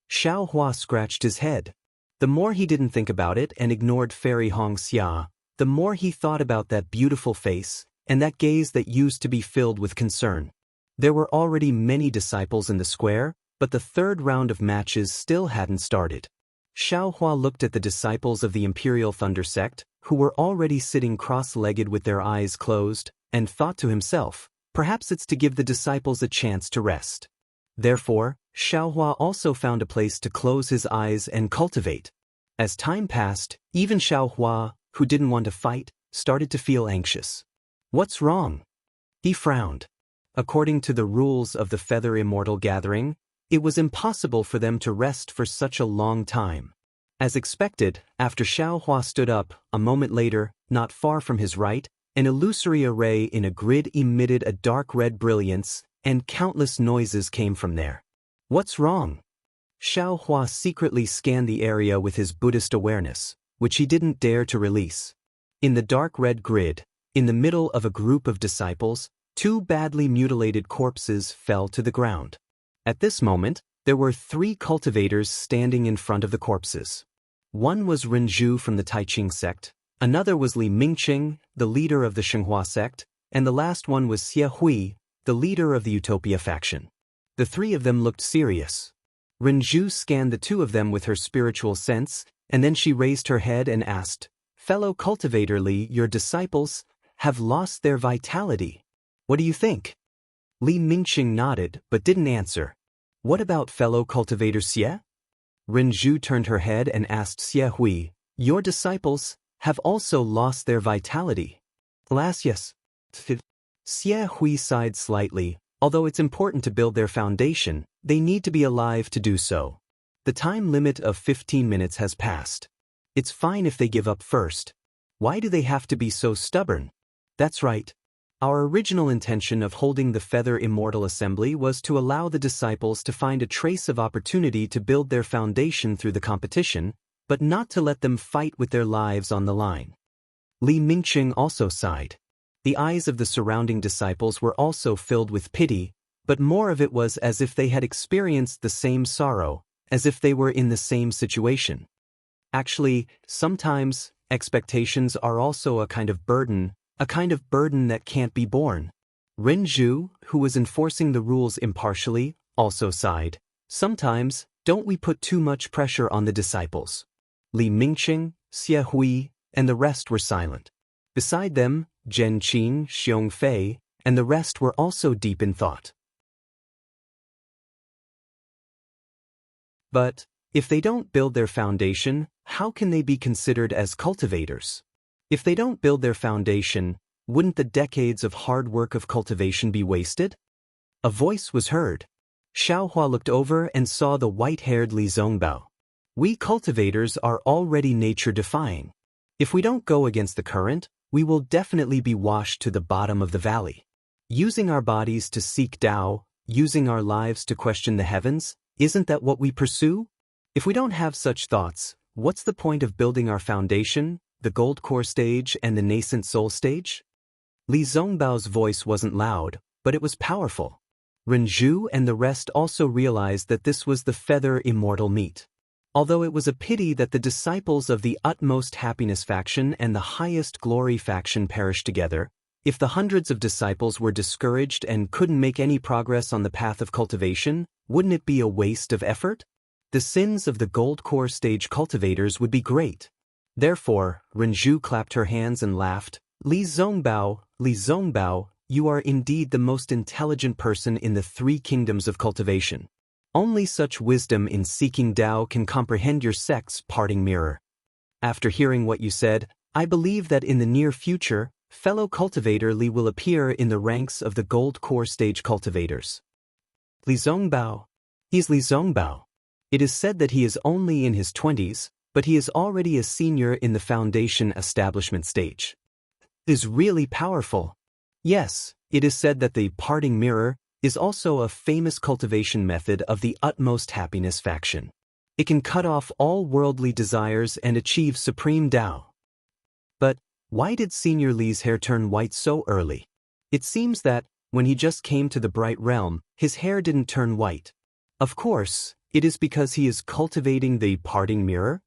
Xiaohua scratched his head. The more he didn't think about it and ignored Fairy Hong Xia, the more he thought about that beautiful face, and that gaze that used to be filled with concern. There were already many disciples in the square, but the third round of matches still hadn't started. Xiaohua looked at the disciples of the Imperial Thunder sect, who were already sitting cross-legged with their eyes closed, and thought to himself, perhaps it's to give the disciples a chance to rest. Therefore, Xiaohua also found a place to close his eyes and cultivate. As time passed, even Xiaohua, who didn't want to fight, started to feel anxious. "What's wrong?" He frowned. According to the rules of the Feather Immortal Gathering, it was impossible for them to rest for such a long time. As expected, after Xiaohua stood up, a moment later, not far from his right, an illusory array in a grid emitted a dark red brilliance, and countless noises came from there. "What's wrong?" Xiaohua secretly scanned the area with his Buddhist awareness, which he didn't dare to release. In the dark red grid, in the middle of a group of disciples, two badly mutilated corpses fell to the ground. At this moment, there were 3 cultivators standing in front of the corpses. One was Renju from the Taiqing sect, another was Li Mingqing, the leader of the Shenhua sect, and the last one was Xie Hui, the leader of the Utopia faction. The 3 of them looked serious. Renju scanned the 2 of them with her spiritual sense, and then she raised her head and asked, "Fellow cultivator Li, your disciples have lost their vitality. What do you think?" Li Mingqing nodded but didn't answer. "What about fellow cultivator Xie?" Renju turned her head and asked Xie Hui, "Your disciples have also lost their vitality." Alas, yes. Xie Hui sighed slightly. Although it's important to build their foundation, they need to be alive to do so. The time limit of 15 minutes has passed. It's fine if they give up first. Why do they have to be so stubborn? That's right. Our original intention of holding the Feather Immortal Assembly was to allow the disciples to find a trace of opportunity to build their foundation through the competition, but not to let them fight with their lives on the line. Li Mingqing also sighed. The eyes of the surrounding disciples were also filled with pity, but more of it was as if they had experienced the same sorrow, as if they were in the same situation. Actually, sometimes, expectations are also a kind of burden that can't be borne. Ren Zhu, who was enforcing the rules impartially, also sighed. Sometimes, don't we put too much pressure on the disciples? Li Mingqing, Xie Hui, and the rest were silent. Beside them, Zhen Qin, Xiong Fei, and the rest were also deep in thought. But, if they don't build their foundation, how can they be considered as cultivators? If they don't build their foundation, wouldn't the decades of hard work of cultivation be wasted? A voice was heard. Xiaohua looked over and saw the white-haired Li Zongbao. We cultivators are already nature-defying. If we don't go against the current, we will definitely be washed to the bottom of the valley. Using our bodies to seek Tao, using our lives to question the heavens, isn't that what we pursue? If we don't have such thoughts, what's the point of building our foundation, the gold core stage and the nascent soul stage? Li Zongbao's voice wasn't loud, but it was powerful. Ren Zhu and the rest also realized that this was the Feather Immortal meet. Although it was a pity that the disciples of the utmost happiness faction and the highest glory faction perished together, if the hundreds of disciples were discouraged and couldn't make any progress on the path of cultivation, wouldn't it be a waste of effort? The sins of the gold core stage cultivators would be great. Therefore, Ren Zhu clapped her hands and laughed. Li Zongbao, you are indeed the most intelligent person in the 3 kingdoms of cultivation. Only such wisdom in seeking Tao can comprehend your sect's parting mirror. After hearing what you said, I believe that in the near future, fellow cultivator Li will appear in the ranks of the gold core stage cultivators. Li Zongbao. He's Li Zongbao. It is said that he is only in his 20s, but he is already a senior in the foundation establishment stage. It is really powerful. Yes, it is said that the parting mirror is also a famous cultivation method of the utmost happiness faction. It can cut off all worldly desires and achieve supreme Tao. But, why did Senior Li's hair turn white so early? It seems that, when he just came to the bright realm, his hair didn't turn white. Of course, it is because he is cultivating the parting mirror.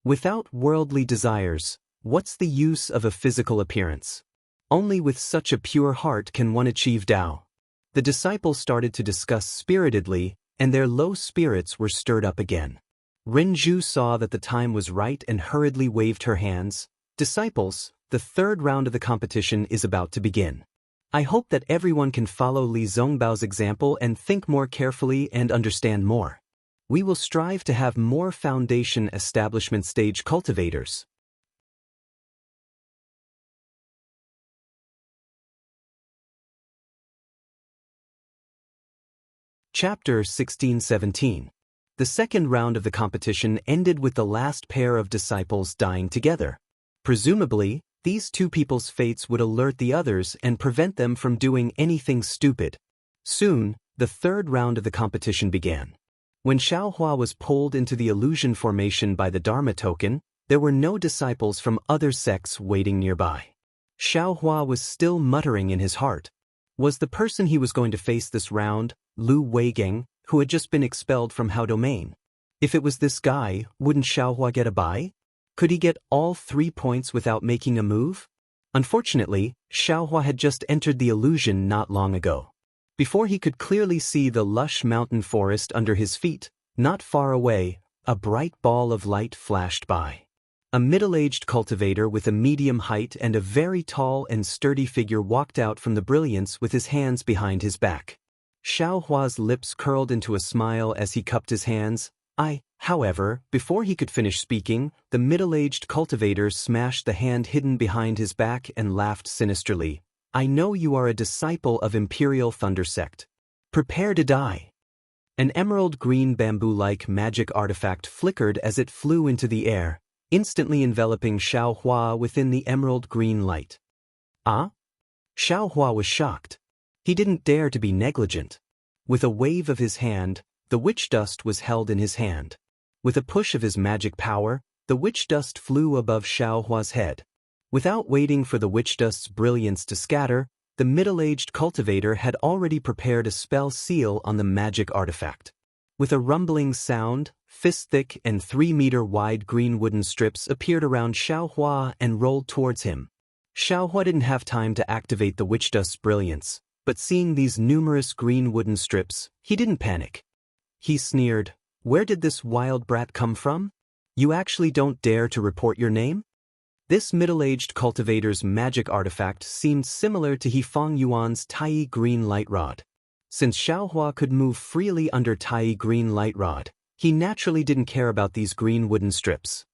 Without worldly desires, what's the use of a physical appearance? Only with such a pure heart can one achieve Tao. The disciples started to discuss spiritedly, and their low spirits were stirred up again. Ren Zhu saw that the time was right and hurriedly waved her hands. Disciples, the 3rd round of the competition is about to begin. I hope that everyone can follow Li Zongbao's example and think more carefully and understand more. We will strive to have more foundation establishment stage cultivators. Chapter 16-17. The second round of the competition ended with the last pair of disciples dying together. Presumably, these 2 people's fates would alert the others and prevent them from doing anything stupid. Soon, the 3rd round of the competition began. When Xiaohua was pulled into the illusion formation by the Dharma token, there were no disciples from other sects waiting nearby. Xiaohua was still muttering in his heart. Was the person he was going to face this round, Lu Weigeng, who had just been expelled from Hao Domain? If it was this guy, wouldn't Xiaohua get a bye? Could he get all 3 points without making a move? Unfortunately, Xiaohua had just entered the illusion not long ago. Before he could clearly see the lush mountain forest under his feet, not far away, a bright ball of light flashed by. A middle-aged cultivator with a medium height and a very tall and sturdy figure walked out from the brilliance with his hands behind his back. Xiaohua's lips curled into a smile as he cupped his hands. However, before he could finish speaking, the middle-aged cultivator smashed the hand hidden behind his back and laughed sinisterly. I know you are a disciple of Imperial Thunder Sect. Prepare to die. An emerald green bamboo-like magic artifact flickered as it flew into the air, instantly enveloping Xiao Hua within the emerald green light. Ah? Xiao Hua was shocked. He didn't dare to be negligent. With a wave of his hand, the witch dust was held in his hand. With a push of his magic power, the witch dust flew above Xiao Hua's head. Without waiting for the witch dust's brilliance to scatter, the middle-aged cultivator had already prepared a spell seal on the magic artifact. With a rumbling sound, fist-thick and 3-meter-wide green wooden strips appeared around Xiao Hua and rolled towards him. Xiao Hua didn't have time to activate the witch dust's brilliance, but seeing these numerous green wooden strips, he didn't panic. He sneered, "Where did this wild brat come from? You actually don't dare to report your name?" This middle-aged cultivator's magic artifact seemed similar to He Feng Yuan's Tai Green Light Rod. Since Xiao Hua could move freely under Tai Green Light Rod, he naturally didn't care about these green wooden strips.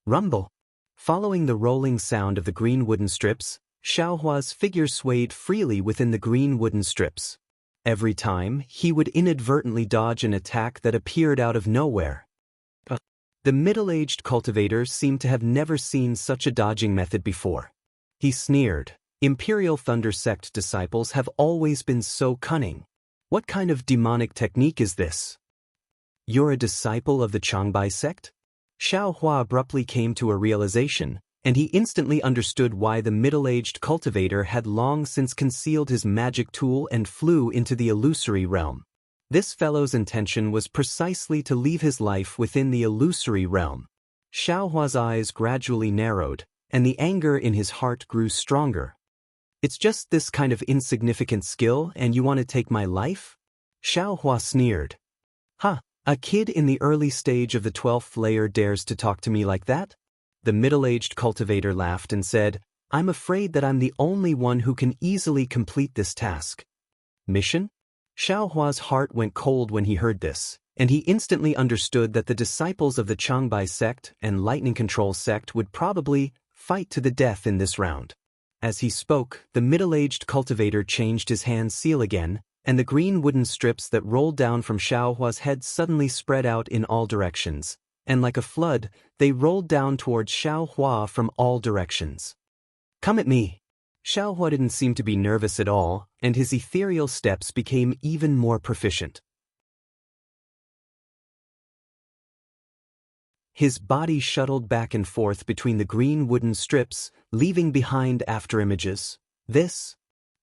Rumble. Following the rolling sound of the green wooden strips, Xiao Hua's figure swayed freely within the green wooden strips. Every time, he would inadvertently dodge an attack that appeared out of nowhere. The middle-aged cultivator seemed to have never seen such a dodging method before. He sneered, "Imperial Thunder Sect disciples have always been so cunning. What kind of demonic technique is this? You're a disciple of the Changbai sect?" Xiao Hua abruptly came to a realization, and he instantly understood why the middle-aged cultivator had long since concealed his magic tool and flew into the illusory realm. This fellow's intention was precisely to leave his life within the illusory realm. Xiao Hua's eyes gradually narrowed, and the anger in his heart grew stronger. "It's just this kind of insignificant skill and you want to take my life?" Xiao Hua sneered. "Huh, a kid in the early stage of the 12th layer dares to talk to me like that?" The middle-aged cultivator laughed and said, "I'm afraid that I'm the only one who can easily complete this task." Mission? Xiao Hua's heart went cold when he heard this, and he instantly understood that the disciples of the Changbai sect and Lightning Control sect would probably fight to the death in this round. As he spoke, the middle-aged cultivator changed his hand seal again, and the green wooden strips that rolled down from Xiao Hua's head suddenly spread out in all directions, and like a flood, they rolled down towards Xiao Hua from all directions. "Come at me." Xiao Hua didn't seem to be nervous at all, and his ethereal steps became even more proficient. His body shuttled back and forth between the green wooden strips, leaving behind afterimages.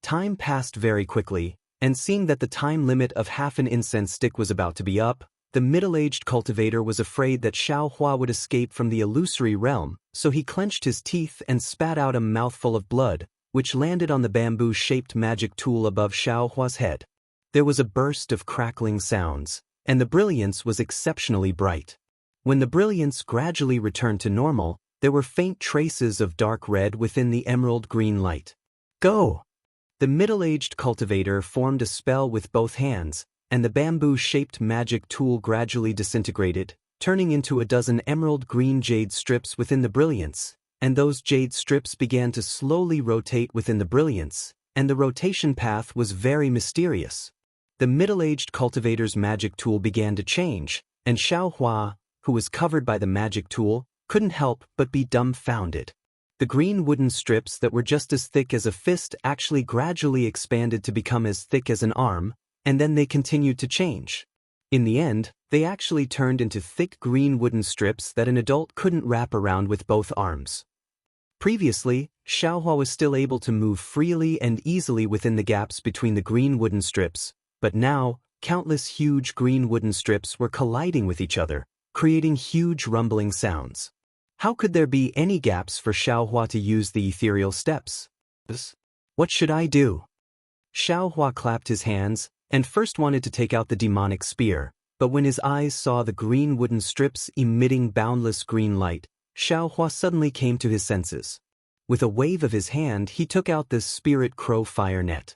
Time passed very quickly, and seeing that the time limit of half an incense stick was about to be up, the middle-aged cultivator was afraid that Xiao Hua would escape from the illusory realm, so he clenched his teeth and spat out a mouthful of blood, which landed on the bamboo-shaped magic tool above Xiao Hua's head. There was a burst of crackling sounds, and the brilliance was exceptionally bright. When the brilliance gradually returned to normal, there were faint traces of dark red within the emerald green light. "Go!" The middle-aged cultivator formed a spell with both hands, and the bamboo-shaped magic tool gradually disintegrated, turning into a dozen emerald green jade strips within the brilliance, and those jade strips began to slowly rotate within the brilliance, and the rotation path was very mysterious. The middle-aged cultivator's magic tool began to change, and Xiao Hua, who was covered by the magic tool, couldn't help but be dumbfounded. The green wooden strips that were just as thick as a fist actually gradually expanded to become as thick as an arm, and then they continued to change. In the end, they actually turned into thick green wooden strips that an adult couldn't wrap around with both arms. Previously, Xiao Hua was still able to move freely and easily within the gaps between the green wooden strips, but now, countless huge green wooden strips were colliding with each other, creating huge rumbling sounds. How could there be any gaps for Xiao Hua to use the ethereal steps? What should I do? Xiao Hua clapped his hands, and first wanted to take out the demonic spear, but when his eyes saw the green wooden strips emitting boundless green light, Xiao Hua suddenly came to his senses. With a wave of his hand, he took out the spirit crow fire net.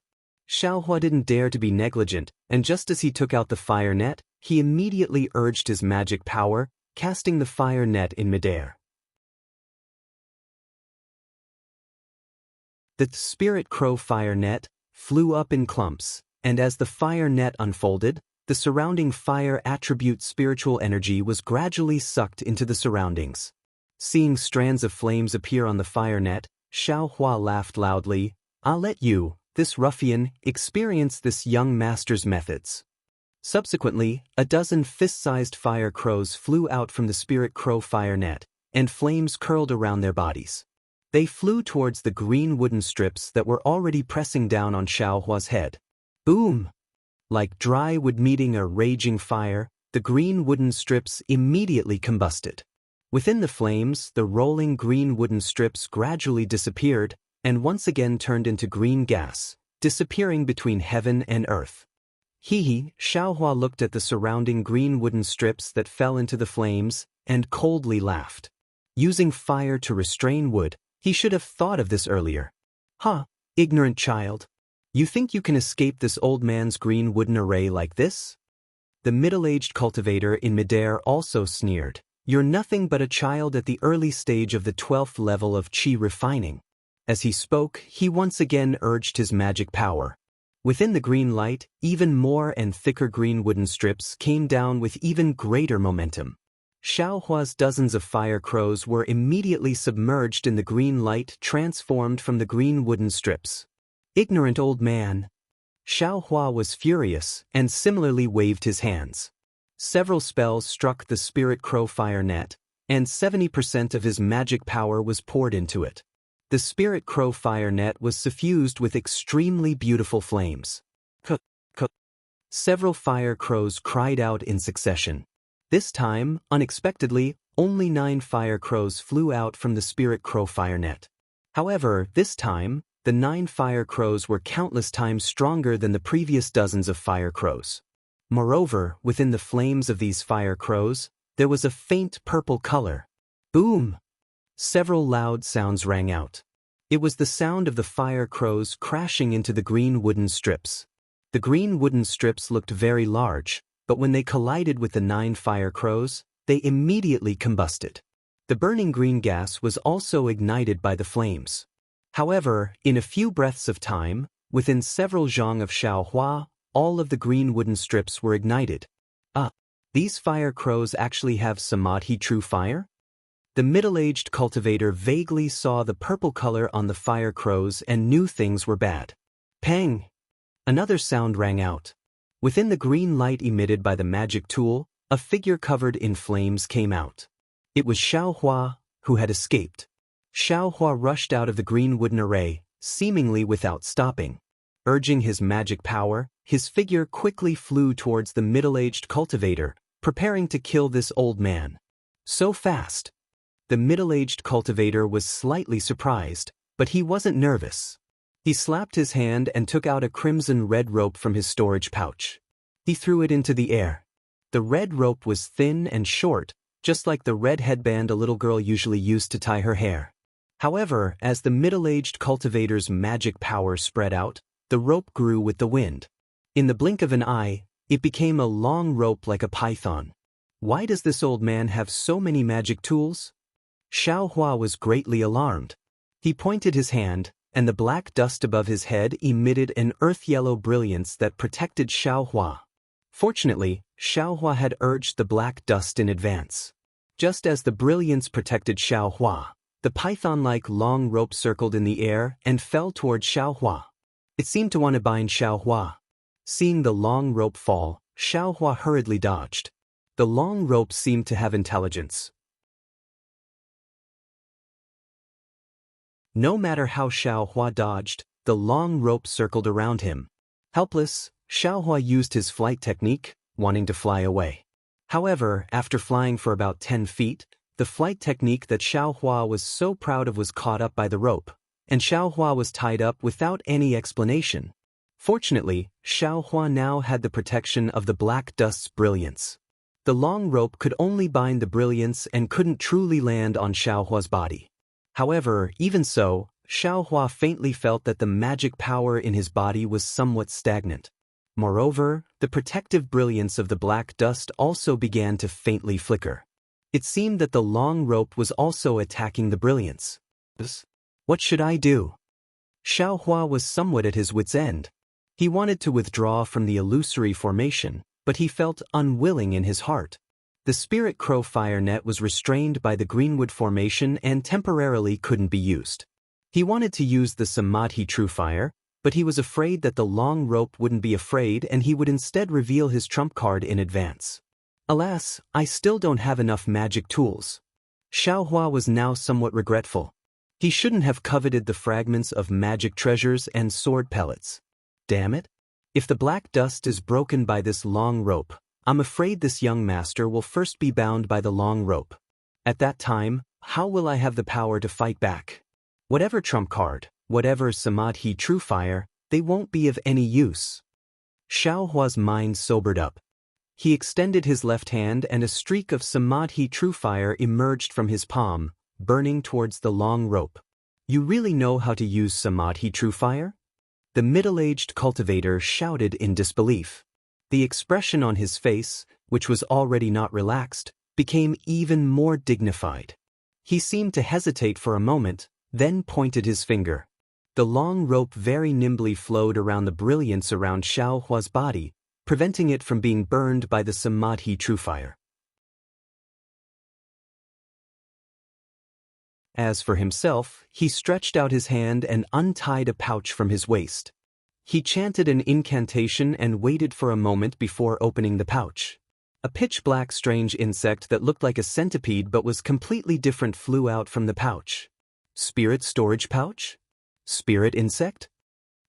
Xiao Hua didn't dare to be negligent, and just as he took out the fire net, He immediately urged his magic power, casting the fire net in midair. The spirit crow fire net flew up in clumps, and as the fire net unfolded, the surrounding fire attribute spiritual energy was gradually sucked into the surroundings. Seeing strands of flames appear on the fire net, Xiaohua laughed loudly. "I'll let you, this ruffian, experience this young master's methods." Subsequently, a dozen fist-sized fire crows flew out from the spirit crow fire net, and flames curled around their bodies. They flew towards the green wooden strips that were already pressing down on Xiaohua's head. Boom! Like dry wood meeting a raging fire, the green wooden strips immediately combusted. Within the flames, the rolling green wooden strips gradually disappeared, and once again turned into green gas, disappearing between heaven and earth. Xiaohua looked at the surrounding green wooden strips that fell into the flames, and coldly laughed. Using fire to restrain wood, he should have thought of this earlier. "Ha, ignorant child. You think you can escape this old man's green wooden array like this?" The middle-aged cultivator in midair also sneered. "You're nothing but a child at the early stage of the 12th level of qi refining." As he spoke, he once again urged his magic power. Within the green light, even more and thicker green wooden strips came down with even greater momentum. Xiaohua's dozens of fire crows were immediately submerged in the green light transformed from the green wooden strips. "Ignorant old man." Xiaohua was furious and similarly waved his hands. Several spells struck the spirit crow fire net, and 70% of his magic power was poured into it. The spirit crow fire net was suffused with extremely beautiful flames. Several fire crows cried out in succession. This time, unexpectedly, only 9 fire crows flew out from the spirit crow fire net. However, this time, the 9 fire crows were countless times stronger than the previous dozens of fire crows. Moreover, within the flames of these fire crows, there was a faint purple color. Boom! Several loud sounds rang out. It was the sound of the fire crows crashing into the green wooden strips. The green wooden strips looked very large, but when they collided with the 9 fire crows, they immediately combusted. The burning green gas was also ignited by the flames. However, in a few breaths of time, within several zhang of Xiaohua, all of the green wooden strips were ignited. These fire crows actually have samadhi true fire? The middle-aged cultivator vaguely saw the purple color on the fire crows and knew things were bad. Pang! Another sound rang out. Within the green light emitted by the magic tool, a figure covered in flames came out. It was Xiaohua, who had escaped. Xiaohua rushed out of the green wooden array, seemingly without stopping. Urging his magic power, his figure quickly flew towards the middle-aged cultivator, preparing to kill this old man. So fast! The middle-aged cultivator was slightly surprised, but he wasn't nervous. He slapped his hand and took out a crimson-red rope from his storage pouch. He threw it into the air. The red rope was thin and short, just like the red headband a little girl usually used to tie her hair. However, as the middle-aged cultivator's magic power spread out, the rope grew with the wind. In the blink of an eye, it became a long rope like a python. Why does this old man have so many magic tools? Xiaohua was greatly alarmed. He pointed his hand, and the black dust above his head emitted an earth-yellow brilliance that protected Xiaohua. Fortunately, Xiaohua had urged the black dust in advance. Just as the brilliance protected Xiaohua, the python-like long rope circled in the air and fell toward Xiaohua. It seemed to want to bind Xiaohua. Seeing the long rope fall, Xiaohua hurriedly dodged. The long rope seemed to have intelligence. No matter how Xiaohua dodged, the long rope circled around him. Helpless, Xiaohua used his flight technique, wanting to fly away. However, after flying for about 10 feet, the flight technique that Xiaohua was so proud of was caught up by the rope, and Xiaohua was tied up without any explanation. Fortunately, Xiaohua now had the protection of the black dust's brilliance. The long rope could only bind the brilliance and couldn't truly land on Xiaohua's body. However, even so, Xiaohua faintly felt that the magic power in his body was somewhat stagnant. Moreover, the protective brilliance of the black dust also began to faintly flicker. It seemed that the long rope was also attacking the brilliance. What should I do? Xiaohua was somewhat at his wit's end. He wanted to withdraw from the illusory formation, but he felt unwilling in his heart. The spirit crow fire net was restrained by the greenwood formation and temporarily couldn't be used. He wanted to use the samadhi true fire, but he was afraid that the long rope wouldn't be afraid and he would instead reveal his trump card in advance. Alas, I still don't have enough magic tools. Xiaohua was now somewhat regretful. He shouldn't have coveted the fragments of magic treasures and sword pellets. Damn it! If the black dust is broken by this long rope, I'm afraid this young master will first be bound by the long rope. At that time, how will I have the power to fight back? Whatever trump card, whatever samadhi true fire, they won't be of any use. Xiaohua's mind sobered up. He extended his left hand and a streak of samadhi true fire emerged from his palm, burning towards the long rope. You really know how to use samadhi true fire? The middle-aged cultivator shouted in disbelief. The expression on his face, which was already not relaxed, became even more dignified. He seemed to hesitate for a moment, then pointed his finger. The long rope very nimbly flowed around the brilliance around Xiaohua's body, preventing it from being burned by the samadhi true fire. As for himself, he stretched out his hand and untied a pouch from his waist. He chanted an incantation and waited for a moment before opening the pouch. A pitch-black strange insect that looked like a centipede but was completely different flew out from the pouch. Spirit storage pouch? Spirit insect?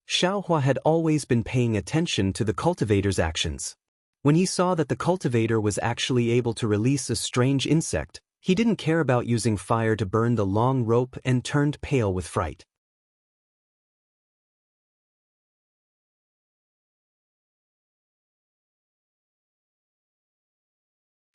Xiaohua had always been paying attention to the cultivator's actions. When he saw that the cultivator was actually able to release a strange insect, he didn't care about using fire to burn the long rope and turned pale with fright.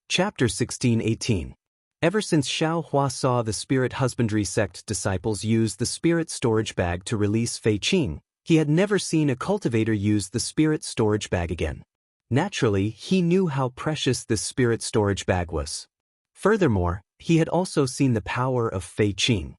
Chapter 16-18. Ever since Xiaohua saw the spirit husbandry sect disciples use the spirit storage bag to release Fei Qing, he had never seen a cultivator use the spirit storage bag again. Naturally, he knew how precious this spirit storage bag was. Furthermore, he had also seen the power of Fei Qing.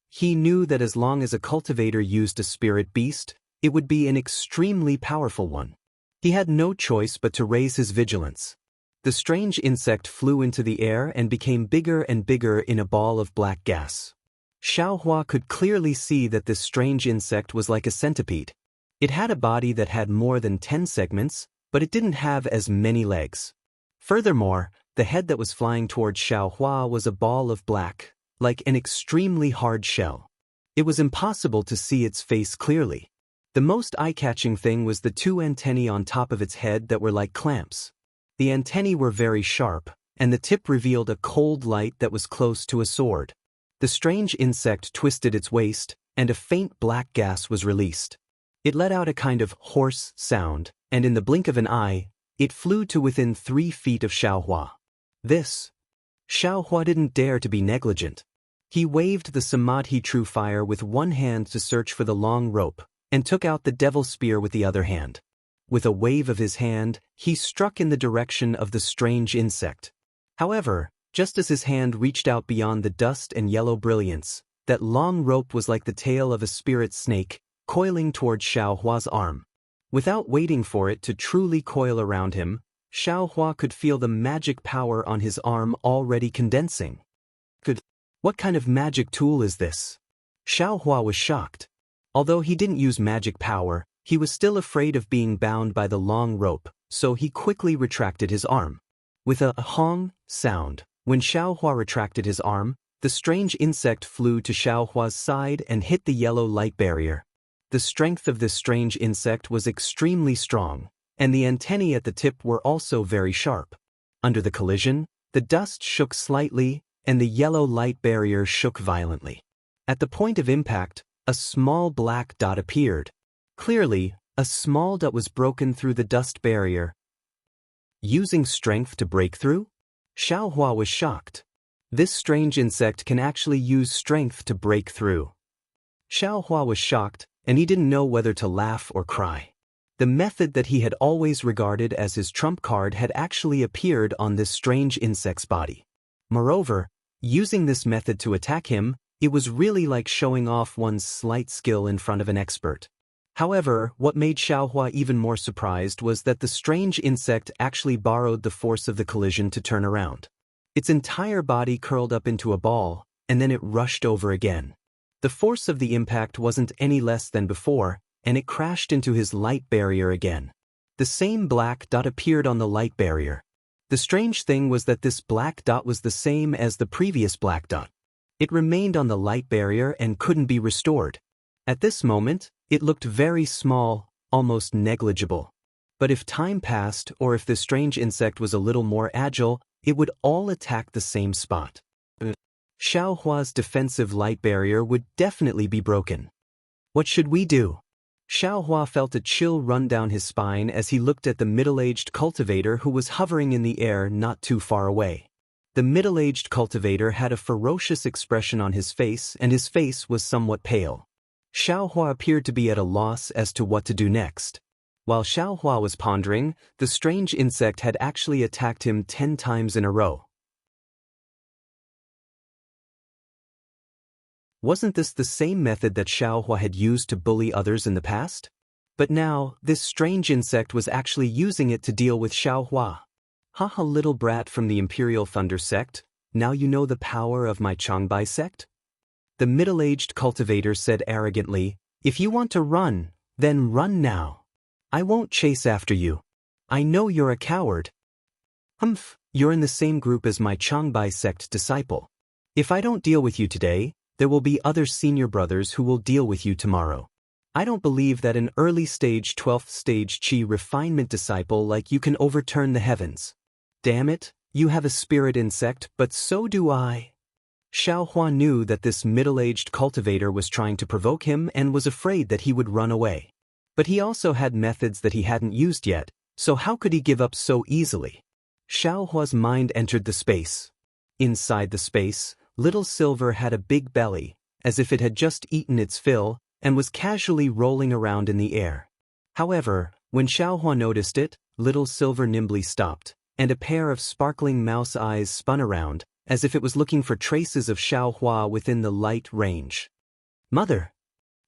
He knew that as long as a cultivator used a spirit beast, it would be an extremely powerful one. He had no choice but to raise his vigilance. The strange insect flew into the air and became bigger and bigger in a ball of black gas. Xiaohua could clearly see that this strange insect was like a centipede. It had a body that had more than 10 segments, but it didn't have as many legs. Furthermore, the head that was flying towards Xiaohua was a ball of black, like an extremely hard shell. It was impossible to see its face clearly. The most eye-catching thing was the two antennae on top of its head that were like clamps. The antennae were very sharp, and the tip revealed a cold light that was close to a sword. The strange insect twisted its waist, and a faint black gas was released. It let out a kind of hoarse sound, and in the blink of an eye, it flew to within 3 feet of Xiaohua. Xiaohua didn't dare to be negligent. He waved the samadhi true fire with one hand to search for the long rope, and took out the devil spear with the other hand. With a wave of his hand, he struck in the direction of the strange insect. However, just as his hand reached out beyond the dust and yellow brilliance, that long rope was like the tail of a spirit snake, coiling towards Xiaohua's arm. Without waiting for it to truly coil around him, Xiaohua could feel the magic power on his arm already condensing. What kind of magic tool is this? Xiaohua was shocked. Although he didn't use magic power, he was still afraid of being bound by the long rope, so he quickly retracted his arm. With a hong sound, when Xiaohua retracted his arm, the strange insect flew to Xiaohua's side and hit the yellow light barrier. The strength of this strange insect was extremely strong, and the antennae at the tip were also very sharp. Under the collision, the dust shook slightly, and the yellow light barrier shook violently. At the point of impact, a small black dot appeared. Clearly, a small dot was broken through the dust barrier. Using strength to break through? Xiaohua was shocked. This strange insect can actually use strength to break through. Xiaohua was shocked, and he didn't know whether to laugh or cry. The method that he had always regarded as his trump card had actually appeared on this strange insect's body. Moreover, using this method to attack him, it was really like showing off one's slight skill in front of an expert. However, what made Xiaohua even more surprised was that the strange insect actually borrowed the force of the collision to turn around. Its entire body curled up into a ball, and then it rushed over again. The force of the impact wasn't any less than before, and it crashed into his light barrier again. The same black dot appeared on the light barrier. The strange thing was that this black dot was the same as the previous black dot. It remained on the light barrier and couldn't be restored. At this moment, it looked very small, almost negligible. But if time passed or if the strange insect was a little more agile, it would all attack the same spot. Xiaohua's defensive light barrier would definitely be broken. What should we do? Xiaohua felt a chill run down his spine as he looked at the middle-aged cultivator who was hovering in the air not too far away. The middle-aged cultivator had a ferocious expression on his face, and his face was somewhat pale. Xiaohua appeared to be at a loss as to what to do next. While Xiaohua was pondering, the strange insect had actually attacked him 10 times in a row. Wasn't this the same method that Xiaohua had used to bully others in the past? But now, this strange insect was actually using it to deal with Xiaohua. Haha, little brat from the Imperial Thunder sect, now you know the power of my Changbai sect? The middle-aged cultivator said arrogantly, if you want to run, then run now. I won't chase after you. I know you're a coward. Humph, you're in the same group as my Changbai sect disciple. If I don't deal with you today, there will be other senior brothers who will deal with you tomorrow. I don't believe that an early-stage 12th stage Qi refinement disciple like you can overturn the heavens. Damn it, you have a spirit insect, but so do I. Xiaohua knew that this middle-aged cultivator was trying to provoke him and was afraid that he would run away. But he also had methods that he hadn't used yet, so how could he give up so easily? Xiaohua's mind entered the space. Inside the space, Little Silver had a big belly, as if it had just eaten its fill, and was casually rolling around in the air. However, when Xiaohua noticed it, Little Silver nimbly stopped, and a pair of sparkling mouse eyes spun around, as if it was looking for traces of Xiaohua within the light range. Mother!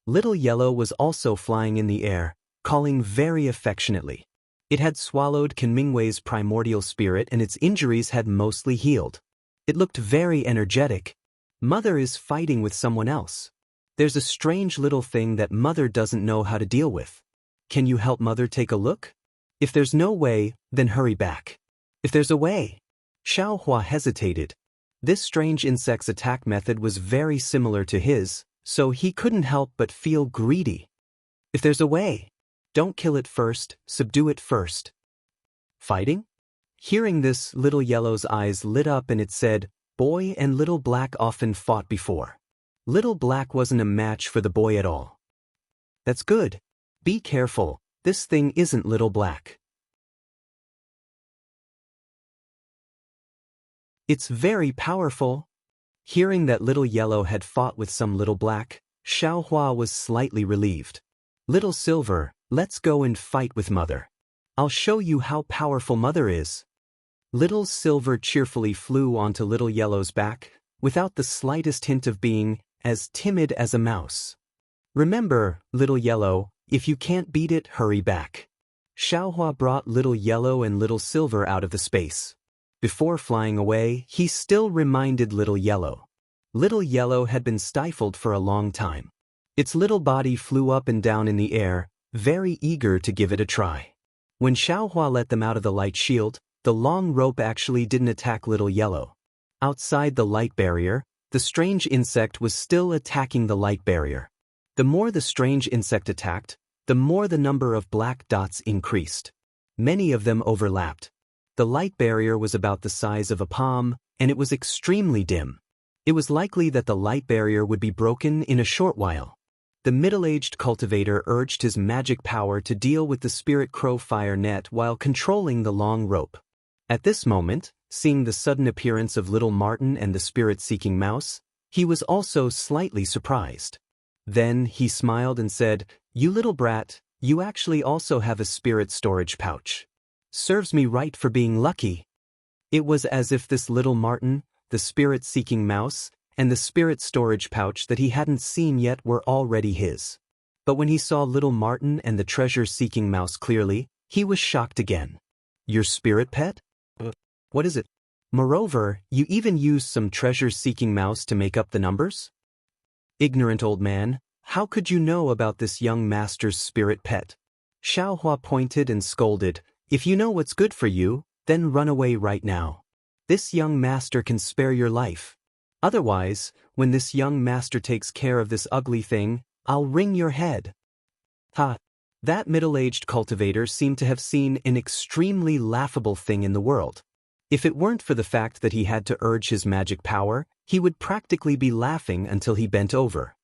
Little Yellow was also flying in the air, calling very affectionately. It had swallowed Kunmingwei's primordial spirit and its injuries had mostly healed. It looked very energetic. Mother is fighting with someone else. There's a strange little thing that Mother doesn't know how to deal with. Can you help Mother take a look? If there's no way, then hurry back. If there's a way. Xiaohua hesitated. This strange insect's attack method was very similar to his, so he couldn't help but feel greedy. If there's a way. Don't kill it first, subdue it first. Fighting? Hearing this, Little Yellow's eyes lit up and it said, Boy and Little Black often fought before. Little Black wasn't a match for the boy at all. That's good. Be careful, this thing isn't Little Black. It's very powerful. Hearing that Little Yellow had fought with some Little Black, Xiaohua was slightly relieved. Little Silver, let's go and fight with Mother. I'll show you how powerful Mother is. Little Silver cheerfully flew onto Little Yellow's back, without the slightest hint of being as timid as a mouse. Remember, Little Yellow, if you can't beat it, hurry back. Xiaohua brought Little Yellow and Little Silver out of the space. Before flying away, he still reminded Little Yellow. Little Yellow had been stifled for a long time. Its little body flew up and down in the air, very eager to give it a try. When Xiaohua let them out of the light shield, the long rope actually didn't attack Little Yellow. Outside the light barrier, the strange insect was still attacking the light barrier. The more the strange insect attacked, the more the number of black dots increased. Many of them overlapped. The light barrier was about the size of a palm, and it was extremely dim. It was likely that the light barrier would be broken in a short while. The middle-aged cultivator urged his magic power to deal with the spirit crow fire net while controlling the long rope. At this moment, seeing the sudden appearance of Little Martin and the spirit-seeking mouse, he was also slightly surprised. Then he smiled and said, You little brat, You actually also have a spirit storage pouch. Serves me right for being lucky. It was as if this little Martin, the spirit-seeking mouse, and the spirit storage pouch that he hadn't seen yet were already his. But when he saw little Martin and the treasure-seeking mouse clearly, he was shocked again. Your spirit pet? What is it? Moreover, you even used some treasure-seeking mouse to make up the numbers? Ignorant old man, how could you know about this young master's spirit pet? Xiaohua pointed and scolded, if you know what's good for you, then run away right now. This young master can spare your life. Otherwise, when this young master takes care of this ugly thing, I'll wring your head. Ha! That middle-aged cultivator seemed to have seen an extremely laughable thing in the world. If it weren't for the fact that he had to urge his magic power, he would practically be laughing until he bent over.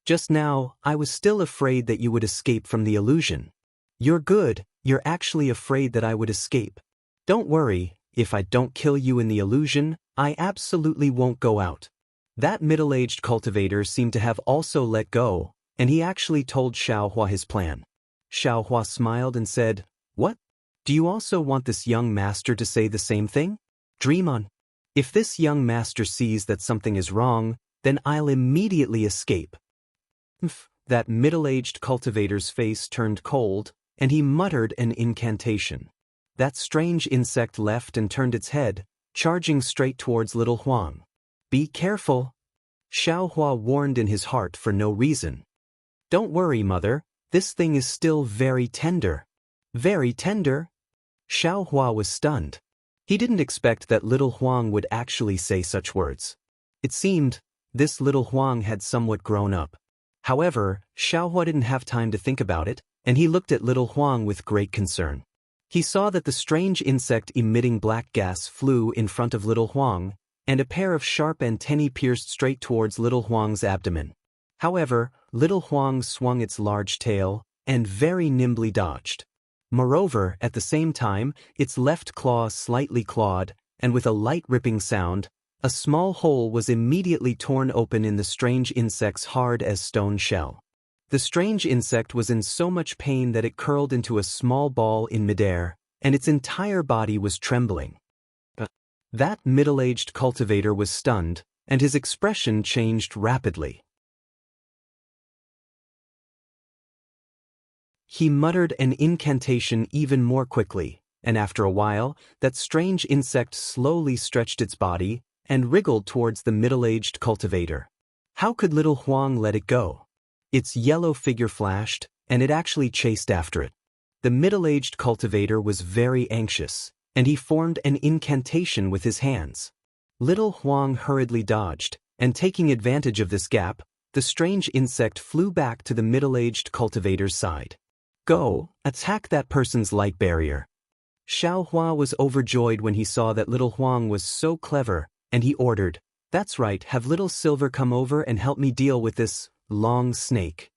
Just now, I was still afraid that you would escape from the illusion. You're good, you're actually afraid that I would escape. Don't worry, if I don't kill you in the illusion, I absolutely won't go out. That middle-aged cultivator seemed to have also let go, and he actually told Xiaohua his plan. Xiaohua smiled and said, What? Do you also want this young master to say the same thing? Dream on. If this young master sees that something is wrong, then I'll immediately escape. That middle-aged cultivator's face turned cold, and he muttered an incantation. That strange insect left and turned its head, charging straight towards little Huang. Be careful. Xiaohua warned in his heart for no reason. Don't worry, mother, this thing is still very tender. Very tender? Xiaohua was stunned. He didn't expect that little Huang would actually say such words. It seemed, this little Huang had somewhat grown up. However, Xiaohua didn't have time to think about it, and he looked at little Huang with great concern. He saw that the strange insect emitting black gas flew in front of little Huang, and a pair of sharp antennae pierced straight towards little Huang's abdomen. However, little Huang swung its large tail, and very nimbly dodged. Moreover, at the same time, its left claw slightly clawed, and with a light ripping sound, a small hole was immediately torn open in the strange insect's hard-as-stone shell. The strange insect was in so much pain that it curled into a small ball in midair, and its entire body was trembling. That middle-aged cultivator was stunned, and his expression changed rapidly. He muttered an incantation even more quickly, and after a while, that strange insect slowly stretched its body and wriggled towards the middle-aged cultivator. How could little Huang let it go? Its yellow figure flashed, and it actually chased after it. The middle-aged cultivator was very anxious, and he formed an incantation with his hands. Little Huang hurriedly dodged, and taking advantage of this gap, the strange insect flew back to the middle-aged cultivator's side. Go, attack that person's light barrier. Xiaohua was overjoyed when he saw that little Huang was so clever, and he ordered, That's right, have little Silver come over and help me deal with this long snake.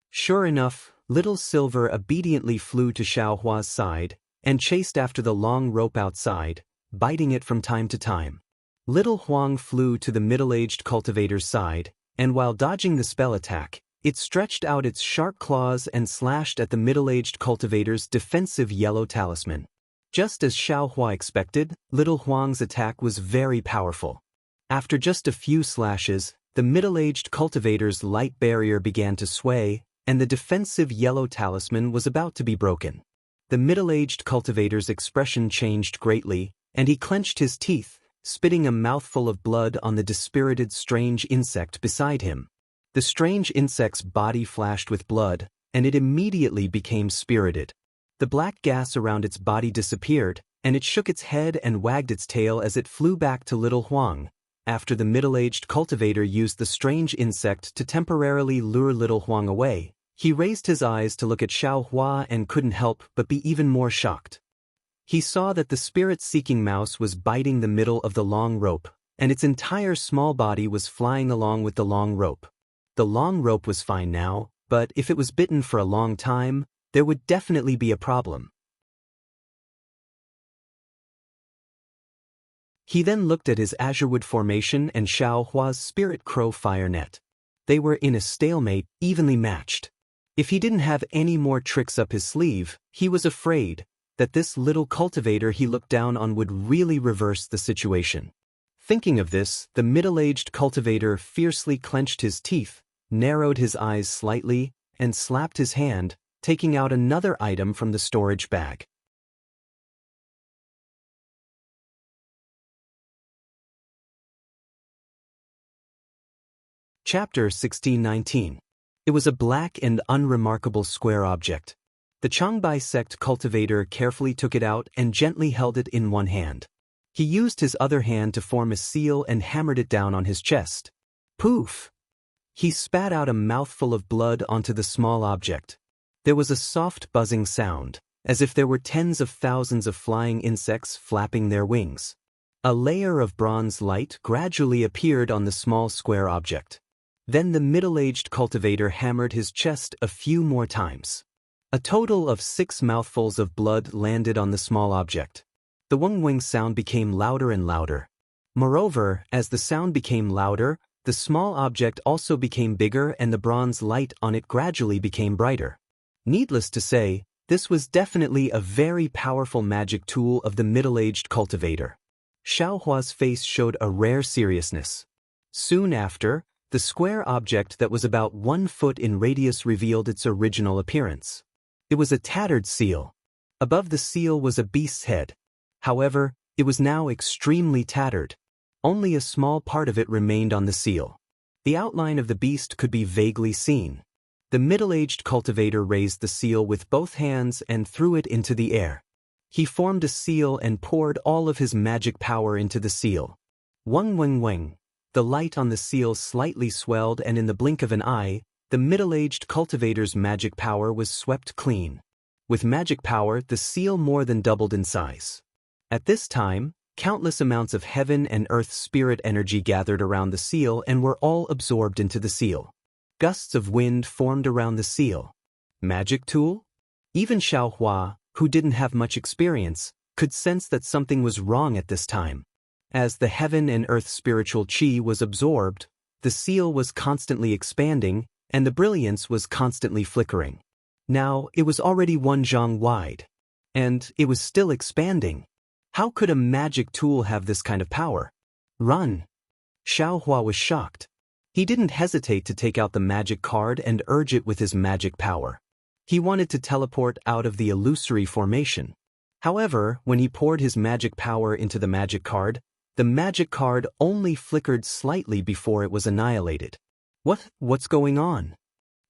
Sure enough, little Silver obediently flew to Xiaohua's side, and chased after the long rope outside, biting it from time to time. Little Huang flew to the middle-aged cultivator's side, and while dodging the spell attack, it stretched out its sharp claws and slashed at the middle-aged cultivator's defensive yellow talisman. Just as Xiaohua expected, little Huang's attack was very powerful. After just a few slashes, the middle-aged cultivator's light barrier began to sway, and the defensive yellow talisman was about to be broken. The middle-aged cultivator's expression changed greatly, and he clenched his teeth, spitting a mouthful of blood on the dispirited strange insect beside him. The strange insect's body flashed with blood, and it immediately became spirited. The black gas around its body disappeared, and it shook its head and wagged its tail as it flew back to little Huang. After the middle-aged cultivator used the strange insect to temporarily lure little Huang away, he raised his eyes to look at Xiaohua and couldn't help but be even more shocked. He saw that the spirit-seeking mouse was biting the middle of the long rope, and its entire small body was flying along with the long rope. The long rope was fine now, but if it was bitten for a long time, there would definitely be a problem. He then looked at his azurewood formation and Xiaohua's spirit crow fire net. They were in a stalemate, evenly matched. If he didn't have any more tricks up his sleeve, he was afraid that this little cultivator he looked down on would really reverse the situation. Thinking of this, the middle-aged cultivator fiercely clenched his teeth, narrowed his eyes slightly, and slapped his hand, taking out another item from the storage bag. Chapter 1619. It was a black and unremarkable square object. The Changbai sect cultivator carefully took it out and gently held it in one hand. He used his other hand to form a seal and hammered it down on his chest. Poof! He spat out a mouthful of blood onto the small object. There was a soft buzzing sound, as if there were tens of thousands of flying insects flapping their wings. A layer of bronze light gradually appeared on the small square object. Then the middle-aged cultivator hammered his chest a few more times. A total of 6 mouthfuls of blood landed on the small object. The wang sound became louder and louder. Moreover, as the sound became louder, the small object also became bigger and the bronze light on it gradually became brighter. Needless to say, this was definitely a very powerful magic tool of the middle-aged cultivator. Xiaohua's face showed a rare seriousness. Soon after, the square object that was about 1 foot in radius revealed its original appearance. It was a tattered seal. Above the seal was a beast's head. However, it was now extremely tattered. Only a small part of it remained on the seal. The outline of the beast could be vaguely seen. The middle-aged cultivator raised the seal with both hands and threw it into the air. He formed a seal and poured all of his magic power into the seal. Wang. The light on the seal slightly swelled, and in the blink of an eye, the middle-aged cultivator's magic power was swept clean. With magic power, the seal more than doubled in size. At this time, countless amounts of heaven and earth spirit energy gathered around the seal and were all absorbed into the seal. Gusts of wind formed around the seal. Magic tool? Even Xiaohua, who didn't have much experience, could sense that something was wrong at this time. As the heaven and earth spiritual qi was absorbed, the seal was constantly expanding, and the brilliance was constantly flickering. Now, it was already 1 zhang wide. And it was still expanding. How could a magic tool have this kind of power? Run! Xiaohua was shocked. He didn't hesitate to take out the magic card and urge it with his magic power. He wanted to teleport out of the illusory formation. However, when he poured his magic power into the magic card, the magic card only flickered slightly before it was annihilated. What's going on?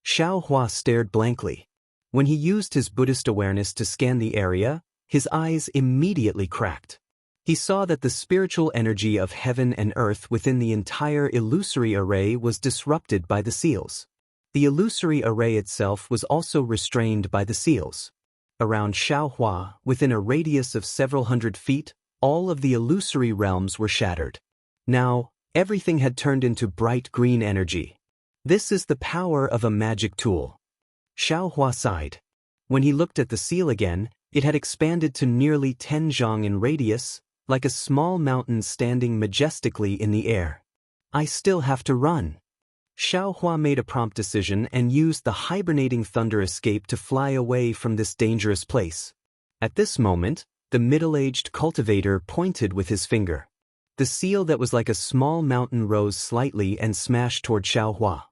Xiaohua stared blankly. When he used his Buddhist awareness to scan the area, his eyes immediately cracked. He saw that the spiritual energy of heaven and earth within the entire illusory array was disrupted by the seals. The illusory array itself was also restrained by the seals. Around Xiaohua, within a radius of several hundred feet, all of the illusory realms were shattered. Now, everything had turned into bright green energy. This is the power of a magic tool. Xiaohua sighed. When he looked at the seal again, it had expanded to nearly 10 zhang in radius, like a small mountain standing majestically in the air. I still have to run. Xiaohua made a prompt decision and used the hibernating thunder escape to fly away from this dangerous place. At this moment, the middle-aged cultivator pointed with his finger. The seal that was like a small mountain rose slightly and smashed toward Xiaohua.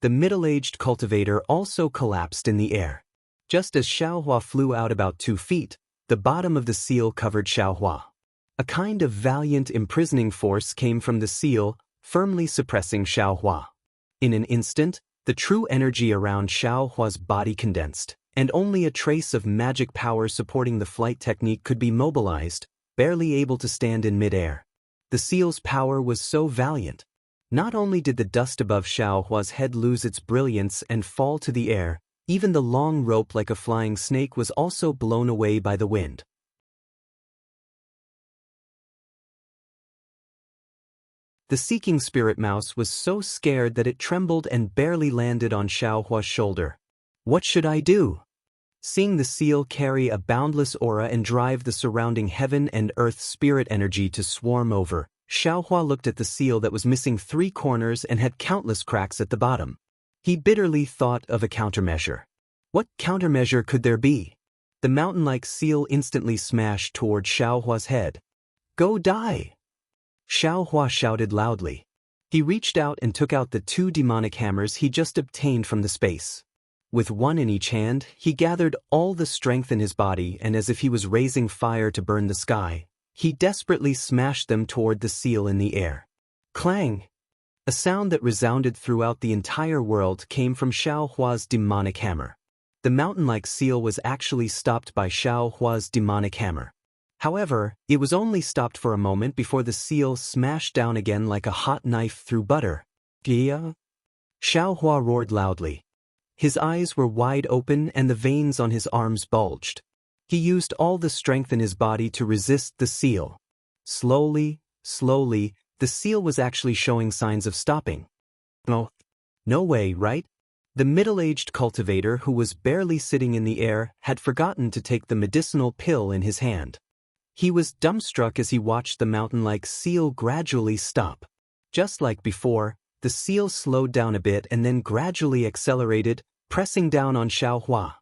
The middle-aged cultivator also collapsed in the air. Just as Xiaohua flew out about 2 feet, the bottom of the seal covered Xiaohua. A kind of valiant imprisoning force came from the seal, firmly suppressing Xiaohua. In an instant, the true energy around Xiaohua's body condensed, and only a trace of magic power supporting the flight technique could be mobilized, barely able to stand in midair. The seal's power was so valiant. Not only did the dust above Xiaohua's head lose its brilliance and fall to the air, even the long rope like a flying snake was also blown away by the wind. The seeking spirit mouse was so scared that it trembled and barely landed on Xiaohua's shoulder. What should I do? Seeing the seal carry a boundless aura and drive the surrounding heaven and earth spirit energy to swarm over, Xiaohua looked at the seal that was missing 3 corners and had countless cracks at the bottom. He bitterly thought of a countermeasure. What countermeasure could there be? The mountain-like seal instantly smashed toward Xiaohua's head. Go die! Xiaohua shouted loudly. He reached out and took out the 2 demonic hammers he just obtained from the space. With one in each hand, he gathered all the strength in his body, and as if he was raising fire to burn the sky, he desperately smashed them toward the seal in the air. Clang! A sound that resounded throughout the entire world came from Xiaohua's demonic hammer. The mountain-like seal was actually stopped by Xiaohua's demonic hammer. However, it was only stopped for a moment before the seal smashed down again like a hot knife through butter. Xiaohua roared loudly. His eyes were wide open and the veins on his arms bulged. He used all the strength in his body to resist the seal. Slowly, the seal was actually showing signs of stopping. No way, right? The middle-aged cultivator, who was barely sitting in the air, had forgotten to take the medicinal pill in his hand. He was dumbstruck as he watched the mountain-like seal gradually stop. Just like before, the seal slowed down a bit and then gradually accelerated, pressing down on Xiaohua.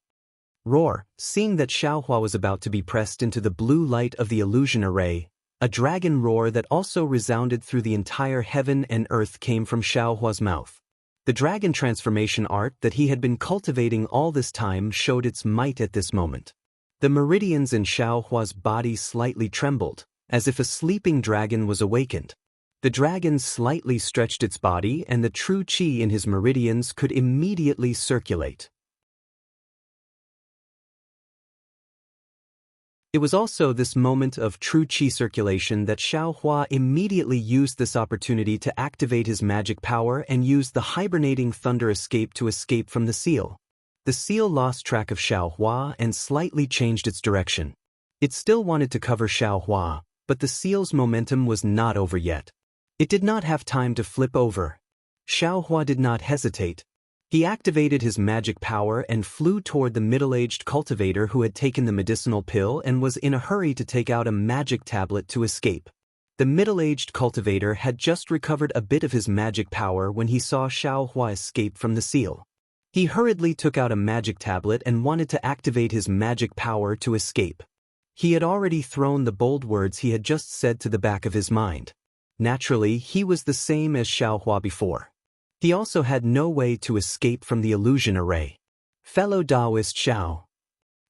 Roar! Seeing that Xiaohua was about to be pressed into the blue light of the illusion array, a dragon roar that also resounded through the entire heaven and earth came from Xiaohua's mouth. The dragon transformation art that he had been cultivating all this time showed its might at this moment. The meridians in Xiaohua's body slightly trembled, as if a sleeping dragon was awakened. The dragon slightly stretched its body and the true qi in his meridians could immediately circulate. It was also this moment of true qi circulation that Xiaohua immediately used this opportunity to activate his magic power and use the hibernating thunder escape to escape from the seal. The seal lost track of Xiaohua and slightly changed its direction. It still wanted to cover Xiaohua, but the seal's momentum was not over yet. It did not have time to flip over. Xiaohua did not hesitate. He activated his magic power and flew toward the middle-aged cultivator who had taken the medicinal pill and was in a hurry to take out a magic tablet to escape. The middle-aged cultivator had just recovered a bit of his magic power when he saw Xiaohua escape from the seal. He hurriedly took out a magic tablet and wanted to activate his magic power to escape. He had already thrown the bold words he had just said to the back of his mind. Naturally, he was the same as Xiaohua before. He also had no way to escape from the illusion array. Fellow Daoist Xiao.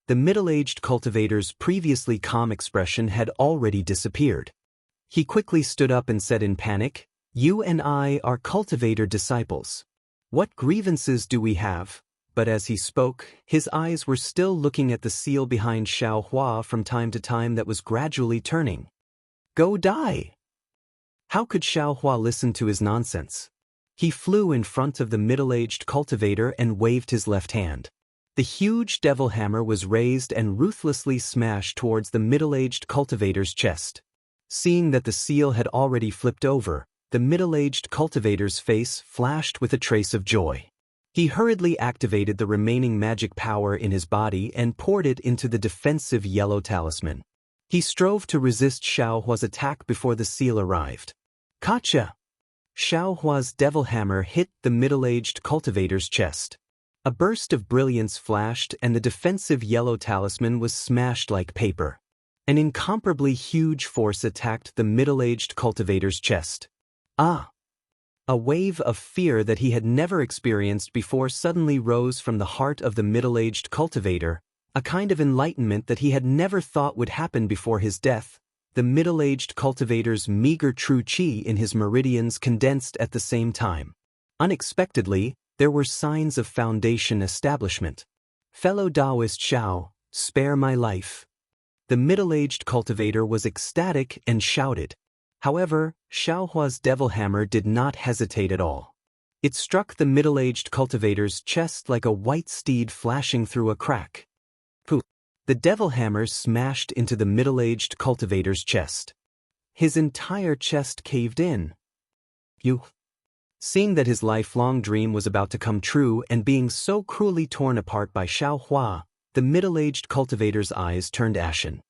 The middle-aged cultivator's previously calm expression had already disappeared. He quickly stood up and said in panic, "You and I are cultivator disciples. What grievances do we have?" But as he spoke, his eyes were still looking at the seal behind Xiaohua from time to time that was gradually turning. Go die! How could Xiaohua listen to his nonsense? He flew in front of the middle-aged cultivator and waved his left hand. The huge devil hammer was raised and ruthlessly smashed towards the middle-aged cultivator's chest. Seeing that the seal had already flipped over, the middle-aged cultivator's face flashed with a trace of joy. He hurriedly activated the remaining magic power in his body and poured it into the defensive yellow talisman. He strove to resist Xiaohua's attack before the seal arrived. Gotcha! Xiaohua's devil hammer hit the middle-aged cultivator's chest. A burst of brilliance flashed and the defensive yellow talisman was smashed like paper. An incomparably huge force attacked the middle-aged cultivator's chest. Ah! A wave of fear that he had never experienced before suddenly rose from the heart of the middle-aged cultivator, a kind of enlightenment that he had never thought would happen before his death. The middle-aged cultivator's meager true qi in his meridians condensed at the same time. Unexpectedly, there were signs of foundation establishment. Fellow Daoist Xiao, spare my life. The middle-aged cultivator was ecstatic and shouted. However, Xiaohua's devil hammer did not hesitate at all. It struck the middle-aged cultivator's chest like a white steed flashing through a crack. Poof! The devil hammer smashed into the middle-aged cultivator's chest. His entire chest caved in. Seeing that his lifelong dream was about to come true and being so cruelly torn apart by Xiaohua, the middle-aged cultivator's eyes turned ashen.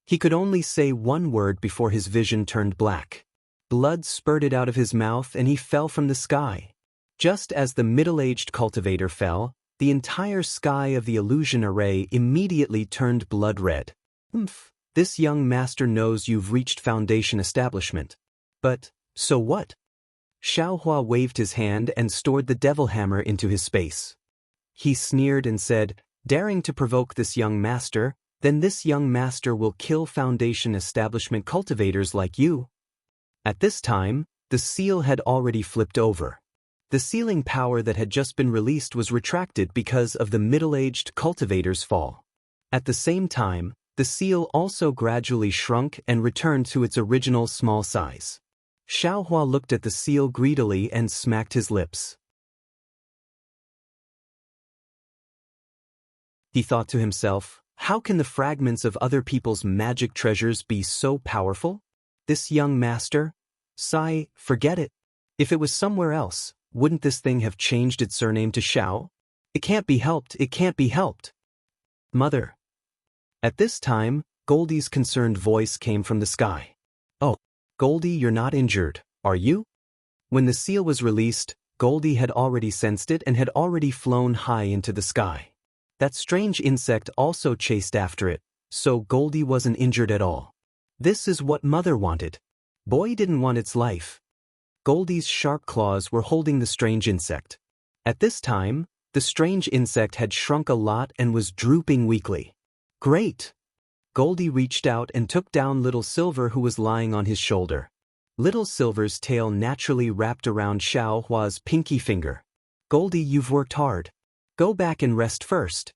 He could only say one word before his vision turned black. Blood spurted out of his mouth and he fell from the sky. Just as the middle-aged cultivator fell, The entire sky of the illusion array immediately turned blood red. This young master knows you've reached foundation establishment. But, so what? Xiaohua waved his hand and stored the devil hammer into his space. He sneered and said, daring to provoke this young master, then this young master will kill foundation establishment cultivators like you. At this time, the seal had already flipped over. The sealing power that had just been released was retracted because of the middle-aged cultivator's fall. At the same time, the seal also gradually shrunk and returned to its original small size. Xiaohua looked at the seal greedily and smacked his lips. He thought to himself, how can the fragments of other people's magic treasures be so powerful? This young master? Sigh, forget it. If it was somewhere else, wouldn't this thing have changed its surname to Xiao? It can't be helped, it can't be helped. Mother. At this time, Goldie's concerned voice came from the sky. Oh, Goldie, you're not injured, are you? When the seal was released, Goldie had already sensed it and had already flown high into the sky. That strange insect also chased after it, so Goldie wasn't injured at all. This is what Mother wanted. Boy didn't want its life. Goldie's sharp claws were holding the strange insect. At this time, the strange insect had shrunk a lot and was drooping weakly. Great! Goldie reached out and took down Little Silver, who was lying on his shoulder. Little Silver's tail naturally wrapped around Xiaohua's pinky finger. Goldie, you've worked hard. Go back and rest first.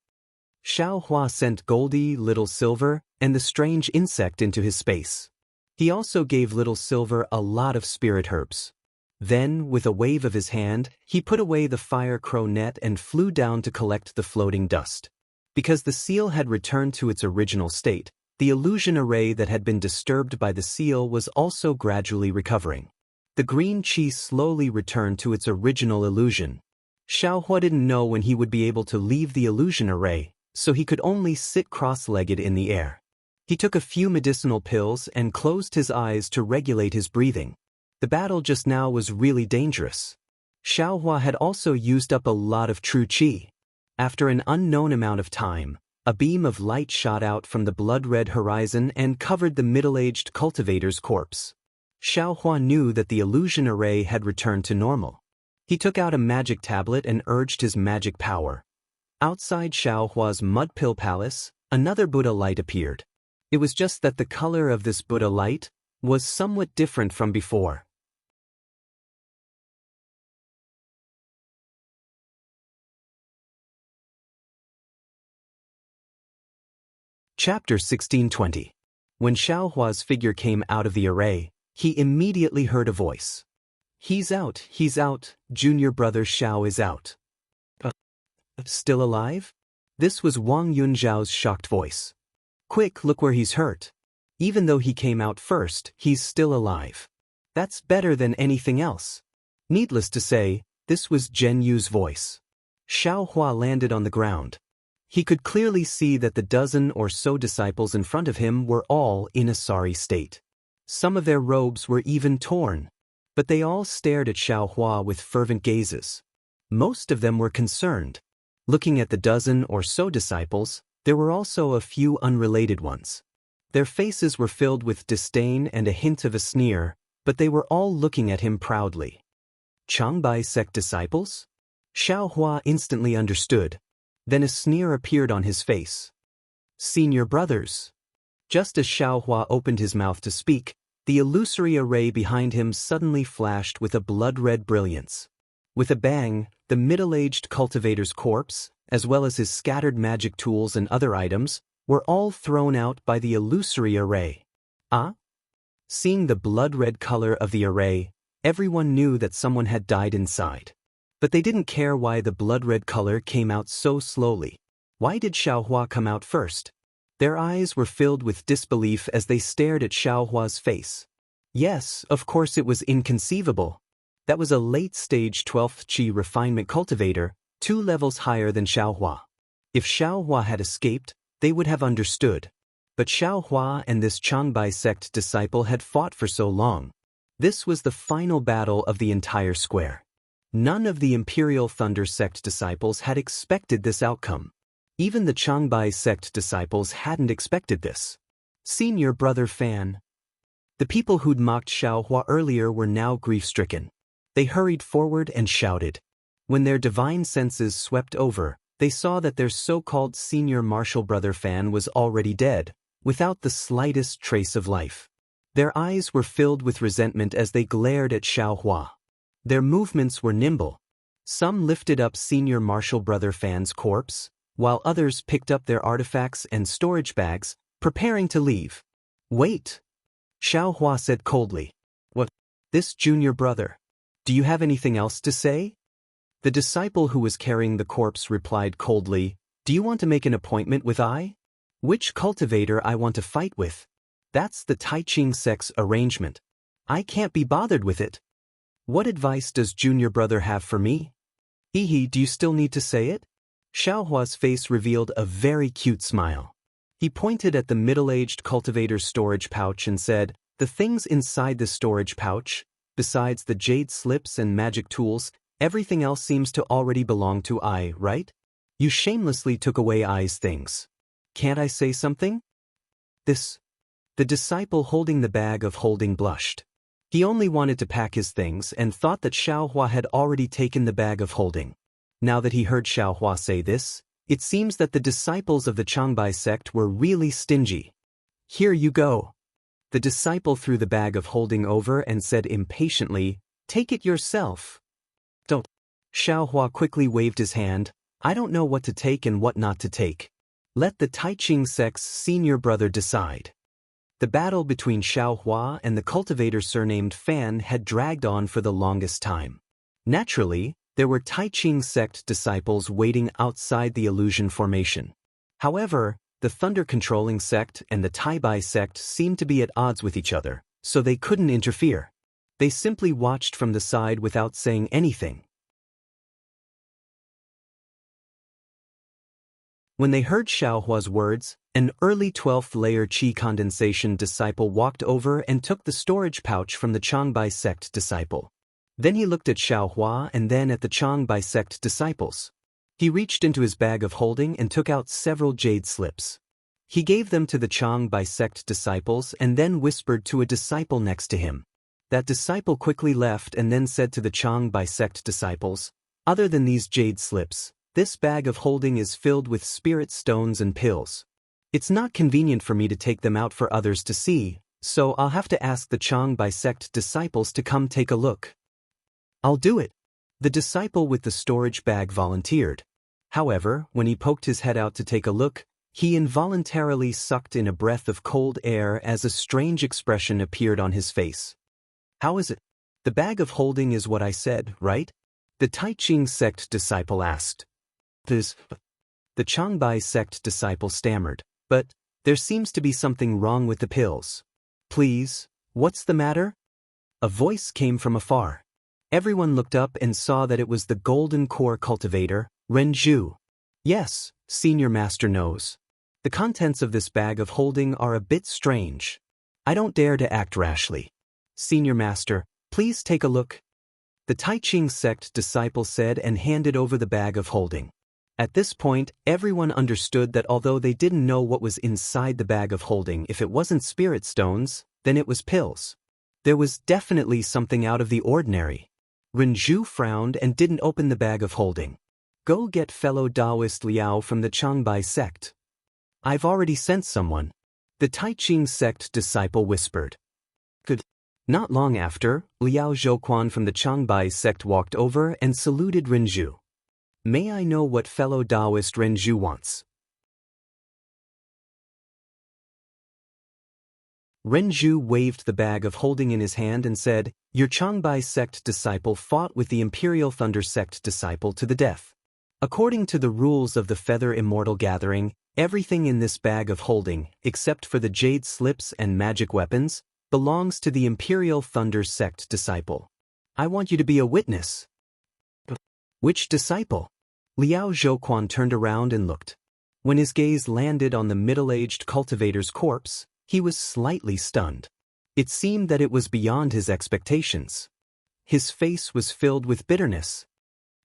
Xiaohua sent Goldie, Little Silver, and the strange insect into his space. He also gave Little Silver a lot of spirit herbs. Then, with a wave of his hand, he put away the fire crow net and flew down to collect the floating dust. Because the seal had returned to its original state, the illusion array that had been disturbed by the seal was also gradually recovering. The green chi slowly returned to its original illusion. Xiaohua didn't know when he would be able to leave the illusion array, so he could only sit cross-legged in the air. He took a few medicinal pills and closed his eyes to regulate his breathing. The battle just now was really dangerous. Xiaohua had also used up a lot of true qi. After an unknown amount of time, a beam of light shot out from the blood-red horizon and covered the middle-aged cultivator's corpse. Xiaohua knew that the illusion array had returned to normal. He took out a magic tablet and urged his magic power. Outside Xiaohua's mud pill palace, another Buddha light appeared. It was just that the color of this Buddha light was somewhat different from before. Chapter 1620. When Xiaohua's figure came out of the array, he immediately heard a voice. He's out, junior brother Xiao is out. Still alive? This was Wang Yunzhao's shocked voice. Quick, look where he's hurt. Even though he came out first, he's still alive. That's better than anything else. Needless to say, this was Zhen Yu's voice. Xiaohua landed on the ground. He could clearly see that the dozen or so disciples in front of him were all in a sorry state. Some of their robes were even torn. But they all stared at Xiaohua with fervent gazes. Most of them were concerned. Looking at the dozen or so disciples, there were also a few unrelated ones. Their faces were filled with disdain and a hint of a sneer, but they were all looking at him proudly. Changbai sect disciples? Xiaohua instantly understood. Then a sneer appeared on his face. Senior brothers. Just as Xiaohua opened his mouth to speak, the illusory array behind him suddenly flashed with a blood-red brilliance. With a bang, the middle-aged cultivator's corpse, as well as his scattered magic tools and other items, were all thrown out by the illusory array. Ah? Seeing the blood-red color of the array, everyone knew that someone had died inside. But they didn't care why the blood-red color came out so slowly. Why did Xiaohua come out first? Their eyes were filled with disbelief as they stared at Xiaohua's face. Yes, of course it was inconceivable. That was a late-stage 12th Qi refinement cultivator, 2 levels higher than Xiaohua. If Xiaohua had escaped, they would have understood. But Xiaohua and this Changbai sect disciple had fought for so long. This was the final battle of the entire square. None of the Imperial Thunder Sect disciples had expected this outcome. Even the Changbai Sect disciples hadn't expected this. Senior brother Fan. The people who'd mocked Xiaohua earlier were now grief-stricken. They hurried forward and shouted. When their divine senses swept over, they saw that their so-called senior martial brother Fan was already dead, without the slightest trace of life. Their eyes were filled with resentment as they glared at Xiaohua. Their movements were nimble. Some lifted up senior martial brother Fan's corpse, while others picked up their artifacts and storage bags, preparing to leave. Wait! Xiaohua said coldly. What? This junior brother. Do you have anything else to say? The disciple who was carrying the corpse replied coldly, Do you want to make an appointment with I? Which cultivator I want to fight with? That's the Taiching sect's arrangement. I can't be bothered with it. What advice does junior brother have for me? Do you still need to say it? Xiaohua's face revealed a very cute smile. He pointed at the middle-aged cultivator's storage pouch and said, The things inside the storage pouch, besides the jade slips and magic tools, everything else seems to already belong to I, right? You shamelessly took away I's things. Can't I say something? The disciple holding the bag of holding blushed. He only wanted to pack his things and thought that Xiaohua had already taken the bag of holding. Now that he heard Xiaohua say this, it seems that the disciples of the Changbai sect were really stingy. Here you go. The disciple threw the bag of holding over and said impatiently, Take it yourself. Don't. Xiaohua quickly waved his hand. I don't know what to take and what not to take. Let the Taiching sect's senior brother decide. The battle between Xiaohua and the cultivator surnamed Fan had dragged on for the longest time. Naturally, there were Taiching sect disciples waiting outside the illusion formation. However, the thunder-controlling sect and the Taibai sect seemed to be at odds with each other, so they couldn't interfere. They simply watched from the side without saying anything. When they heard Xiaohua's words, an early 12th layer qi condensation disciple walked over and took the storage pouch from the Changbai sect disciple. Then he looked at Xiaohua and then at the Changbai sect disciples. He reached into his bag of holding and took out several jade slips. He gave them to the Changbai sect disciples and then whispered to a disciple next to him. That disciple quickly left and then said to the Changbai sect disciples, Other than these jade slips, this bag of holding is filled with spirit stones and pills. It's not convenient for me to take them out for others to see, so I'll have to ask the Changbai sect disciples to come take a look. I'll do it. The disciple with the storage bag volunteered. However, when he poked his head out to take a look, he involuntarily sucked in a breath of cold air as a strange expression appeared on his face. How is it? The bag of holding is what I said, right? The Taiching sect disciple asked. The Changbai sect disciple stammered, but there seems to be something wrong with the pills. Please, what's the matter? A voice came from afar. Everyone looked up and saw that it was the golden core cultivator, Renju. Yes, Senior Master knows. The contents of this bag of holding are a bit strange. I don't dare to act rashly. Senior Master, please take a look. The Taiching sect disciple said and handed over the bag of holding. At this point, everyone understood that although they didn't know what was inside the bag of holding, if it wasn't spirit stones, then it was pills. There was definitely something out of the ordinary. Renju frowned and didn't open the bag of holding. Go get fellow Daoist Liao from the Changbai sect. I've already sent someone. The Taiching sect disciple whispered. Good. Not long after, Liao Zhouquan from the Changbai sect walked over and saluted Renju. May I know what fellow Daoist Renju wants? Renju waved the bag of holding in his hand and said, Your Changbai sect disciple fought with the Imperial Thunder sect disciple to the death. According to the rules of the Feather Immortal Gathering, everything in this bag of holding, except for the jade slips and magic weapons, belongs to the Imperial Thunder sect disciple. I want you to be a witness. Which disciple? Liao Zhouquan turned around and looked. When his gaze landed on the middle-aged cultivator's corpse, he was slightly stunned. It seemed that it was beyond his expectations. his face was filled with bitterness.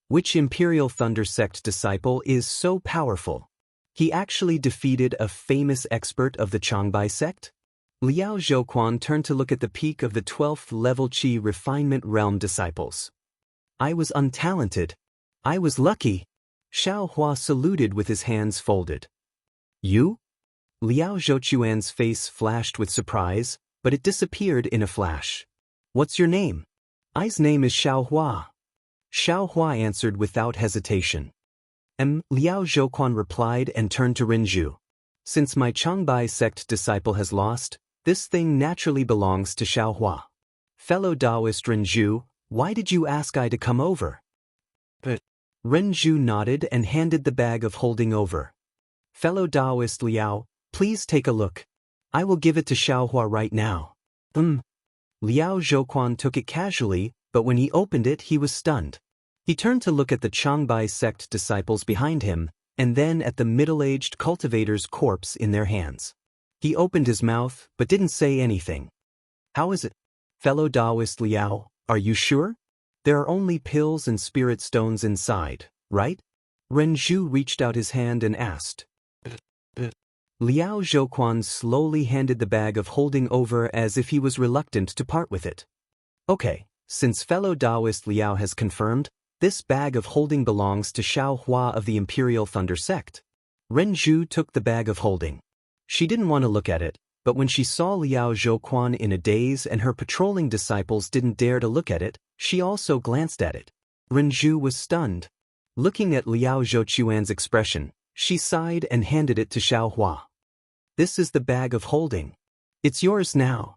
Which Imperial Thunder Sect disciple is so powerful? He actually defeated a famous expert of the Changbai sect? Liao Zhouquan turned to look at the peak of the 12th level Qi Refinement Realm disciples. I was untalented. I was lucky. Xiao Hua saluted with his hands folded. You? Liao Zhouquan's face flashed with surprise, but it disappeared in a flash. What's your name? I's name is Xiao Hua. Xiao Hua answered without hesitation. Liao Zhouquan replied and turned to Rinzhu. Since my Changbai sect disciple has lost, this thing naturally belongs to Xiao Hua. Fellow Daoist Rinzhu, why did you ask I to come over? But Rinzhu nodded and handed the bag of holding over. Fellow Daoist Liao, please take a look. I will give it to Xiao Hua right now. Liao Zhouquan took it casually, but when he opened it he was stunned. He turned to look at the Changbai sect disciples behind him, and then at the middle-aged cultivator's corpse in their hands. He opened his mouth, but didn't say anything. How is it? Fellow Daoist Liao, are you sure? There are only pills and spirit stones inside, right? Rinzhu reached out his hand and asked. Liao Zhouquan slowly handed the bag of holding over as if he was reluctant to part with it. Okay, since fellow Daoist Liao has confirmed, this bag of holding belongs to Xiao Hua of the Imperial Thunder Sect. Rinzhu took the bag of holding. She didn't want to look at it, but when she saw Liao Zhouquan in a daze and her patrolling disciples didn't dare to look at it, she also glanced at it. Rinzhu was stunned. Looking at Liao Zhouquan's expression, she sighed and handed it to Xiao Hua. This is the bag of holding. It's yours now.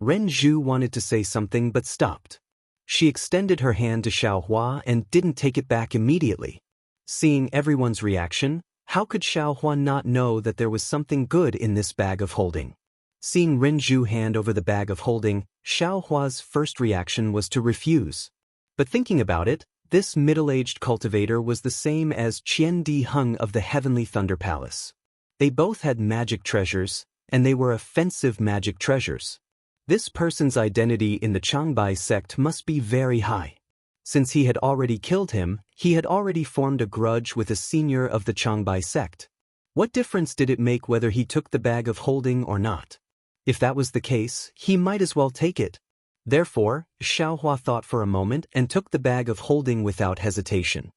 Rinzhu wanted to say something but stopped. She extended her hand to Xiao Hua and didn't take it back immediately. Seeing everyone's reaction, how could Xiao Hua not know that there was something good in this bag of holding? Seeing Rinzhu hand over the bag of holding, Xiao Hua's first reaction was to refuse. But thinking about it, this middle-aged cultivator was the same as Qian Di Heng of the Heavenly Thunder Palace. They both had magic treasures, and they were offensive magic treasures. This person's identity in the Changbai sect must be very high. Since he had already killed him, he had already formed a grudge with a senior of the Changbai sect. What difference did it make whether he took the bag of holding or not? If that was the case, he might as well take it. Therefore, Xiao Hua thought for a moment and took the bag of holding without hesitation.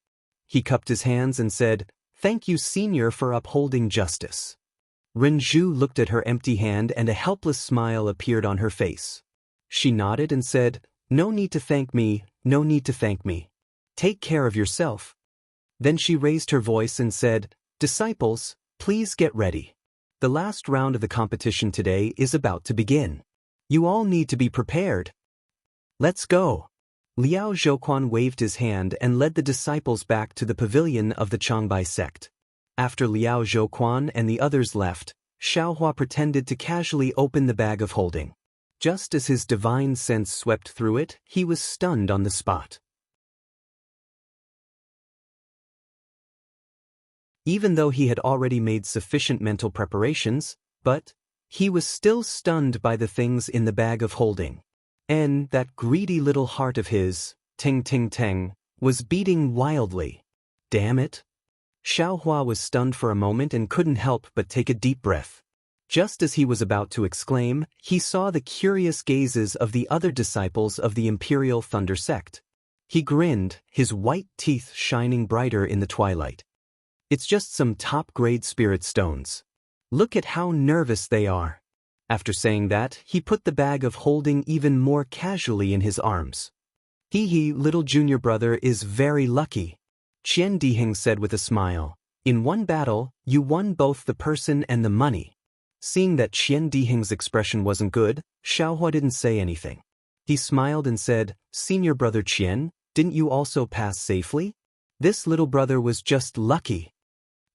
He cupped his hands and said, "Thank you, senior, for upholding justice." Rinzhu looked at her empty hand and a helpless smile appeared on her face. She nodded and said, "No need to thank me, no need to thank me. Take care of yourself." Then she raised her voice and said, "Disciples, please get ready. The last round of the competition today is about to begin. You all need to be prepared. Let's go." Liao Zhouquan waved his hand and led the disciples back to the pavilion of the Changbai sect. After Liao Zhouquan and the others left, Xiao Hua pretended to casually open the bag of holding. Just as his divine sense swept through it, he was stunned on the spot. Even though he had already made sufficient mental preparations, but he was still stunned by the things in the bag of holding. And that greedy little heart of his, ting ting ting, was beating wildly. Damn it. Xiao Hua was stunned for a moment and couldn't help but take a deep breath. Just as he was about to exclaim, he saw the curious gazes of the other disciples of the Imperial Thunder Sect. He grinned, his white teeth shining brighter in the twilight. It's just some top-grade spirit stones. Look at how nervous they are. After saying that, he put the bag of holding even more casually in his arms. Hee, little junior brother is very lucky. Qian Diheng said with a smile. In one battle, you won both the person and the money. Seeing that Qian Diheng's expression wasn't good, Xiao Hua didn't say anything. He smiled and said, "Senior brother Qian, didn't you also pass safely? This little brother was just lucky."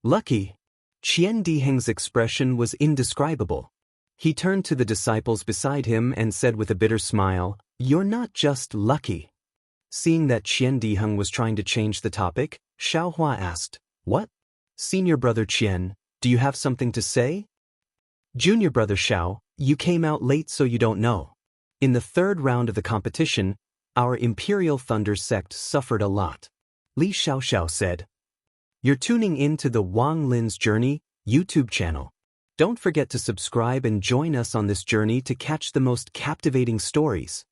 Lucky? Qian Diheng's expression was indescribable. He turned to the disciples beside him and said with a bitter smile, "You're not just lucky." Seeing that Qian Diheng was trying to change the topic, Xiao Hua asked, "What? Senior brother Qian, do you have something to say?" "Junior brother Xiao, you came out late so you don't know. In the third round of the competition, Our Imperial Thunder sect suffered a lot. Li Xiaoxiao said. You're tuning in to the Wang Lin's Journey YouTube channel. Don't forget to subscribe and join us on this journey to catch the most captivating stories.